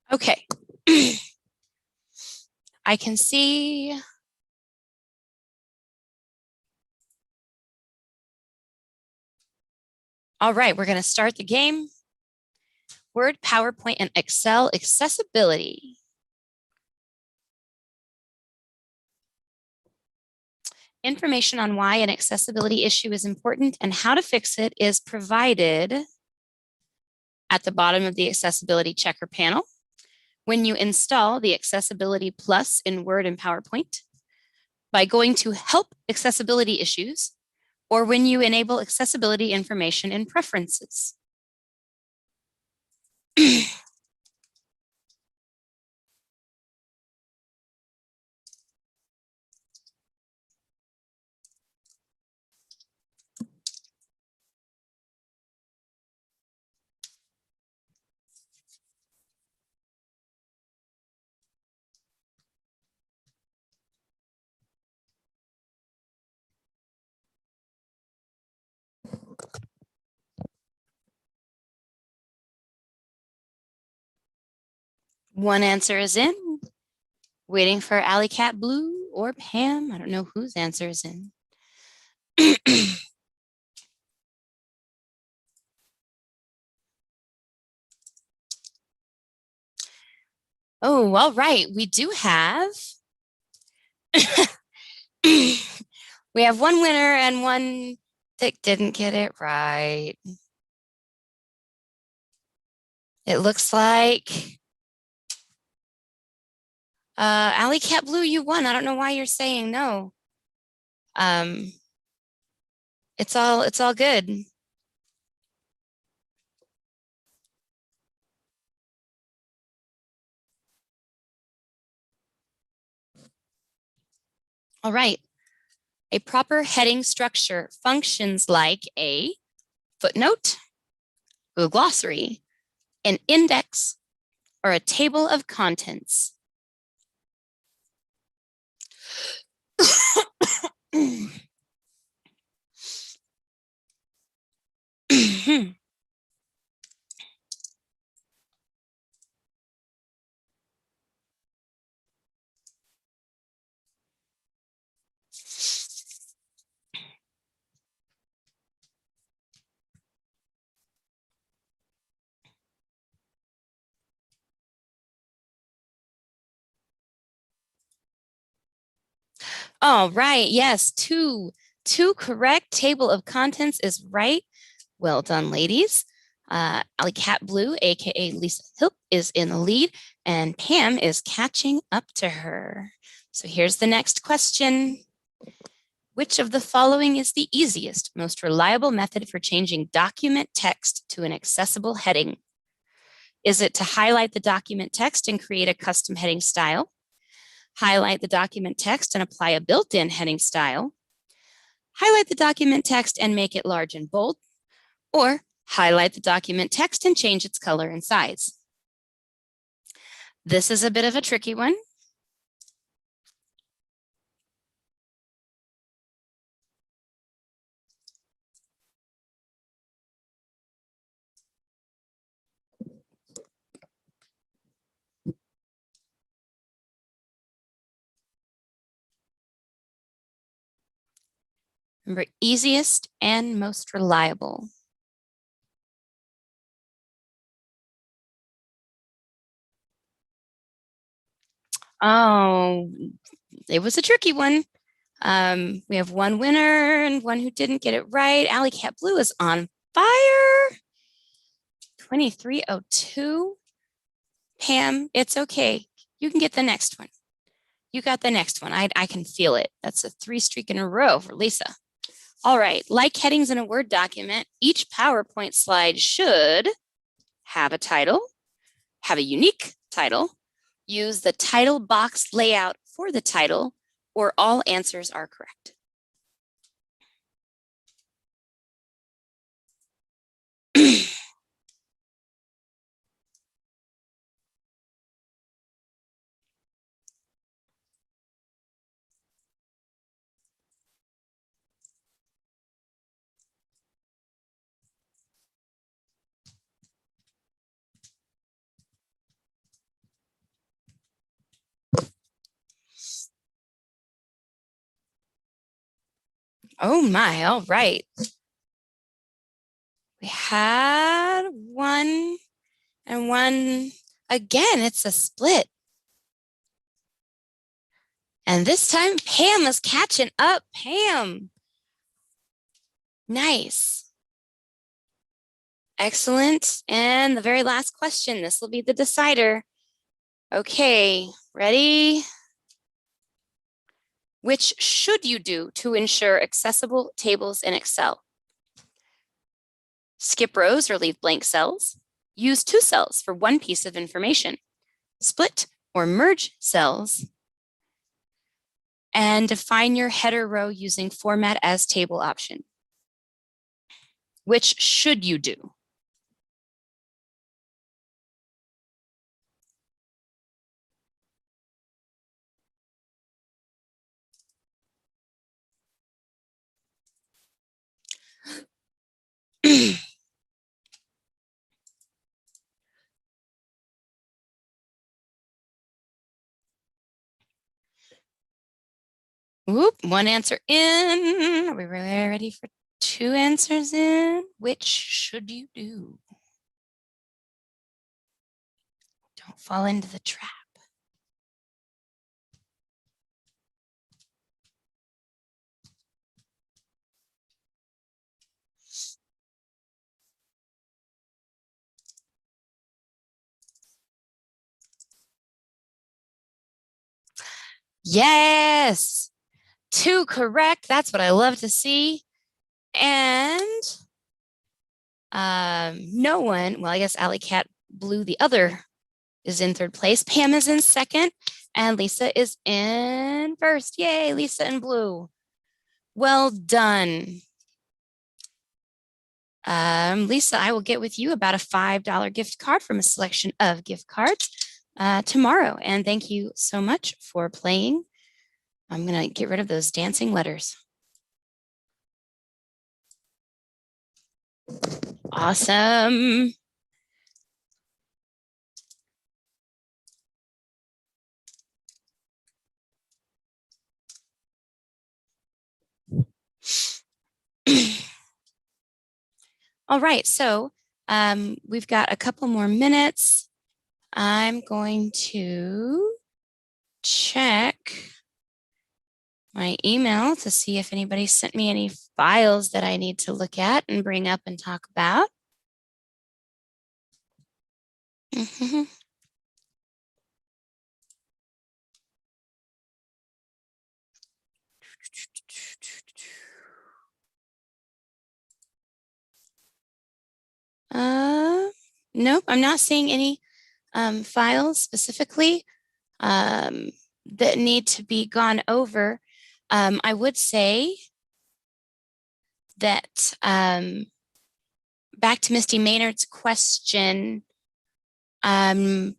Okay. I can see. All right, we're going to start the game. Word, PowerPoint, and Excel accessibility. Information on why an accessibility issue is important and how to fix it is provided at the bottom of the accessibility checker panel. When you install the Accessibility Plus in Word and PowerPoint, by going to Help Accessibility Issues, or when you enable accessibility information in Preferences. One answer is in. Waiting for Alley Cat Blue or Pam. I don't know whose answer is in. Oh, all right. We do have. We have one winner and one that didn't get it right. It looks like Alley Cat Blue, you won. I don't know why you're saying no. It's all good. All right. A proper heading structure functions like a footnote, a glossary, an index, or a table of contents. All right. Yes, two correct. Table of contents is right. Well done, ladies. Alley Cat Blue, aka Lisa Hilp, is in the lead, and Pam is catching up to her. So here's the next question. Which of the following is the easiest, most reliable method for changing document text to an accessible heading? Is it to highlight the document text and create a custom heading style? Highlight the document text and apply a built-in heading style? Highlight the document text and make it large and bold? Or highlight the document text and change its color and size? This is a bit of a tricky one. Remember, easiest and most reliable. Oh, it was a tricky one. We have one winner and one who didn't get it right. Alley Cat Blue is on fire. 2302. Pam, it's okay. You can get the next one. You got the next one. I can feel it. That's a 3 streak in a row for Lisa. All right, like headings in a Word document, each PowerPoint slide should have a title, have a unique title, use the title box layout for the title, or all answers are correct. Oh my, all right. We had one and one. Again, it's a split. And this time, Pam is catching up. Pam. Nice. Excellent. And the very last question, this will be the decider. Okay, ready? Which should you do to ensure accessible tables in Excel? Skip rows or leave blank cells. Use 2 cells for one piece of information. Split or merge cells. And define your header row using format as table option. Which should you do? Whoop, one answer in. Are we ready for 2 answers in? Which should you do? Don't fall into the trap. Yes, 2 correct. That's what I love to see. And no one, well, I guess Alley Cat Blue, the other, is in 3rd place. Pam is in 2nd, and Lisa is in 1st. Yay, Lisa in blue. Well done. Lisa, I will get with you about a $5 gift card from a selection of gift cards tomorrow. And thank you so much for playing. I'm going to get rid of those dancing letters. Awesome. All right, so we've got a couple more minutes. I'm going to check my email to see if anybody sent me any files that I need to look at and bring up and talk about. Nope, I'm not seeing any files specifically that need to be gone over. I would say that back to Misty Maynard's question, that's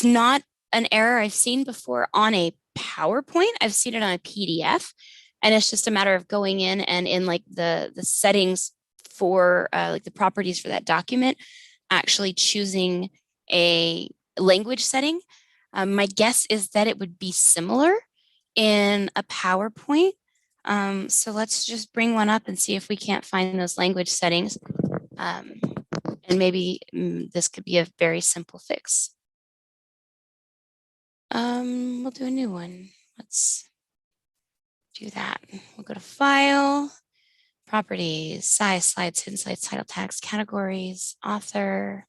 not an error I've seen before on a PowerPoint. I've seen it on a PDF, and it's just a matter of going in and in like the settings for like the properties for that document, actually choosing a language setting. My guess is that it would be similar in a PowerPoint. So let's just bring one up and see if we can't find those language settings. And maybe this could be a very simple fix. We'll do a new one. Let's do that. We'll go to File, Properties, Size, Slides, Hidden Slides, Title Tags, Categories, Author.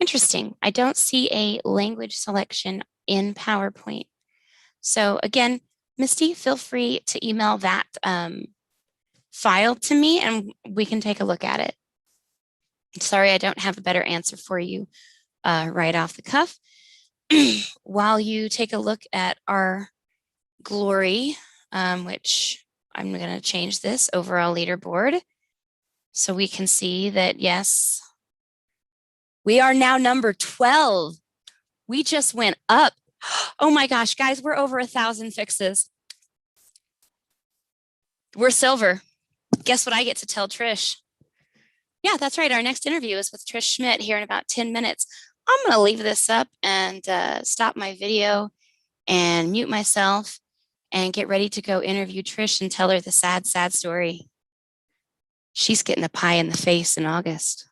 Interesting. I don't see a language selection in PowerPoint. So again, Misty, feel free to email that file to me and we can take a look at it. Sorry, I don't have a better answer for you right off the cuff. While you take a look at our glory, which I'm going to change this overall leaderboard so we can see that, yes, we are now number 12. We just went up. Oh my gosh, guys, we're over 1,000 fixes. We're silver. Guess what I get to tell Trish? Yeah, that's right. Our next interview is with Trish Schmidt here in about 10 minutes. I'm going to leave this up and stop my video and mute myself and get ready to go interview Trish and tell her the sad, sad story. She's getting a pie in the face in August.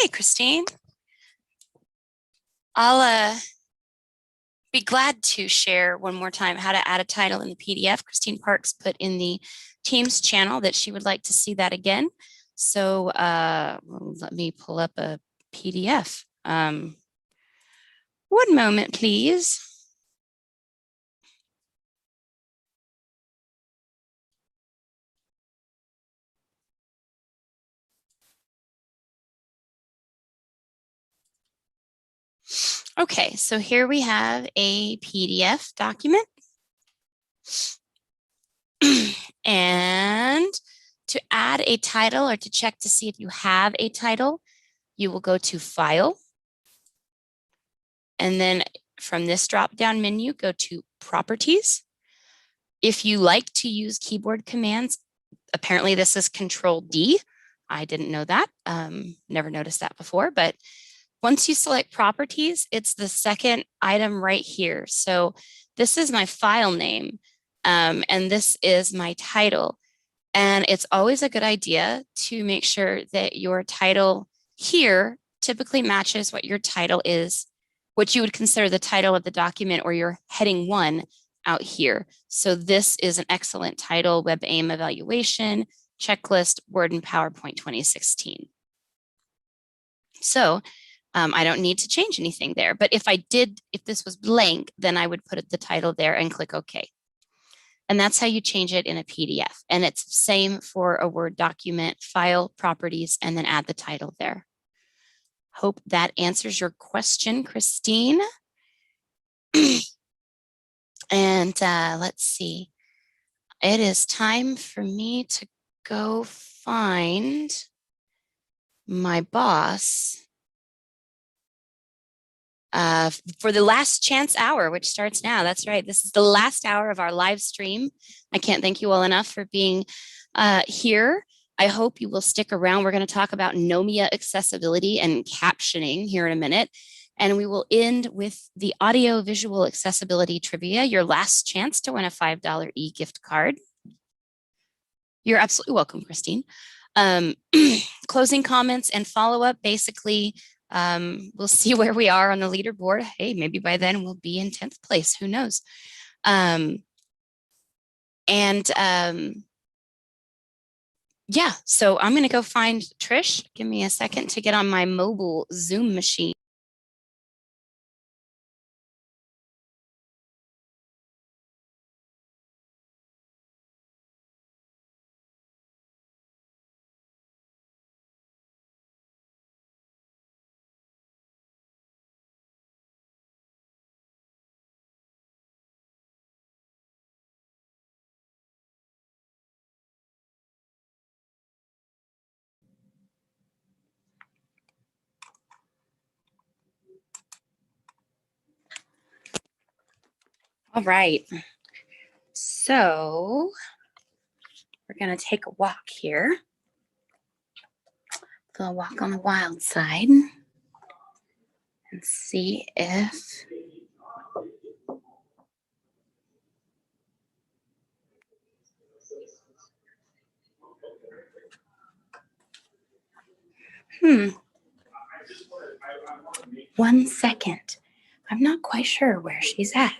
Hey, Christine. I'll be glad to share one more time how to add a title in the PDF. Christine Parks put in the Teams channel that she would like to see that again. So let me pull up a PDF. One moment, please. Okay, so here we have a PDF document. And to add a title or to check to see if you have a title, you will go to File. And then from this drop-down menu, go to Properties. If you like to use keyboard commands, apparently this is Control D. I didn't know that, never noticed that before, but once you select Properties, it's the second item right here. So this is my file name, and this is my title. And it's always a good idea to make sure that your title here typically matches what your title is, what you would consider the title of the document or your heading 1 out here. So this is an excellent title, Web Aim Evaluation, Checklist, Word and PowerPoint 2016. So I don't need to change anything there. But if this was blank, then I would put the title there and click OK. And that's how you change it in a PDF. And it's the same for a Word document, File, Properties, and then add the title there. Hope that answers your question, Christine. And let's see. It is time for me to go find my boss for the last chance hour, which starts now. That's right. This is the last hour of our live stream. I can't thank you all enough for being here. I hope you will stick around. We're going to talk about NOMIA accessibility and captioning here in a minute. And we will end with the audio visual accessibility trivia, your last chance to win a $5 e-gift card. You're absolutely welcome, Christine. Closing comments and follow-up, basically, we'll see where we are on the leaderboard. Hey, maybe by then we'll be in 10th place. Who knows? Yeah, so I'm going to go find Trish. Give me a second to get on my mobile Zoom machine. All right, so we're going to take a walk here. Go walk on the wild side and see if one second. I'm not quite sure where she's at.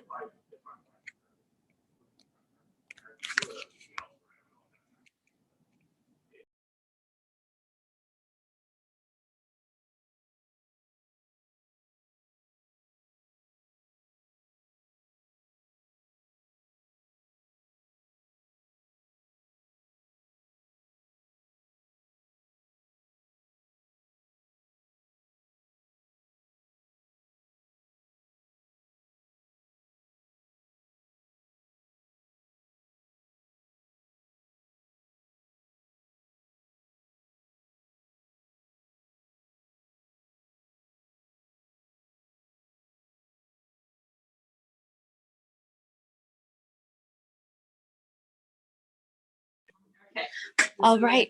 All right.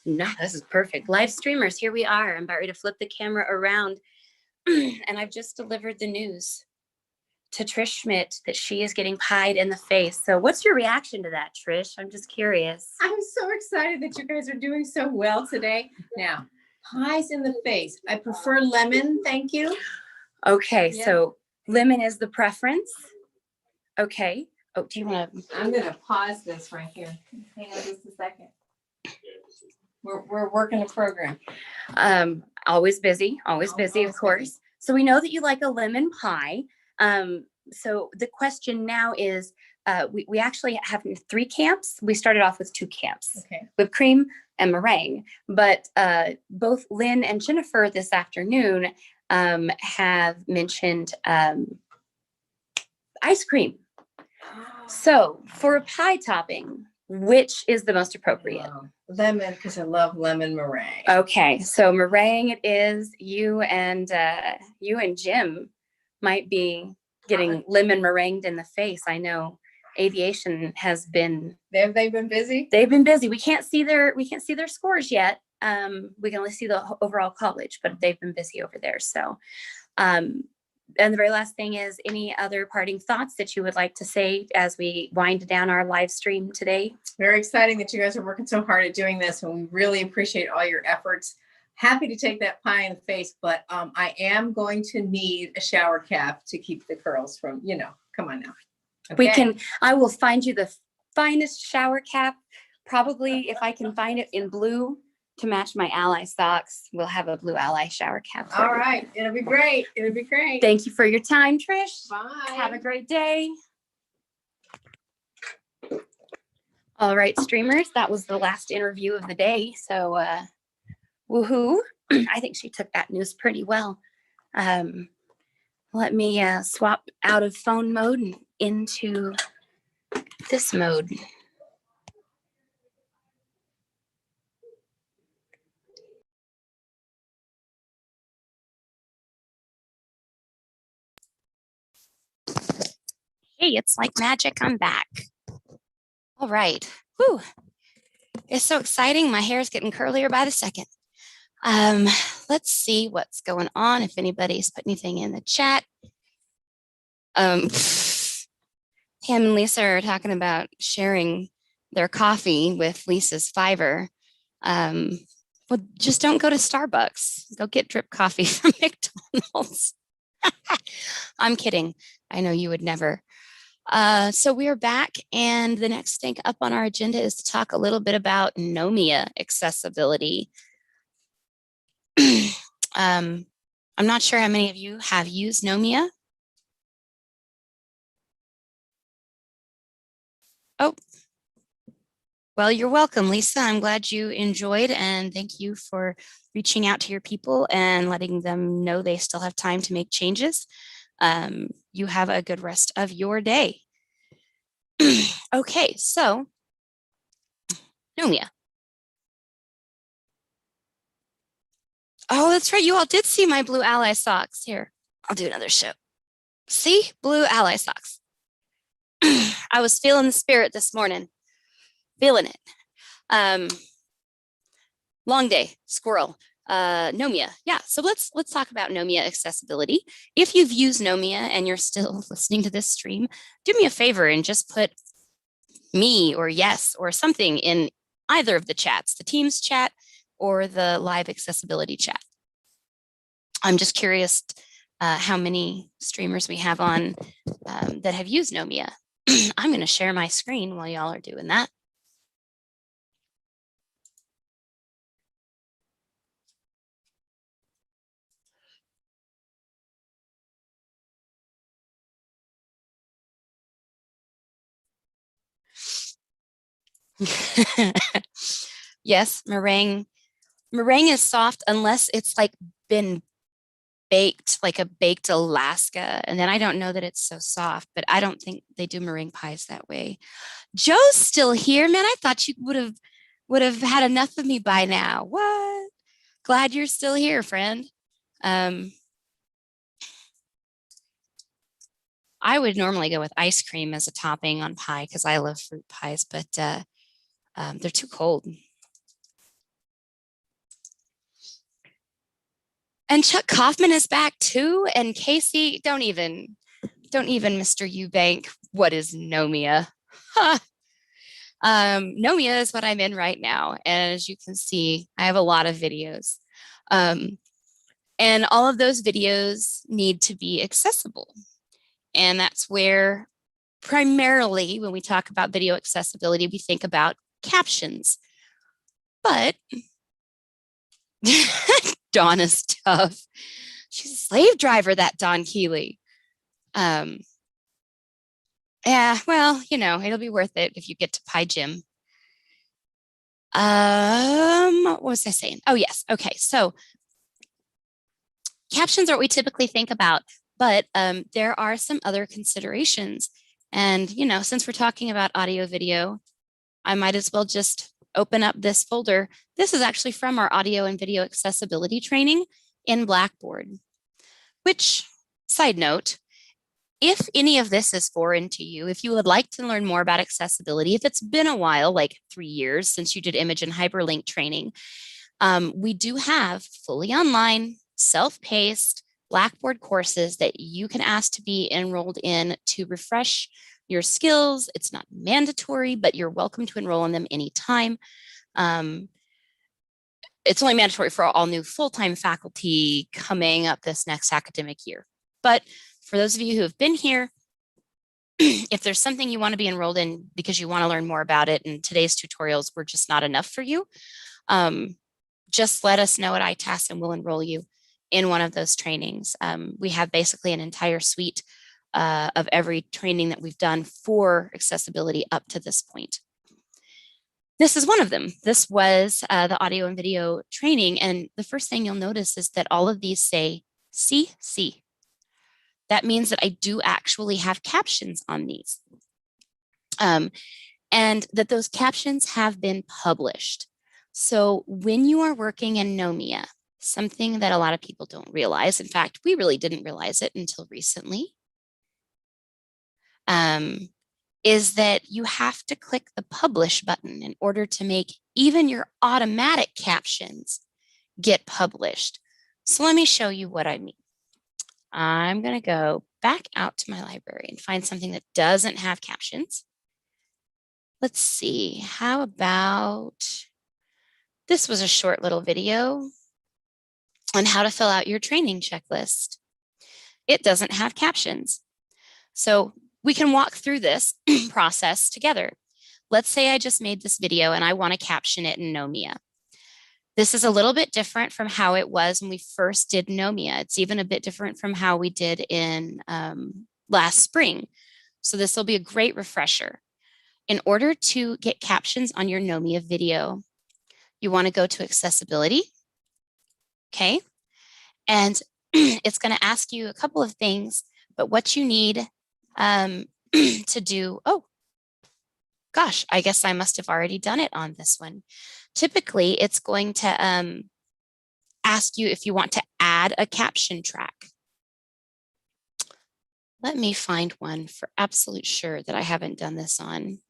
No, this is perfect. Live streamers, here we are. I'm about ready to flip the camera around. And I've just delivered the news to Trish Schmidt that she is getting pied in the face. So what's your reaction to that, Trish? I'm just curious.
I'm so excited that you guys are doing so well today. Now, Pies in the face. I prefer lemon, thank you.
Okay,
Yeah.
so lemon is the preference. Okay. Oh, do you want to?
I'm gonna pause this right here. Hang on just a second. We're working a program.
Always busy, always busy, of course. So we know that you like a lemon pie. So the question now is, we actually have 3 camps. We started off with 2 camps,
Okay.
whipped cream and meringue. But both Lynn and Jennifer this afternoon have mentioned ice cream. So for a pie topping, which is the most appropriate?
Lemon, because I love lemon meringue.
Okay, so meringue it is. You and Jim might be getting lemon meringued in the face. I know aviation has been.
Have they been busy?
They've been busy. We can't see their scores yet. We can only see the overall college, but they've been busy over there. So, and the very last thing is, any other parting thoughts that you would like to say as we wind down our live stream today?
Very exciting that you guys are working so hard at doing this, and we really appreciate all your efforts. Happy to take that pie in the face, but I am going to need a shower cap to keep the curls from, come on now. Okay.
I will find you the finest shower cap, probably if I can find it in blue to match my Ally socks. We'll have a blue Ally shower cap.
All right. It'll be great. It'll be great.
Thank you for your time, Trish.
Bye.
Have a great day. All right, streamers, that was the last interview of the day. So woohoo. I think she took that news pretty well. Let me swap out of phone mode and into this mode. Hey, it's like magic. I'm back. All right. Whew. It's so exciting. My hair is getting curlier by the second. Let's see what's going on. If anybody's put anything in the chat. Pam and Lisa are talking about sharing their coffee with Lisa's Fiverr. Well, just don't go to Starbucks. Go get drip coffee from McDonald's. I'm kidding. I know you would never. So we are back, and the next thing up on our agenda is to talk a little bit about Nomia accessibility. I'm not sure how many of you have used Nomia. Oh, well, you're welcome, Lisa. I'm glad you enjoyed, and thank you for reaching out to your people and letting them know they still have time to make changes. You have a good rest of your day. Okay, so Nomia. Oh, that's right. You all did see my blue Ally socks. Here, I'll do another show. See, blue Ally socks. I was feeling the spirit this morning. Feeling it. Long day, squirrel. Nomia. Yeah, so let's talk about Nomia accessibility. If you've used Nomia and you're still listening to this stream, do me a favor and just put me or yes or something in either of the chats, the Teams chat or the live accessibility chat. I'm just curious how many streamers we have on that have used Nomia. I'm going to share my screen while y'all are doing that. Yes, meringue. Meringue is soft unless it's like been baked, like a baked Alaska. And then I don't know that it's so soft, but I don't think they do meringue pies that way. Joe's still here, man. I thought you would have had enough of me by now. What? Glad you're still here, friend. I would normally go with ice cream as a topping on pie because I love fruit pies, but they're too cold. And Chuck Kaufman is back too. And Casey, don't even Mr. Eubank. What is Nomia? Nomia is what I'm in right now. And as you can see, I have a lot of videos. And all of those videos need to be accessible. And that's where primarily when we talk about video accessibility, we think about captions. But Dawn is tough. She's a slave driver, that Dawn Keeley. Yeah, well, you know, it'll be worth it if you get to Pi Gym. What was I saying? Oh, yes. Okay. So captions are what we typically think about, but there are some other considerations. And, you know, since we're talking about audio video, I might as well just open up this folder. This is actually from our audio and video accessibility training in Blackboard, which, side note, if any of this is foreign to you, if you would like to learn more about accessibility, if it's been a while, like 3 years since you did image and hyperlink training, we do have fully online, self-paced Blackboard courses that you can ask to be enrolled in to refresh your skills. It's not mandatory, but you're welcome to enroll in them anytime. It's only mandatory for all new full-time faculty coming up this next academic year. But for those of you who have been here, if there's something you want to be enrolled in because you want to learn more about it and today's tutorials were just not enough for you, just let us know at ITAS and we'll enroll you in one of those trainings. We have basically an entire suite of every training that we've done for accessibility up to this point. This is one of them. This was the audio and video training. And the first thing you'll notice is that all of these say CC. That means that I do actually have captions on these. And that those captions have been published. So when you are working in Nomia, something that a lot of people don't realize, in fact, we really didn't realize it until recently, is that you have to click the publish button in order to make even your automatic captions get published. So let me show you what I mean. I'm going to go back out to my library and find something that doesn't have captions. Let's see, how about, this was a short little video on how to fill out your training checklist. It doesn't have captions. So we can walk through this process together. Let's say I just made this video and I want to caption it in Nomia. This is a little bit different from how it was when we first did Nomia. It's even a bit different from how we did in last spring. So this will be a great refresher. In order to get captions on your Nomia video, you want to go to accessibility. Okay. And it's going to ask you a couple of things, but what you need to do, oh, gosh, I guess I must have already done it on this one. Typically, it's going to ask you if you want to add a caption track. Let me find one for absolute sure that I haven't done this on.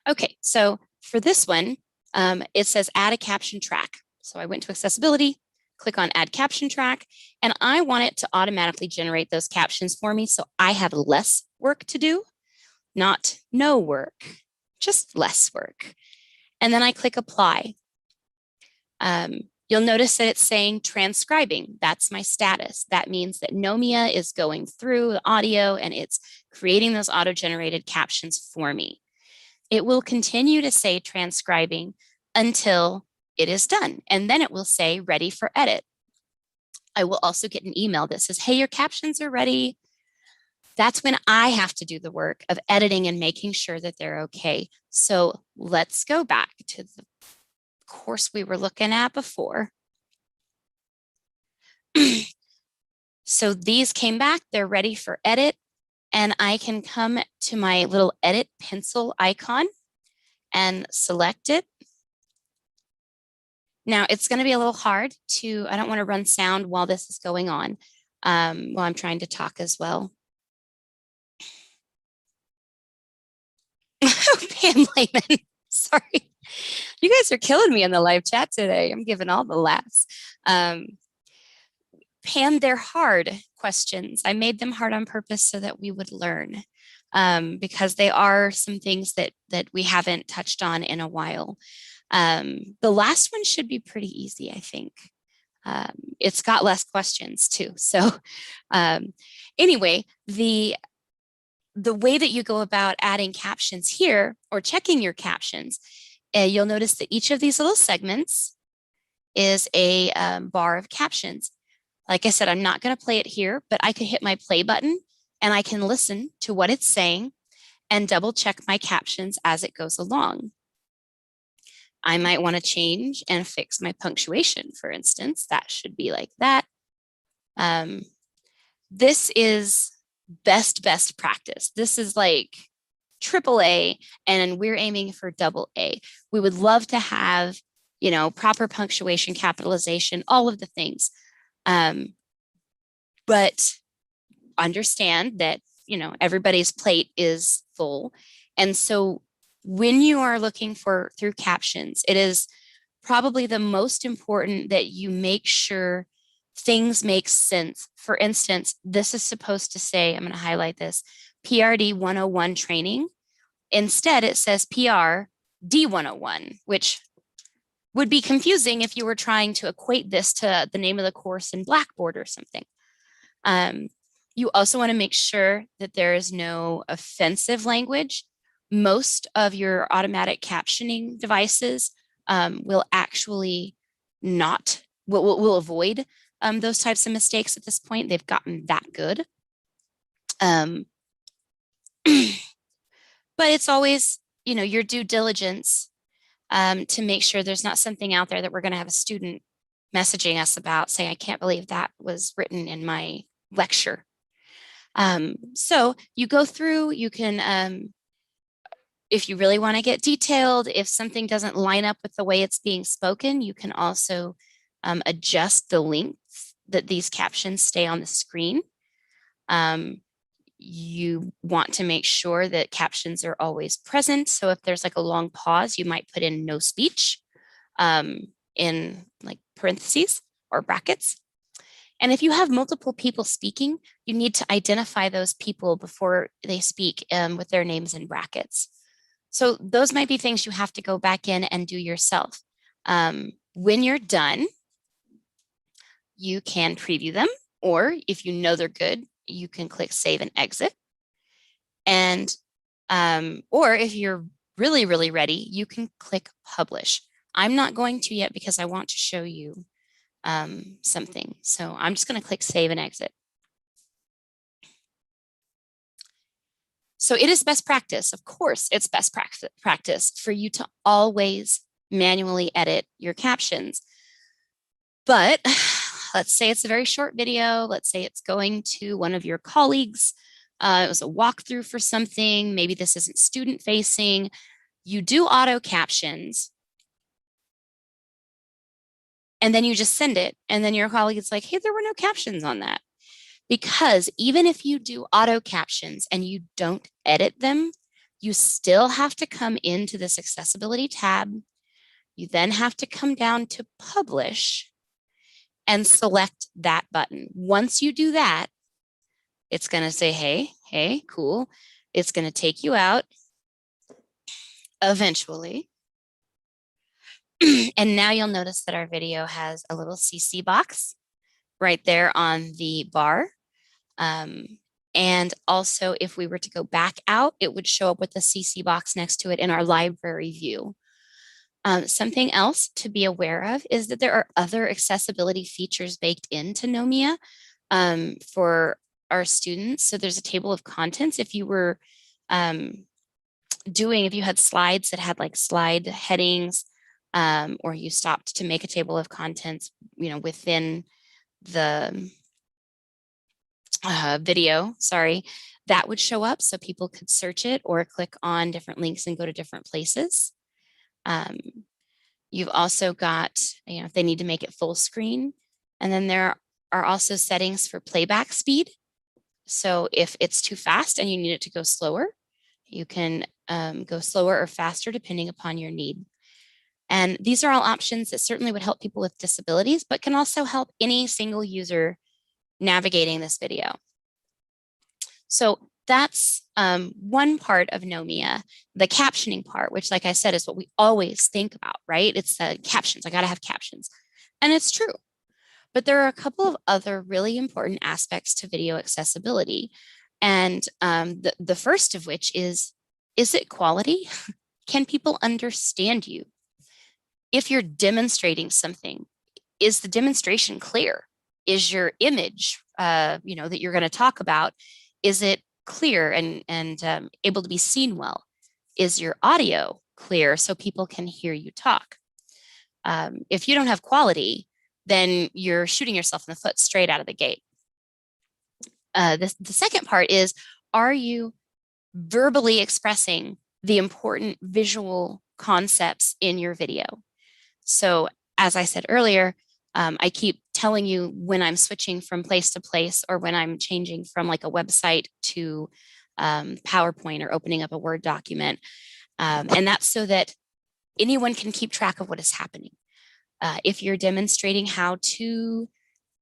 Okay, so for this one, it says add a caption track. So I went to accessibility, click on add caption track, and I want it to automatically generate those captions for me so I have less work to do, not no work, just less work. And then I click apply. You'll notice that it's saying transcribing. That's my status. That means that Nomia is going through the audio and it's creating those auto-generated captions for me. It will continue to say transcribing until it is done. And then it will say ready for edit. I will also get an email that says, hey, your captions are ready. That's when I have to do the work of editing and making sure that they're okay. So let's go back to the course we were looking at before. So these came back, they're ready for edit, and I can come to my little edit pencil icon and select it. Now it's going to be a little hard to, I don't want to run sound while this is going on, while I'm trying to talk as well. Pam Lehman, sorry. You guys are killing me in the live chat today. I'm giving all the laughs. and they're hard questions. I made them hard on purpose so that we would learn, because they are some things that we haven't touched on in a while. The last one should be pretty easy, I think. It's got less questions too. So anyway, the way that you go about adding captions here or checking your captions, you'll notice that each of these little segments is a bar of captions. Like I said, I'm not going to play it here, but I could hit my play button and I can listen to what it's saying and double check my captions as it goes along. I might want to change and fix my punctuation, for instance. That should be like that. This is best practice. This is like AAA, and we're aiming for AA. We would love to have, you know, proper punctuation, capitalization, all of the things. But understand that, you know, everybody's plate is full. And so when you are looking through captions, it is probably the most important that you make sure things make sense. For instance, this is supposed to say, I'm going to highlight this, PRD 101 training. Instead, it says PRD 101, which would be confusing if you were trying to equate this to the name of the course in Blackboard or something. You also want to make sure that there is no offensive language. Most of your automatic captioning devices will actually will avoid those types of mistakes at this point. They've gotten that good. But it's always, you know, your due diligence to make sure there's not something out there that we're going to have a student messaging us about saying, I can't believe that was written in my lecture. So you go through, you can, if you really want to get detailed, if something doesn't line up with the way it's being spoken, you can also adjust the length that these captions stay on the screen. You want to make sure that captions are always present. So if there's like a long pause, you might put in no speech in like parentheses or brackets. And if you have multiple people speaking, you need to identify those people before they speak with their names in brackets. So those might be things you have to go back in and do yourself. When you're done, you can preview them, or if you know they're good, you can click save and exit. And, or if you're really, really ready, you can click publish. I'm not going to yet because I want to show you something. So I'm just going to click save and exit. So it is best practice. Of course, it's best practice for you to always manually edit your captions. But let's say it's a very short video. Let's say it's going to one of your colleagues. It was a walkthrough for something. Maybe this isn't student facing. You do auto captions. And then you just send it. And then your colleague is like, hey, there were no captions on that. Because even if you do auto captions and you don't edit them, you still have to come into this accessibility tab. You then have to come down to publish and select that button. Once you do that, it's going to say, hey, cool. It's going to take you out eventually. And now you'll notice that our video has a little CC box right there on the bar. And also, if we were to go back out, it would show up with the CC box next to it in our library view. Something else to be aware of is that there are other accessibility features baked into Nomia for our students. So there's a table of contents. If you were if you had slides that had like slide headings, or you stopped to make a table of contents, you know, within the video, that would show up so people could search it or click on different links and go to different places. You've also got, you know, if they need to make it full screen, and then there are also settings for playback speed. So if it's too fast and you need it to go slower, you can go slower or faster depending upon your need. And these are all options that certainly would help people with disabilities, but can also help any single user navigating this video. So that's one part of Nomia, the captioning part, which, like I said, is what we always think about, right? It's the captions. I got to have captions. And it's true. But there are a couple of other really important aspects to video accessibility. And the first of which is it quality? Can people understand you? If you're demonstrating something, is the demonstration clear? Is your image, that you're going to talk about, is it clear and able to be seen well? Is your audio clear so people can hear you talk? If you don't have quality, then you're shooting yourself in the foot straight out of the gate. The second part is, are you verbally expressing the important visual concepts in your video? So as I said earlier, I keep telling you when I'm switching from place to place, or when I'm changing from like a website to PowerPoint, or opening up a Word document. And that's so that anyone can keep track of what is happening. If you're demonstrating how to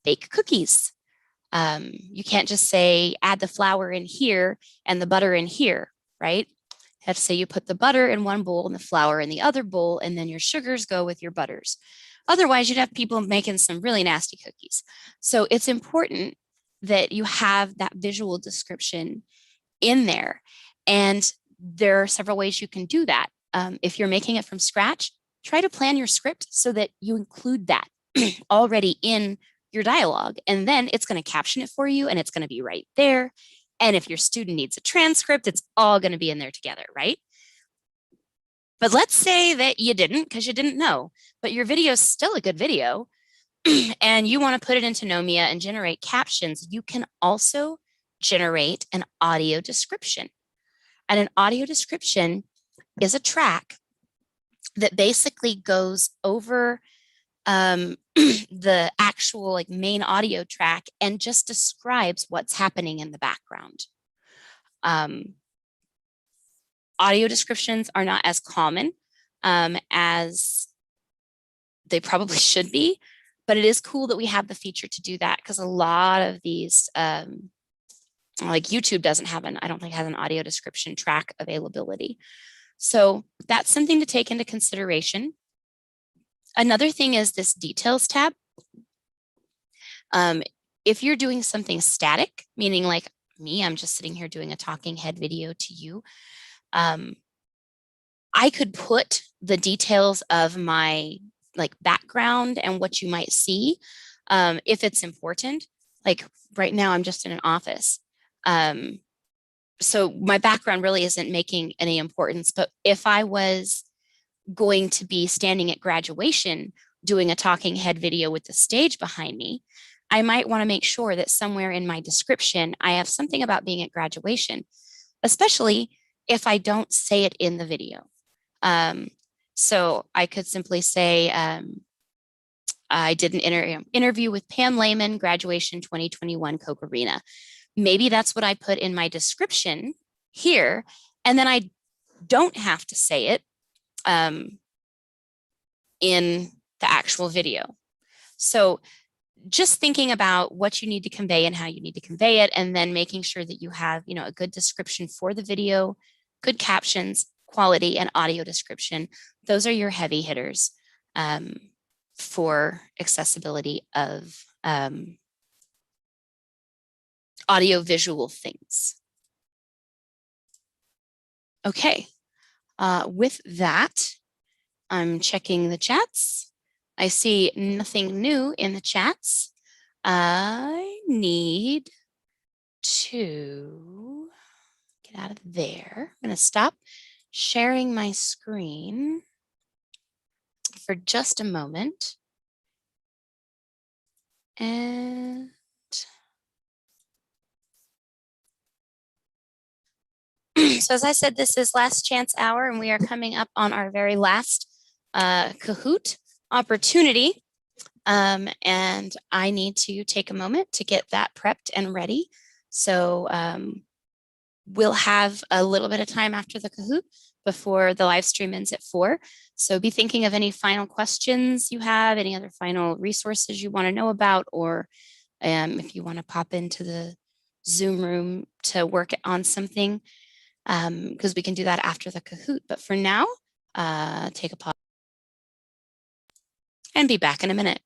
bake cookies, you can't just say, add the flour in here and the butter in here, right? You have to say you put the butter in one bowl and the flour in the other bowl, and then your sugars go with your butters. Otherwise, you'd have people making some really nasty cookies. So it's important that you have that visual description in there. And there are several ways you can do that. If you're making it from scratch, try to plan your script so that you include that already in your dialogue, and then it's going to caption it for you, and it's going to be right there. And if your student needs a transcript, it's all going to be in there together, right? But let's say that you didn't, because you didn't know, but your video is still a good video and you want to put it into Nomia and generate captions. You can also generate an audio description. And an audio description is a track that basically goes over the actual like main audio track and just describes what's happening in the background. Audio descriptions are not as common as they probably should be, but it is cool that we have the feature to do that, because a lot of these, like YouTube doesn't have I don't think has an audio description track availability. So that's something to take into consideration. Another thing is this details tab. If you're doing something static, meaning like me, I'm just sitting here doing a talking head video to you, I could put the details of my like background and what you might see if it's important. Like right now, I'm just in an office. So my background really isn't making any importance, but if I was going to be standing at graduation doing a talking head video with the stage behind me, I might want to make sure that somewhere in my description, I have something about being at graduation, especially if I don't say it in the video. So I could simply say, I did an interview with Pam Lehman, graduation 2021 Coke Arena. Maybe that's what I put in my description here, and then I don't have to say it in the actual video. So just thinking about what you need to convey and how you need to convey it, and then making sure that you have, a good description for the video, good captions, quality, and audio description. Those are your heavy hitters for accessibility of audio visual things. Okay, with that, I'm checking the chats. I see nothing new in the chats. I need to get out of there. I'm going to stop sharing my screen for just a moment. And so as I said, this is last chance hour, and we are coming up on our very last Kahoot opportunity. And I need to take a moment to get that prepped and ready. So we'll have a little bit of time after the Kahoot before the live stream ends at 4. So be thinking of any final questions you have, any other final resources you want to know about, or if you want to pop into the Zoom room to work on something, because we can do that after the Kahoot. But for now, take a pause and be back in a minute.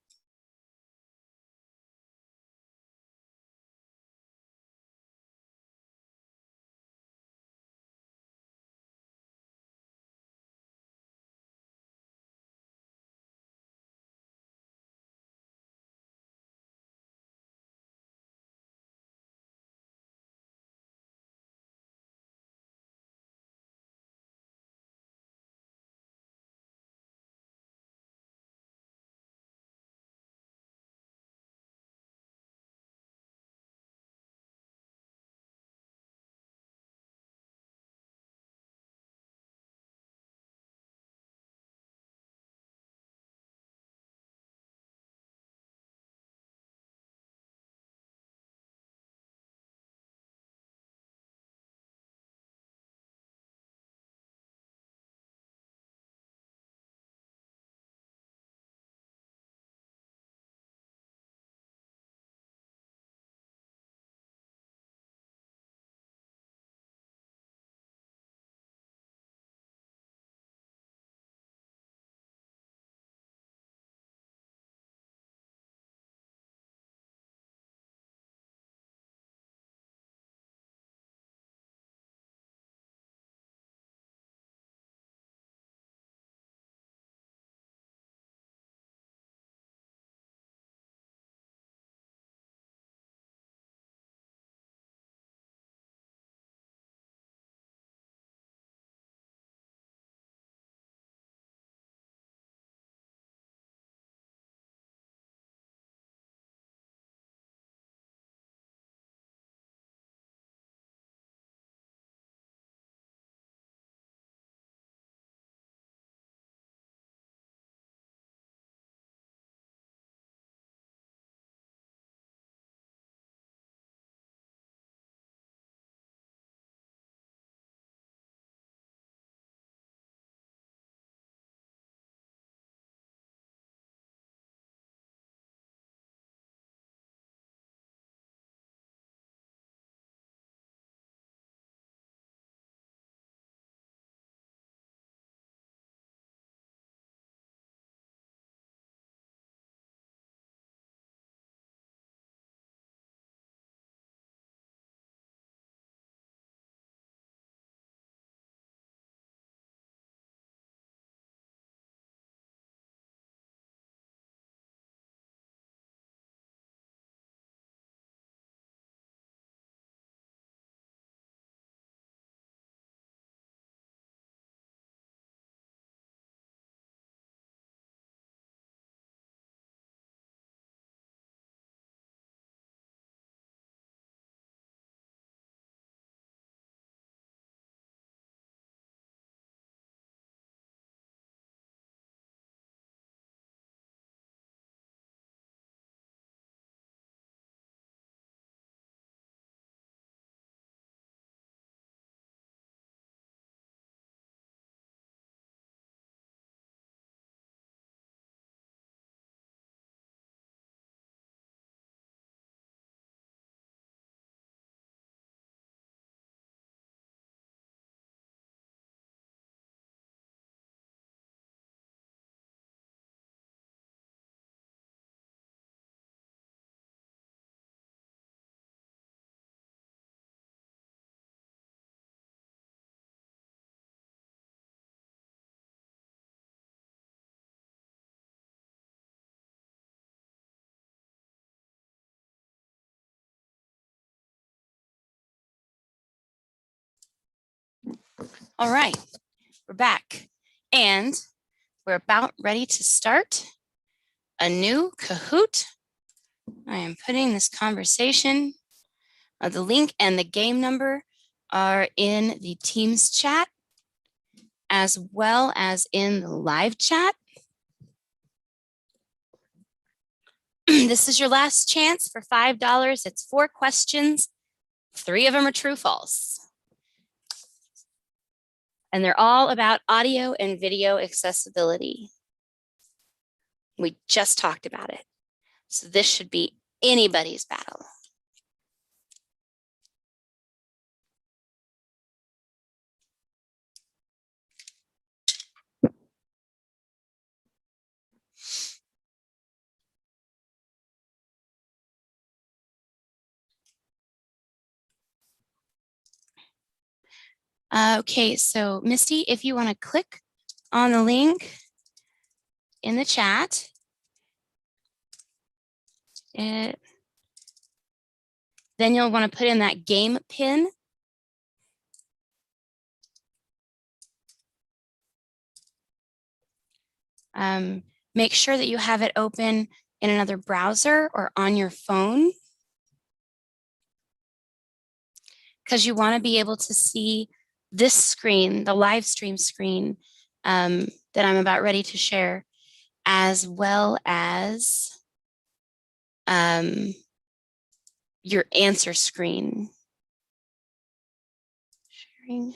All right, we're back and we're about ready to start a new Kahoot. I am putting this conversation, the link and the game number are in the Teams chat as well as in the live chat. This is your last chance for $5. It's 4 questions. 3 of them are true, false. And they're all about audio and video accessibility. We just talked about it. So this should be anybody's battle. Okay, so Misty, if you want to click on the link in the chat, then you'll want to put in that game pin. Make sure that you have it open in another browser or on your phone, because you want to be able to see this screen, the live stream screen that I'm about ready to share, as well as your answer screen. Sharing.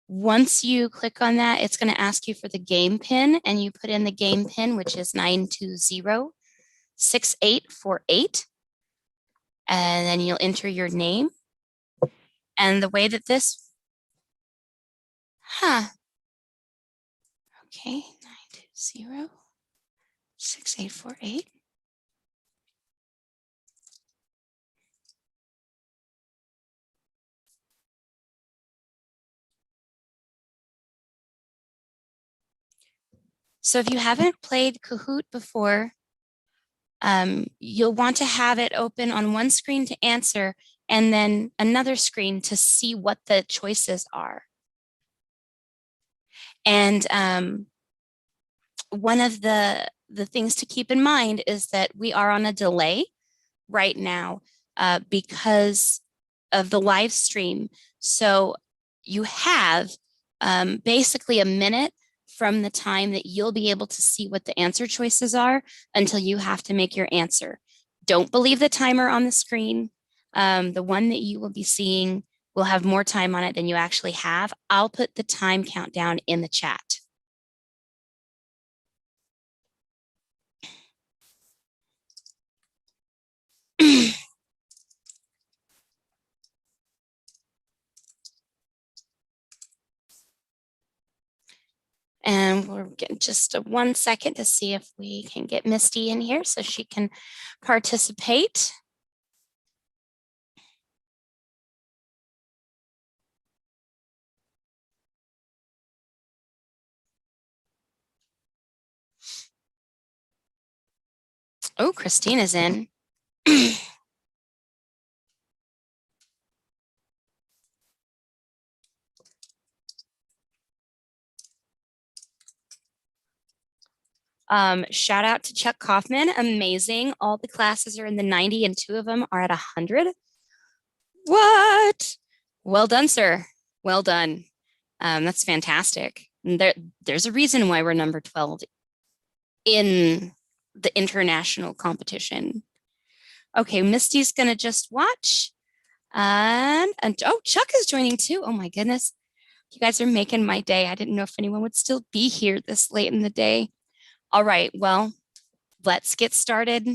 Once you click on that, it's going to ask you for the game pin, and you put in the game pin, which is 920-6848. And then you'll enter your name. And the way that this, okay, 920-6848. So if you haven't played Kahoot before, you'll want to have it open on one screen to answer and then another screen to see what the choices are. And one of the things to keep in mind is that we are on a delay right now because of the live stream. So you have basically a minute from the time that you'll be able to see what the answer choices are until you have to make your answer. Don't believe the timer on the screen. The one that you will be seeing will have more time on it than you actually have. I'll put the time countdown in the chat. And we're getting just 1 second to see if we can get Misty in here so she can participate. Oh, Christina's in. Shout out to Chuck Kaufman. Amazing. All the classes are in the 90 and 2 of them are at 100. What? Well done, sir. Well done. That's fantastic. There's a reason why we're number 12 in the international competition. Okay, Misty's gonna just watch. And oh, Chuck is joining too. Oh my goodness. You guys are making my day. I didn't know if anyone would still be here this late in the day. All right, well, let's get started.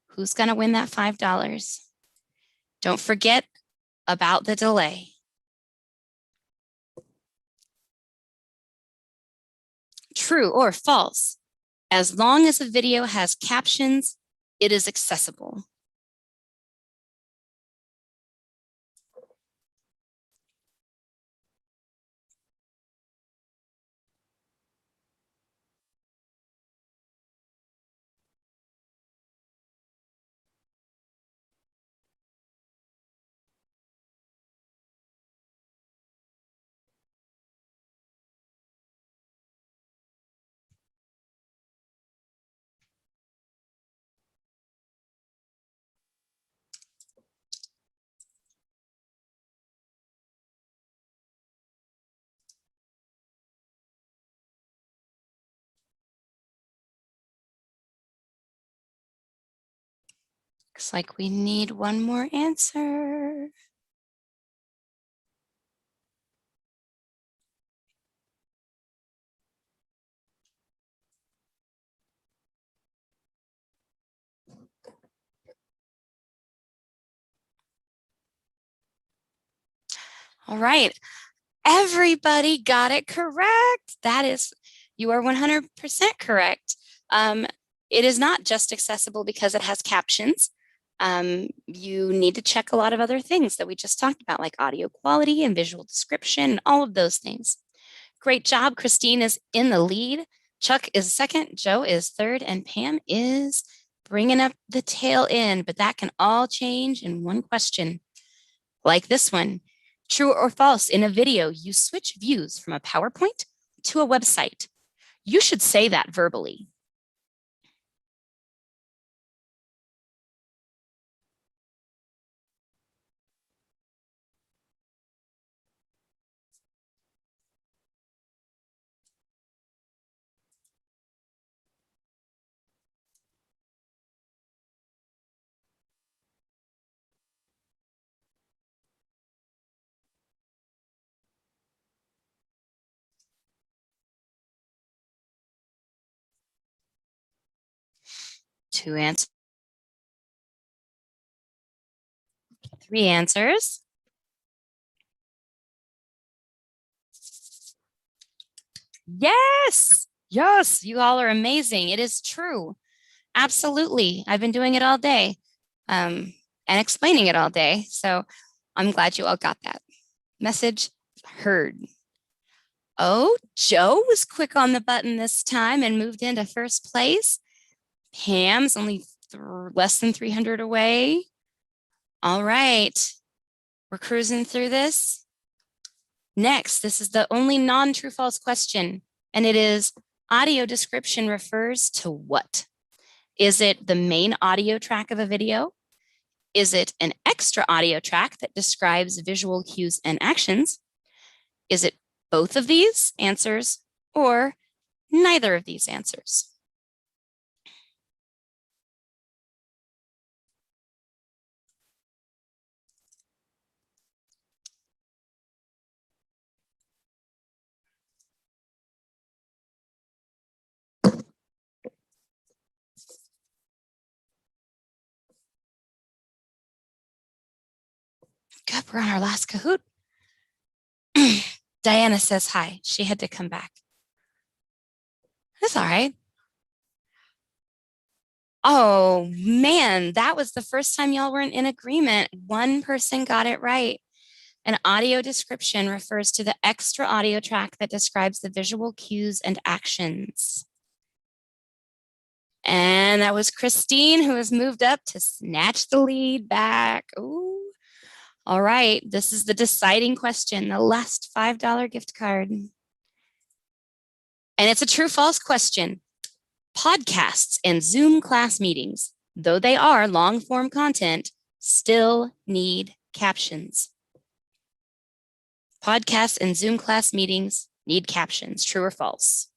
Who's gonna win that $5? Don't forget about the delay. True or false? As long as a video has captions, it is accessible. Looks like we need one more answer. All right. Everybody got it correct. You are 100% correct. It is not just accessible because it has captions. You need to check a lot of other things that we just talked about, like audio quality and visual description, and all of those things. Great job. Christine is in the lead. Chuck is second. Joe is third. And Pam is bringing up the tail end. But that can all change in one question. Like this one. True or false, in a video, you switch views from a PowerPoint to a website. You should say that verbally. Two answers. Three answers. Yes. Yes. You all are amazing. It is true. Absolutely. I've been doing it all day and explaining it all day. So I'm glad you all got that message heard. Oh, Joe was quick on the button this time and moved into first place. Pam's only less than 300 away. All right. We're cruising through this. Next, this is the only non-true false question, and it is audio description refers to what? Is it the main audio track of a video? Is it an extra audio track that describes visual cues and actions? Is it both of these answers or neither of these answers? Good, we're on our last Kahoot. Diana says hi. She had to come back. That's all right. Oh, man, that was the first time y'all weren't in agreement. One person got it right. An audio description refers to the extra audio track that describes the visual cues and actions. And that was Christine, who has moved up to snatch the lead back. Ooh. All right, this is the deciding question, the last $5 gift card. And it's a true-false question. Podcasts and Zoom class meetings, though they are long-form content, still need captions. Podcasts and Zoom class meetings need captions, true or false?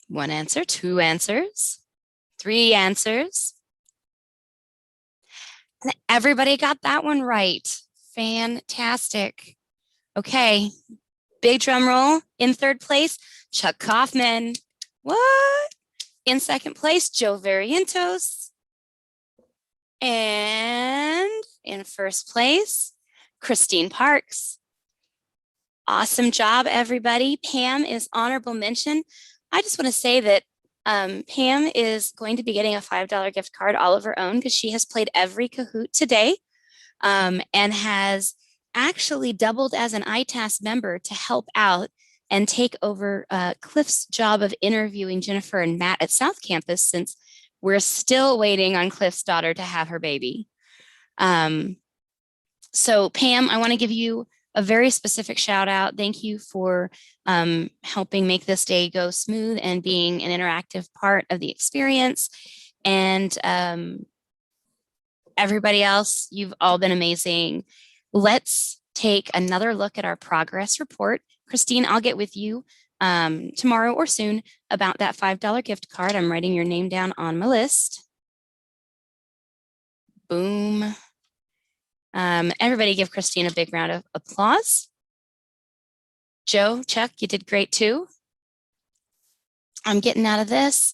One answer, two answers, three answers. And everybody got that one right. Fantastic. Okay, big drum roll. In third place, Chuck Kaufman. What? In second place, Joe Varientos. And in first place, Christine Parks. Awesome job, everybody. Pam is honorable mention. I just want to say that Pam is going to be getting a $5 gift card all of her own because she has played every Kahoot today and has actually doubled as an ITAS member to help out and take over Cliff's job of interviewing Jennifer and Matt at South Campus, since we're still waiting on Cliff's daughter to have her baby. So Pam, I want to give you a very specific shout out. Thank you for helping make this day go smooth and being an interactive part of the experience. And everybody else, you've all been amazing. Let's take another look at our progress report. Christine, I'll get with you tomorrow or soon about that $5 gift card. I'm writing your name down on my list. Boom. Everybody give Christine a big round of applause. Joe, Chuck, you did great too. I'm getting out of this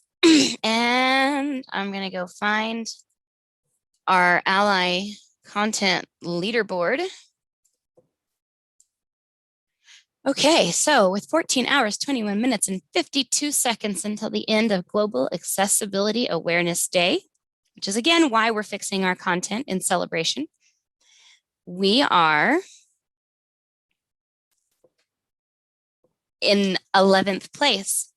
and I'm going to go find our Ally content leaderboard. Okay, so with 14 hours, 21 minutes, and 52 seconds until the end of Global Accessibility Awareness Day, which is again why we're fixing our content in celebration, we are in 11th place.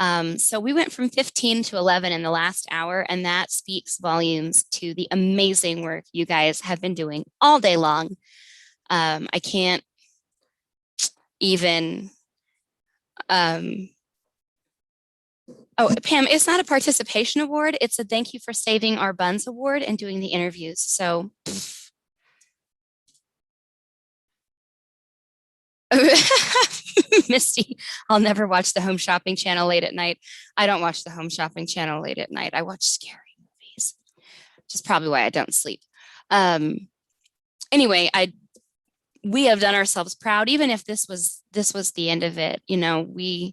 So we went from 15 to 11 in the last hour, and that speaks volumes to the amazing work you guys have been doing all day long. I can't even, oh, Pam, it's not a participation award. It's a thank you for saving our buns award and doing the interviews. So Misty, I'll never watch the Home Shopping Channel late at night. I don't watch the Home Shopping Channel late at night. I watch scary movies, which is probably why I don't sleep. Anyway, we have done ourselves proud, even if this was the end of it. You know, we've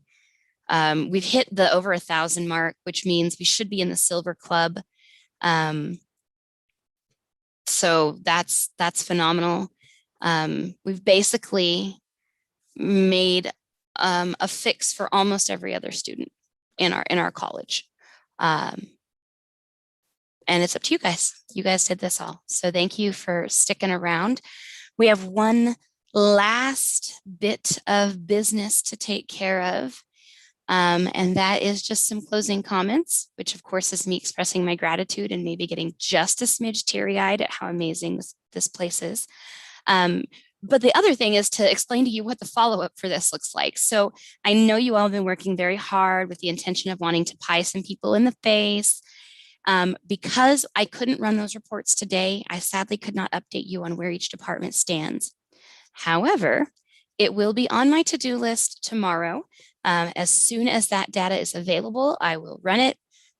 hit the over 1,000 mark, which means we should be in the Silver Club. So that's phenomenal. We've basically made a fix for almost every other student in our college. And it's up to you guys. You guys did this all. So thank you for sticking around. We have one last bit of business to take care of. And that is just some closing comments, which of course is me expressing my gratitude and maybe getting just a smidge teary-eyed at how amazing this place is. But the other thing is to explain to you what the follow-up for this looks like. So I know you all have been working very hard with the intention of wanting to pie some people in the face. Because I couldn't run those reports today, I sadly could not update you on where each department stands. However, it will be on my to-do list tomorrow. As soon as that data is available, I will run it.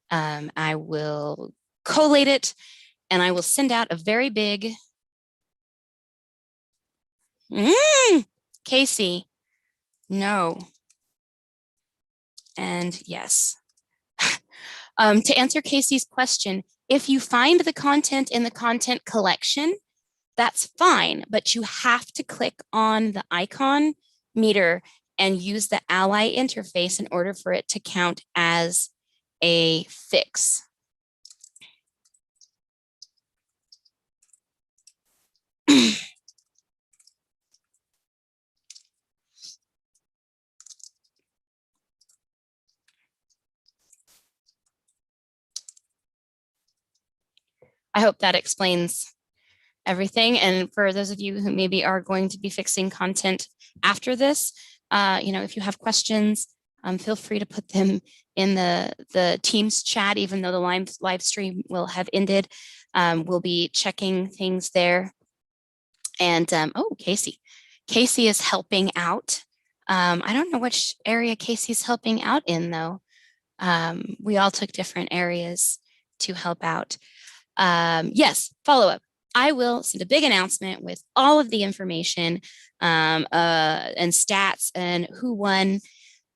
I will collate it, and I will send out a very big Casey, no, and yes. To answer Casey's question, if you find the content in the content collection, that's fine, but you have to click on the icon meter and use the Ally interface in order for it to count as a fix. I hope that explains everything. And for those of you who maybe are going to be fixing content after this, if you have questions, feel free to put them in the Teams chat, even though the live stream will have ended. We'll be checking things there. And oh, Casey is helping out. I don't know which area Casey's helping out in though. We all took different areas to help out. Yes, follow up. I will send a big announcement with all of the information and stats and who won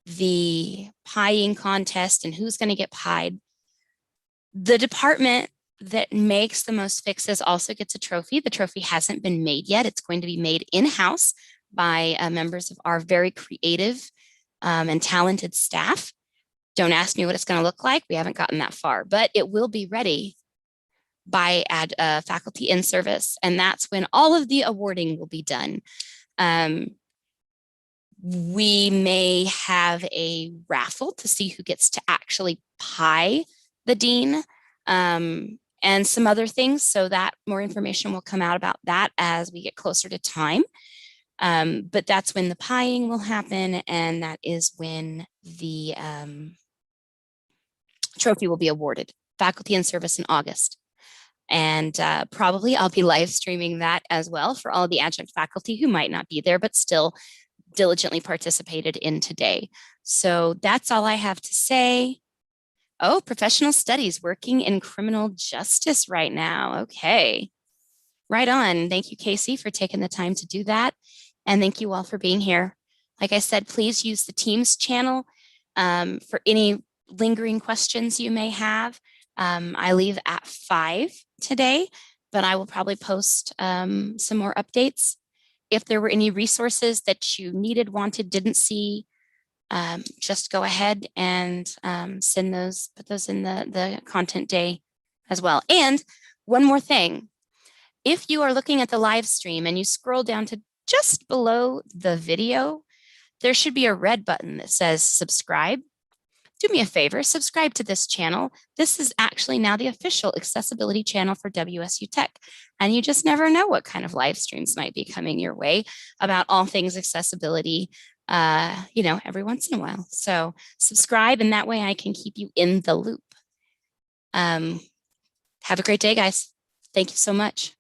the pieing contest and who's going to get pied. The department that makes the most fixes also gets a trophy. The trophy hasn't been made yet. It's going to be made in-house by members of our very creative and talented staff. Don't ask me what it's going to look like. We haven't gotten that far, but it will be ready by faculty in service. And that's when all of the awarding will be done. We may have a raffle to see who gets to actually pie the dean and some other things. So that more information will come out about that as we get closer to time. But that's when the pieing will happen. And that is when the trophy will be awarded. Faculty in service in August. And probably I'll be live streaming that as well for all of the adjunct faculty who might not be there, but still diligently participated in today. So that's all I have to say. Oh, professional studies, working in criminal justice right now. Okay. Right on. Thank you, Casey, for taking the time to do that. And thank you all for being here. Like I said, please use the Teams channel for any lingering questions you may have. I leave at 5 today, but I will probably post some more updates. If there were any resources that you needed, wanted, didn't see, just go ahead and send those, put those in the content day as well. And one more thing, if you are looking at the live stream and you scroll down to just below the video, there should be a red button that says subscribe. Do me a favor, subscribe to this channel. This is actually now the official accessibility channel for WSU Tech. And you just never know what kind of live streams might be coming your way about all things accessibility, every once in a while. So subscribe, and that way I can keep you in the loop. Have a great day, guys. Thank you so much.